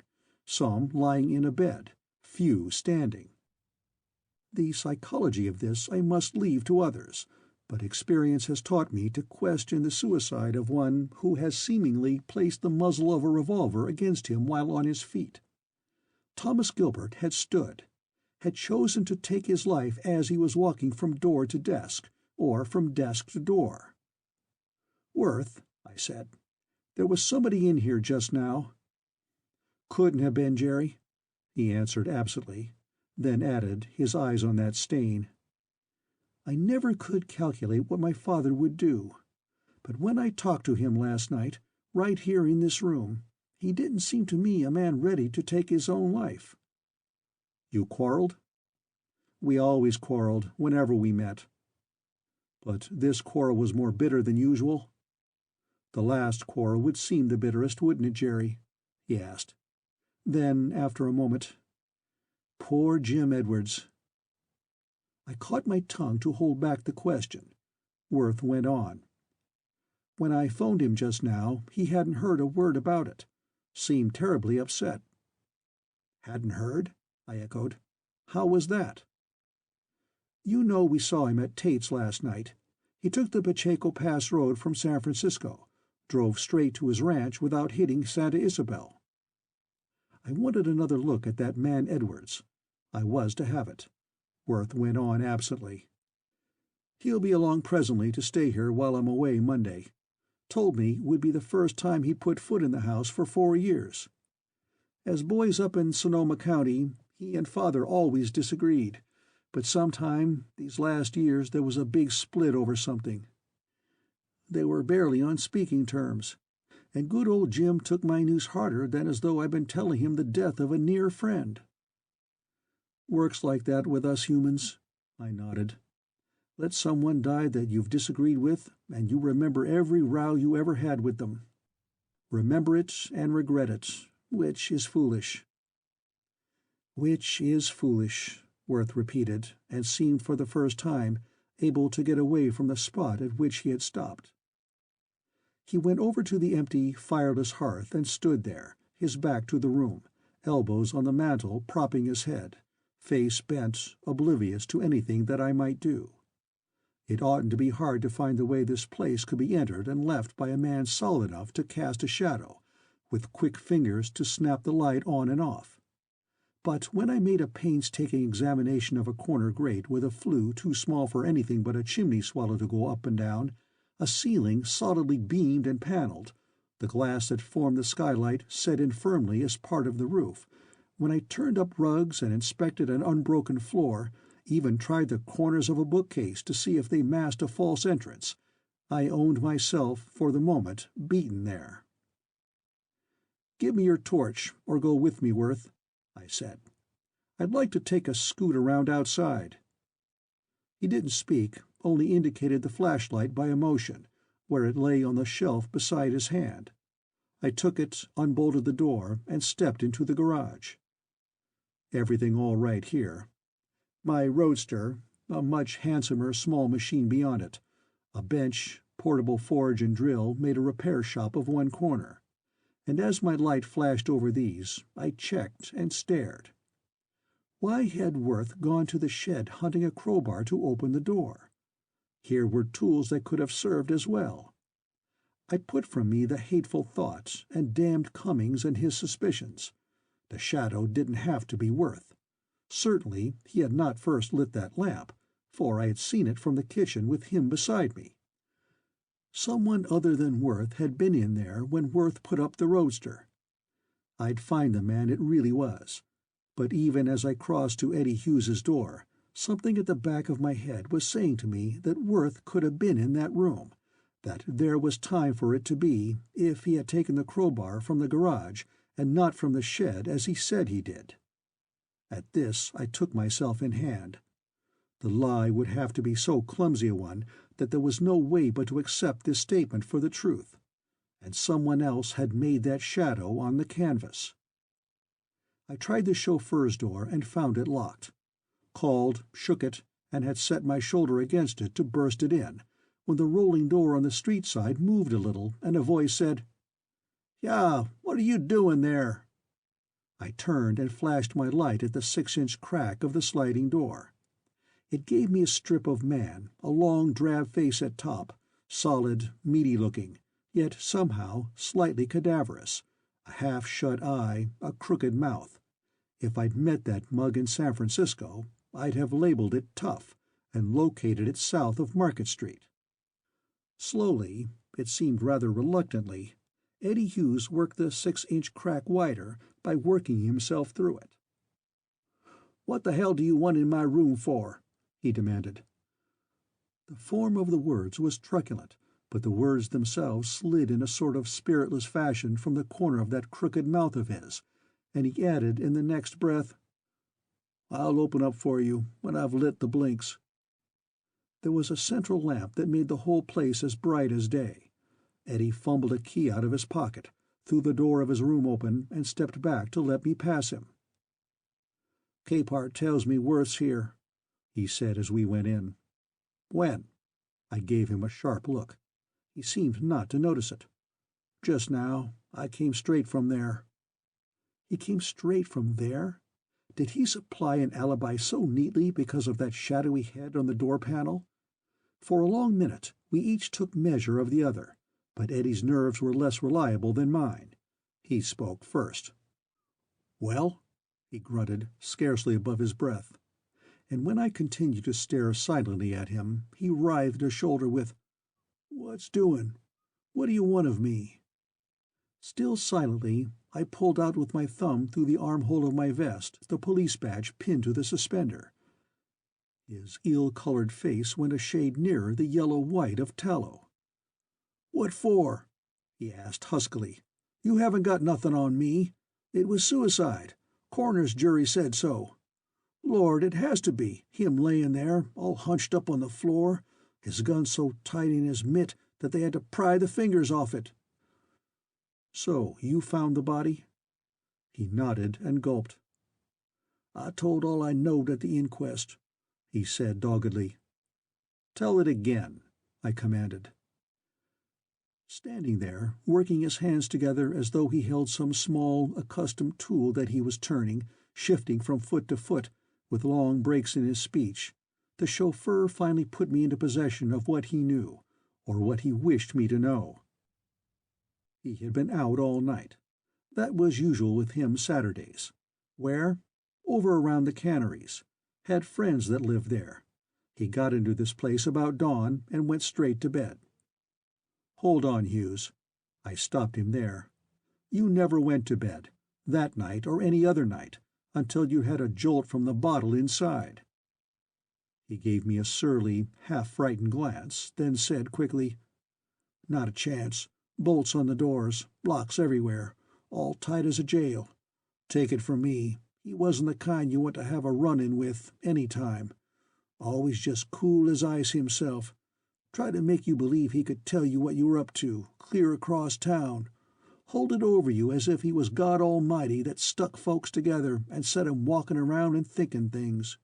some lying in a bed, few standing. The psychology of this I must leave to others, but experience has taught me to question the suicide of one who has seemingly placed the muzzle of a revolver against him while on his feet. Thomas Gilbert had stood, had chosen to take his life as he was walking from door to desk, or from desk to door. "Worth," I said, "there was somebody in here just now." "Couldn't have been, Jerry," he answered absently, then added, his eyes on that stain, "I never could calculate what my father would do. But when I talked to him last night, right here in this room, he didn't seem to me a man ready to take his own life." "You quarreled?" "We always quarreled, whenever we met." "But this quarrel was more bitter than usual?" "The last quarrel would seem the bitterest, wouldn't it, Jerry?" he asked. Then, after a moment, "Poor Jim Edwards." I caught my tongue to hold back the question. Worth went on. "When I phoned him just now, he hadn't heard a word about it. Seemed terribly upset." "Hadn't heard?" I echoed. "How was that?" "You know we saw him at Tate's last night. He took the Pacheco Pass Road from San Francisco, drove straight to his ranch without hitting Santa Isabel." I wanted another look at that man Edwards. I was to have it. Worth went on absently. "He'll be along presently to stay here while I'm away Monday. Told me it would be the first time he'd put foot in the house for 4 years. As boys up in Sonoma County, he and Father always disagreed, but sometime these last years there was a big split over something. They were barely on speaking terms, and good old Jim took my news harder than as though I'd been telling him the death of a near friend." "Works like that with us humans," I nodded. "Let someone die that you've disagreed with, and you remember every row you ever had with them. Remember it and regret it, which is foolish." "Which is foolish," Worth repeated, and seemed for the first time able to get away from the spot at which he had stopped. He went over to the empty, fireless hearth and stood there, his back to the room, elbows on the mantel propping his head, face bent, oblivious to anything that I might do. It oughtn't to be hard to find the way this place could be entered and left by a man solid enough to cast a shadow, with quick fingers to snap the light on and off. But when I made a painstaking examination of a corner grate with a flue too small for anything but a chimney swallow to go up and down, a ceiling solidly beamed and panelled, the glass that formed the skylight set in firmly as part of the roof, when I turned up rugs and inspected an unbroken floor, even tried the corners of a bookcase to see if they masked a false entrance, I owned myself, for the moment, beaten there. "Give me your torch, or go with me, Worth," I said. "I'd like to take a scoot around outside." He didn't speak, only indicated the flashlight by a motion, where it lay on the shelf beside his hand. I took it, unbolted the door, and stepped into the garage. Everything all right here. My roadster, a much handsomer small machine beyond it, a bench, portable forge and drill made a repair shop of one corner, and as my light flashed over these, I checked and stared. Why had Worth gone to the shed hunting a crowbar to open the door? Here were tools that could have served as well. I put from me the hateful thoughts and damned Cummings and his suspicions. The shadow didn't have to be Worth. Certainly he had not first lit that lamp, for I had seen it from the kitchen with him beside me. Someone other than Worth had been in there when Worth put up the roadster. I'd find the man it really was, but even as I crossed to Eddie Hughes's door, something at the back of my head was saying to me that Worth could have been in that room, that there was time for it to be if he had taken the crowbar from the garage and not from the shed as he said he did. At this I took myself in hand. The lie would have to be so clumsy a one that there was no way but to accept this statement for the truth, and someone else had made that shadow on the canvas. I tried the chauffeur's door and found it locked. Called, shook it, and had set my shoulder against it to burst it in, when the rolling door on the street side moved a little, and a voice said, "Yeah, what are you doing there?" I turned and flashed my light at the 6-inch crack of the sliding door. It gave me a strip of man, a long drab face at top, solid, meaty-looking, yet somehow slightly cadaverous, a half-shut eye, a crooked mouth. If I'd met that mug in San Francisco, I'd have labeled it tough and located it south of Market Street. Slowly, it seemed rather reluctantly, Eddie Hughes worked the 6-inch crack wider by working himself through it. "What the hell do you want in my room for?" he demanded. The form of the words was truculent, but the words themselves slid in a sort of spiritless fashion from the corner of that crooked mouth of his, and he added in the next breath, "I'll open up for you when I've lit the blinks." There was a central lamp that made the whole place as bright as day. Eddie fumbled a key out of his pocket, threw the door of his room open, and stepped back to let me pass him. "Capehart tells me Worth's here," he said as we went in. "When?" I gave him a sharp look. He seemed not to notice it. "Just now. I came straight from there." He came straight from there? Did he supply an alibi so neatly because of that shadowy head on the door panel? For a long minute we each took measure of the other, but Eddie's nerves were less reliable than mine. He spoke first. "Well?" he grunted, scarcely above his breath. And when I continued to stare silently at him, he writhed a shoulder with, "What's doing? What do you want of me?" Still silently, I pulled out with my thumb through the armhole of my vest the police badge pinned to the suspender. His ill-colored face went a shade nearer the yellow-white of tallow. "What for?" he asked huskily. "You haven't got nothing on me. It was suicide. Coroner's jury said so. Lord, it has to be, him laying there, all hunched up on the floor, his gun so tight in his mitt that they had to pry the fingers off it." "So you found the body?" He nodded and gulped. "I told all I knowed at the inquest," he said doggedly. "Tell it again," I commanded. Standing there, working his hands together as though he held some small, accustomed tool that he was turning, shifting from foot to foot, with long breaks in his speech, The chauffeur finally put me into possession of what he knew, or what he wished me to know. He had been out all night. That was usual with him Saturdays. Where? Over around the canneries. Had friends that lived there. He got into this place about dawn and went straight to bed. "Hold on, Hughes." I stopped him there. "You never went to bed, that night or any other night, until you had a jolt from the bottle inside." He gave me a surly, half-frightened glance, then said quickly, "Not a chance. Bolts on the doors, locks everywhere, all tight as a jail. Take it from me, he wasn't the kind you want to have a run-in with any time. Always just cool as ice himself. Try to make you believe he could tell you what you were up to, clear across town. Hold it over you as if he was God Almighty that stuck folks together and set 'em walking around and thinking things."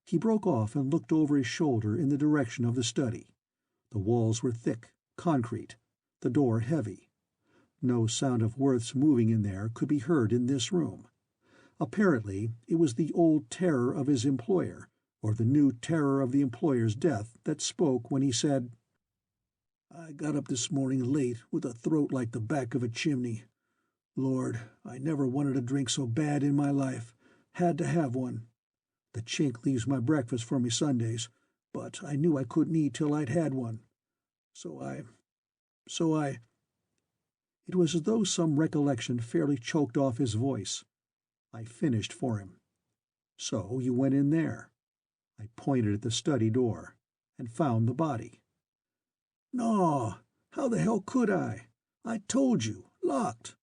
He broke off and looked over his shoulder in the direction of the study. The walls were thick, concrete, the door heavy. No sound of Worth's moving in there could be heard in this room. Apparently it was the old terror of his employer, or the new terror of the employer's death, that spoke when he said, "I got up this morning late with a throat like the back of a chimney. Lord, I never wanted a drink so bad in my life. Had to have one. The Chink leaves my breakfast for me Sundays, but I knew I couldn't eat till I'd had one. So I... It was as though some recollection fairly choked off his voice. I finished for him. "So you went in there." I pointed at the study door, "and found the body." "No, how the hell could I? I told you, locked.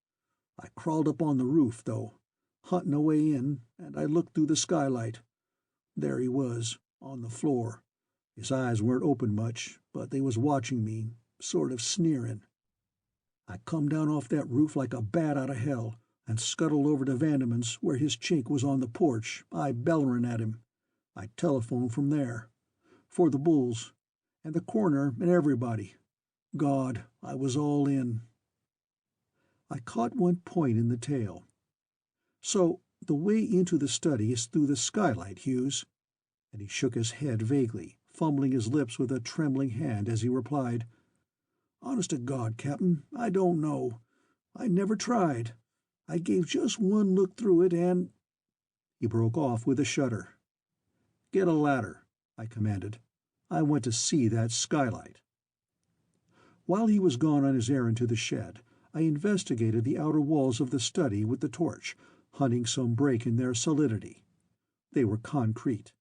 I crawled up on the roof, though, hunting a way in, and I looked through the skylight. There he was, on the floor. His eyes weren't open much, but they was watching me, sort of sneering. I come down off that roof like a bat out of hell, and scuttled over to Vandeman's, where his Chink was on the porch, I bellerin' at him. I telephoned from there. For the bulls, and the coroner and everybody. God, I was all in." I caught one point in the tale. "So the way into the study is through the skylight, Hughes?" And he shook his head vaguely, fumbling his lips with a trembling hand as he replied, "Honest to God, Captain, I don't know. I never tried. I gave just one look through it and—" He broke off with a shudder. "Get a ladder," I commanded. "I want to see that skylight." While he was gone on his errand to the shed, I investigated the outer walls of the study with the torch, hunting some break in their solidity. They were concrete.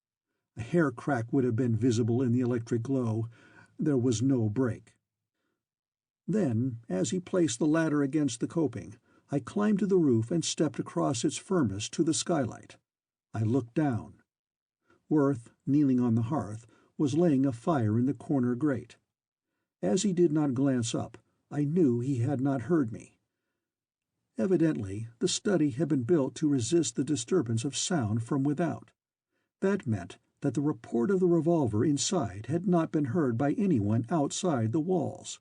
A hair crack would have been visible in the electric glow. There was no break. Then, as he placed the ladder against the coping, I climbed to the roof and stepped across its firmness to the skylight. I looked down. Worth, kneeling on the hearth, was laying a fire in the corner grate. As he did not glance up, I knew he had not heard me. Evidently, the study had been built to resist the disturbance of sound from without. That meant that the report of the revolver inside had not been heard by anyone outside the walls.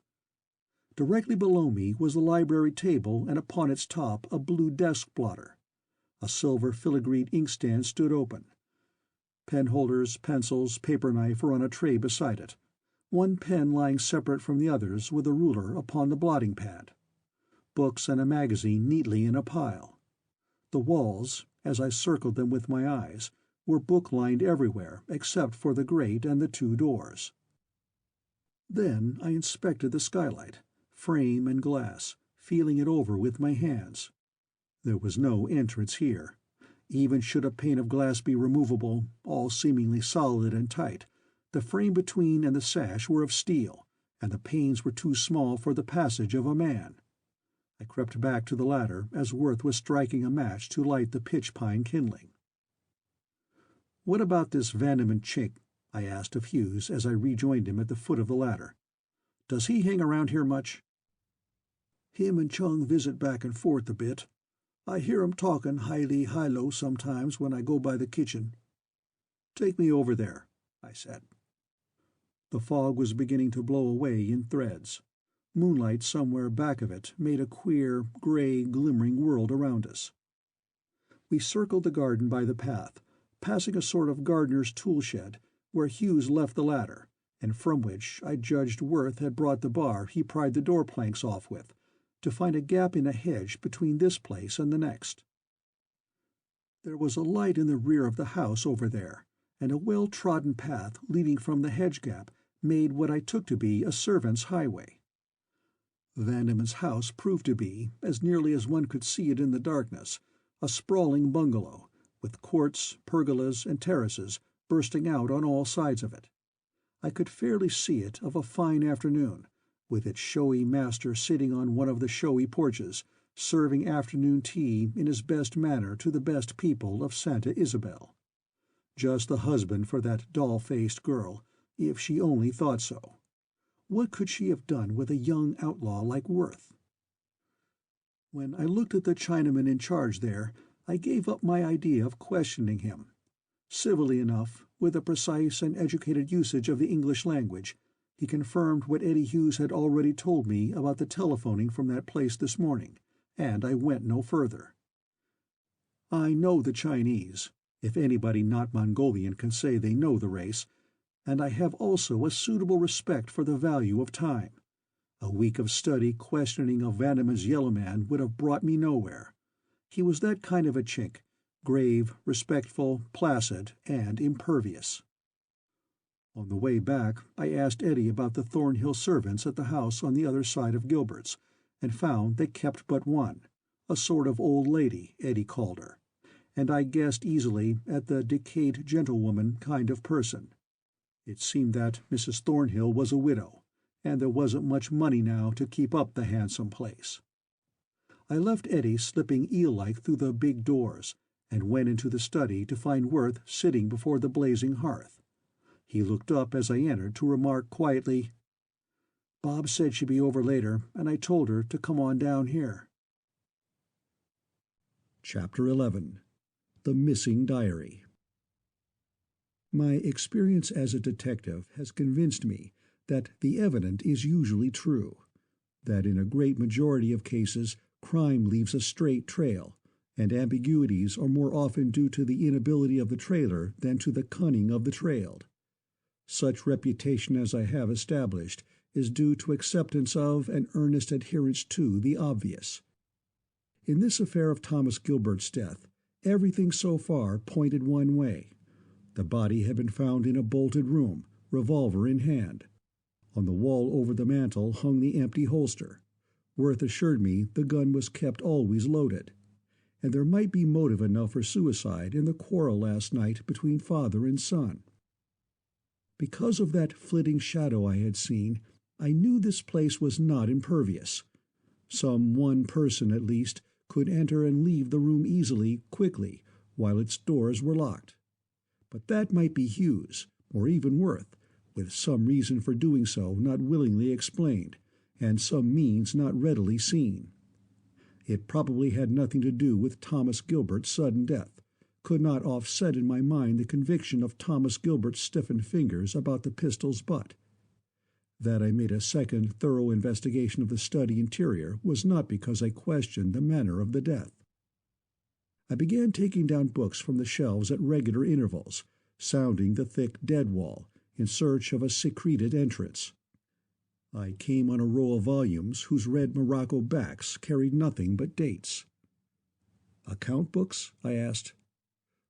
Directly below me was the library table, and upon its top a blue desk blotter. A silver filigreed inkstand stood open. Pen-holders, pencils, paper-knife were on a tray beside it, one pen lying separate from the others with a ruler upon the blotting-pad. Books and a magazine neatly in a pile. The walls, as I circled them with my eyes, were book-lined everywhere except for the grate and the two doors. Then I inspected the skylight, frame and glass, feeling it over with my hands. There was no entrance here. Even should a pane of glass be removable, all seemingly solid and tight, the frame between and the sash were of steel, and the panes were too small for the passage of a man. I crept back to the ladder as Worth was striking a match to light the pitch-pine kindling. "What about this Vandeman Chink?" I asked of Hughes as I rejoined him at the foot of the ladder. "Does he hang around here much?" "Him and Chung visit back and forth a bit. I hear 'em talking high-low sometimes when I go by the kitchen." "Take me over there," I said. The fog was beginning to blow away in threads. Moonlight somewhere back of it made a queer, gray, glimmering world around us. We circled the garden by the path, passing a sort of gardener's tool shed, where Hughes left the ladder, and from which I judged Worth had brought the bar he pried the door planks off with, to find a gap in a hedge between this place and the next. There was a light in the rear of the house over there, and a well-trodden path leading from the hedge gap made what I took to be a servant's highway. Vandeman's house proved to be, as nearly as one could see it in the darkness, a sprawling bungalow, with courts, pergolas, and terraces bursting out on all sides of it. I could fairly see it of a fine afternoon, with its showy master sitting on one of the showy porches, serving afternoon tea in his best manner to the best people of Santa Isabel. Just the husband for that doll-faced girl, if she only thought so. What could she have done with a young outlaw like Worth? When I looked at the Chinaman in charge there, I gave up my idea of questioning him. Civilly enough, with a precise and educated usage of the English language, he confirmed what Eddie Hughes had already told me about the telephoning from that place this morning, and I went no further. I know the Chinese, if anybody not Mongolian can say they know the race, and I have also a suitable respect for the value of time. A week of study questioning of Vandeman's yellow man would have brought me nowhere. He was that kind of a chink, grave, respectful, placid, and impervious. On the way back, I asked Eddie about the Thornhill servants at the house on the other side of Gilbert's, and found they kept but one, a sort of old lady, Eddie called her, and I guessed easily at the decayed gentlewoman kind of person. It seemed that Mrs. Thornhill was a widow, and there wasn't much money now to keep up the handsome place. I left Eddie slipping eel-like through the big doors, and went into the study to find Worth sitting before the blazing hearth. He looked up as I entered to remark quietly, "Bob said she'd be over later, and I told her to come on down here." Chapter 11. The Missing Diary. My experience as a detective has convinced me that the evident is usually true, that in a great majority of cases crime leaves a straight trail, and ambiguities are more often due to the inability of the trailer than to the cunning of the trailed. Such reputation as I have established is due to acceptance of and earnest adherence to the obvious. In this affair of Thomas Gilbert's death, everything so far pointed one way. The body had been found in a bolted room, revolver in hand. On the wall over the mantel hung the empty holster. Worth assured me the gun was kept always loaded, and there might be motive enough for suicide in the quarrel last night between father and son. Because of that flitting shadow I had seen, I knew this place was not impervious. Some one person, at least, could enter and leave the room easily, quickly, while its doors were locked. But that might be Hughes, or even Worth, with some reason for doing so not willingly explained, and some means not readily seen. It probably had nothing to do with Thomas Gilbert's sudden death, could not offset in my mind the conviction of Thomas Gilbert's stiffened fingers about the pistol's butt. That I made a second thorough investigation of the study interior was not because I questioned the manner of the death. I began taking down books from the shelves at regular intervals, sounding the thick dead wall, in search of a secreted entrance. I came on a row of volumes whose red morocco backs carried nothing but dates. "Account books?" I asked.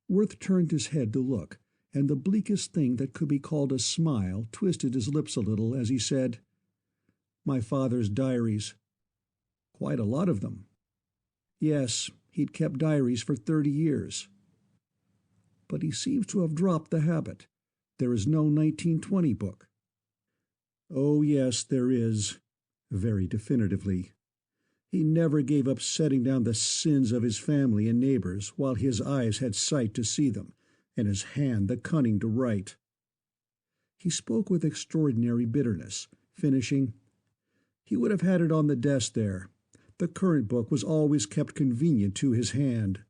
Worth turned his head to look, and the bleakest thing that could be called a smile twisted his lips a little as he said, "My father's diaries." "Quite a lot of them." "Yes, he'd kept diaries for 30 years. But he seems to have dropped the habit. There is no 1920 book." "Oh, yes, there is," very definitively. "He never gave up setting down the sins of his family and neighbors while his eyes had sight to see them, and his hand the cunning to write." He spoke with extraordinary bitterness, finishing, "He would have had it on the desk there. The current book was always kept convenient to his hand."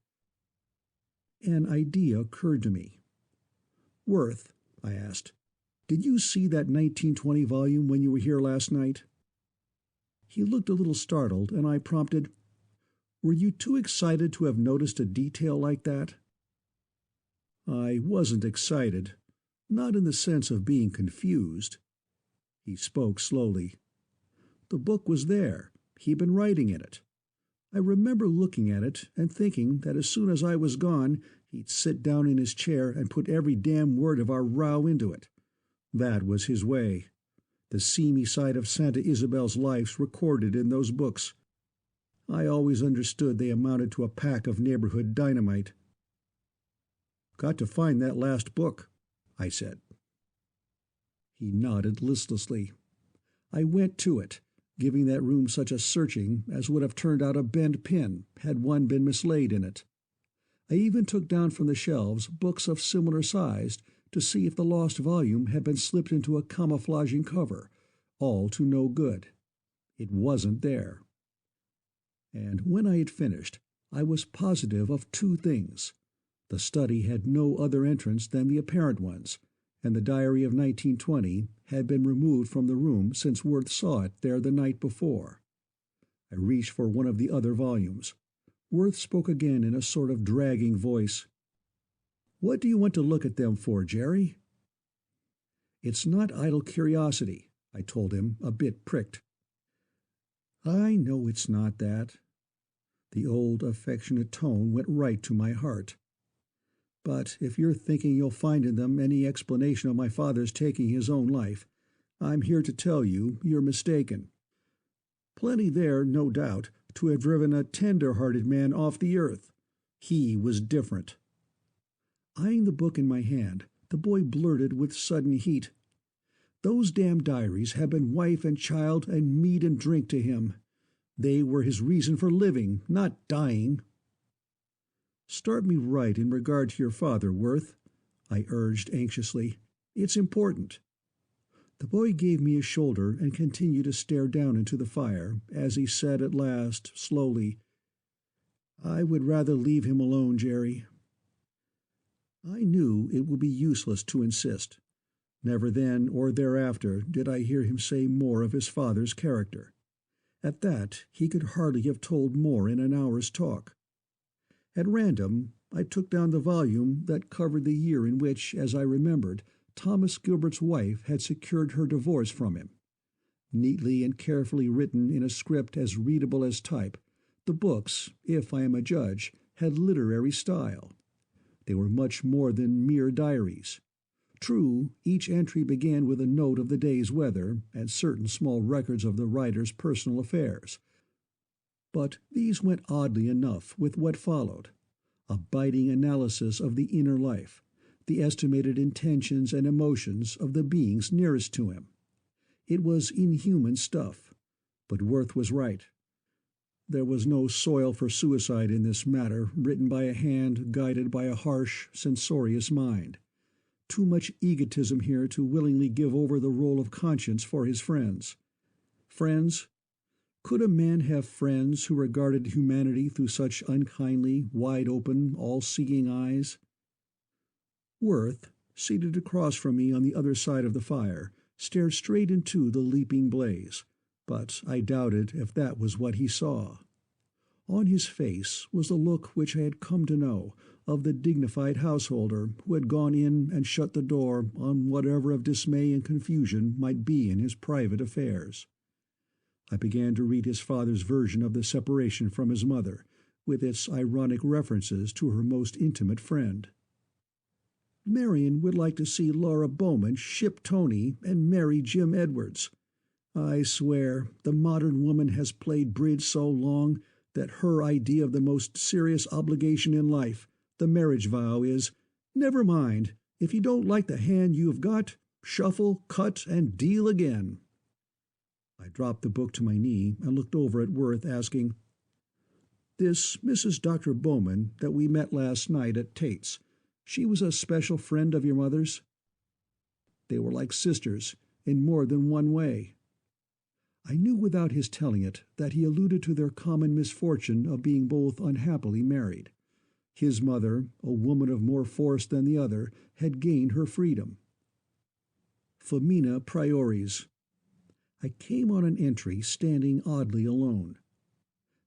An idea occurred to me. "Worth," I asked, "did you see that 1920 volume when you were here last night?" He looked a little startled, and I prompted, "Were you too excited to have noticed a detail like that?" I wasn't excited, not in the sense of being confused. He spoke slowly. The book was there. He'd been writing in it. I remember looking at it and thinking that as soon as I was gone, he'd sit down in his chair and put every damn word of our row into it. That was his way. The seamy side of Santa Isabel's life's recorded in those books. I always understood they amounted to a pack of neighborhood dynamite. "Got to find that last book," I said. He nodded listlessly. I went to it, giving that room such a searching as would have turned out a bent pin had one been mislaid in it. I even took down from the shelves books of similar size to see if the lost volume had been slipped into a camouflaging cover, all to no good. It wasn't there. And when I had finished, I was positive of two things. The study had no other entrance than the apparent ones, and the diary of 1920 had been removed from the room since Worth saw it there the night before. I reached for one of the other volumes. Worth spoke again in a sort of dragging voice. "What do you want to look at them for, Jerry?" "It's not idle curiosity," I told him, a bit pricked. "I know it's not that." The old affectionate tone went right to my heart. "But if you're thinking you'll find in them any explanation of my father's taking his own life, I'm here to tell you you're mistaken. Plenty there, no doubt, to have driven a tender-hearted man off the earth. He was different." Eyeing the book in my hand, the boy blurted with sudden heat, "Those damn diaries have been wife and child and meat and drink to him. They were his reason for living, not dying." "Start me right in regard to your father, Worth," I urged anxiously. "It's important." The boy gave me his shoulder and continued to stare down into the fire as he said at last, slowly, "I would rather leave him alone, Jerry." I knew it would be useless to insist. Never then or thereafter did I hear him say more of his father's character. At that, he could hardly have told more in an hour's talk. At random, I took down the volume that covered the year in which, as I remembered, Thomas Gilbert's wife had secured her divorce from him. Neatly and carefully written in a script as readable as type, the books, if I am a judge, had literary style. They were much more than mere diaries. True, each entry began with a note of the day's weather and certain small records of the writer's personal affairs. But these went oddly enough with what followed: a biting analysis of the inner life, the estimated intentions and emotions of the beings nearest to him. It was inhuman stuff, but Worth was right. There was no soil for suicide in this matter, written by a hand guided by a harsh, censorious mind. Too much egotism here to willingly give over the role of conscience for his friends. Friends? Could a man have friends who regarded humanity through such unkindly, wide-open, all-seeing eyes? Worth, seated across from me on the other side of the fire, stared straight into the leaping blaze, but I doubted if that was what he saw. On his face was the look which I had come to know, of the dignified householder who had gone in and shut the door on whatever of dismay and confusion might be in his private affairs. I began to read his father's version of the separation from his mother, with its ironic references to her most intimate friend. Marion would like to see Laura Bowman ship Tony and marry Jim Edwards. I swear the modern woman has played bridge so long that her idea of the most serious obligation in life, the marriage vow, is, "Never mind, if you don't like the hand you have got, shuffle, cut, and deal again." I dropped the book to my knee and looked over at Worth, asking, "This Mrs. Dr. Bowman that we met last night at Tate's, she was a special friend of your mother's?" "They were like sisters, in more than one way." I knew without his telling it that he alluded to their common misfortune of being both unhappily married. His mother, a woman of more force than the other, had gained her freedom. Femina Prioris. I came on an entry standing oddly alone.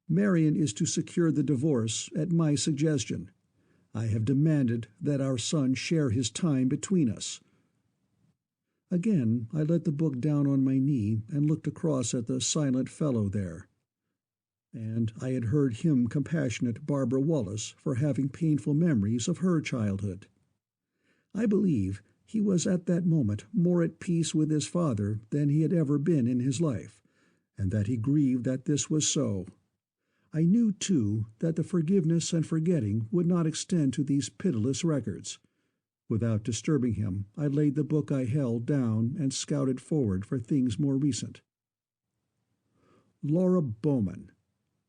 Marion is to secure the divorce at my suggestion. I have demanded that our son share his time between us." Again I let the book down on my knee and looked across at the silent fellow there. And I had heard him compassionate Barbara Wallace for having painful memories of her childhood. I believe he was at that moment more at peace with his father than he had ever been in his life, and that he grieved that this was so. I knew, too, that the forgiveness and forgetting would not extend to these pitiless records. Without disturbing him, I laid the book I held down and scouted forward for things more recent. Laura Bowman.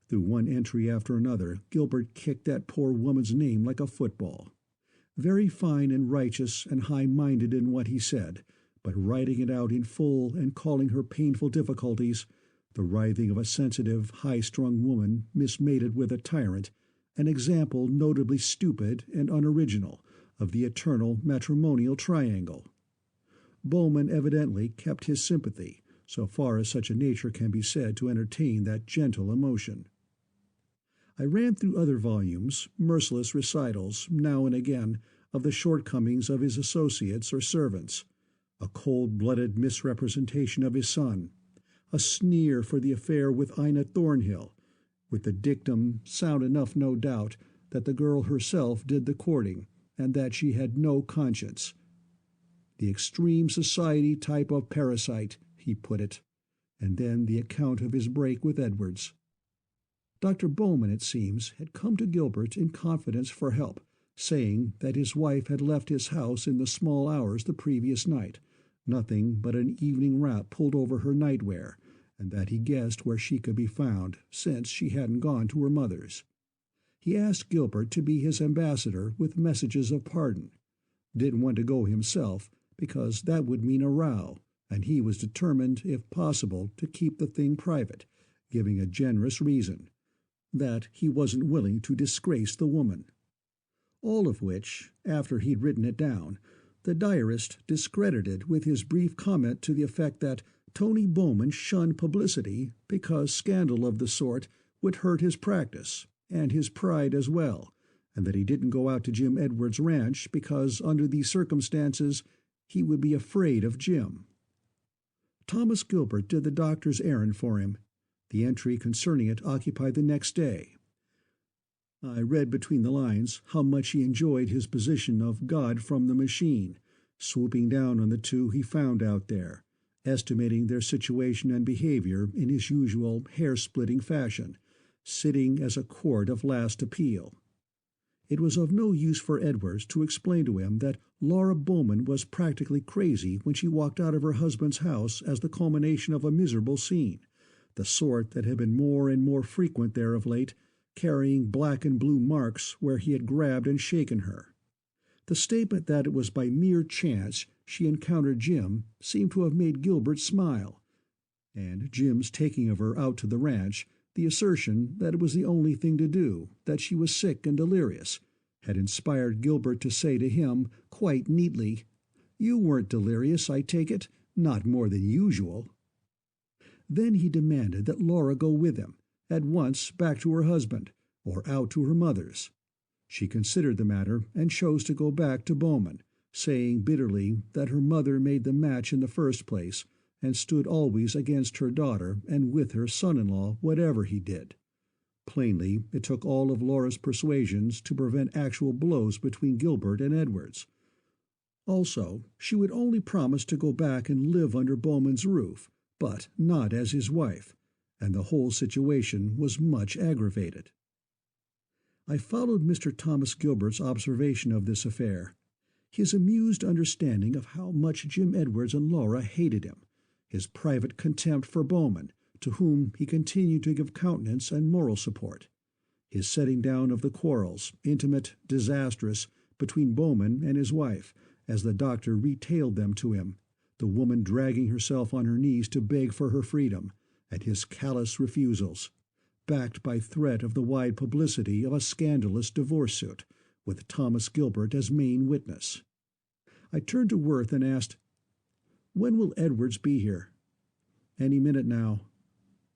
Through one entry after another, Gilbert kicked that poor woman's name like a football. Very fine and righteous and high-minded in what he said, but writing it out in full and calling her painful difficulties, the writhing of a sensitive, high-strung woman mismated with a tyrant, an example notably stupid and unoriginal of the eternal matrimonial triangle. Bowman evidently kept his sympathy, so far as such a nature can be said to entertain that gentle emotion. I ran through other volumes, merciless recitals, now and again, of the shortcomings of his associates or servants, a cold-blooded misrepresentation of his son, a sneer for the affair with Ina Thornhill, with the dictum, sound enough no doubt, that the girl herself did the courting, and that she had no conscience. The extreme society type of parasite, he put it, and then the account of his break with Edwards. Dr. Bowman, it seems, had come to Gilbert in confidence for help, saying that his wife had left his house in the small hours the previous night, nothing but an evening wrap pulled over her nightwear, and that he guessed where she could be found, since she hadn't gone to her mother's. He asked Gilbert to be his ambassador with messages of pardon. Didn't want to go himself, because that would mean a row, and he was determined, if possible, to keep the thing private, giving a generous reason, that he wasn't willing to disgrace the woman. All of which, after he'd written it down, the diarist discredited with his brief comment to the effect that Tony Bowman shunned publicity because scandal of the sort would hurt his practice, and his pride as well, and that he didn't go out to Jim Edwards' ranch because, under these circumstances, he would be afraid of Jim. Thomas Gilbert did the doctor's errand for him. The entry concerning it occupied the next day. I read between the lines how much he enjoyed his position of God from the machine, swooping down on the two he found out there, estimating their situation and behavior in his usual hair-splitting fashion, sitting as a court of last appeal. It was of no use for Edwards to explain to him that Laura Bowman was practically crazy when she walked out of her husband's house as the culmination of a miserable scene, the sort that had been more and more frequent there of late, carrying black and blue marks where he had grabbed and shaken her. The statement that it was by mere chance she encountered Jim seemed to have made Gilbert smile, and Jim's taking of her out to the ranch, the assertion that it was the only thing to do, that she was sick and delirious, had inspired Gilbert to say to him, quite neatly, "You weren't delirious, I take it, not more than usual." Then he demanded that Laura go with him, at once back to her husband, or out to her mother's. She considered the matter and chose to go back to Bowman, saying bitterly that her mother made the match in the first place, and stood always against her daughter and with her son-in-law whatever he did. Plainly, it took all of Laura's persuasions to prevent actual blows between Gilbert and Edwards. Also, she would only promise to go back and live under Bowman's roof, but not as his wife, and the whole situation was much aggravated. I followed Mr. Thomas Gilbert's observation of this affair, his amused understanding of how much Jim Edwards and Laura hated him, his private contempt for Bowman, to whom he continued to give countenance and moral support, his setting down of the quarrels, intimate, disastrous, between Bowman and his wife, as the doctor retailed them to him, the woman dragging herself on her knees to beg for her freedom, and his callous refusals, backed by threat of the wide publicity of a scandalous divorce suit, with Thomas Gilbert as main witness. I turned to Worth and asked, "When will Edwards be here?" "Any minute now."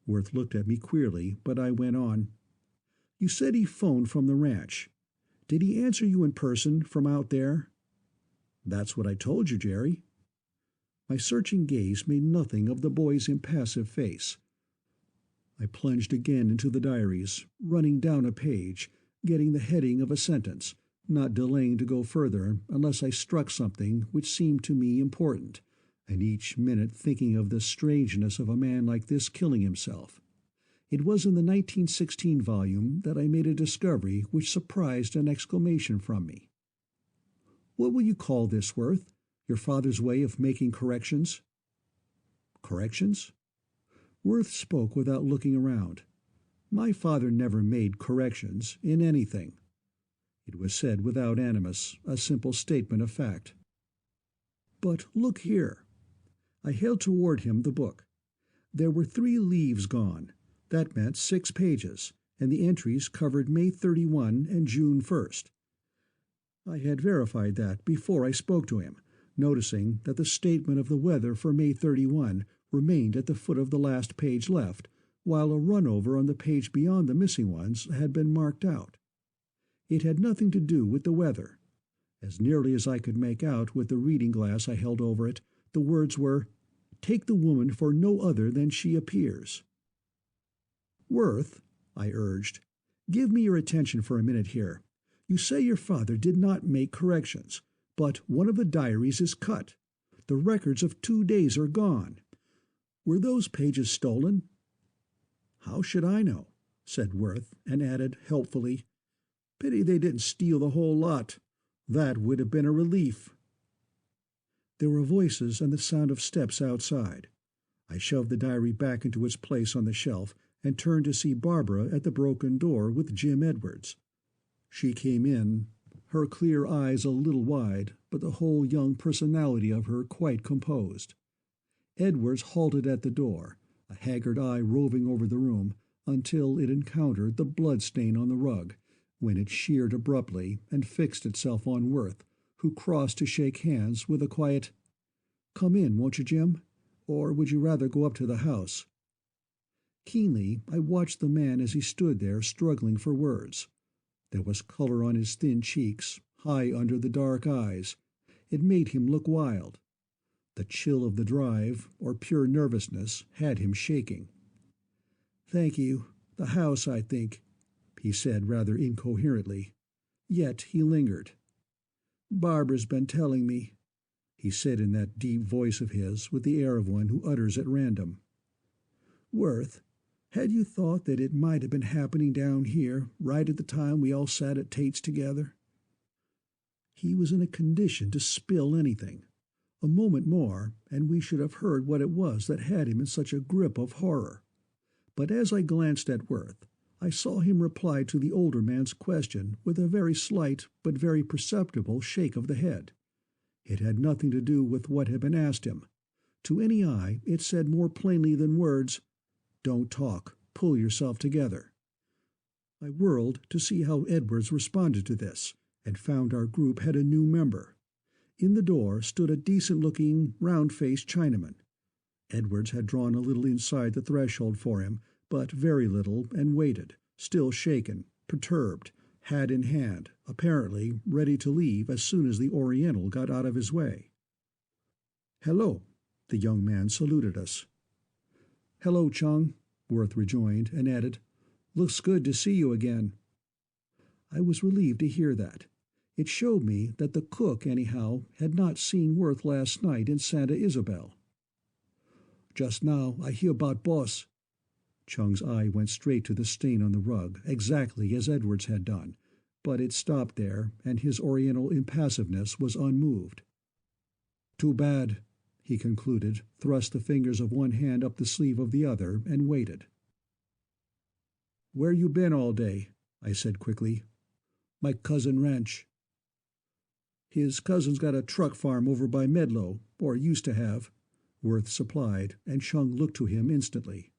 Worth looked at me queerly, but I went on. "You said he phoned from the ranch. Did he answer you in person from out there?" "That's what I told you, Jerry." My searching gaze made nothing of the boy's impassive face. I plunged again into the diaries, running down a page, getting the heading of a sentence, not delaying to go further unless I struck something which seemed to me important, and each minute thinking of the strangeness of a man like this killing himself. It was in the 1916 volume that I made a discovery which surprised an exclamation from me. "What will you call this, Worth? Your father's way of making corrections?" "Corrections?" Worth spoke without looking around. "My father never made corrections in anything." It was said without animus, a simple statement of fact. "But look here." I held toward him the book. There were 3 leaves gone. That meant 6 pages, and the entries covered May 31 and June 1st. I had verified that before I spoke to him, noticing that the statement of the weather for May 31 remained at the foot of the last page left, while a run-over on the page beyond the missing ones had been marked out. It had nothing to do with the weather. As nearly as I could make out with the reading glass I held over it, the words were, "Take the woman for no other than she appears." "Worth," I urged, "give me your attention for a minute here. You say your father did not make corrections, but one of the diaries is cut. The records of 2 days are gone. Were those pages stolen?" "How should I know?" said Worth, and added helpfully, "Pity they didn't steal the whole lot. That would have been a relief." There were voices and the sound of steps outside. I shoved the diary back into its place on the shelf and turned to see Barbara at the broken door with Jim Edwards. She came in, her clear eyes a little wide, but the whole young personality of her quite composed. Edwards halted at the door, a haggard eye roving over the room, until it encountered the blood-stain on the rug, when it sheared abruptly and fixed itself on Worth, who crossed to shake hands with a quiet, "Come in, won't you, Jim? Or would you rather go up to the house?" Keenly I watched the man as he stood there struggling for words. There was color on his thin cheeks, high under the dark eyes. It made him look wild. The chill of the drive, or pure nervousness, had him shaking. "Thank you. The house, I think," he said rather incoherently. Yet he lingered. "Barbara's been telling me," he said in that deep voice of his, with the air of one who utters at random. "Worth, had you thought that it might have been happening down here, right at the time we all sat at Tate's together?" He was in a condition to spill anything. A moment more, and we should have heard what it was that had him in such a grip of horror. But as I glanced at Worth, I saw him reply to the older man's question with a very slight but very perceptible shake of the head. It had nothing to do with what had been asked him. To any eye it said more plainly than words, "Don't talk. Pull yourself together." I whirled to see how Edwards responded to this, and found our group had a new member. In the door stood a decent-looking, round-faced Chinaman. Edwards had drawn a little inside the threshold for him, but very little, and waited, still shaken, perturbed, hat in hand, apparently ready to leave as soon as the Oriental got out of his way. "Hello," the young man saluted us. "Hello, Chung," Worth rejoined, and added, "Looks good to see you again." I was relieved to hear that. It showed me that the cook, anyhow, had not seen Worth last night in Santa Isabel. "Just now I hear about boss." Chung's eye went straight to the stain on the rug, exactly as Edwards had done, but it stopped there, and his Oriental impassiveness was unmoved. "Too bad," he concluded, thrust the fingers of one hand up the sleeve of the other, and waited. "Where you been all day?" I said quickly. "My cousin ranch." "His cousin's got a truck farm over by Medlow, or used to have," Worth supplied, and Chung looked to him instantly.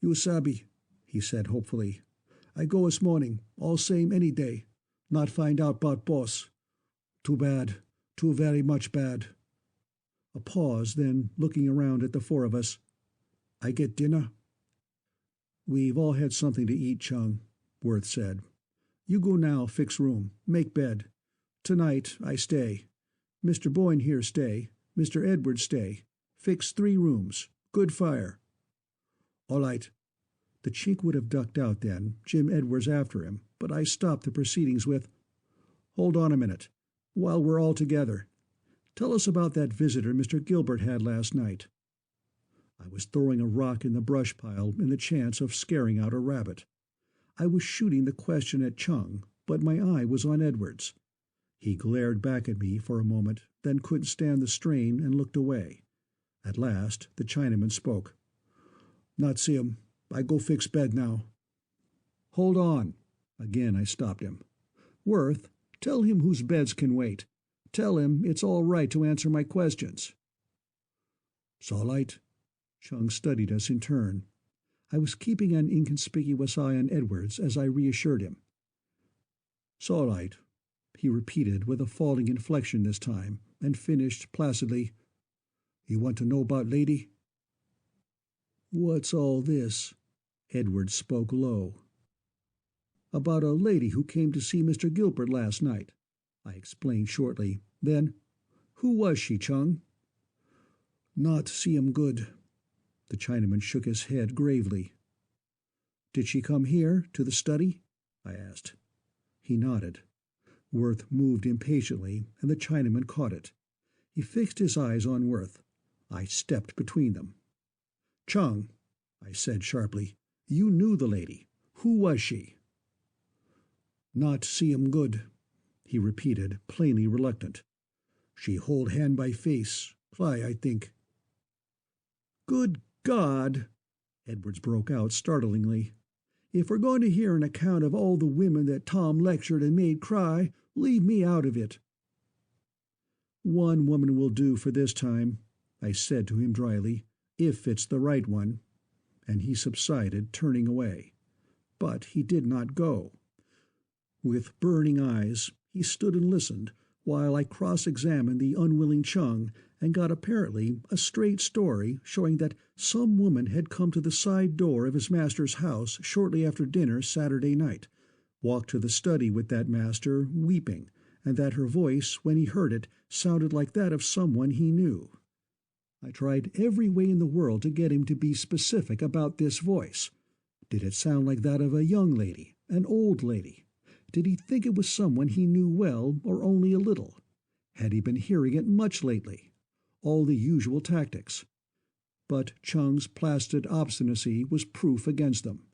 "You sabi," he said hopefully. "I go this morning, all same any day. Not find out 'bout boss. Too bad, too very much bad." A pause, then, looking around at the 4 of us, "I get dinner?" "We've all had something to eat, Chung," Worth said. You go now, fix room, make bed. Tonight I stay. Mr. Boyne here stay. Mr. Edwards stay. Fix 3 rooms. Good fire. All right. The chink would have ducked out then, Jim Edwards after him, but I stopped the proceedings with, Hold on a minute. While we're all together, tell us about that visitor Mr. Gilbert had last night. I was throwing a rock in the brush pile in the chance of scaring out a rabbit. I was shooting the question at Chung, but my eye was on Edwards. He glared back at me for a moment, then couldn't stand the strain and looked away. At last the Chinaman spoke. Not see him. I go fix bed now. Hold on. Again I stopped him. Worth, tell him whose beds can wait. Tell him it's all right to answer my questions. 'S all right. Chung studied us in turn. I was keeping an inconspicuous eye on Edwards as I reassured him. 'S all right, he repeated with a falling inflection this time, and finished placidly. You want to know about lady? What's all this? Edwards spoke low. About a lady who came to see Mr. Gilbert last night, I explained shortly. Then, who was she, Chung? Not see him good. The Chinaman shook his head gravely. Did she come here, to the study? I asked. He nodded. Worth moved impatiently, and the Chinaman caught it. He fixed his eyes on Worth. I stepped between them. Chung, I said sharply, you knew the lady. Who was she? Not see him good, he repeated, plainly reluctant. She hold hand by face. Cly, I think. Good God! Edwards broke out startlingly. If we're going to hear an account of all the women that Tom lectured and made cry, leave me out of it. One woman will do for this time, I said to him dryly, if it's the right one. And he subsided, turning away. But he did not go. With burning eyes, he stood and listened, while I cross-examined the unwilling Chung and got apparently a straight story showing that some woman had come to the side door of his master's house shortly after dinner Saturday night, walked to the study with that master, weeping, and that her voice, when he heard it, sounded like that of someone he knew. I tried every way in the world to get him to be specific about this voice. Did it sound like that of a young lady, an old lady? Did he think it was someone he knew well or only a little? Had he been hearing it much lately? All the usual tactics. But Chung's placid obstinacy was proof against them.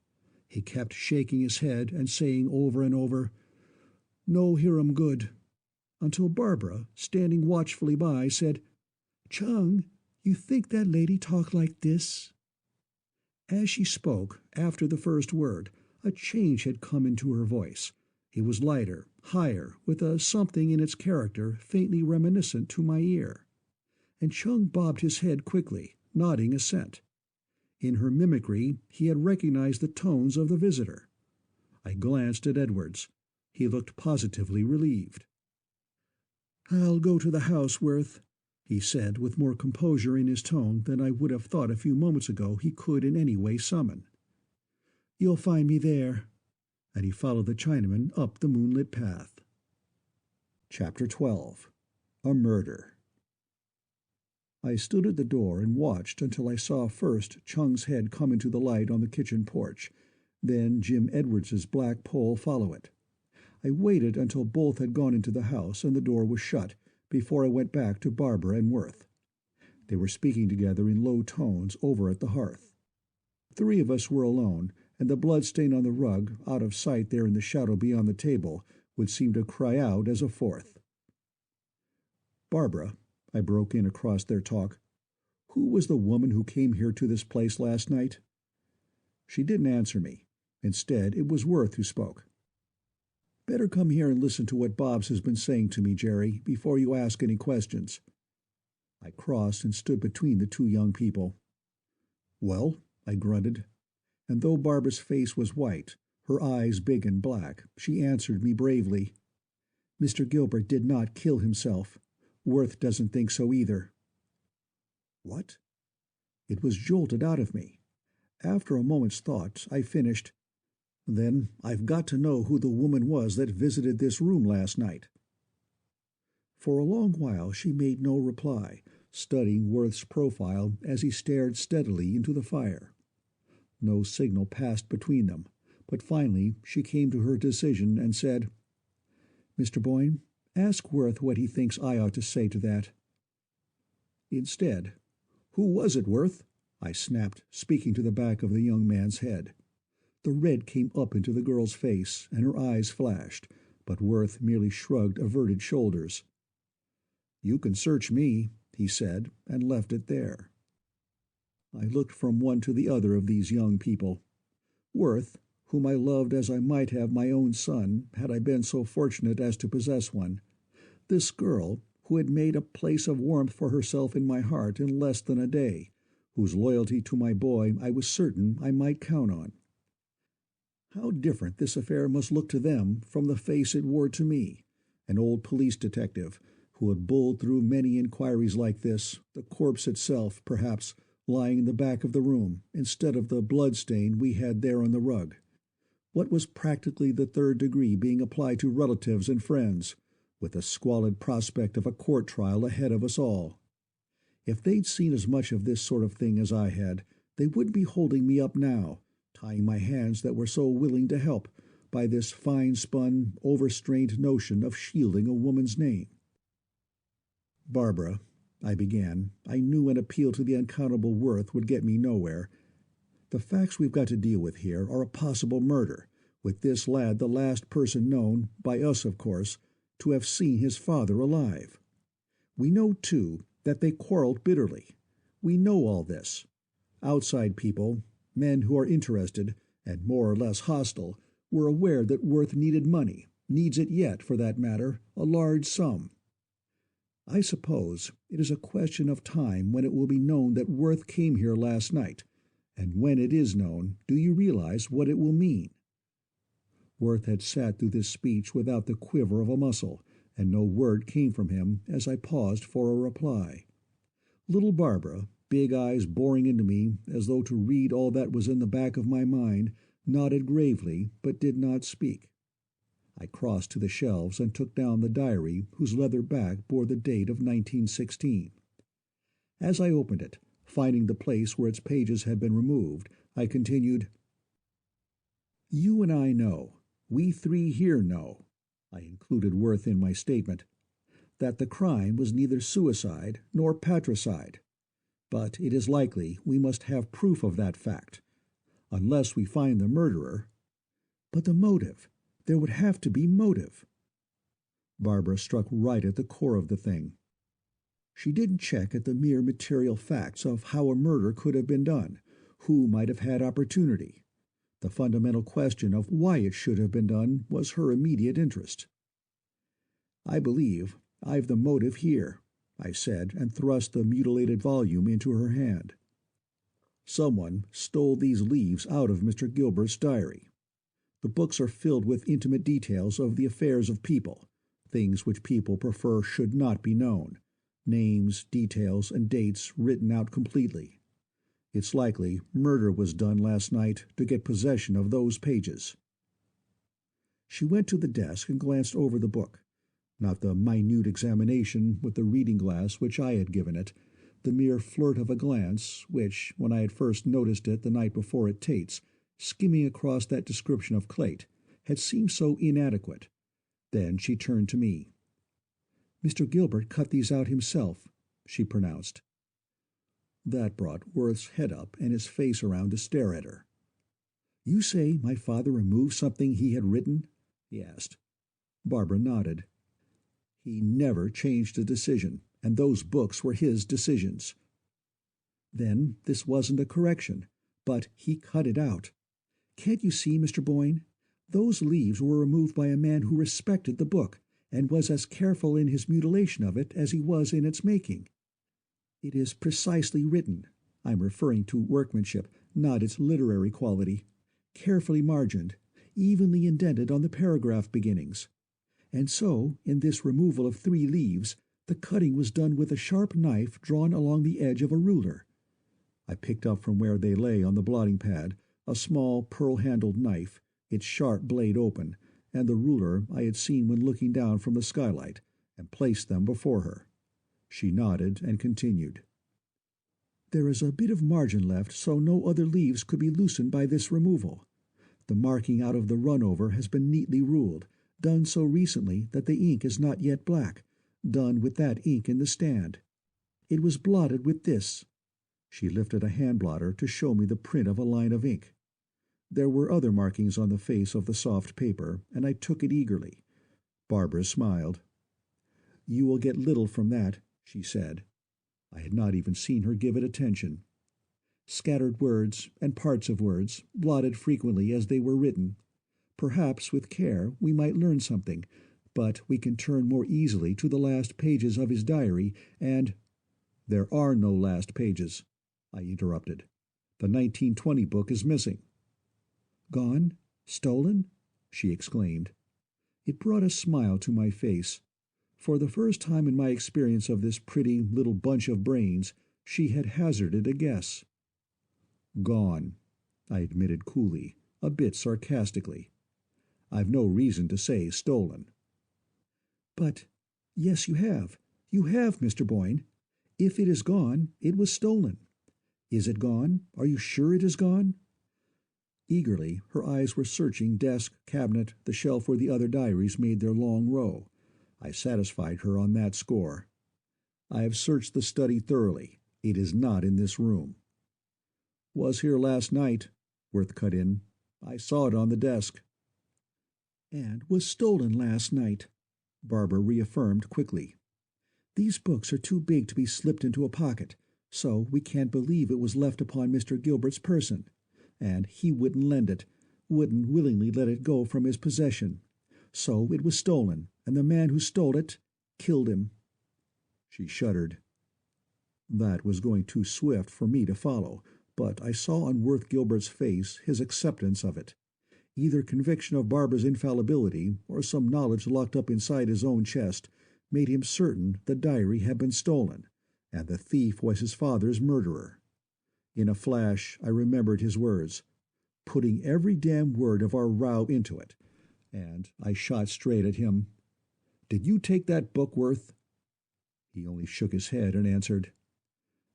He kept shaking his head and saying over and over, No hear 'em good, until Barbara, standing watchfully by, said, Chung, you think that lady talk like this? As she spoke, after the first word, a change had come into her voice. It was lighter, higher, with a something in its character faintly reminiscent to my ear. And Chung bobbed his head quickly, nodding assent. In her mimicry he had recognized the tones of the visitor. I glanced at Edwards. He looked positively relieved. I'll go to the house, Worth, he said, with more composure in his tone than I would have thought a few moments ago he could in any way summon. You'll find me there. And he followed the Chinaman up the moonlit path. Chapter 12. A Murder. I stood at the door and watched until I saw first Chung's head come into the light on the kitchen porch, then Jim Edwards's black poll follow it. I waited until both had gone into the house and the door was shut, before I went back to Barbara and Worth. They were speaking together in low tones over at the hearth. 3 of us were alone, and the blood stain on the rug, out of sight there in the shadow beyond the table, would seem to cry out as a 4th. Barbara, I broke in across their talk, who was the woman who came here to this place last night? She didn't answer me. Instead, it was Worth who spoke. Better come here and listen to what Bobs has been saying to me, Jerry, before you ask any questions. I crossed and stood between the 2 young people. Well, I grunted. And though Barbara's face was white, her eyes big and black, she answered me bravely. Mr. Gilbert did not kill himself. Worth doesn't think so either. What? It was jolted out of me. After a moment's thought, I finished, Then I've got to know who the woman was that visited this room last night." For a long while she made no reply, studying Worth's profile as he stared steadily into the fire. No signal passed between them, but finally she came to her decision and said, "Mr. Boyne, ask Worth what he thinks I ought to say to that." Instead, "Who was it, Worth?" I snapped, speaking to the back of the young man's head. The red came up into the girl's face, and her eyes flashed, but Worth merely shrugged averted shoulders. "You can search me," he said, and left it there. I looked from one to the other of these young people. Worth, whom I loved as I might have my own son, had I been so fortunate as to possess one. This girl, who had made a place of warmth for herself in my heart in less than a day, whose loyalty to my boy I was certain I might count on. How different this affair must look to them from the face it wore to me, an old police detective, who had bulled through many inquiries like this, the corpse itself, perhaps, lying in the back of the room, instead of the blood-stain we had there on the rug. What was practically the third degree being applied to relatives and friends, with the squalid prospect of a court trial ahead of us all. If they'd seen as much of this sort of thing as I had, they wouldn't be holding me up now, tying my hands that were so willing to help, by this fine-spun, overstrained notion of shielding a woman's name. "Barbara," I began, I knew an appeal to the uncountable Worth would get me nowhere. "The facts we've got to deal with here are a possible murder, with this lad the last person known, by us of course, to have seen his father alive. We know, too, that they quarreled bitterly. We know all this. Outside people, men who are interested, and more or less hostile, were aware that Worth needed money, needs it yet, for that matter, a large sum. I suppose it is a question of time when it will be known that Worth came here last night, and when it is known, do you realize what it will mean?" Worth had sat through this speech without the quiver of a muscle, and no word came from him as I paused for a reply. Little Barbara, big eyes boring into me as though to read all that was in the back of my mind, nodded gravely but did not speak. I crossed to the shelves and took down the diary whose leather back bore the date of 1916. As I opened it, finding the place where its pages had been removed, I continued, "You and I know, we three here know," I included Worth in my statement, "that the crime was neither suicide nor patricide. But it is likely we must have proof of that fact. Unless we find the murderer—" "But the motive. There would have to be motive." Barbara struck right at the core of the thing. She didn't check at the mere material facts of how a murder could have been done, who might have had opportunity. The fundamental question of why it should have been done was her immediate interest. "I believe I've the motive here," I said, and thrust the mutilated volume into her hand. "Someone stole these leaves out of Mr. Gilbert's diary. The books are filled with intimate details of the affairs of people, things which people prefer should not be known, names, details, and dates written out completely. It's likely murder was done last night to get possession of those pages." She went to the desk and glanced over the book, not the minute examination with the reading glass which I had given it, the mere flirt of a glance which, when I had first noticed it the night before at Tate's, skimming across that description of Clayt, had seemed so inadequate. Then she turned to me. "Mr. Gilbert cut these out himself," she pronounced. That brought Worth's head up and his face around to stare at her. "You say my father removed something he had written?" he asked. Barbara nodded. "He never changed a decision, and those books were his decisions." "Then this wasn't a correction, but he cut it out. Can't you see, Mr. Boyne? Those leaves were removed by a man who respected the book, and was as careful in his mutilation of it as he was in its making. It is precisely written. I'm referring to workmanship, not its literary quality. Carefully margined, evenly indented on the paragraph beginnings. And so, in this removal of 3 leaves, the cutting was done with a sharp knife drawn along the edge of a ruler." I picked up from where they lay on the blotting pad a small pearl-handled knife, its sharp blade open, and the ruler I had seen when looking down from the skylight, and placed them before her. She nodded and continued. There is a bit of margin left, so no other leaves could be loosened by this removal. The marking out of the run-over has been neatly ruled, done so recently that the ink is not yet black, done with that ink in the stand. It was blotted with this. She lifted a hand blotter to show me the print of a line of ink. There were other markings on the face of the soft paper, and I took it eagerly. Barbara smiled. You will get little from that, she said. I had not even seen her give it attention. Scattered words and parts of words, blotted frequently as they were written. Perhaps with care we might learn something, but we can turn more easily to the last pages of his diary, and— There are no last pages, I interrupted. The 1920 book is missing. Gone? Stolen? She exclaimed. It brought a smile to my face. For the first time in my experience of this pretty little bunch of brains, she had hazarded a guess. Gone, I admitted coolly, a bit sarcastically. I've no reason to say stolen. But, yes, you have. You have, Mr. Boyne. If it is gone, it was stolen. Is it gone? Are you sure it is gone? Eagerly, her eyes were searching desk, cabinet, the shelf where the other diaries made their long row. I satisfied her on that score. I have searched the study thoroughly. It is not in this room. Was here last night, Worth cut in. I saw it on the desk. And was stolen last night, Barbara reaffirmed quickly. These books are too big to be slipped into a pocket, so we can't believe it was left upon Mr. Gilbert's person, and he wouldn't lend it, wouldn't willingly let it go from his possession. So it was stolen, and the man who stole it killed him. She shuddered. That was going too swift for me to follow, but I saw on Worth Gilbert's face his acceptance of it. Either conviction of Barbara's infallibility, or some knowledge locked up inside his own chest, made him certain the diary had been stolen, and the thief was his father's murderer. In a flash I remembered his words, putting every damn word of our row into it, and I shot straight at him. Did you take that book, Worth? He only shook his head and answered,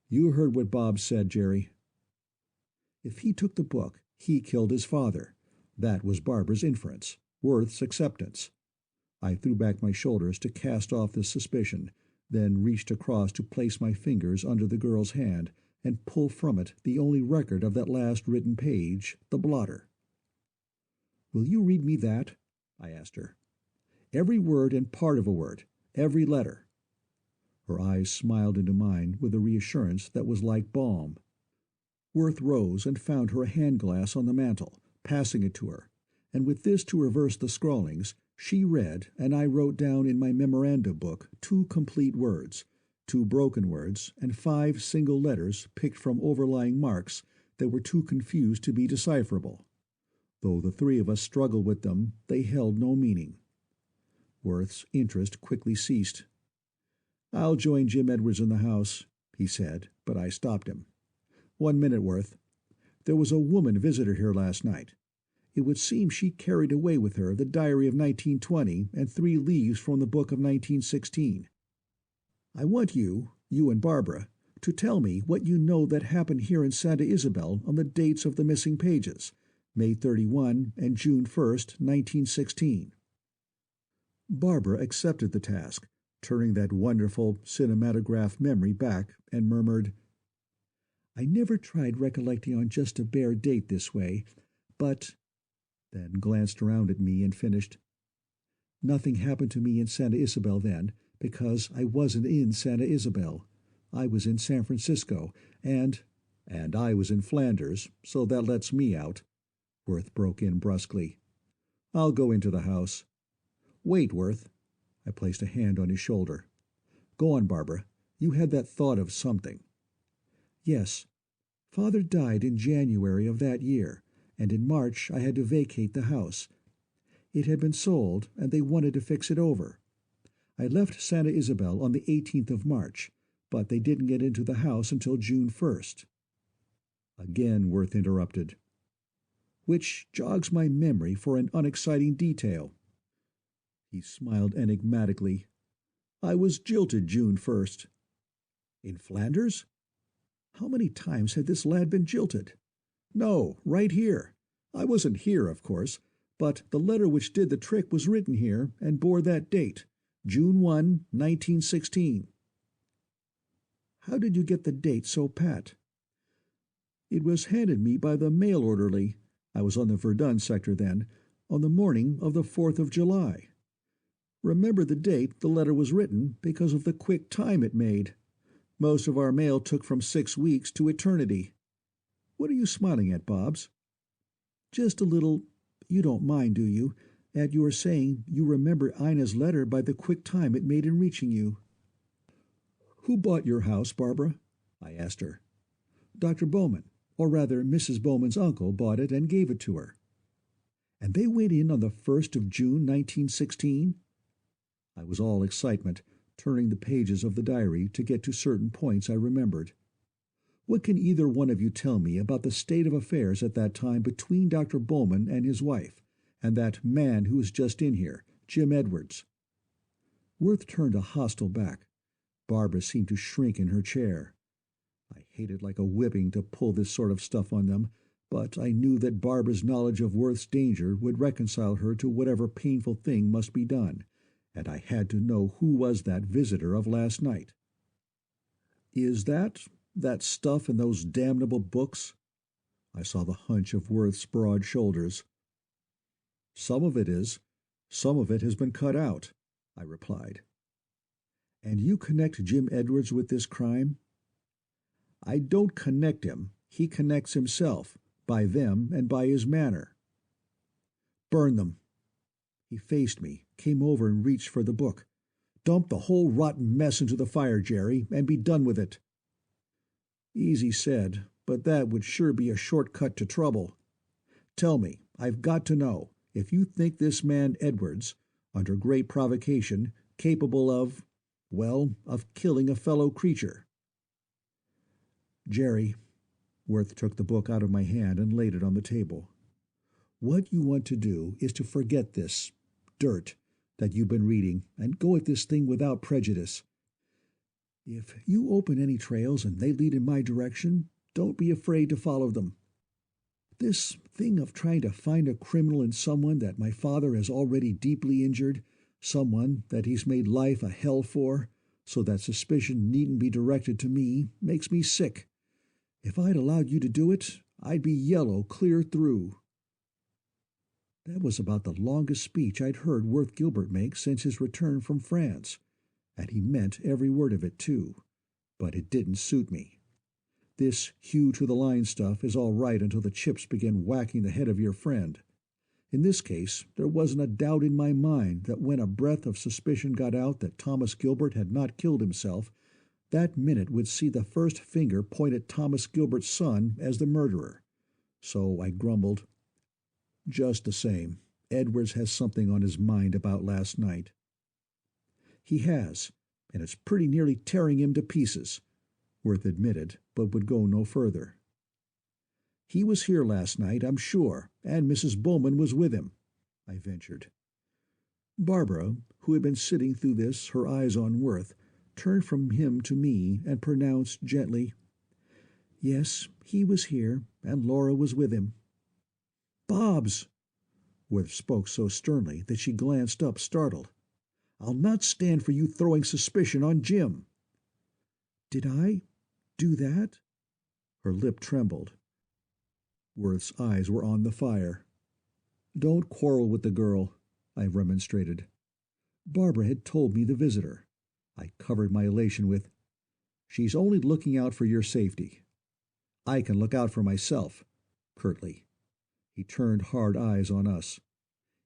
You heard what Bob said, Jerry. If he took the book, he killed his father. That was Barbara's inference, Worth's acceptance. I threw back my shoulders to cast off this suspicion, then reached across to place my fingers under the girl's hand and pull from it the only record of that last written page, the blotter. Will you read me that? I asked her. Every word and part of a word, every letter. Her eyes smiled into mine with a reassurance that was like balm. Worth rose and found her a hand-glass on the mantel, passing it to her, and with this to reverse the scrawlings, she read, and I wrote down in my memoranda book 2 complete words, 2 broken words, and 5 single letters picked from overlying marks that were too confused to be decipherable. Though the 3 of us struggled with them, they held no meaning. Worth's interest quickly ceased. I'll join Jim Edwards in the house, he said, but I stopped him. 1 minute, Worth. There was a woman visitor here last night. It would seem she carried away with her the diary of 1920 and 3 leaves from the book of 1916. I want you and Barbara, to tell me what you know that happened here in Santa Isabel on the dates of the missing pages, May 31 and June 1st, 1916. Barbara accepted the task, turning that wonderful cinematograph memory back, and murmured, I never tried recollecting on just a bare date this way, but— then glanced around at me and finished, Nothing happened to me in Santa Isabel then, because I wasn't in Santa Isabel. I was in San Francisco, and I was in Flanders, so that lets me out. Worth broke in brusquely. I'll go into the house. Wait, Worth. I placed a hand on his shoulder. Go on, Barbara. You had that thought of something. Yes. Father died in January of that year, and in March I had to vacate the house. It had been sold, and they wanted to fix it over. I left Santa Isabel on the 18th of March, but they didn't get into the house until June 1st. Again Worth interrupted. which jogs my memory for an unexciting detail." He smiled enigmatically. "I was jilted June 1st. "In Flanders? How many times had this lad been jilted?" "No, right here. I wasn't here, of course, but the letter which did the trick was written here and bore that date, June 1, 1916. "How did you get the date so pat?" "It was handed me by the mail orderly. I was on the Verdun sector then, on the morning of the 4th of July. Remember the date the letter was written because of the quick time it made. Most of our mail took from 6 weeks to eternity. What are you smiling at, Bobs?" "Just a little, you don't mind, do you, at your saying you remember Ina's letter by the quick time it made in reaching you." "Who bought your house, Barbara?" I asked her. "Dr. Bowman, or rather Mrs. Bowman's uncle, bought it and gave it to her." "And they went in on the 1st of June, 1916? I was all excitement, turning the pages of the diary to get to certain points I remembered. "What can either one of you tell me about the state of affairs at that time between Dr. Bowman and his wife, and that man who was just in here, Jim Edwards?" Worth turned a hostile back. Barbara seemed to shrink in her chair. I hated like a whipping to pull this sort of stuff on them, but I knew that Barbara's knowledge of Worth's danger would reconcile her to whatever painful thing must be done, and I had to know who was that visitor of last night. "Is that stuff in those damnable books?" I saw the hunch of Worth's broad shoulders. "Some of it is. Some of it has been cut out," I replied. "And you connect Jim Edwards with this crime?" "I don't connect him. He connects himself, by them and by his manner." "Burn them." He faced me, came over and reached for the book. "Dump the whole rotten mess into the fire, Jerry, and be done with it." Easy said, but that would sure be a short-cut to trouble. "Tell me, I've got to know, if you think this man Edwards, under great provocation, capable of, well, of killing a fellow creature." "Jerry," Worth took the book out of my hand and laid it on the table, "what you want to do is to forget this dirt that you've been reading and go at this thing without prejudice. If you open any trails and they lead in my direction, don't be afraid to follow them. This thing of trying to find a criminal in someone that my father has already deeply injured, someone that he's made life a hell for, so that suspicion needn't be directed to me, makes me sick. If I'd allowed you to do it, I'd be yellow clear through." That was about the longest speech I'd heard Worth Gilbert make since his return from France, and he meant every word of it, too. But it didn't suit me. This hew-to-the-line stuff is all right until the chips begin whacking the head of your friend. In this case, there wasn't a doubt in my mind that when a breath of suspicion got out that Thomas Gilbert had not killed himself, that minute would see the first finger point at Thomas Gilbert's son as the murderer. So I grumbled, "Just the same, Edwards has something on his mind about last night." "He has, and it's pretty nearly tearing him to pieces," Worth admitted, but would go no further. "He was here last night, I'm sure, and Mrs. Bowman was with him," I ventured. Barbara, who had been sitting through this, her eyes on Worth, turned from him to me and pronounced gently, "Yes, he was here, and Laura was with him." "Bobs!" Worth spoke so sternly that she glanced up, startled. "I'll not stand for you throwing suspicion on Jim." "Did I do that?" Her lip trembled. Worth's eyes were on the fire. "Don't quarrel with the girl," I remonstrated. Barbara had told me the visitor. I covered my elation with, "She's only looking out for your safety." "I can look out for myself," curtly. He turned hard eyes on us.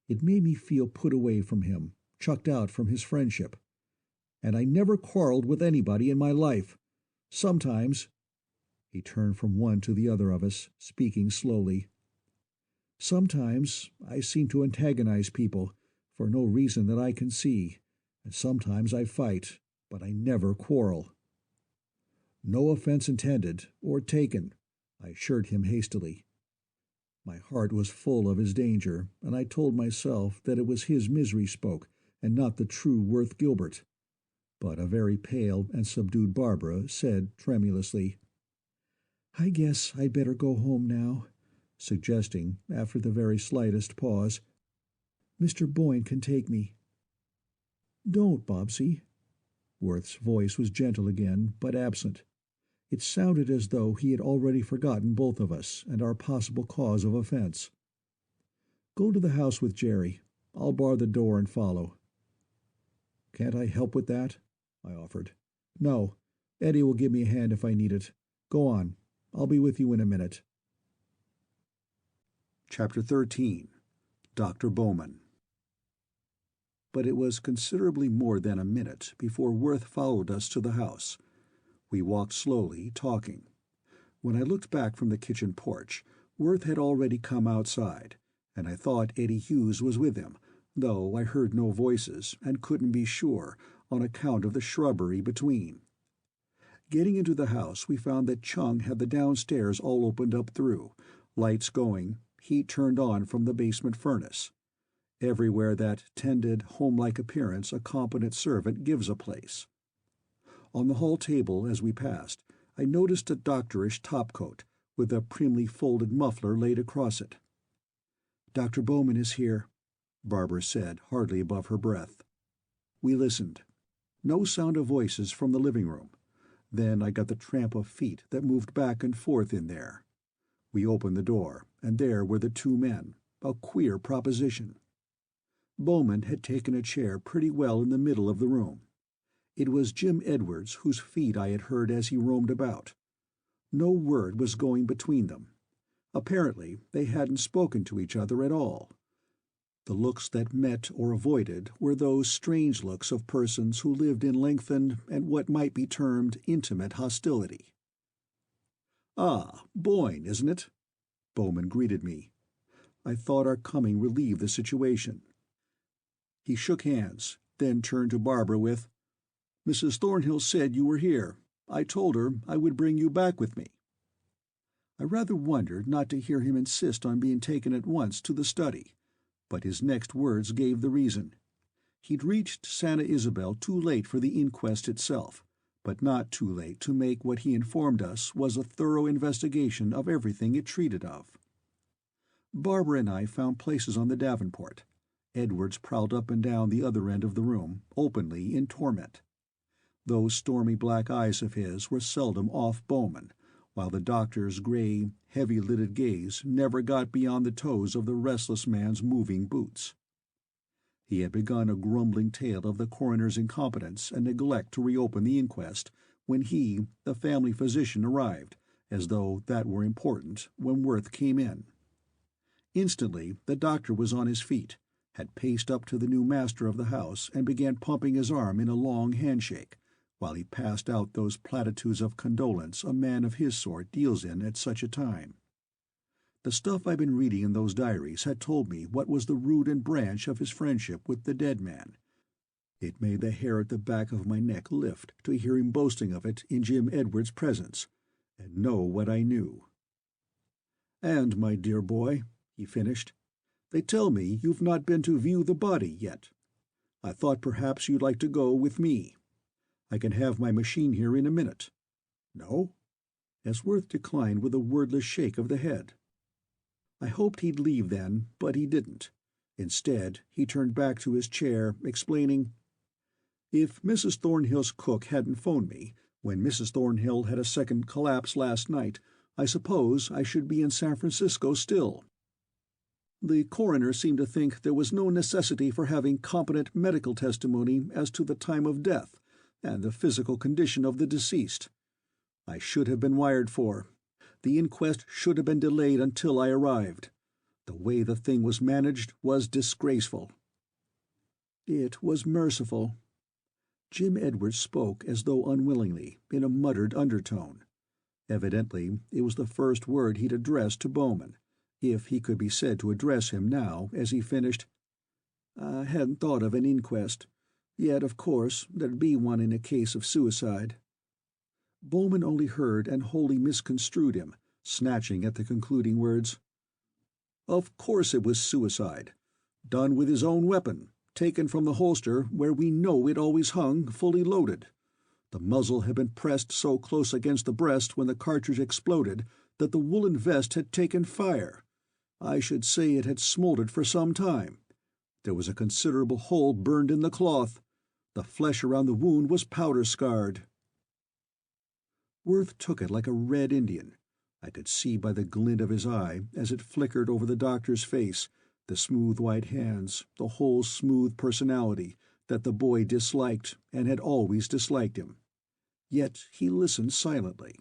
It made me feel put away from him, chucked out from his friendship. "And I never quarreled with anybody in my life. Sometimes—" He turned from one to the other of us, speaking slowly. "Sometimes I seem to antagonize people, for no reason that I can see, and sometimes I fight, but I never quarrel." "No offense intended, or taken," I assured him hastily. My heart was full of his danger, and I told myself that it was his misery spoke, and not the true Worth Gilbert. But a very pale and subdued Barbara said tremulously, "I guess I'd better go home now," suggesting, after the very slightest pause, "Mr. Boyne can take me." "Don't, Bobbsey." Worth's voice was gentle again, but absent. It sounded as though he had already forgotten both of us and our possible cause of offense. "Go to the house with Jerry. I'll bar the door and follow." "Can't I help with that?" I offered. "No. Eddie will give me a hand if I need it. Go on. I'll be with you in a minute." Chapter 13. Dr. Bowman. But it was considerably more than a minute before Worth followed us to the house. We walked slowly, talking. When I looked back from the kitchen porch, Worth had already come outside, and I thought Eddie Hughes was with him, though I heard no voices and couldn't be sure on account of the shrubbery between. Getting into the house, we found that Chung had the downstairs all opened up through, lights going, heat turned on from the basement furnace. Everywhere that tended, home-like appearance a competent servant gives a place. On the hall table, as we passed, I noticed a doctorish topcoat, with a primly folded muffler laid across it. "Dr. Bowman is here," Barbara said, hardly above her breath. We listened. No sound of voices from the living room. Then I got the tramp of feet that moved back and forth in there. We opened the door, and there were the two men, a queer proposition. Bowman had taken a chair pretty well in the middle of the room. It was Jim Edwards whose feet I had heard as he roamed about. No word was going between them. Apparently they hadn't spoken to each other at all. The looks that met or avoided were those strange looks of persons who lived in lengthened and what might be termed intimate hostility. "Ah, Boyne, isn't it?" Bowman greeted me. I thought our coming relieved the situation. He shook hands, then turned to Barbara with, "Mrs. Thornhill said you were here. I told her I would bring you back with me." I rather wondered not to hear him insist on being taken at once to the study, but his next words gave the reason. He'd reached Santa Isabel too late for the inquest itself, but not too late to make what he informed us was a thorough investigation of everything it treated of. Barbara and I found places on the davenport. Edwards prowled up and down the other end of the room, openly in torment. Those stormy black eyes of his were seldom off Bowman, while the doctor's gray, heavy-lidded gaze never got beyond the toes of the restless man's moving boots. He had begun a grumbling tale of the coroner's incompetence and neglect to reopen the inquest when he, the family physician, arrived, as though that were important, when Worth came in. Instantly the doctor was on his feet, had paced up to the new master of the house and began pumping his arm in a long handshake, while he passed out those platitudes of condolence a man of his sort deals in at such a time. The stuff I'd been reading in those diaries had told me what was the root and branch of his friendship with the dead man. It made the hair at the back of my neck lift to hear him boasting of it in Jim Edwards' presence, and know what I knew. "And, my dear boy," he finished, "they tell me you've not been to view the body yet. I thought perhaps you'd like to go with me. I can have my machine here in a minute. No?" As Worth declined with a wordless shake of the head. I hoped he'd leave then, but he didn't. Instead, he turned back to his chair, explaining, "If Mrs. Thornhill's cook hadn't phoned me, when Mrs. Thornhill had a second collapse last night, I suppose I should be in San Francisco still. The coroner seemed to think there was no necessity for having competent medical testimony as to the time of death and the physical condition of the deceased. I should have been wired for. The inquest should have been delayed until I arrived. The way the thing was managed was disgraceful." "It was merciful." Jim Edwards spoke as though unwillingly, in a muttered undertone. Evidently it was the first word he'd addressed to Bowman, if he could be said to address him now, as he finished, "I hadn't thought of an inquest. Yet, of course, there'd be one in a case of suicide." Bowman only heard and wholly misconstrued him, snatching at the concluding words. Of course it was suicide. Done with his own weapon, taken from the holster where we know it always hung, fully loaded. The muzzle had been pressed so close against the breast when the cartridge exploded that the woolen vest had taken fire. I should say it had smoldered for some time. There was a considerable hole burned in the cloth. The flesh around the wound was powder-scarred. Worth took it like a red Indian. I could see by the glint of his eye, as it flickered over the doctor's face, the smooth white hands, the whole smooth personality, that the boy disliked and had always disliked him. Yet he listened silently.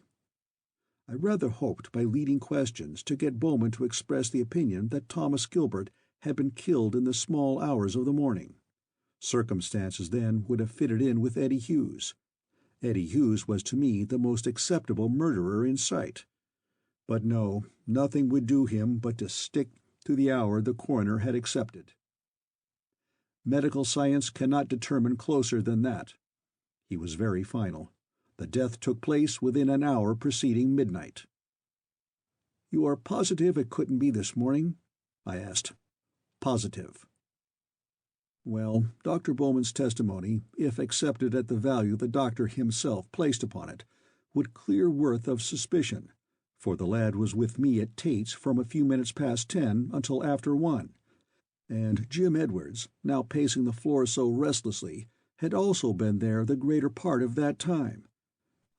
I rather hoped by leading questions to get Bowman to express the opinion that Thomas Gilbert had been killed in the small hours of the morning. Circumstances then would have fitted in with Eddie Hughes. Eddie Hughes was to me the most acceptable murderer in sight. But no, nothing would do him but to stick to the hour the coroner had accepted. Medical science cannot determine closer than that. He was very final. The death took place within an hour preceding midnight. "You are positive it couldn't be this morning?" I asked. "Positive." Well, Dr. Bowman's testimony, if accepted at the value the doctor himself placed upon it, would clear Worth of suspicion, for the lad was with me at Tate's from a few minutes past 10 until after 1, and Jim Edwards, now pacing the floor so restlessly, had also been there the greater part of that time.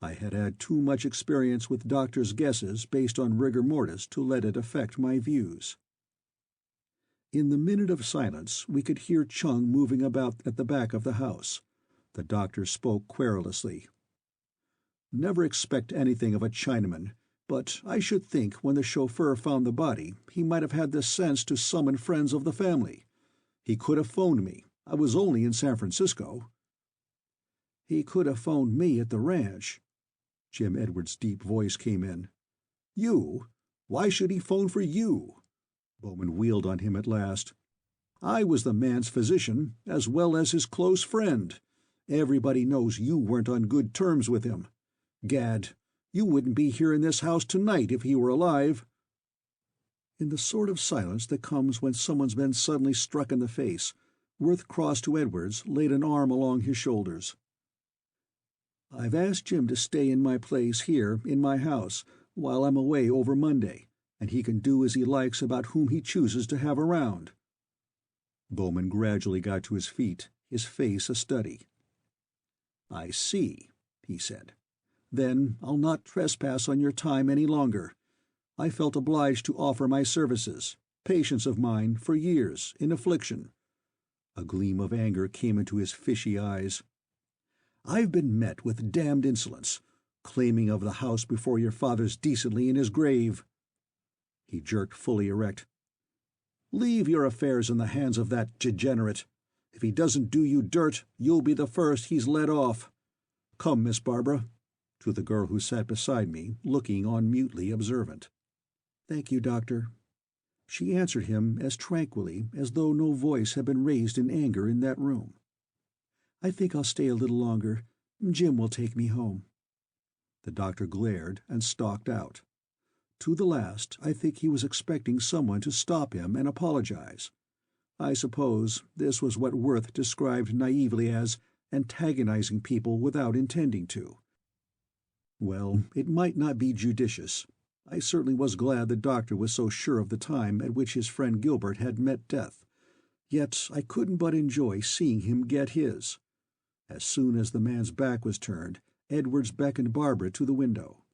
I had had too much experience with doctors' guesses based on rigor mortis to let it affect my views. In the minute of silence we could hear Chung moving about at the back of the house. The doctor spoke querulously. "Never expect anything of a Chinaman, but I should think when the chauffeur found the body he might have had the sense to summon friends of the family. He could have phoned me. I was only in San Francisco." "He could have phoned me at the ranch." Jim Edwards' deep voice came in. "You? Why should he phone for you?" Bowman wheeled on him at last. "I was the man's physician, as well as his close friend. Everybody knows you weren't on good terms with him. Gad, you wouldn't be here in this house tonight if he were alive." In the sort of silence that comes when someone's been suddenly struck in the face, Worth crossed to Edwards, laid an arm along his shoulders. "I've asked Jim to stay in my place here, in my house, while I'm away over Monday, and he can do as he likes about whom he chooses to have around." Bowman gradually got to his feet, his face a study. "I see," he said. "Then I'll not trespass on your time any longer. I felt obliged to offer my services, patients of mine, for years, in affliction." A gleam of anger came into his fishy eyes. "I've been met with damned insolence, claiming of the house before your father's decently in his grave." He jerked fully erect. "Leave your affairs in the hands of that degenerate. If he doesn't do you dirt, you'll be the first he's let off. Come, Miss Barbara," to the girl who sat beside me, looking on mutely observant. "Thank you, Doctor." She answered him as tranquilly as though no voice had been raised in anger in that room. "I think I'll stay a little longer. Jim will take me home." The doctor glared and stalked out. To the last, I think he was expecting someone to stop him and apologize. I suppose this was what Worth described naively as antagonizing people without intending to. Well, it might not be judicious. I certainly was glad the doctor was so sure of the time at which his friend Gilbert had met death. Yet I couldn't but enjoy seeing him get his. As soon as the man's back was turned, Edwards beckoned Barbara to the window.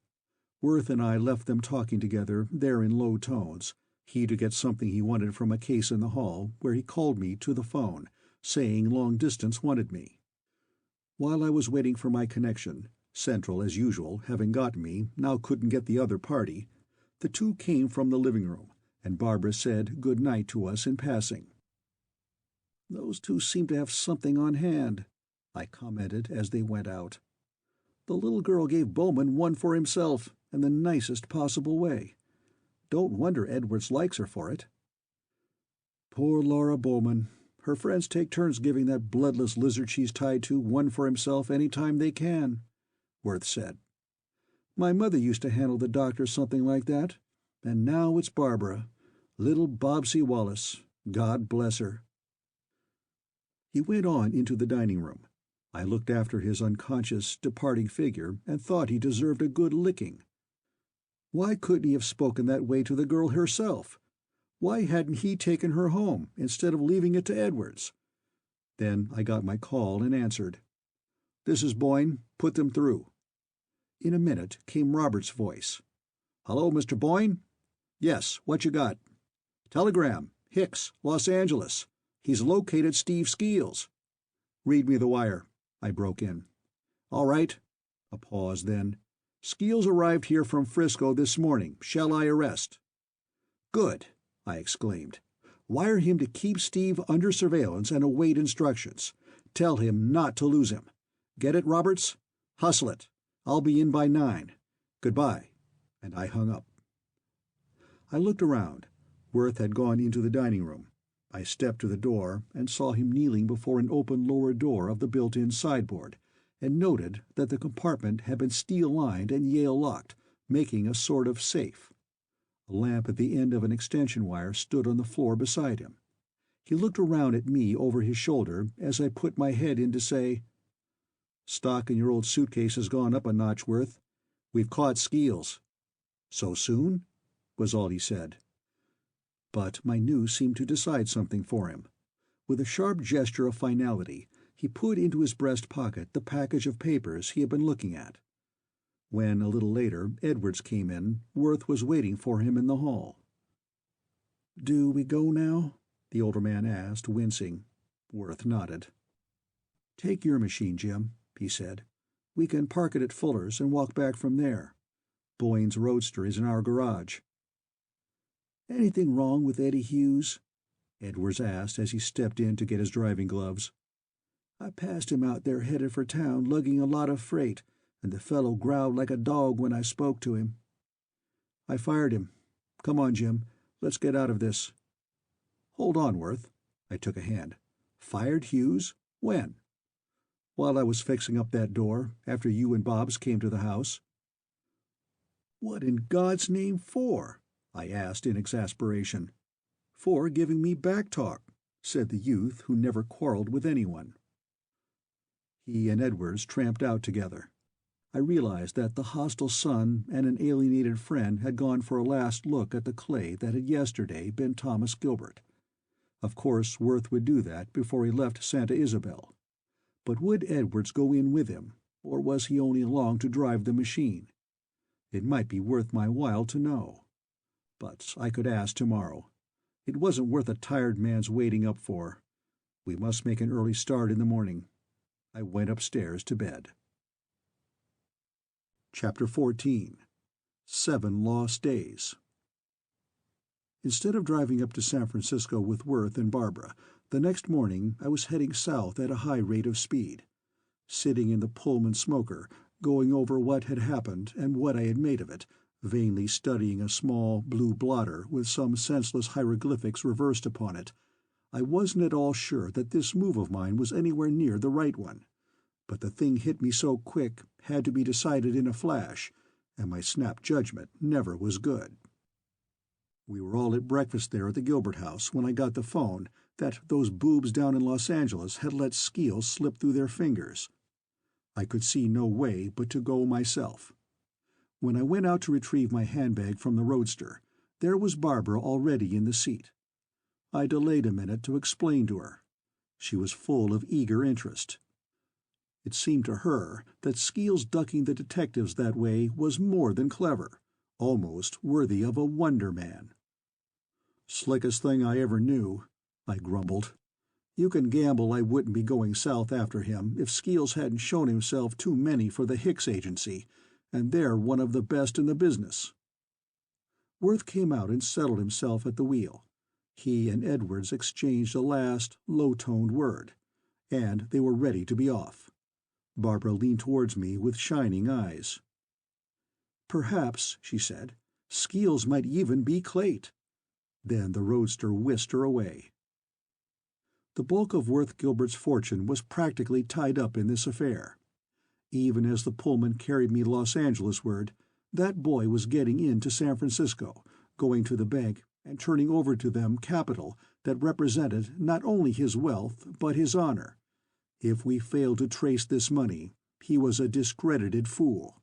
Worth and I left them talking together there in low tones, he to get something he wanted from a case in the hall, where he called me to the phone, saying long distance wanted me. While I was waiting for my connection, Central, as usual, having got me, now couldn't get the other party, the two came from the living room, and Barbara said good night to us in passing. "Those two seem to have something on hand," I commented as they went out. "The little girl gave Bowman one for himself, in the nicest possible way. Don't wonder Edwards likes her for it." "Poor Laura Bowman. Her friends take turns giving that bloodless lizard she's tied to one for himself any time they can," Worth said. "My mother used to handle the doctor something like that, and now it's Barbara. Little Bobsy Wallace, God bless her." He went on into the dining room. I looked after his unconscious, departing figure and thought he deserved a good licking. Why couldn't he have spoken that way to the girl herself? Why hadn't he taken her home instead of leaving it to Edwards? Then I got my call and answered. "This is Boyne. Put them through." In a minute came Robert's voice. "Hello, Mr. Boyne?" "Yes, what you got?" "Telegram. Hicks, Los Angeles. He's located Steve Skeels." "Read me the wire," I broke in. "All right." A pause, then. "Skeels arrived here from Frisco this morning. Shall I arrest?" "Good," I exclaimed. "Wire him to keep Steve under surveillance and await instructions. Tell him not to lose him. Get it, Roberts? Hustle it. I'll be in by 9. Goodbye." And I hung up. I looked around. Worth had gone into the dining room. I stepped to the door and saw him kneeling before an open lower door of the built-in sideboard, and noted that the compartment had been steel-lined and Yale-locked, making a sort of safe. A lamp at the end of an extension wire stood on the floor beside him. He looked around at me over his shoulder as I put my head in to say, "Stock in your old suitcase has gone up a notch, Worth. We've caught Skeels." "So soon?" was all he said. But my news seemed to decide something for him. With a sharp gesture of finality, he put into his breast pocket the package of papers he had been looking at. When, a little later, Edwards came in, Worth was waiting for him in the hall. "Do we go now?" the older man asked, wincing. Worth nodded. "Take your machine, Jim," he said. "We can park it at Fuller's and walk back from there. Boyne's roadster is in our garage." "Anything wrong with Eddie Hughes?" Edwards asked as he stepped in to get his driving gloves. "I passed him out there headed for town lugging a lot of freight, and the fellow growled like a dog when I spoke to him." "I fired him. Come on, Jim. Let's get out of this." "Hold on, Worth." I took a hand. "Fired Hughes? When?" "While I was fixing up that door, after you and Bobs came to the house." "What in God's name for?" I asked in exasperation. "For giving me back talk," said the youth who never quarreled with anyone. He and Edwards tramped out together. I realized that the hostile son and an alienated friend had gone for a last look at the clay that had yesterday been Thomas Gilbert. Of course Worth would do that before he left Santa Isabel. But would Edwards go in with him, or was he only along to drive the machine? It might be worth my while to know. But I could ask tomorrow. It wasn't worth a tired man's waiting up for. We must make an early start in the morning. I went upstairs to bed. Chapter 14. 7 Lost Days. Instead of driving up to San Francisco with Worth and Barbara, the next morning I was heading south at a high rate of speed. Sitting in the Pullman smoker, going over what had happened and what I had made of it, vainly studying a small blue blotter with some senseless hieroglyphics reversed upon it, I wasn't at all sure that this move of mine was anywhere near the right one. But the thing hit me so quick, had to be decided in a flash, and my snap judgment never was good. We were all at breakfast there at the Gilbert house when I got the phone that those boobs down in Los Angeles had let Skeels slip through their fingers. I could see no way but to go myself. When I went out to retrieve my handbag from the roadster, there was Barbara already in the seat. I delayed a minute to explain to her. She was full of eager interest. It seemed to her that Skeels ducking the detectives that way was more than clever, almost worthy of a Wonder Man. "Slickest thing I ever knew," I grumbled. "You can gamble I wouldn't be going south after him if Skeels hadn't shown himself too many for the Hicks agency, and they're one of the best in the business." Worth came out and settled himself at the wheel. He and Edwards exchanged a last, low-toned word, and they were ready to be off. Barbara leaned towards me with shining eyes. "Perhaps," she said, "Skeels might even be Clayt." Then the roadster whisked her away. The bulk of Worth Gilbert's fortune was practically tied up in this affair. Even as the Pullman carried me Los Angeles-ward, that boy was getting into San Francisco, going to the bank and turning over to them capital that represented not only his wealth but his honor. If we failed to trace this money, he was a discredited fool.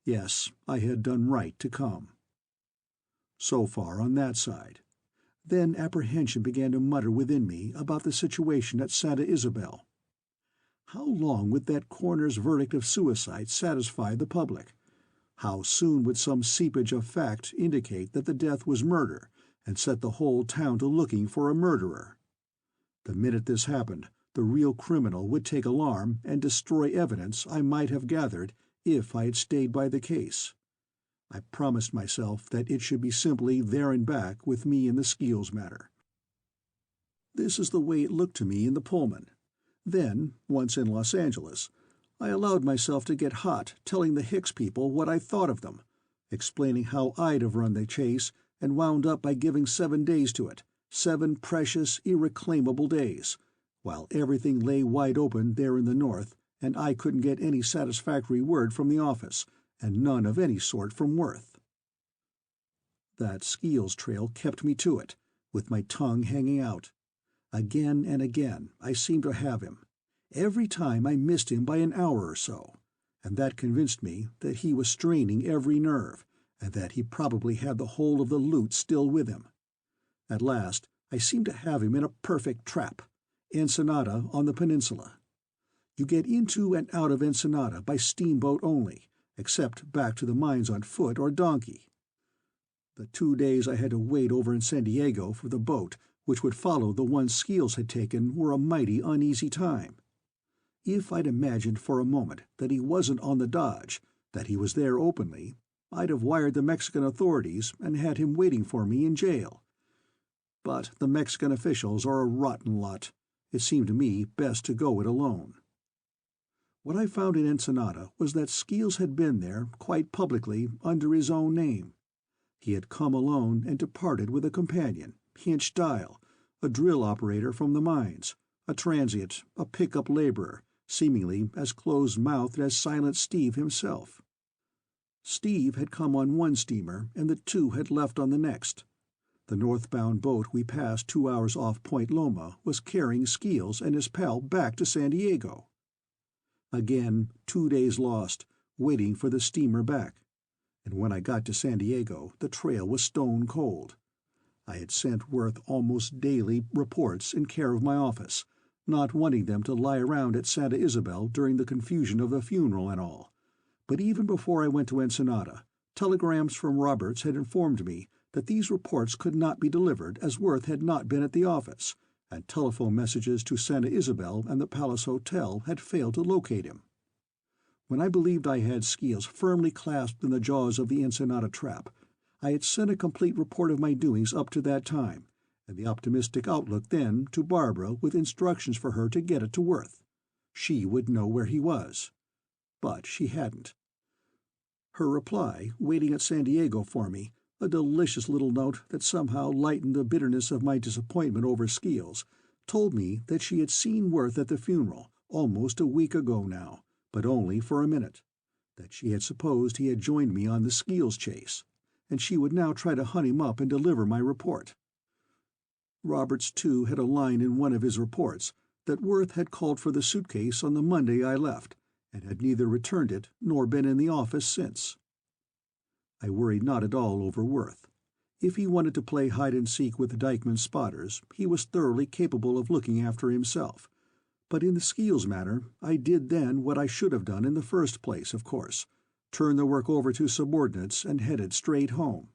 Yes, I had done right to come. So far on that side. Then apprehension began to mutter within me about the situation at Santa Isabel. How long would that coroner's verdict of suicide satisfy the public? How soon would some seepage of fact indicate that the death was murder and set the whole town to looking for a murderer? The minute this happened, the real criminal would take alarm and destroy evidence I might have gathered if I had stayed by the case. I promised myself that it should be simply there and back with me in the Skeels matter. This is the way it looked to me in the Pullman. Then, once in Los Angeles, I allowed myself to get hot telling the Hicks people what I thought of them, explaining how I'd have run the chase and wound up by giving 7 days to it, 7 precious, irreclaimable days, while everything lay wide open there in the north and I couldn't get any satisfactory word from the office, and none of any sort from Worth. That Skeels trail kept me to it, with my tongue hanging out. Again and again I seemed to have him. Every time I missed him by an hour or so, and that convinced me that he was straining every nerve, and that he probably had the whole of the loot still with him. At last I seemed to have him in a perfect trap, Ensenada on the peninsula. You get into and out of Ensenada by steamboat only, except back to the mines on foot or donkey. The 2 days I had to wait over in San Diego for the boat which would follow the one Skeels had taken were a mighty uneasy time. If I'd imagined for a moment that he wasn't on the dodge, that he was there openly, I'd have wired the Mexican authorities and had him waiting for me in jail. But the Mexican officials are a rotten lot. It seemed to me best to go it alone. What I found in Ensenada was that Skeels had been there, quite publicly, under his own name. He had come alone and departed with a companion, Hinch Dial, a drill operator from the mines, a transient, a pick-up laborer, seemingly as close-mouthed as Silent Steve himself. Steve had come on one steamer, and the two had left on the next. The northbound boat we passed 2 hours off Point Loma was carrying Skeels and his pal back to San Diego. Again, 2 days lost, waiting for the steamer back. And when I got to San Diego, the trail was stone cold. I had sent Worth almost daily reports in care of my office, not wanting them to lie around at Santa Isabel during the confusion of the funeral and all. But even before I went to Ensenada, telegrams from Roberts had informed me that these reports could not be delivered as Worth had not been at the office, and telephone messages to Santa Isabel and the Palace Hotel had failed to locate him. When I believed I had Skeels firmly clasped in the jaws of the Ensenada trap, I had sent a complete report of my doings up to that time, and the optimistic outlook then to Barbara with instructions for her to get it to Worth. She would know where he was. But she hadn't. Her reply, waiting at San Diego for me, a delicious little note that somehow lightened the bitterness of my disappointment over Skeels, told me that she had seen Worth at the funeral almost a week ago now, but only for a minute, that she had supposed he had joined me on the Skeels chase, and she would now try to hunt him up and deliver my report. Roberts, too, had a line in one of his reports that Worth had called for the suitcase on the Monday I left, and had neither returned it nor been in the office since. I worried not at all over Worth. If he wanted to play hide-and-seek with Dykeman's spotters, he was thoroughly capable of looking after himself. But in the Skeels matter, I did then what I should have done in the first place, of course, turn the work over to subordinates and headed straight home.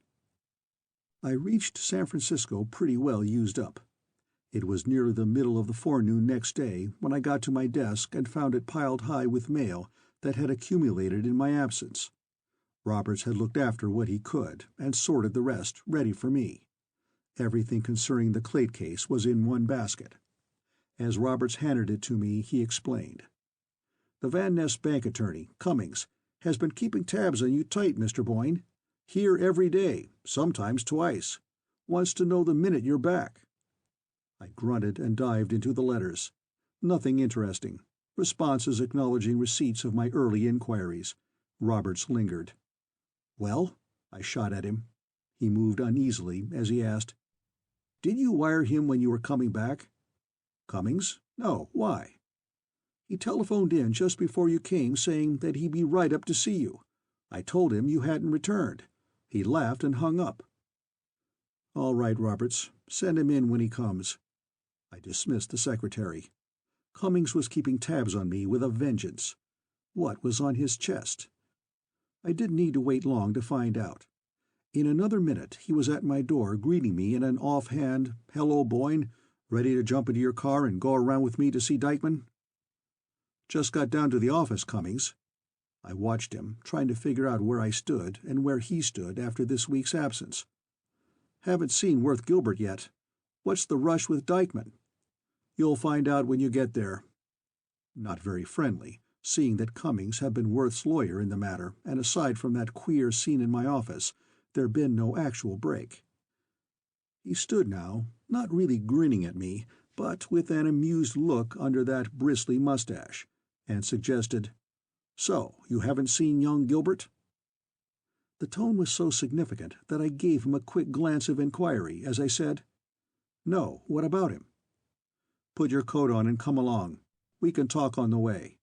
I reached San Francisco pretty well used up. It was nearly the middle of the forenoon next day when I got to my desk and found it piled high with mail that had accumulated in my absence. Roberts had looked after what he could and sorted the rest ready for me. Everything concerning the Clate case was in one basket. As Roberts handed it to me, he explained. "The Van Ness bank attorney, Cummings, has been keeping tabs on you tight, Mr. Boyne. Here every day, sometimes twice. Wants to know the minute you're back." I grunted and dived into the letters. Nothing interesting. Responses acknowledging receipts of my early inquiries. Roberts lingered. "Well?" I shot at him. He moved uneasily as he asked, "Did you wire him when you were coming back?" "Cummings? No. Why?" "He telephoned in just before you came saying that he'd be right up to see you. I told him you hadn't returned. He laughed and hung up." "All right, Roberts. Send him in when he comes." I dismissed the secretary. Cummings was keeping tabs on me with a vengeance. What was on his chest? I didn't need to wait long to find out. In another minute he was at my door greeting me in an offhand, "Hello, Boyne. Ready to jump into your car and go around with me to see Dykman?" "Just got down to the office, Cummings." I watched him, trying to figure out where I stood and where he stood after this week's absence. "Haven't seen Worth Gilbert yet. What's the rush with Dykman?" "You'll find out when you get there." Not very friendly, seeing that Cummings had been Worth's lawyer in the matter, and aside from that queer scene in my office, there'd been no actual break. He stood now, not really grinning at me, but with an amused look under that bristly mustache, and suggested, "So, you haven't seen young Gilbert?" The tone was so significant that I gave him a quick glance of inquiry as I said, "No, what about him?" "Put your coat on and come along. We can talk on the way,"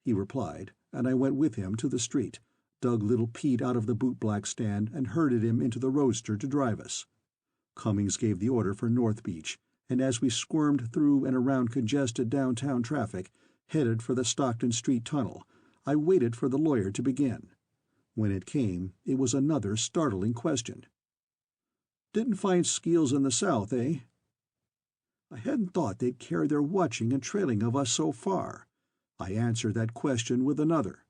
he replied, and I went with him to the street, dug little Pete out of the bootblack stand, and herded him into the roadster to drive us. Cummings gave the order for North Beach, and as we squirmed through and around congested downtown traffic, headed for the Stockton Street tunnel, I waited for the lawyer to begin. When it came, it was another startling question. "Didn't find Skeels in the South, eh?" I hadn't thought they'd carry their watching and trailing of us so far. I answered that question with another.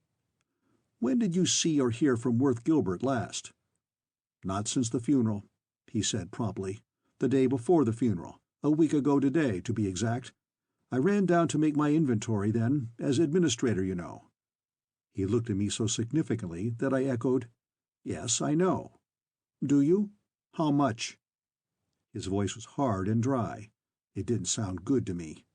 "When did you see or hear from Worth Gilbert last?" "Not since the funeral," he said promptly. "The day before the funeral, a week ago today, to be exact. I ran down to make my inventory then, as administrator, you know." He looked at me so significantly that I echoed, "Yes, I know." "Do you? How much?" His voice was hard and dry. It didn't sound good to me.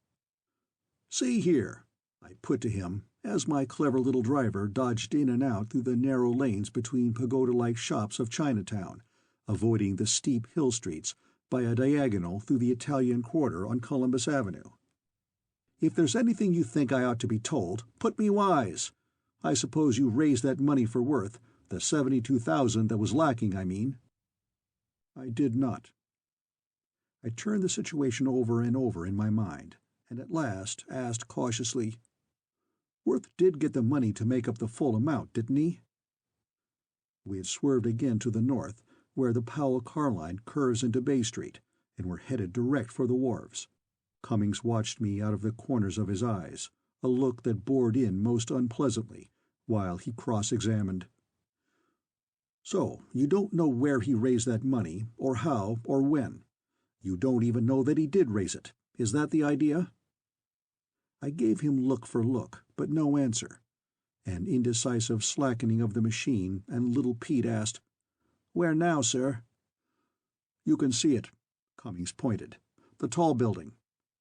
"See here," I put to him, as my clever little driver dodged in and out through the narrow lanes between pagoda-like shops of Chinatown, avoiding the steep hill streets, by a diagonal through the Italian Quarter on Columbus Avenue. "If there's anything you think I ought to be told, put me wise. I suppose you raised that money for Worth, the $72,000 that was lacking, I mean." I did not. I turned the situation over and over in my mind, and at last asked cautiously, "Worth did get the money to make up the full amount, didn't he?" We had swerved again to the north, where the Powell car line curves into Bay Street, and were headed direct for the wharves. Cummings watched me out of the corners of his eyes, a look that bored in most unpleasantly, while he cross-examined. "So, you don't know where he raised that money, or how, or when. You don't even know that he did raise it. Is that the idea?" I gave him look for look, but no answer. An indecisive slackening of the machine, and little Pete asked, "Where now, sir?" "You can see it," Cummings pointed. "The tall building.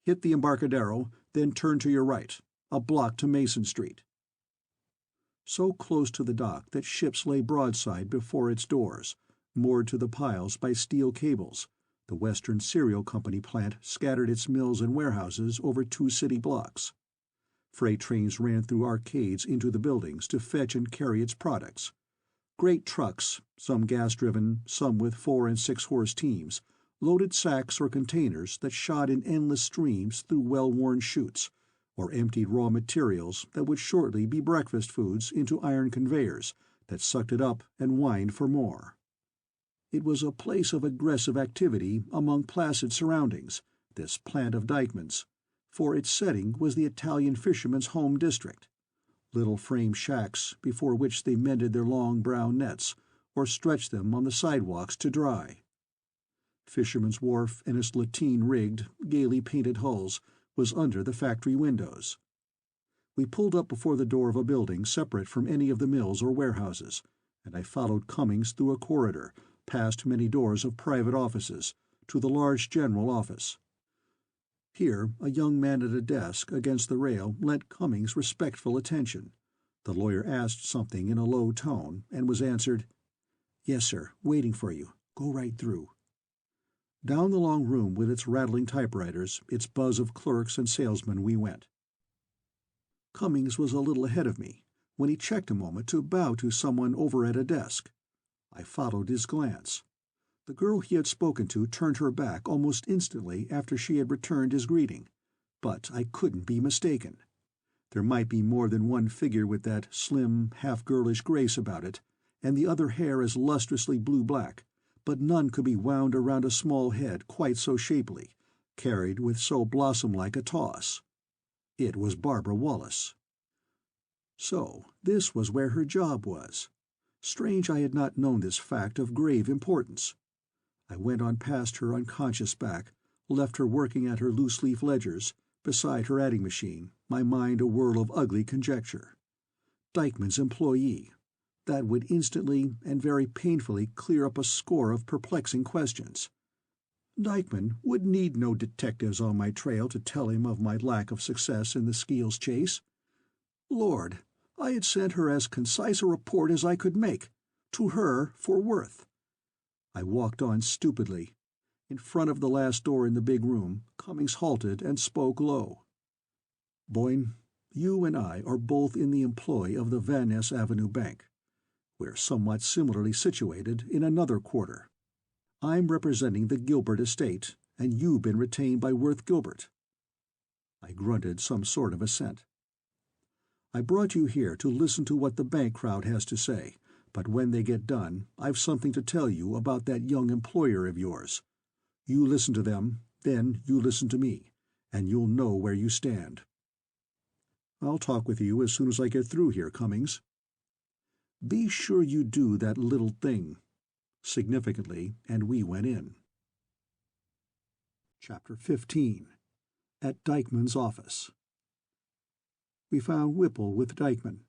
Hit the Embarcadero, then turn to your right, a block to Mason Street." So close to the dock that ships lay broadside before its doors, moored to the piles by steel cables, the Western Cereal Company plant scattered its mills and warehouses over 2 city blocks. Freight trains ran through arcades into the buildings to fetch and carry its products. Great trucks, some gas-driven, some with 4- and 6-horse teams, loaded sacks or containers that shot in endless streams through well-worn chutes, or emptied raw materials that would shortly be breakfast foods into iron conveyors that sucked it up and whined for more. It was a place of aggressive activity among placid surroundings, this plant of Dykman's, for its setting was the Italian fishermen's home district. Little frame shacks before which they mended their long brown nets, or stretched them on the sidewalks to dry. Fisherman's Wharf and its lateen-rigged, gaily painted hulls was under the factory windows. We pulled up before the door of a building separate from any of the mills or warehouses, and I followed Cummings through a corridor, past many doors of private offices, to the large general office. Here a young man at a desk against the rail lent Cummings respectful attention. The lawyer asked something in a low tone, and was answered, "Yes, sir, waiting for you. Go right through." Down the long room with its rattling typewriters, its buzz of clerks and salesmen we went. Cummings was a little ahead of me, when he checked a moment to bow to someone over at a desk. I followed his glance. The girl he had spoken to turned her back almost instantly after she had returned his greeting, but I couldn't be mistaken. There might be more than one figure with that slim, half-girlish grace about it, and the other hair as lustrously blue-black, but none could be wound around a small head quite so shapely, carried with so blossom-like a toss. It was Barbara Wallace. So this was where her job was. Strange I had not known this fact of grave importance. I went on past her unconscious back, left her working at her loose-leaf ledgers, beside her adding machine, my mind a whirl of ugly conjecture. Dykeman's employee. That would instantly and very painfully clear up a score of perplexing questions. Dykeman would need no detectives on my trail to tell him of my lack of success in the Skeels chase. Lord, I had sent her as concise a report as I could make, to her for Worth. I walked on stupidly. In front of the last door in the big room, Cummings halted and spoke low. "Boyne, you and I are both in the employ of the Van Ness Avenue Bank. We're somewhat similarly situated in another quarter. I'm representing the Gilbert estate, and you've been retained by Worth Gilbert." I grunted some sort of assent. "I brought you here to listen to what the bank crowd has to say, but when they get done, I've something to tell you about that young employer of yours. You listen to them, then you listen to me, and you'll know where you stand." "I'll talk with you as soon as I get through here, Cummings." "Be sure you do that little thing," significantly, and we went in. Chapter 15. At Dykeman's Office. We found Whipple with Dykeman.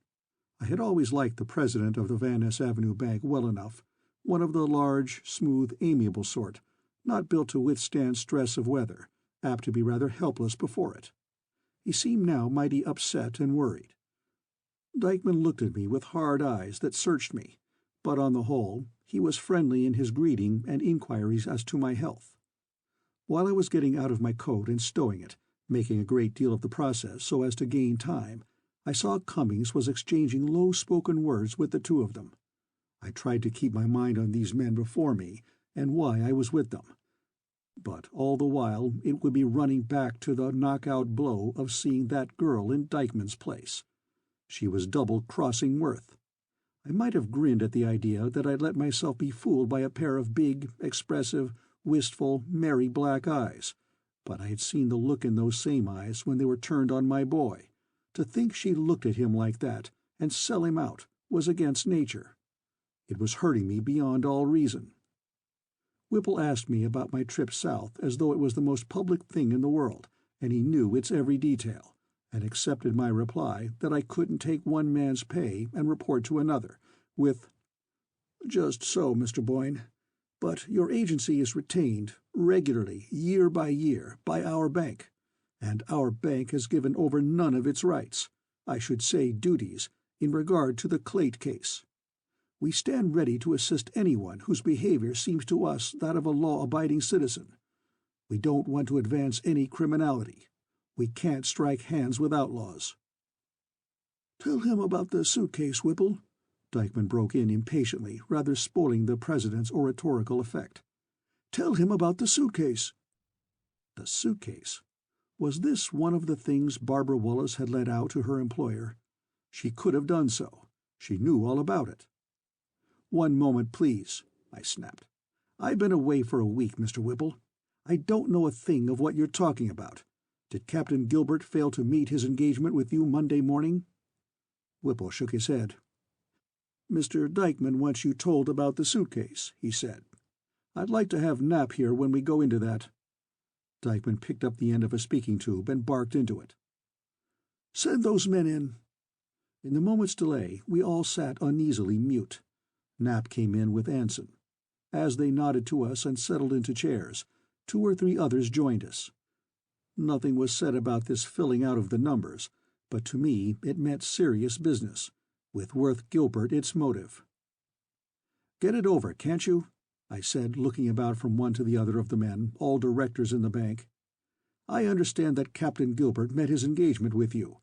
I had always liked the president of the Van Ness Avenue Bank well enough, one of the large, smooth, amiable sort, not built to withstand stress of weather, apt to be rather helpless before it. He seemed now mighty upset and worried. Dykeman looked at me with hard eyes that searched me, but on the whole he was friendly in his greeting and inquiries as to my health. While I was getting out of my coat and stowing it, making a great deal of the process so as to gain time, I saw Cummings was exchanging low-spoken words with the two of them. I tried to keep my mind on these men before me and why I was with them, but all the while it would be running back to the knockout blow of seeing that girl in Dykeman's place. She was double-crossing Worth. I might have grinned at the idea that I'd let myself be fooled by a pair of big, expressive, wistful, merry black eyes, but I had seen the look in those same eyes when they were turned on my boy. To think she looked at him like that, and sell him out, was against nature. It was hurting me beyond all reason. Whipple asked me about my trip south as though it was the most public thing in the world, and he knew its every detail, and accepted my reply that I couldn't take one man's pay and report to another, with, "Just so, Mr. Boyne, but your agency is retained, regularly, year by year, by our bank, and our bank has given over none of its rights, I should say duties, in regard to the Clate case. We stand ready to assist anyone whose behavior seems to us that of a law-abiding citizen. We don't want to advance any criminality. We can't strike hands with outlaws." "Tell him about the suitcase, Whipple," Dykeman broke in impatiently, rather spoiling the president's oratorical effect. "Tell him about the suitcase." The suitcase? Was this one of the things Barbara Wallace had let out to her employer? She could have done so. She knew all about it. "One moment, please," I snapped. "I've been away for a week, Mr. Whipple. I don't know a thing of what you're talking about. Did Captain Gilbert fail to meet his engagement with you Monday morning?" Whipple shook his head. "Mr. Dykeman wants you told about the suitcase," he said. "I'd like to have Knapp here when we go into that." Dykeman picked up the end of a speaking tube and barked into it. "Send those men in." In the moment's delay we all sat uneasily mute. Knapp came in with Anson. As they nodded to us and settled into chairs, 2 or 3 others joined us. Nothing was said about this filling out of the numbers, but to me it meant serious business, with Worth Gilbert its motive. "Get it over, can't you?" I said, looking about from one to the other of the men, all directors in the bank. "I understand that Captain Gilbert met his engagement with you.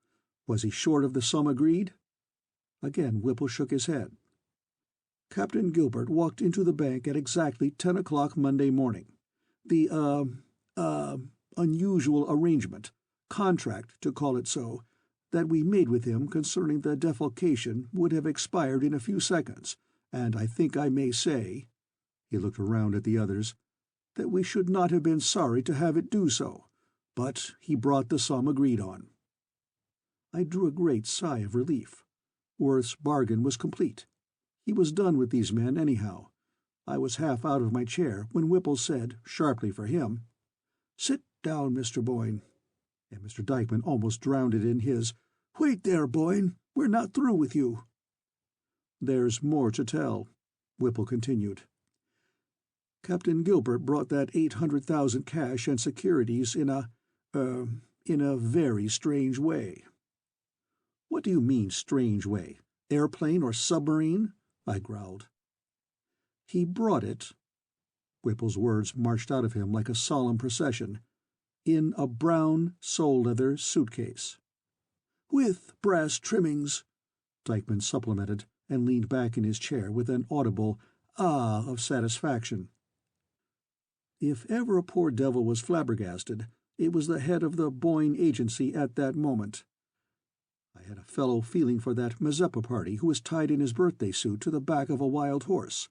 Was he short of the sum agreed?" Again Whipple shook his head. "Captain Gilbert walked into the bank at exactly 10 o'clock Monday morning. The, unusual arrangement, contract, to call it so, that we made with him concerning the defalcation would have expired in a few seconds, and I think I may say," he looked around at the others, "that we should not have been sorry to have it do so, but he brought the sum agreed on." I drew a great sigh of relief. Worth's bargain was complete. He was done with these men anyhow. I was half out of my chair when Whipple said, sharply for him, "Sit down, Mr. Boyne," and Mr. Dykeman almost drowned it in his, "Wait there, Boyne, we're not through with you." "There's more to tell," Whipple continued. "Captain Gilbert brought that 800,000 cash and securities in a very strange way." "What do you mean, strange way? Airplane or submarine?" I growled. "He brought it," Whipple's words marched out of him like a solemn procession, "in a brown sole-leather suitcase." "With brass trimmings," Dykeman supplemented, and leaned back in his chair with an audible ah of satisfaction. If ever a poor devil was flabbergasted, it was the head of the Boyne agency at that moment. I had a fellow feeling for that Mazeppa party who was tied in his birthday suit to the back of a wild horse.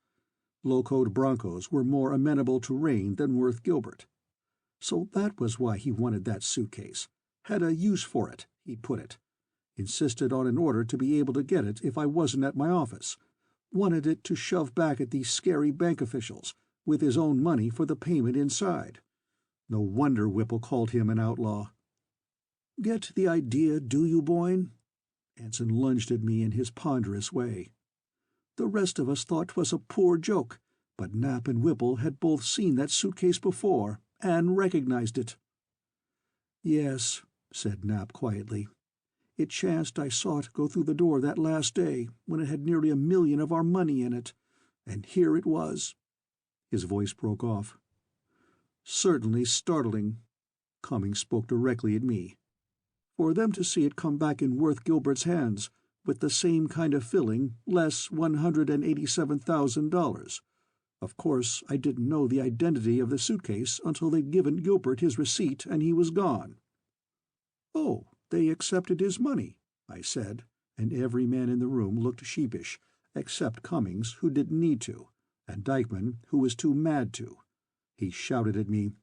Locoed broncos were more amenable to rain than Worth Gilbert. So that was why he wanted that suitcase. Had a use for it, he'd put it. Insisted on an order to be able to get it if I wasn't at my office. Wanted it to shove back at these scary bank officials, with his own money for the payment inside. No wonder Whipple called him an outlaw. "Get the idea, do you, Boyne?" Anson lunged at me in his ponderous way. "The rest of us thought 'twas a poor joke, but Knapp and Whipple had both seen that suitcase before, and recognized it." "Yes," said Knapp quietly. "It chanced I saw it go through the door that last day, when it had nearly $1 million of our money in it, and here it was." His voice broke off. "Certainly startling." Cummings spoke directly at me. "For them to see it come back in Worth Gilbert's hands, with the same kind of filling, less $187,000. Of course, I didn't know the identity of the suitcase until they'd given Gilbert his receipt and he was gone." "Oh, they accepted his money," I said, and every man in the room looked sheepish, except Cummings, who didn't need to, and Dykeman, who was too mad to. He shouted at me,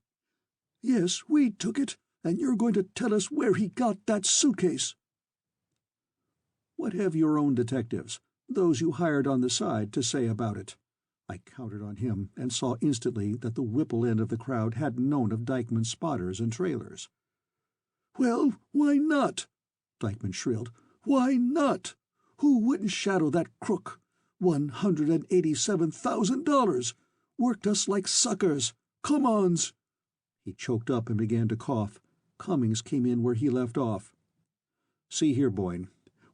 "Yes, we took it, and you're going to tell us where he got that suitcase." "What have your own detectives, those you hired on the side, to say about it?" I countered on him, and saw instantly that the Whipple end of the crowd hadn't known of Dykeman's spotters and trailers. "Well, why not?" Dykeman shrilled. "Why not? Who wouldn't shadow that crook? $187,000! Worked us like suckers! Come-ons!" He choked up and began to cough. Cummings came in where he left off. "See here, Boyne,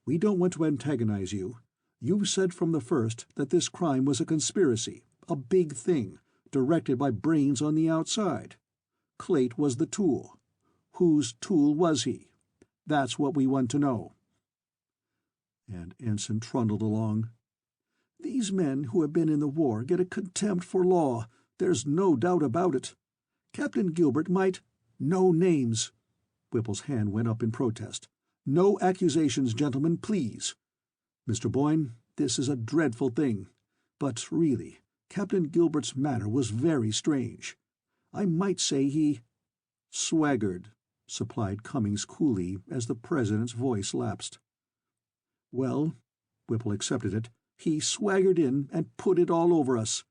we don't want to antagonize you. You've said from the first that this crime was a conspiracy, a big thing, directed by brains on the outside. Clate was the tool. Whose tool was he? That's what we want to know." And Anson trundled along. "These men who have been in the war get a contempt for law, there's no doubt about it. Captain Gilbert might—" "No names!" Whipple's hand went up in protest. "No accusations, gentlemen, please. Mr. Boyne, this is a dreadful thing, but really, Captain Gilbert's manner was very strange. I might say he—" "Swaggered," supplied Cummings coolly as the President's voice lapsed. "Well," Whipple accepted it, "he swaggered in and put it all over us.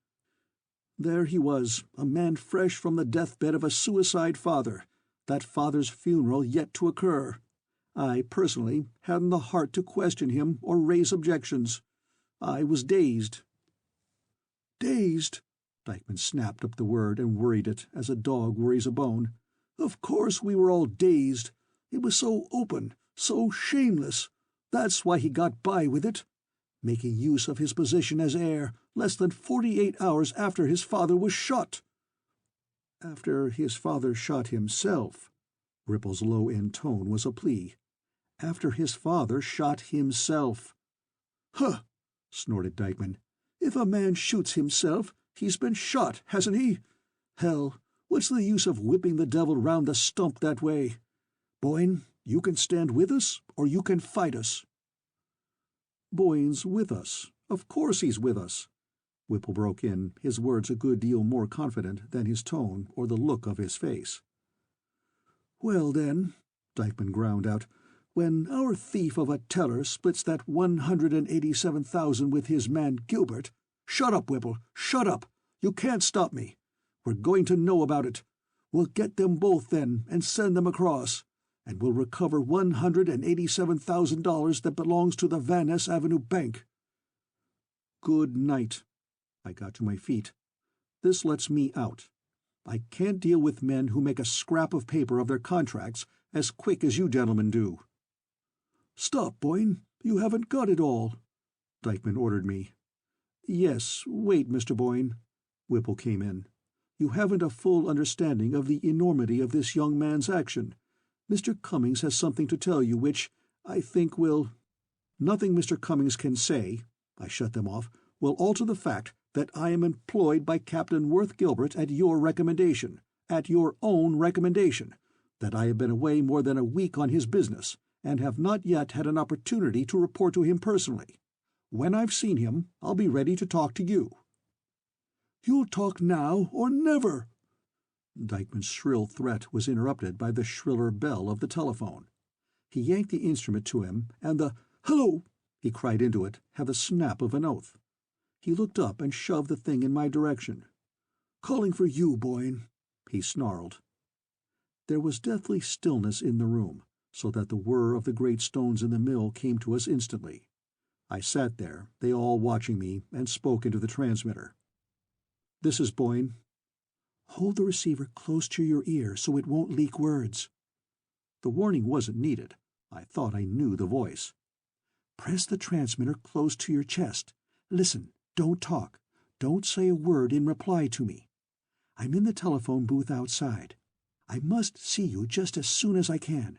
There he was, a man fresh from the deathbed of a suicide father, that father's funeral yet to occur. I, personally, hadn't the heart to question him or raise objections. I was dazed." "Dazed?" Dykeman snapped up the word and worried it, as a dog worries a bone. "Of course we were all dazed. It was so open, so shameless. That's why he got by with it. making use of his position as heir less than 48 hours after his father was shot." "After his father shot himself." Ripple's low-end tone was a plea. "After his father shot himself." "Huh!" snorted Dykeman. "If a man shoots himself, he's been shot, hasn't he? Hell, what's the use of whipping the devil round the stump that way? Boyne, you can stand with us, or you can fight us." "Boyne's with us. Of course he's with us." Whipple broke in, his words a good deal more confident than his tone or the look of his face. "Well, then," Dykeman ground out, "when our thief of a teller splits that 187,000 with his man Gilbert—" "Shut up, Whipple, shut up! You can't stop me. We're going to know about it. We'll get them both then, and send them across, and we'll recover $187,000 that belongs to the Van Ness Avenue Bank." "Good night." I got to my feet. "This lets me out. I can't deal with men who make a scrap of paper of their contracts as quick as you gentlemen do." "Stop, Boyne. You haven't got it all," Dykeman ordered me. "Yes, wait, Mr. Boyne." Whipple came in. "You haven't a full understanding of the enormity of this young man's action. Mr. Cummings has something to tell you which, I think, will—" "Nothing Mr. Cummings can say," I shut them off, "will alter the fact that I am employed by Captain Worth Gilbert at your recommendation, at your own recommendation, that I have been away more than a week on his business, and have not yet had an opportunity to report to him personally. When I've seen him, I'll be ready to talk to you." "You'll talk now or never!" Dykeman's shrill threat was interrupted by the shriller bell of the telephone. He yanked the instrument to him, and the "Hello!" he cried into it had the snap of an oath. He looked up and shoved the thing in my direction. "Calling for you, Boyne," he snarled. There was deathly stillness in the room, so that the whir of the great stones in the mill came to us instantly. I sat there, they all watching me, and spoke into the transmitter. "This is Boyne." "Hold the receiver close to your ear so it won't leak words." The warning wasn't needed. I thought I knew the voice. "Press the transmitter close to your chest. Listen, don't talk. Don't say a word in reply to me. I'm in the telephone booth outside. I must see you just as soon as I can.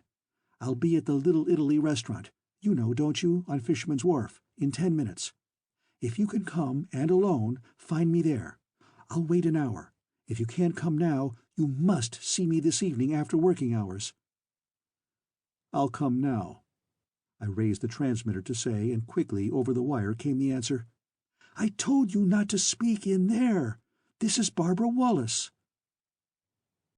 I'll be at the Little Italy restaurant, you know, don't you, on Fisherman's Wharf, in 10 minutes. If you can come, and alone, find me there. I'll wait an hour. If you can't come now, you must see me this evening after working hours." "I'll come now," I raised the transmitter to say, and quickly over the wire came the answer. "I told you not to speak in there. This is Barbara Wallace.